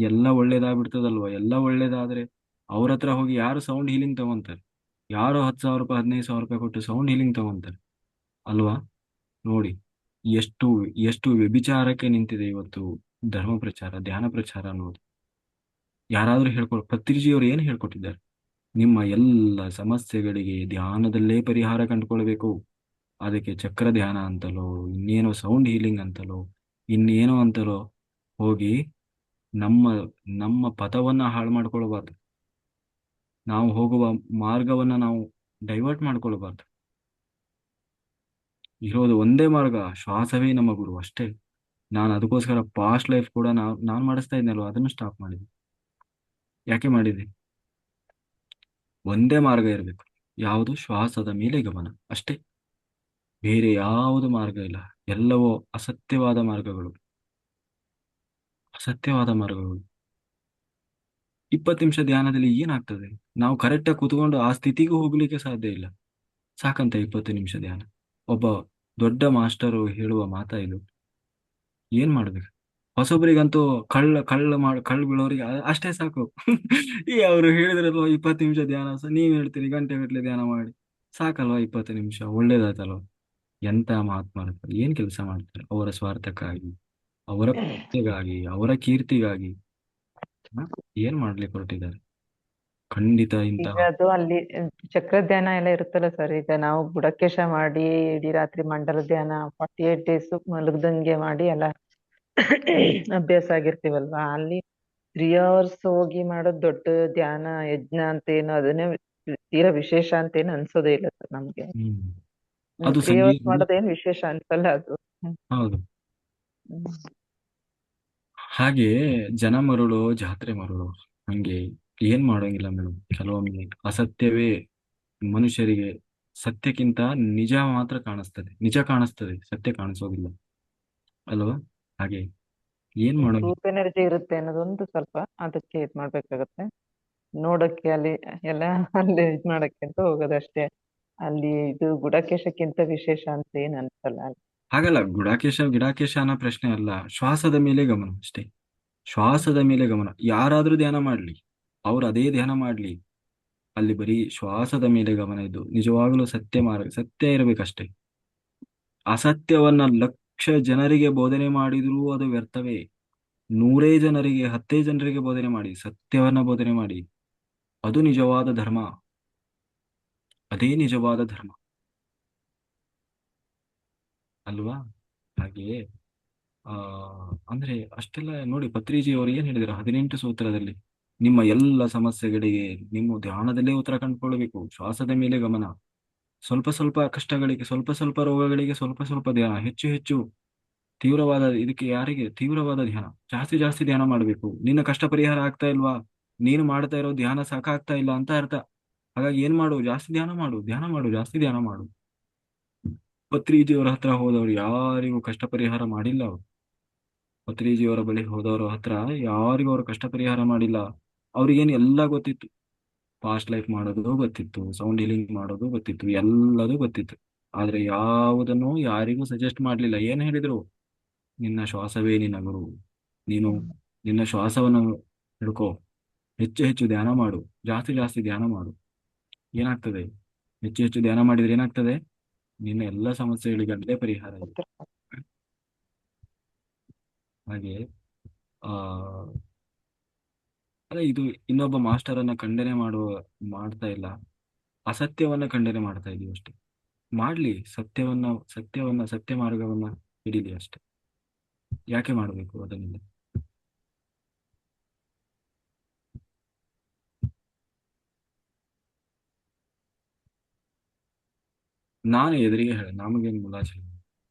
ಎಲ್ಲ ಒಳ್ಳೇದಾಗ್ಬಿಡ್ತದಲ್ವಾ? ಎಲ್ಲ ಒಳ್ಳೇದಾದ್ರೆ ಅವ್ರ ಹತ್ರ ಹೋಗಿ ಯಾರು ಸೌಂಡ್ ಹೀಲಿಂಗ್ ತಗೊಂತಾರೆ? ಯಾರೋ 10,000 ರೂಪಾಯಿ 15,000 ರೂಪಾಯಿ ಕೊಟ್ಟು ಸೌಂಡ್ ಹೀಲಿಂಗ್ ತಗೊಂತಾರೆ ಅಲ್ವಾ? ನೋಡಿ, ಎಷ್ಟು ಎಷ್ಟು ವ್ಯಭಿಚಾರಕ್ಕೆ ನಿಂತಿದೆ ಇವತ್ತು ಧರ್ಮ ಪ್ರಚಾರ, ಧ್ಯಾನ ಪ್ರಚಾರ ಅನ್ನೋದು. ಯಾರಾದ್ರೂ ಪತ್ರಿಜಿಯವರು ಏನು ಹೇಳ್ಕೊಟ್ಟಿದ್ದಾರೆ? ನಿಮ್ಮ ಎಲ್ಲ ಸಮಸ್ಯೆಗಳಿಗೆ ಧ್ಯಾನದಲ್ಲೇ ಪರಿಹಾರ ಕಂಡುಕೊಳ್ಬೇಕು. ಅದಕ್ಕೆ ಚಕ್ರ ಧ್ಯಾನ ಅಂತಲೋ, ಇನ್ನೇನೋ ಸೌಂಡ್ ಹೀಲಿಂಗ್ ಅಂತಲೋ, ಇನ್ನೇನೋ ಅಂತಲೋ ಹೋಗಿ ನಮ್ಮ ನಮ್ಮ ಪಥವನ್ನ ಹಾಳು ಮಾಡ್ಕೊಳ್ಬಾರ್ದು. ನಾವು ಹೋಗುವ ಮಾರ್ಗವನ್ನ ನಾವು ಡೈವರ್ಟ್ ಮಾಡ್ಕೊಳ್ಬಾರ್ದು. ಇರೋದು ಒಂದೇ ಮಾರ್ಗ, ಶ್ವಾಸವೇ ನಮ್ಮ ಗುರು ಅಷ್ಟೇ. ನಾನು ಅದಕ್ಕೋಸ್ಕರ ಪಾಸ್ಟ್ ಲೈಫ್ ಕೂಡ ನಾನು ಮಾಡಿಸ್ತಾ ಇದ್ನಲ್ವ, ಅದನ್ನು ಸ್ಟಾಪ್ ಮಾಡಿದೆ. ಯಾಕೆ ಮಾಡಿದೆ? ಒಂದೇ ಮಾರ್ಗ ಇರಬೇಕು. ಯಾವುದು? ಶ್ವಾಸದ ಮೇಲೆ ಗಮನ ಅಷ್ಟೇ. ಬೇರೆ ಯಾವುದು ಮಾರ್ಗ ಇಲ್ಲ. ಎಲ್ಲವೋ ಅಸತ್ಯವಾದ ಮಾರ್ಗಗಳು, ಅಸತ್ಯವಾದ ಮಾರ್ಗಗಳು. 20 ನಿಮಿಷ ಧ್ಯಾನದಲ್ಲಿ ಏನಾಗ್ತದೆ? ನಾವು ಕರೆಕ್ಟಾಗಿ ಕೂತ್ಕೊಂಡು ಆ ಸ್ಥಿತಿಗೂ ಹೋಗ್ಲಿಕ್ಕೆ ಸಾಧ್ಯ ಇಲ್ಲ. ಸಾಕಂತ 20 ನಿಮಿಷ ಧ್ಯಾನ? ಒಬ್ಬ ದೊಡ್ಡ ಮಾಸ್ಟರು ಹೇಳುವ ಮಾತಾ ಇದು. ಏನ್ ಮಾಡ್ಬೇಕು? ಹೊಸೊಬ್ಬರಿಗಂತೂ ಕಳ್ಳು ಬೀಳೋರಿಗೆ ಅಷ್ಟೇ ಸಾಕು. ಈ ಅವರು ಹೇಳಿದ್ರಲ್ವ 20 ನಿಮಿಷ ಧ್ಯಾನ, ನೀವ್ ಹೇಳ್ತೀರಿ ಗಂಟೆಗಟ್ಟಲೆ ಧ್ಯಾನ ಮಾಡಿ. ಸಾಕಲ್ವಾ 20 ನಿಮಿಷ? ಒಳ್ಳೇದಾಯ್ತಲ್ವ? ಎಂತ ಮಹಾತ್ಮರು ಏನ್ ಕೆಲಸ ಮಾಡ್ತಾರೆ ಅವರ ಸ್ವಾರ್ಥಕ್ಕಾಗಿ, ಅವರ ಪ್ರೀತಿಗಾಗಿ, ಅವರ ಕೀರ್ತಿಗಾಗಿ. ಹ? ಏನ್ ಮಾಡ್ಲಿಕ್ಕೆ ಹೊರಟಿದ್ದಾರೆ? ಖಂಡಿತ ಈಗ ಇಂತಹ ಅದು ಅಲ್ಲಿ ಚಕ್ರ ಧ್ಯಾನ ಎಲ್ಲ ಇರುತ್ತಲ್ಲ ಸರ್. ಈಗ ನಾವು ಬುಡಕೇಶ ಮಾಡಿ ಇಡೀ ರಾತ್ರಿ ಮಂಡಲ ಧ್ಯಾನ 48 ಡೇಸ್ ಮಲಗ್ದಂಗೆ ಮಾಡಿ ಎಲ್ಲ ಅಭ್ಯಾಸ ಆಗಿರ್ತೀವಲ್ವಾ, ಅಲ್ಲಿ 3 hours ಹೋಗಿ ಮಾಡೋದು ದೊಡ್ಡ ಧ್ಯಾನ ಯಜ್ಞ ಅಂತ ಏನು ಅದನ್ನೇ ತೀರಾ ವಿಶೇಷ ಅಂತ ಏನು ಅನ್ಸೋದೇ ಇಲ್ಲ ಸರ್ ನಮ್ಗೆ. ಹ್ಮ್ ಅದು 3 hours ಮಾಡೋದೇನು ವಿಶೇಷ ಅನ್ಸಲ್ಲ ಅದು. ಹ್ಮ್. ಹೌದು. ಹ್ಮ್. ಹಾಗೆ ಜನ ಮರುಳೋ ಜಾತ್ರೆ ಮರುಳೋ, ಹಂಗೆ ಏನ್ ಮಾಡೋಂಗಿಲ್ಲ ಮೇಡಮ್. ಕೆಲವೊಮ್ಮೆ ಅಸತ್ಯವೇ ಮನುಷ್ಯರಿಗೆ ಸತ್ಯಕ್ಕಿಂತ ನಿಜ ಮಾತ್ರ ಕಾಣಿಸ್ತದೆ, ನಿಜ ಕಾಣಿಸ್ತದೆ, ಸತ್ಯ ಕಾಣಿಸೋದಿಲ್ಲ ಅಲ್ವಾ? ಹಾಗೆ ಏನ್ ಮಾಡೋಂಗಿಲ್ಲ. ಗ್ರೂಪ್ ಎನರ್ಜಿ ಇರುತ್ತೆ ಅನ್ನೋದೊಂದು ಸ್ವಲ್ಪ ಅದಕ್ಕೆ ಇದ್ ಮಾಡ್ಬೇಕಾಗತ್ತೆ. ನೋಡಕ್ಕೆ ಅಲ್ಲಿ ಎಲ್ಲ ಅಲ್ಲಿ ಇದ್ ಮಾಡಕ್ಕೆ ಅಂತ ಹೋಗೋದಷ್ಟೇ. ಅಲ್ಲಿ ಇದು ಗುಡಾಕೇಶಕ್ಕಿಂತ ವಿಶೇಷ ಅಂತ ಏನ್ ಅನ್ಸಲ್ಲ. ಹಾಗಲ್ಲ, ಗುಡಾಕೇಶ ಗಿಡಾಕೇಶ ಅನ್ನೋ ಪ್ರಶ್ನೆ ಅಲ್ಲ, ಶ್ವಾಸದ ಮೇಲೆ ಗಮನ ಅಷ್ಟೇ. ಶ್ವಾಸದ ಮೇಲೆ ಗಮನ. ಯಾರಾದ್ರೂ ಧ್ಯಾನ ಮಾಡ್ಲಿ, ಅವ್ರು ಅದೇ ಧ್ಯಾನ ಮಾಡ್ಲಿ, ಅಲ್ಲಿ ಬರೀ ಶ್ವಾಸದ ಮೇಲೆ ಗಮನ ಇದ್ದು ನಿಜವಾಗ್ಲೂ ಸತ್ಯ ಮಾರ್ಗ ಸತ್ಯ ಇರಬೇಕಷ್ಟೇ. ಅಸತ್ಯವನ್ನ ಲಕ್ಷ ಜನರಿಗೆ ಬೋಧನೆ ಮಾಡಿದ್ರೂ ಅದು ವ್ಯರ್ಥವೇ. 100 ಜನರಿಗೆ 10 ಜನರಿಗೆ ಬೋಧನೆ ಮಾಡಿ, ಸತ್ಯವನ್ನ ಬೋಧನೆ ಮಾಡಿ, ಅದು ನಿಜವಾದ ಧರ್ಮ. ಅದೇ ನಿಜವಾದ ಧರ್ಮ ಅಲ್ವಾ? ಹಾಗೆಯೇ ಆ ಅಂದ್ರೆ ಅಷ್ಟೆಲ್ಲ ನೋಡಿ, ಪತ್ರಿಜಿ ಅವರು ಏನ್ ಹೇಳಿದ್ರು 18 ಸೂತ್ರದಲ್ಲಿ, ನಿಮ್ಮ ಎಲ್ಲ ಸಮಸ್ಯೆಗಳಿಗೆ ನಿಮ್ಮ ಧ್ಯಾನದಲ್ಲೇ ಉತ್ತರ ಕಂಡುಕೊಳ್ಳಬೇಕು. ಶ್ವಾಸದ ಮೇಲೆ ಗಮನ. ಸ್ವಲ್ಪ ಸ್ವಲ್ಪ ಕಷ್ಟಗಳಿಗೆ, ಸ್ವಲ್ಪ ಸ್ವಲ್ಪ ರೋಗಗಳಿಗೆ ಸ್ವಲ್ಪ ಸ್ವಲ್ಪ ಧ್ಯಾನ, ಹೆಚ್ಚು ಹೆಚ್ಚು ತೀವ್ರವಾದ ಇದಕ್ಕೆ ಯಾರಿಗೆ ತೀವ್ರವಾದ ಧ್ಯಾನ, ಜಾಸ್ತಿ ಜಾಸ್ತಿ ಧ್ಯಾನ ಮಾಡಬೇಕು. ನಿನ್ನ ಕಷ್ಟ ಪರಿಹಾರ ಆಗ್ತಾ ಇಲ್ವಾ, ನೀನು ಮಾಡ್ತಾ ಇರೋ ಧ್ಯಾನ ಸಾಕಾಗ್ತಾ ಇಲ್ಲ ಅಂತ ಅರ್ಥ. ಹಾಗಾಗಿ ಏನ್ ಮಾಡು, ಜಾಸ್ತಿ ಧ್ಯಾನ ಮಾಡು, ಧ್ಯಾನ ಮಾಡು, ಜಾಸ್ತಿ ಧ್ಯಾನ ಮಾಡು. ಪತ್ರಿಜಿಯವರ ಹತ್ರ ಹೋದವರು ಯಾರಿಗೂ ಕಷ್ಟ ಪರಿಹಾರ ಮಾಡಿಲ್ಲ ಅವರು. ಪತ್ರಿಜಿಯವರ ಬಳಿ ಹೋದವರ ಹತ್ರ ಯಾರಿಗೂ ಅವರು ಕಷ್ಟ ಪರಿಹಾರ ಮಾಡಿಲ್ಲ. ಅವ್ರಿಗೇನು ಎಲ್ಲ ಗೊತ್ತಿತ್ತು. ಫಾಸ್ಟ್ ಲೈಫ್ ಮಾಡೋದು ಗೊತ್ತಿತ್ತು, ಸೌಂಡ್ ಹೀಲಿಂಗ್ ಮಾಡೋದು ಗೊತ್ತಿತ್ತು, ಎಲ್ಲದೂ ಗೊತ್ತಿತ್ತು. ಆದ್ರೆ ಯಾವುದನ್ನು ಯಾರಿಗೂ ಸಜೆಸ್ಟ್ ಮಾಡ್ಲಿಲ್ಲ. ಏನ್ ಹೇಳಿದ್ರು, ನಿನ್ನ ಶ್ವಾಸವೇ ನಿನ್ನ ಗುರು, ನೀನು ನಿನ್ನ ಶ್ವಾಸವನ್ನು ಹಿಡ್ಕೋ, ಹೆಚ್ಚು ಹೆಚ್ಚು ಧ್ಯಾನ ಮಾಡು, ಜಾಸ್ತಿ ಜಾಸ್ತಿ ಧ್ಯಾನ ಮಾಡು. ಏನಾಗ್ತದೆ, ಹೆಚ್ಚು ಹೆಚ್ಚು ಧ್ಯಾನ ಮಾಡಿದ್ರೆ ಏನಾಗ್ತದೆ, ನಿನ್ನ ಎಲ್ಲ ಸಮಸ್ಯೆಗಳಿಗಂತಲೇ ಪರಿಹಾರ ಇದೆ. ಹಾಗೆ ಆ ಅದೇ ಇದು ಇನ್ನೊಬ್ಬ ಮಾಸ್ಟರ್ ಅನ್ನ ಖಂಡನೆ ಮಾಡ್ತಾ ಇಲ್ಲ, ಅಸತ್ಯವನ್ನ ಖಂಡನೆ ಮಾಡ್ತಾ ಇದೀವಿ ಅಷ್ಟೇ. ಮಾಡ್ಲಿ, ಸತ್ಯ ಮಾರ್ಗವನ್ನ ಹಿಡೀಲಿ ಅಷ್ಟೇ. ಯಾಕೆ ಮಾಡಬೇಕು ಅದನ್ನೆಲ್ಲ? ನಾನು ಎದುರಿಗೆ ಹೇಳ, ನಮಗೇನು ಮುಲಾಜಿಲ್ಲ.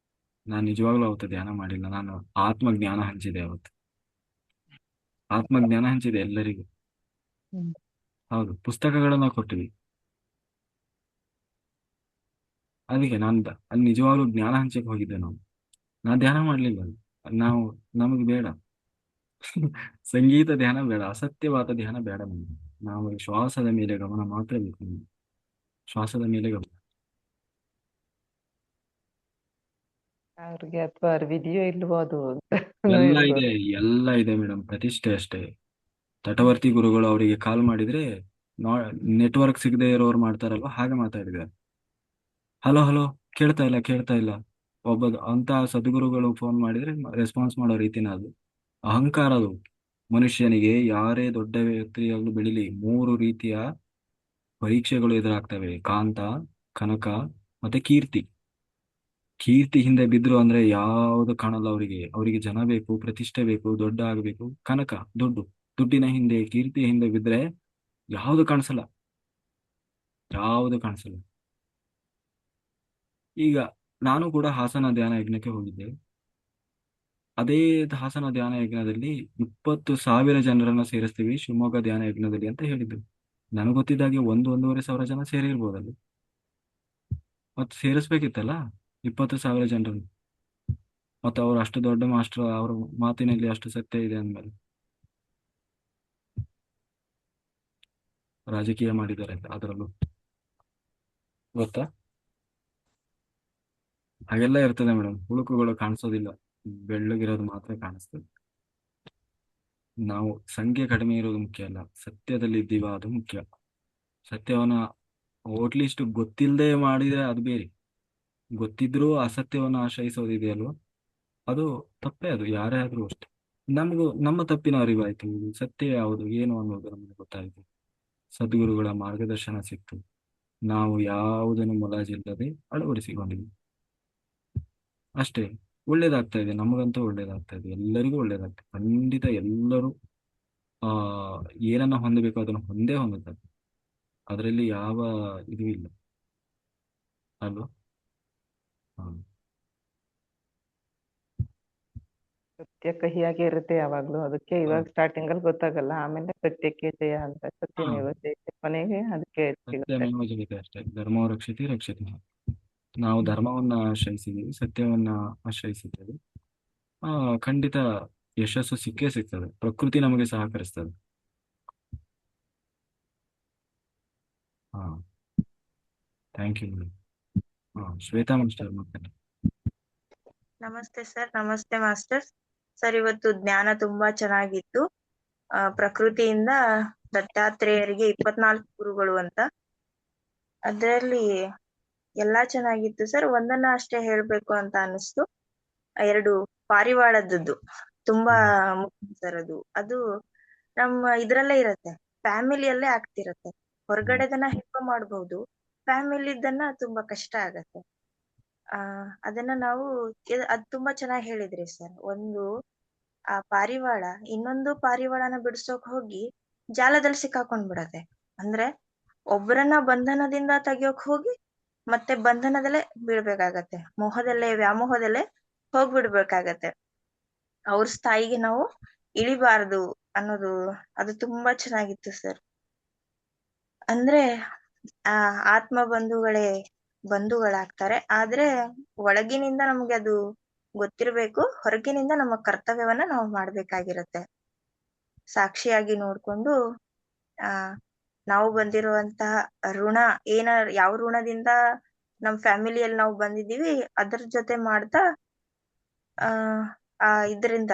ನಾನು ನಿಜವಾಗ್ಲೂ ಅವತ್ತು ಧ್ಯಾನ ಮಾಡಿಲ್ಲ, ನಾನು ಆತ್ಮಜ್ಞಾನ ಹಂಚಿದೆ ಅವತ್ತು. ಆತ್ಮಜ್ಞಾನ ಹಂಚಿದೆ ಎಲ್ಲರಿಗೂ. ಹ್ಮ್. ಹೌದು, ಪುಸ್ತಕಗಳನ್ನ ಕೊಟ್ಟಿವಿ. ಅದಕ್ಕೆ ಅಲ್ಲಿ ನಿಜವಾಗ್ಲೂ ಜ್ಞಾನ ಹಂಚಕ್ಕೆ ಹೋಗಿದ್ದೆ ನಾವು. ನಾ ಧ್ಯಾನ ಮಾಡ್ಲಿಲ್ಲ ಅಲ್ಲಿ. ನಾವು ನಮಗೆ ಬೇಡ ಸಂಗೀತ ಧ್ಯಾನ ಬೇಡ, ಅಸತ್ಯವಾದ ಧ್ಯಾನ ಬೇಡ ನಮ್ಗೆ. ನಾವು ಶ್ವಾಸದ ಮೇಲೆ ಗಮನ ಮಾತ್ರ ಬೇಕು ನಮ್ಗೆ. ಶ್ವಾಸದ ಮೇಲೆ ಗಮನ. ಅವ್ರಿಗೆ ಅಥವಾ ಅರಿವಿದೆಯೋ ಇಲ್ವೋ ಅದು ಎಲ್ಲ ಇವ್ರು ಇದೆ, ಎಲ್ಲ ಇದೆ ಮೇಡಮ್, ಪ್ರತಿಷ್ಠೆ ಅಷ್ಟೇ. ತಟವರ್ತಿ ಗುರುಗಳು ಅವರಿಗೆ ಕಾಲ್ ಮಾಡಿದ್ರೆ ನೆಟ್ವರ್ಕ್ ಸಿಗದೆ ಇರೋರು ಮಾಡ್ತಾರಲ್ವ, ಹಾಗೆ ಮಾತಾಡಿದ್ದಾರೆ. ಹಲೋ ಹಲೋ, ಕೇಳ್ತಾ ಇಲ್ಲ ಕೇಳ್ತಾ ಇಲ್ಲ. ಒಬ್ಬ ಅಂತ ಸದ್ಗುರುಗಳು ಫೋನ್ ಮಾಡಿದ್ರೆ ರೆಸ್ಪಾನ್ಸ್ ಮಾಡೋ ರೀತಿನ ಅದು. ಅಹಂಕಾರ ಅದು. ಮನುಷ್ಯನಿಗೆ ಯಾರೇ ದೊಡ್ಡ ವ್ಯಕ್ತಿಯಾಗಲು ಬೆಳಿಲಿ, 3 ರೀತಿಯ ಪರೀಕ್ಷೆಗಳು ಎದುರಾಗ್ತವೆ: ಕಾಂತ, ಕನಕ, ಮತ್ತೆ ಕೀರ್ತಿ. ಕೀರ್ತಿ ಹಿಂದೆ ಬಿದ್ರು ಅಂದ್ರೆ ಯಾವುದು ಕಾಣಲ್ಲ ಅವರಿಗೆ. ಅವರಿಗೆ ಜನ ಬೇಕು, ಪ್ರತಿಷ್ಠೆ ಬೇಕು, ದೊಡ್ಡ ಆಗಬೇಕು. ಕನಕ, ದುಡ್ಡಿನ ಹಿಂದೆ, ಕೀರ್ತಿಯ ಹಿಂದೆ ಬಿದ್ರೆ ಯಾವುದು ಕಾಣಿಸಲ್ಲ, ಯಾವುದು ಕಾಣಿಸಲ್ಲ. ಈಗ ನಾನು ಕೂಡ ಹಾಸನ ಧ್ಯಾನ ಯಜ್ಞಕ್ಕೆ ಹೋಗಿದ್ದೆ. ಅದೇ ಹಾಸನ ಧ್ಯಾನ ಯಜ್ಞದಲ್ಲಿ 20,000 ಜನರನ್ನ ಸೇರಿಸ್ತೀವಿ ಶಿವಮೊಗ್ಗ ಧ್ಯಾನ ಯಜ್ಞದಲ್ಲಿ ಅಂತ ಹೇಳಿದ್ರು. ನನಗೆ ಗೊತ್ತಿದ್ದಾಗೆ 1-1.5 ಸಾವಿರ ಜನ ಸೇರಿರ್ಬೋದಲ್ಲಿ. ಮತ್ತೆ ಸೇರಿಸ್ಬೇಕಿತ್ತಲ್ಲ 20,000 ಜನರನ್ನು. ಮತ್ತೆ ಅವ್ರು ಅಷ್ಟು ದೊಡ್ಡ ಮಾಸ್ಟರ್, ಅವ್ರ ಮಾತಿನಲ್ಲಿ ಅಷ್ಟು ಸತ್ಯ ಇದೆ ಅಂದ್ಮೇಲೆ ರಾಜಕೀಯ ಮಾಡಿದ್ದಾರೆ ಅದರಲ್ಲೂ, ಗೊತ್ತಾ? ಹಾಗೆಲ್ಲ ಇರ್ತದೆ ಮೇಡಮ್. ಹುಳುಕುಗಳು ಕಾಣಿಸೋದಿಲ್ಲ, ಬೆಳ್ಳಗಿರೋದು ಮಾತ್ರ ಕಾಣಿಸ್ತದೆ. ನಾವು ಸಂಖ್ಯೆ ಕಡಿಮೆ ಇರೋದು ಮುಖ್ಯ ಅಲ್ಲ, ಸತ್ಯದಲ್ಲಿ ಇದ್ದೀವ ಅದು ಮುಖ್ಯ. ಸತ್ಯವನ್ನ ಅಟ್ಲೀಸ್ಟ್ ಗೊತ್ತಿಲ್ಲದೆ ಮಾಡಿದ್ರೆ ಅದು ಬೇರೆ. ಗೊತ್ತಿದ್ರೂ ಅಸತ್ಯವನ್ನ ಆಶ್ರಯಿಸೋದಿದೆಯಲ್ವ, ಅದು ತಪ್ಪೇ. ಅದು ಯಾರೇ ಆದ್ರೂ ಅಷ್ಟೇ. ನಮ್ಮ ತಪ್ಪಿನ ಅರಿವಾಯ್ತು, ಇದು ಸತ್ಯ ಯಾವುದು ಏನು ಅನ್ನೋದು ನಮಗೆ ಗೊತ್ತಾಯ್ತು, ಸದ್ಗುರುಗಳ ಮಾರ್ಗದರ್ಶನ ಸಿಕ್ತು, ನಾವು ಯಾವುದನ್ನು ಮುಲಾಜಿಲ್ಲದೆ ಅಳವಡಿಸಿಕೊಂಡಿದ್ವಿ ಅಷ್ಟೇ. ಒಳ್ಳೇದಾಗ್ತಾ ಇದೆ, ನಮಗಂತೂ ಒಳ್ಳೇದಾಗ್ತಾ ಇದೆ, ಎಲ್ಲರಿಗೂ ಒಳ್ಳೇದಾಗ್ತದೆ ಖಂಡಿತ. ಎಲ್ಲರೂ ಆ ಏನನ್ನ ಹೊಂದಬೇಕು ಅದನ್ನು ಹೊಂದುತ್ತಾರೆ. ಅದರಲ್ಲಿ ಯಾವ ಇದು ಇಲ್ಲ ಅಲ್ವಾ? ಹ. ಸತ್ಯ ಕಹಿಯಾಗಿ ಇರುತ್ತೆ ಯಾವಾಗ್ಲೂ, ಅದಕ್ಕೆ ಇವಾಗ ಸ್ಟಾರ್ಟಿಂಗ್ ಅಲ್ಲಿ ಗೊತ್ತಾಗಲ್ಲ, ಆಮೇಲೆ ಸತ್ಯಕ್ಕೆ ಜಯ ಅಂತ, ಸತ್ಯಮೇವ ಜಯತೆ, ಕೊನೆಗೆ ಅದಕ್ಕೆ ಸಿಗುತ್ತೆ. ಸತ್ಯಮೇವ ಜಯತೆ ಅಷ್ಟೇ. ಧರ್ಮೋ ರಕ್ಷತಿ ರಕ್ಷತಿ. ನಾವು ಧರ್ಮವನ್ನ ಆಶ್ರಯಿಸಿದ್ದೀವಿ, ಸತ್ಯವನ್ನ ಆಶ್ರಯಿಸಿದ್ದೇವೆ. ಖಂಡಿತ ಯಶಸ್ಸು ಸಿಕ್ಕೇ ಸಿಗ್ತದೆ. ಪ್ರಕೃತಿ ನಮಗೆ ಸಹಕರಿಸ್ತದೆ. ಹಾ, ಥ್ಯಾಂಕ್ ಯು. ಶ್ವೇತಾ ಮಾಸ್ಟರ್ ಮಾತಾಡಿ. ನಮಸ್ತೆ ಸರ್. ನಮಸ್ತೆ ಮಾಸ್ಟರ್. ಸರ್, ಇವತ್ತು ಜ್ಞಾನ ತುಂಬಾ ಚೆನ್ನಾಗಿತ್ತು. ಪ್ರಕೃತಿಯಿಂದ ದತ್ತಾತ್ರೇಯರಿಗೆ 24 ಗುರುಗಳು ಅಂತ, ಅದರಲ್ಲಿ ಎಲ್ಲಾ ಚೆನ್ನಾಗಿತ್ತು ಸರ್. ಒಂದನ್ನ ಅಷ್ಟೇ ಹೇಳ್ಬೇಕು ಅಂತ ಅನಿಸ್ತು. 2 ಪಾರಿವಾಳದ್ದು ತುಂಬಾ ಮುಖ್ಯ ಸರ್. ಅದು ನಮ್ಮ ಇದ್ರಲ್ಲೇ ಇರತ್ತೆ, ಫ್ಯಾಮಿಲಿಯಲ್ಲೇ ಆಗ್ತಿರತ್ತೆ. ಹೊರಗಡೆದನ್ನ ಹೆಲ್ಪ್ ಮಾಡ್ಬಹುದು, ಫ್ಯಾಮಿಲಿದನ್ನ ತುಂಬಾ ಕಷ್ಟ ಆಗತ್ತೆ. ಅದನ್ನ ನಾವು ಅದ್ ತುಂಬಾ ಚೆನ್ನಾಗಿ ಹೇಳಿದ್ರಿ ಸರ್. ಒಂದು ಆ ಪಾರಿವಾಳ ಇನ್ನೊಂದು ಪಾರಿವಾಳನ ಬಿಡ್ಸೋಕ್ ಹೋಗಿ ಜಾಲದಲ್ಲಿ ಸಿಕ್ಕಾಕೊಂಡ್ ಬಿಡತ್ತೆ. ಅಂದ್ರೆ ಒಬ್ಬರನ್ನ ಬಂಧನದಿಂದ ತೆಗಿಯೋಕ್ ಹೋಗಿ ಮತ್ತೆ ಬಂಧನದಲ್ಲೇ ಬೀಳ್ಬೇಕಾಗತ್ತೆ, ಮೋಹದಲ್ಲೇ ವ್ಯಾಮೋಹದಲ್ಲೇ ಹೋಗ್ಬಿಡ್ಬೇಕಾಗತ್ತೆ. ಅವ್ರ ಸ್ಥಾಯಿಗೆ ನಾವು ಇಳಿಬಾರ್ದು ಅನ್ನೋದು ಅದು ತುಂಬಾ ಚೆನ್ನಾಗಿತ್ತು ಸರ್. ಅಂದ್ರೆ ಆತ್ಮ ಬಂಧುಗಳಾಗ್ತಾರೆ, ಆದ್ರೆ ಒಳಗಿನಿಂದ ನಮ್ಗೆ ಅದು ಗೊತ್ತಿರ್ಬೇಕು, ಹೊರಗಿನಿಂದ ನಮ್ಮ ಕರ್ತವ್ಯವನ್ನ ನಾವು ಮಾಡ್ಬೇಕಾಗಿರತ್ತೆ. ಸಾಕ್ಷಿಯಾಗಿ ನೋಡ್ಕೊಂಡು ನಾವು ಬಂದಿರುವಂತಹ ಋಣ ಯಾವ ಋಣದಿಂದ ನಮ್ ಫ್ಯಾಮಿಲಿಯಲ್ಲಿ ನಾವು ಬಂದಿದೀವಿ ಅದ್ರ ಜೊತೆ ಮಾಡ್ತಾ ಇದರಿಂದ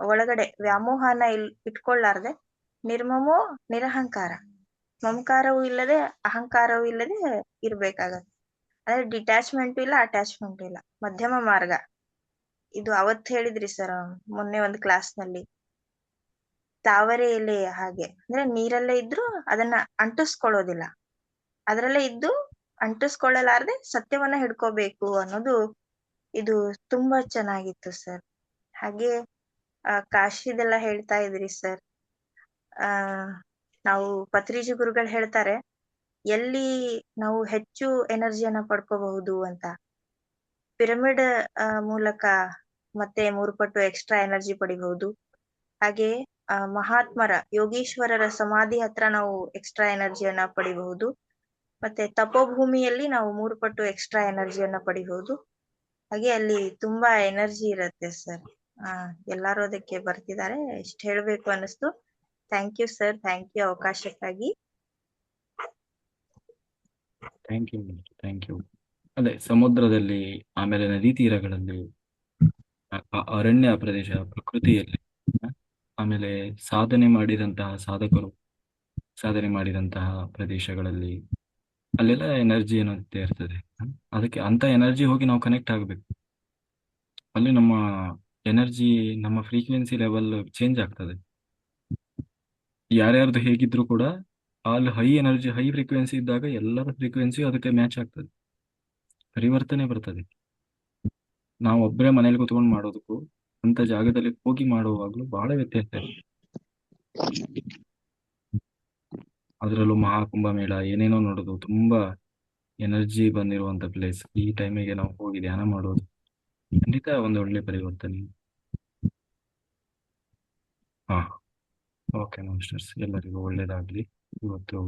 ಒಳಗಡೆ ವ್ಯಾಮೋಹನ ಇಟ್ಕೊಳ್ಳಾರ್ದೆ ನಿರ್ಮಮೋ ನಿರಹಂಕಾರ, ಮಮಕಾರವೂ ಇಲ್ಲದೆ ಅಹಂಕಾರವೂ ಇಲ್ಲದೆ ಇರ್ಬೇಕಾಗತ್ತೆ. ಅಂದ್ರೆ ಡಿಟ್ಯಾಚ್ಮೆಂಟು ಇಲ್ಲ, ಅಟ್ಯಾಚ್ಮೆಂಟು ಇಲ್ಲ, ಮಧ್ಯಮ ಮಾರ್ಗ. ಇದು ಅವತ್ತು ಹೇಳಿದ್ರಿ ಸರ್ ಮೊನ್ನೆ ಒಂದು ಕ್ಲಾಸ್ನಲ್ಲಿ. ತಾವರೆ ಎಲೆ ಹಾಗೆ, ಅಂದ್ರೆ ನೀರಲ್ಲೇ ಇದ್ರು ಅದನ್ನ ಅಂಟಿಸ್ಕೊಳ್ಳೋದಿಲ್ಲ, ಅದರಲ್ಲೇ ಇದ್ದು ಅಂಟಿಸ್ಕೊಳ್ಳಲಾರ್ದೆ ಸತ್ಯವನ್ನ ಹಿಡ್ಕೋಬೇಕು ಅನ್ನೋದು ಇದು ತುಂಬಾ ಚೆನ್ನಾಗಿತ್ತು ಸರ್. ಹಾಗೆ ಕಾಶಿದೆಲ್ಲ ಹೇಳ್ತಾ ಇದ್ರಿ ಸರ್. ನಾವು ಪತ್ರಿಜಿ ಗುರುಗಳು ಹೇಳ್ತಾರೆ, ಎಲ್ಲಿ ನಾವು ಹೆಚ್ಚು ಎನರ್ಜಿಯನ್ನ ಪಡ್ಕೋಬಹುದು ಅಂತ. ಪಿರಮಿಡ್ ಮೂಲಕ ಮತ್ತೆ 3 ಪಟ್ಟು ಎಕ್ಸ್ಟ್ರಾ ಎನರ್ಜಿ ಪಡಿಬಹುದು. ಹಾಗೆ ಮಹಾತ್ಮರ ಯೋಗೀಶ್ವರರ ಸಮಾಧಿ ಹತ್ರ ನಾವು ಎಕ್ಸ್ಟ್ರಾ ಎನರ್ಜಿಯನ್ನ ಪಡಿಬಹುದು. ಮತ್ತೆ ತಪೋಭೂಮಿಯಲ್ಲಿ ನಾವು 3 ಪಟ್ಟು ಎಕ್ಸ್ಟ್ರಾ ಎನರ್ಜಿಯನ್ನ ಪಡಿಬಹುದು. ಹಾಗೆ ಅಲ್ಲಿ ತುಂಬಾ ಎನರ್ಜಿ ಇರತ್ತೆ ಸರ್. ಎಲ್ಲಾರು ಅದಕ್ಕೆ ಬರ್ತಿದ್ದಾರೆ, ಇಷ್ಟ ಹೇಳ್ಬೇಕು ಅನಿಸ್ತು. Thank you sir, thank you ಅವಕಾಶಕ್ಕಾಗಿ. Thank you. ಅದೇ ಸಮುದ್ರದಲ್ಲಿ, ಆಮೇಲೆ ನದಿ ತೀರಗಳಲ್ಲಿ, ಅರಣ್ಯ ಪ್ರದೇಶ, ಪ್ರಕೃತಿಯಲ್ಲಿ, ಆಮೇಲೆ ಸಾಧನೆ ಮಾಡಿದಂತಹ ಪ್ರದೇಶಗಳಲ್ಲಿ, ಅಲ್ಲೆಲ್ಲ ಎನರ್ಜಿ ಅನ್ನೋದೇ ಇರ್ತದೆ. ಅದಕ್ಕೆ ಅಂತ ಎನರ್ಜಿ ಹೋಗಿ ನಾವು ಕನೆಕ್ಟ್ ಆಗಬೇಕು. ಅಲ್ಲಿ ನಮ್ಮ ಎನರ್ಜಿ, ನಮ್ಮ ಫ್ರೀಕ್ವೆನ್ಸಿ ಲೆವೆಲ್ ಚೇಂಜ್ ಆಗ್ತದೆ. ಯಾರ್ಯಾರ್ದು ಹೇಗಿದ್ರು ಕೂಡ ಅಲ್ಲಿ ಹೈ ಎನರ್ಜಿ, ಹೈ ಫ್ರೀಕ್ವೆನ್ಸಿ ಇದ್ದಾಗ ಎಲ್ಲರ ಫ್ರೀಕ್ವೆನ್ಸಿ ಅದಕ್ಕೆ ಮ್ಯಾಚ್ ಆಗ್ತದೆ, ಪರಿವರ್ತನೆ ಬರ್ತದೆ. ನಾವು ಒಬ್ಬರೇ ಮನೇಲಿ ಕೂತ್ಕೊಂಡು ಮಾಡೋದಕ್ಕೂ ಅಂತ ಜಾಗದಲ್ಲಿ ಹೋಗಿ ಮಾಡುವಾಗ್ಲೂ ಬಹಳ ವ್ಯತ್ಯಾಸ ಇದೆ. ಅದರಲ್ಲೂ ಮಹಾಕುಂಭಮೇಳ ಏನೇನೋ ನೋಡೋದು, ತುಂಬಾ ಎನರ್ಜಿ ಬಂದಿರುವಂತ ಪ್ಲೇಸ್. ಈ ಟೈಮಿಗೆ ನಾವು ಹೋಗಿ ಧ್ಯಾನ ಮಾಡೋದು ಖಂಡಿತ ಒಂದು ಒಳ್ಳೆ ಪರಿವರ್ತನೆ. ಓಕೆ ಮಾಸ್ಟರ್ಸ್, ಎಲ್ಲರಿಗೂ ಒಳ್ಳೇದಾಗ್ಲಿ ಇವತ್ತು.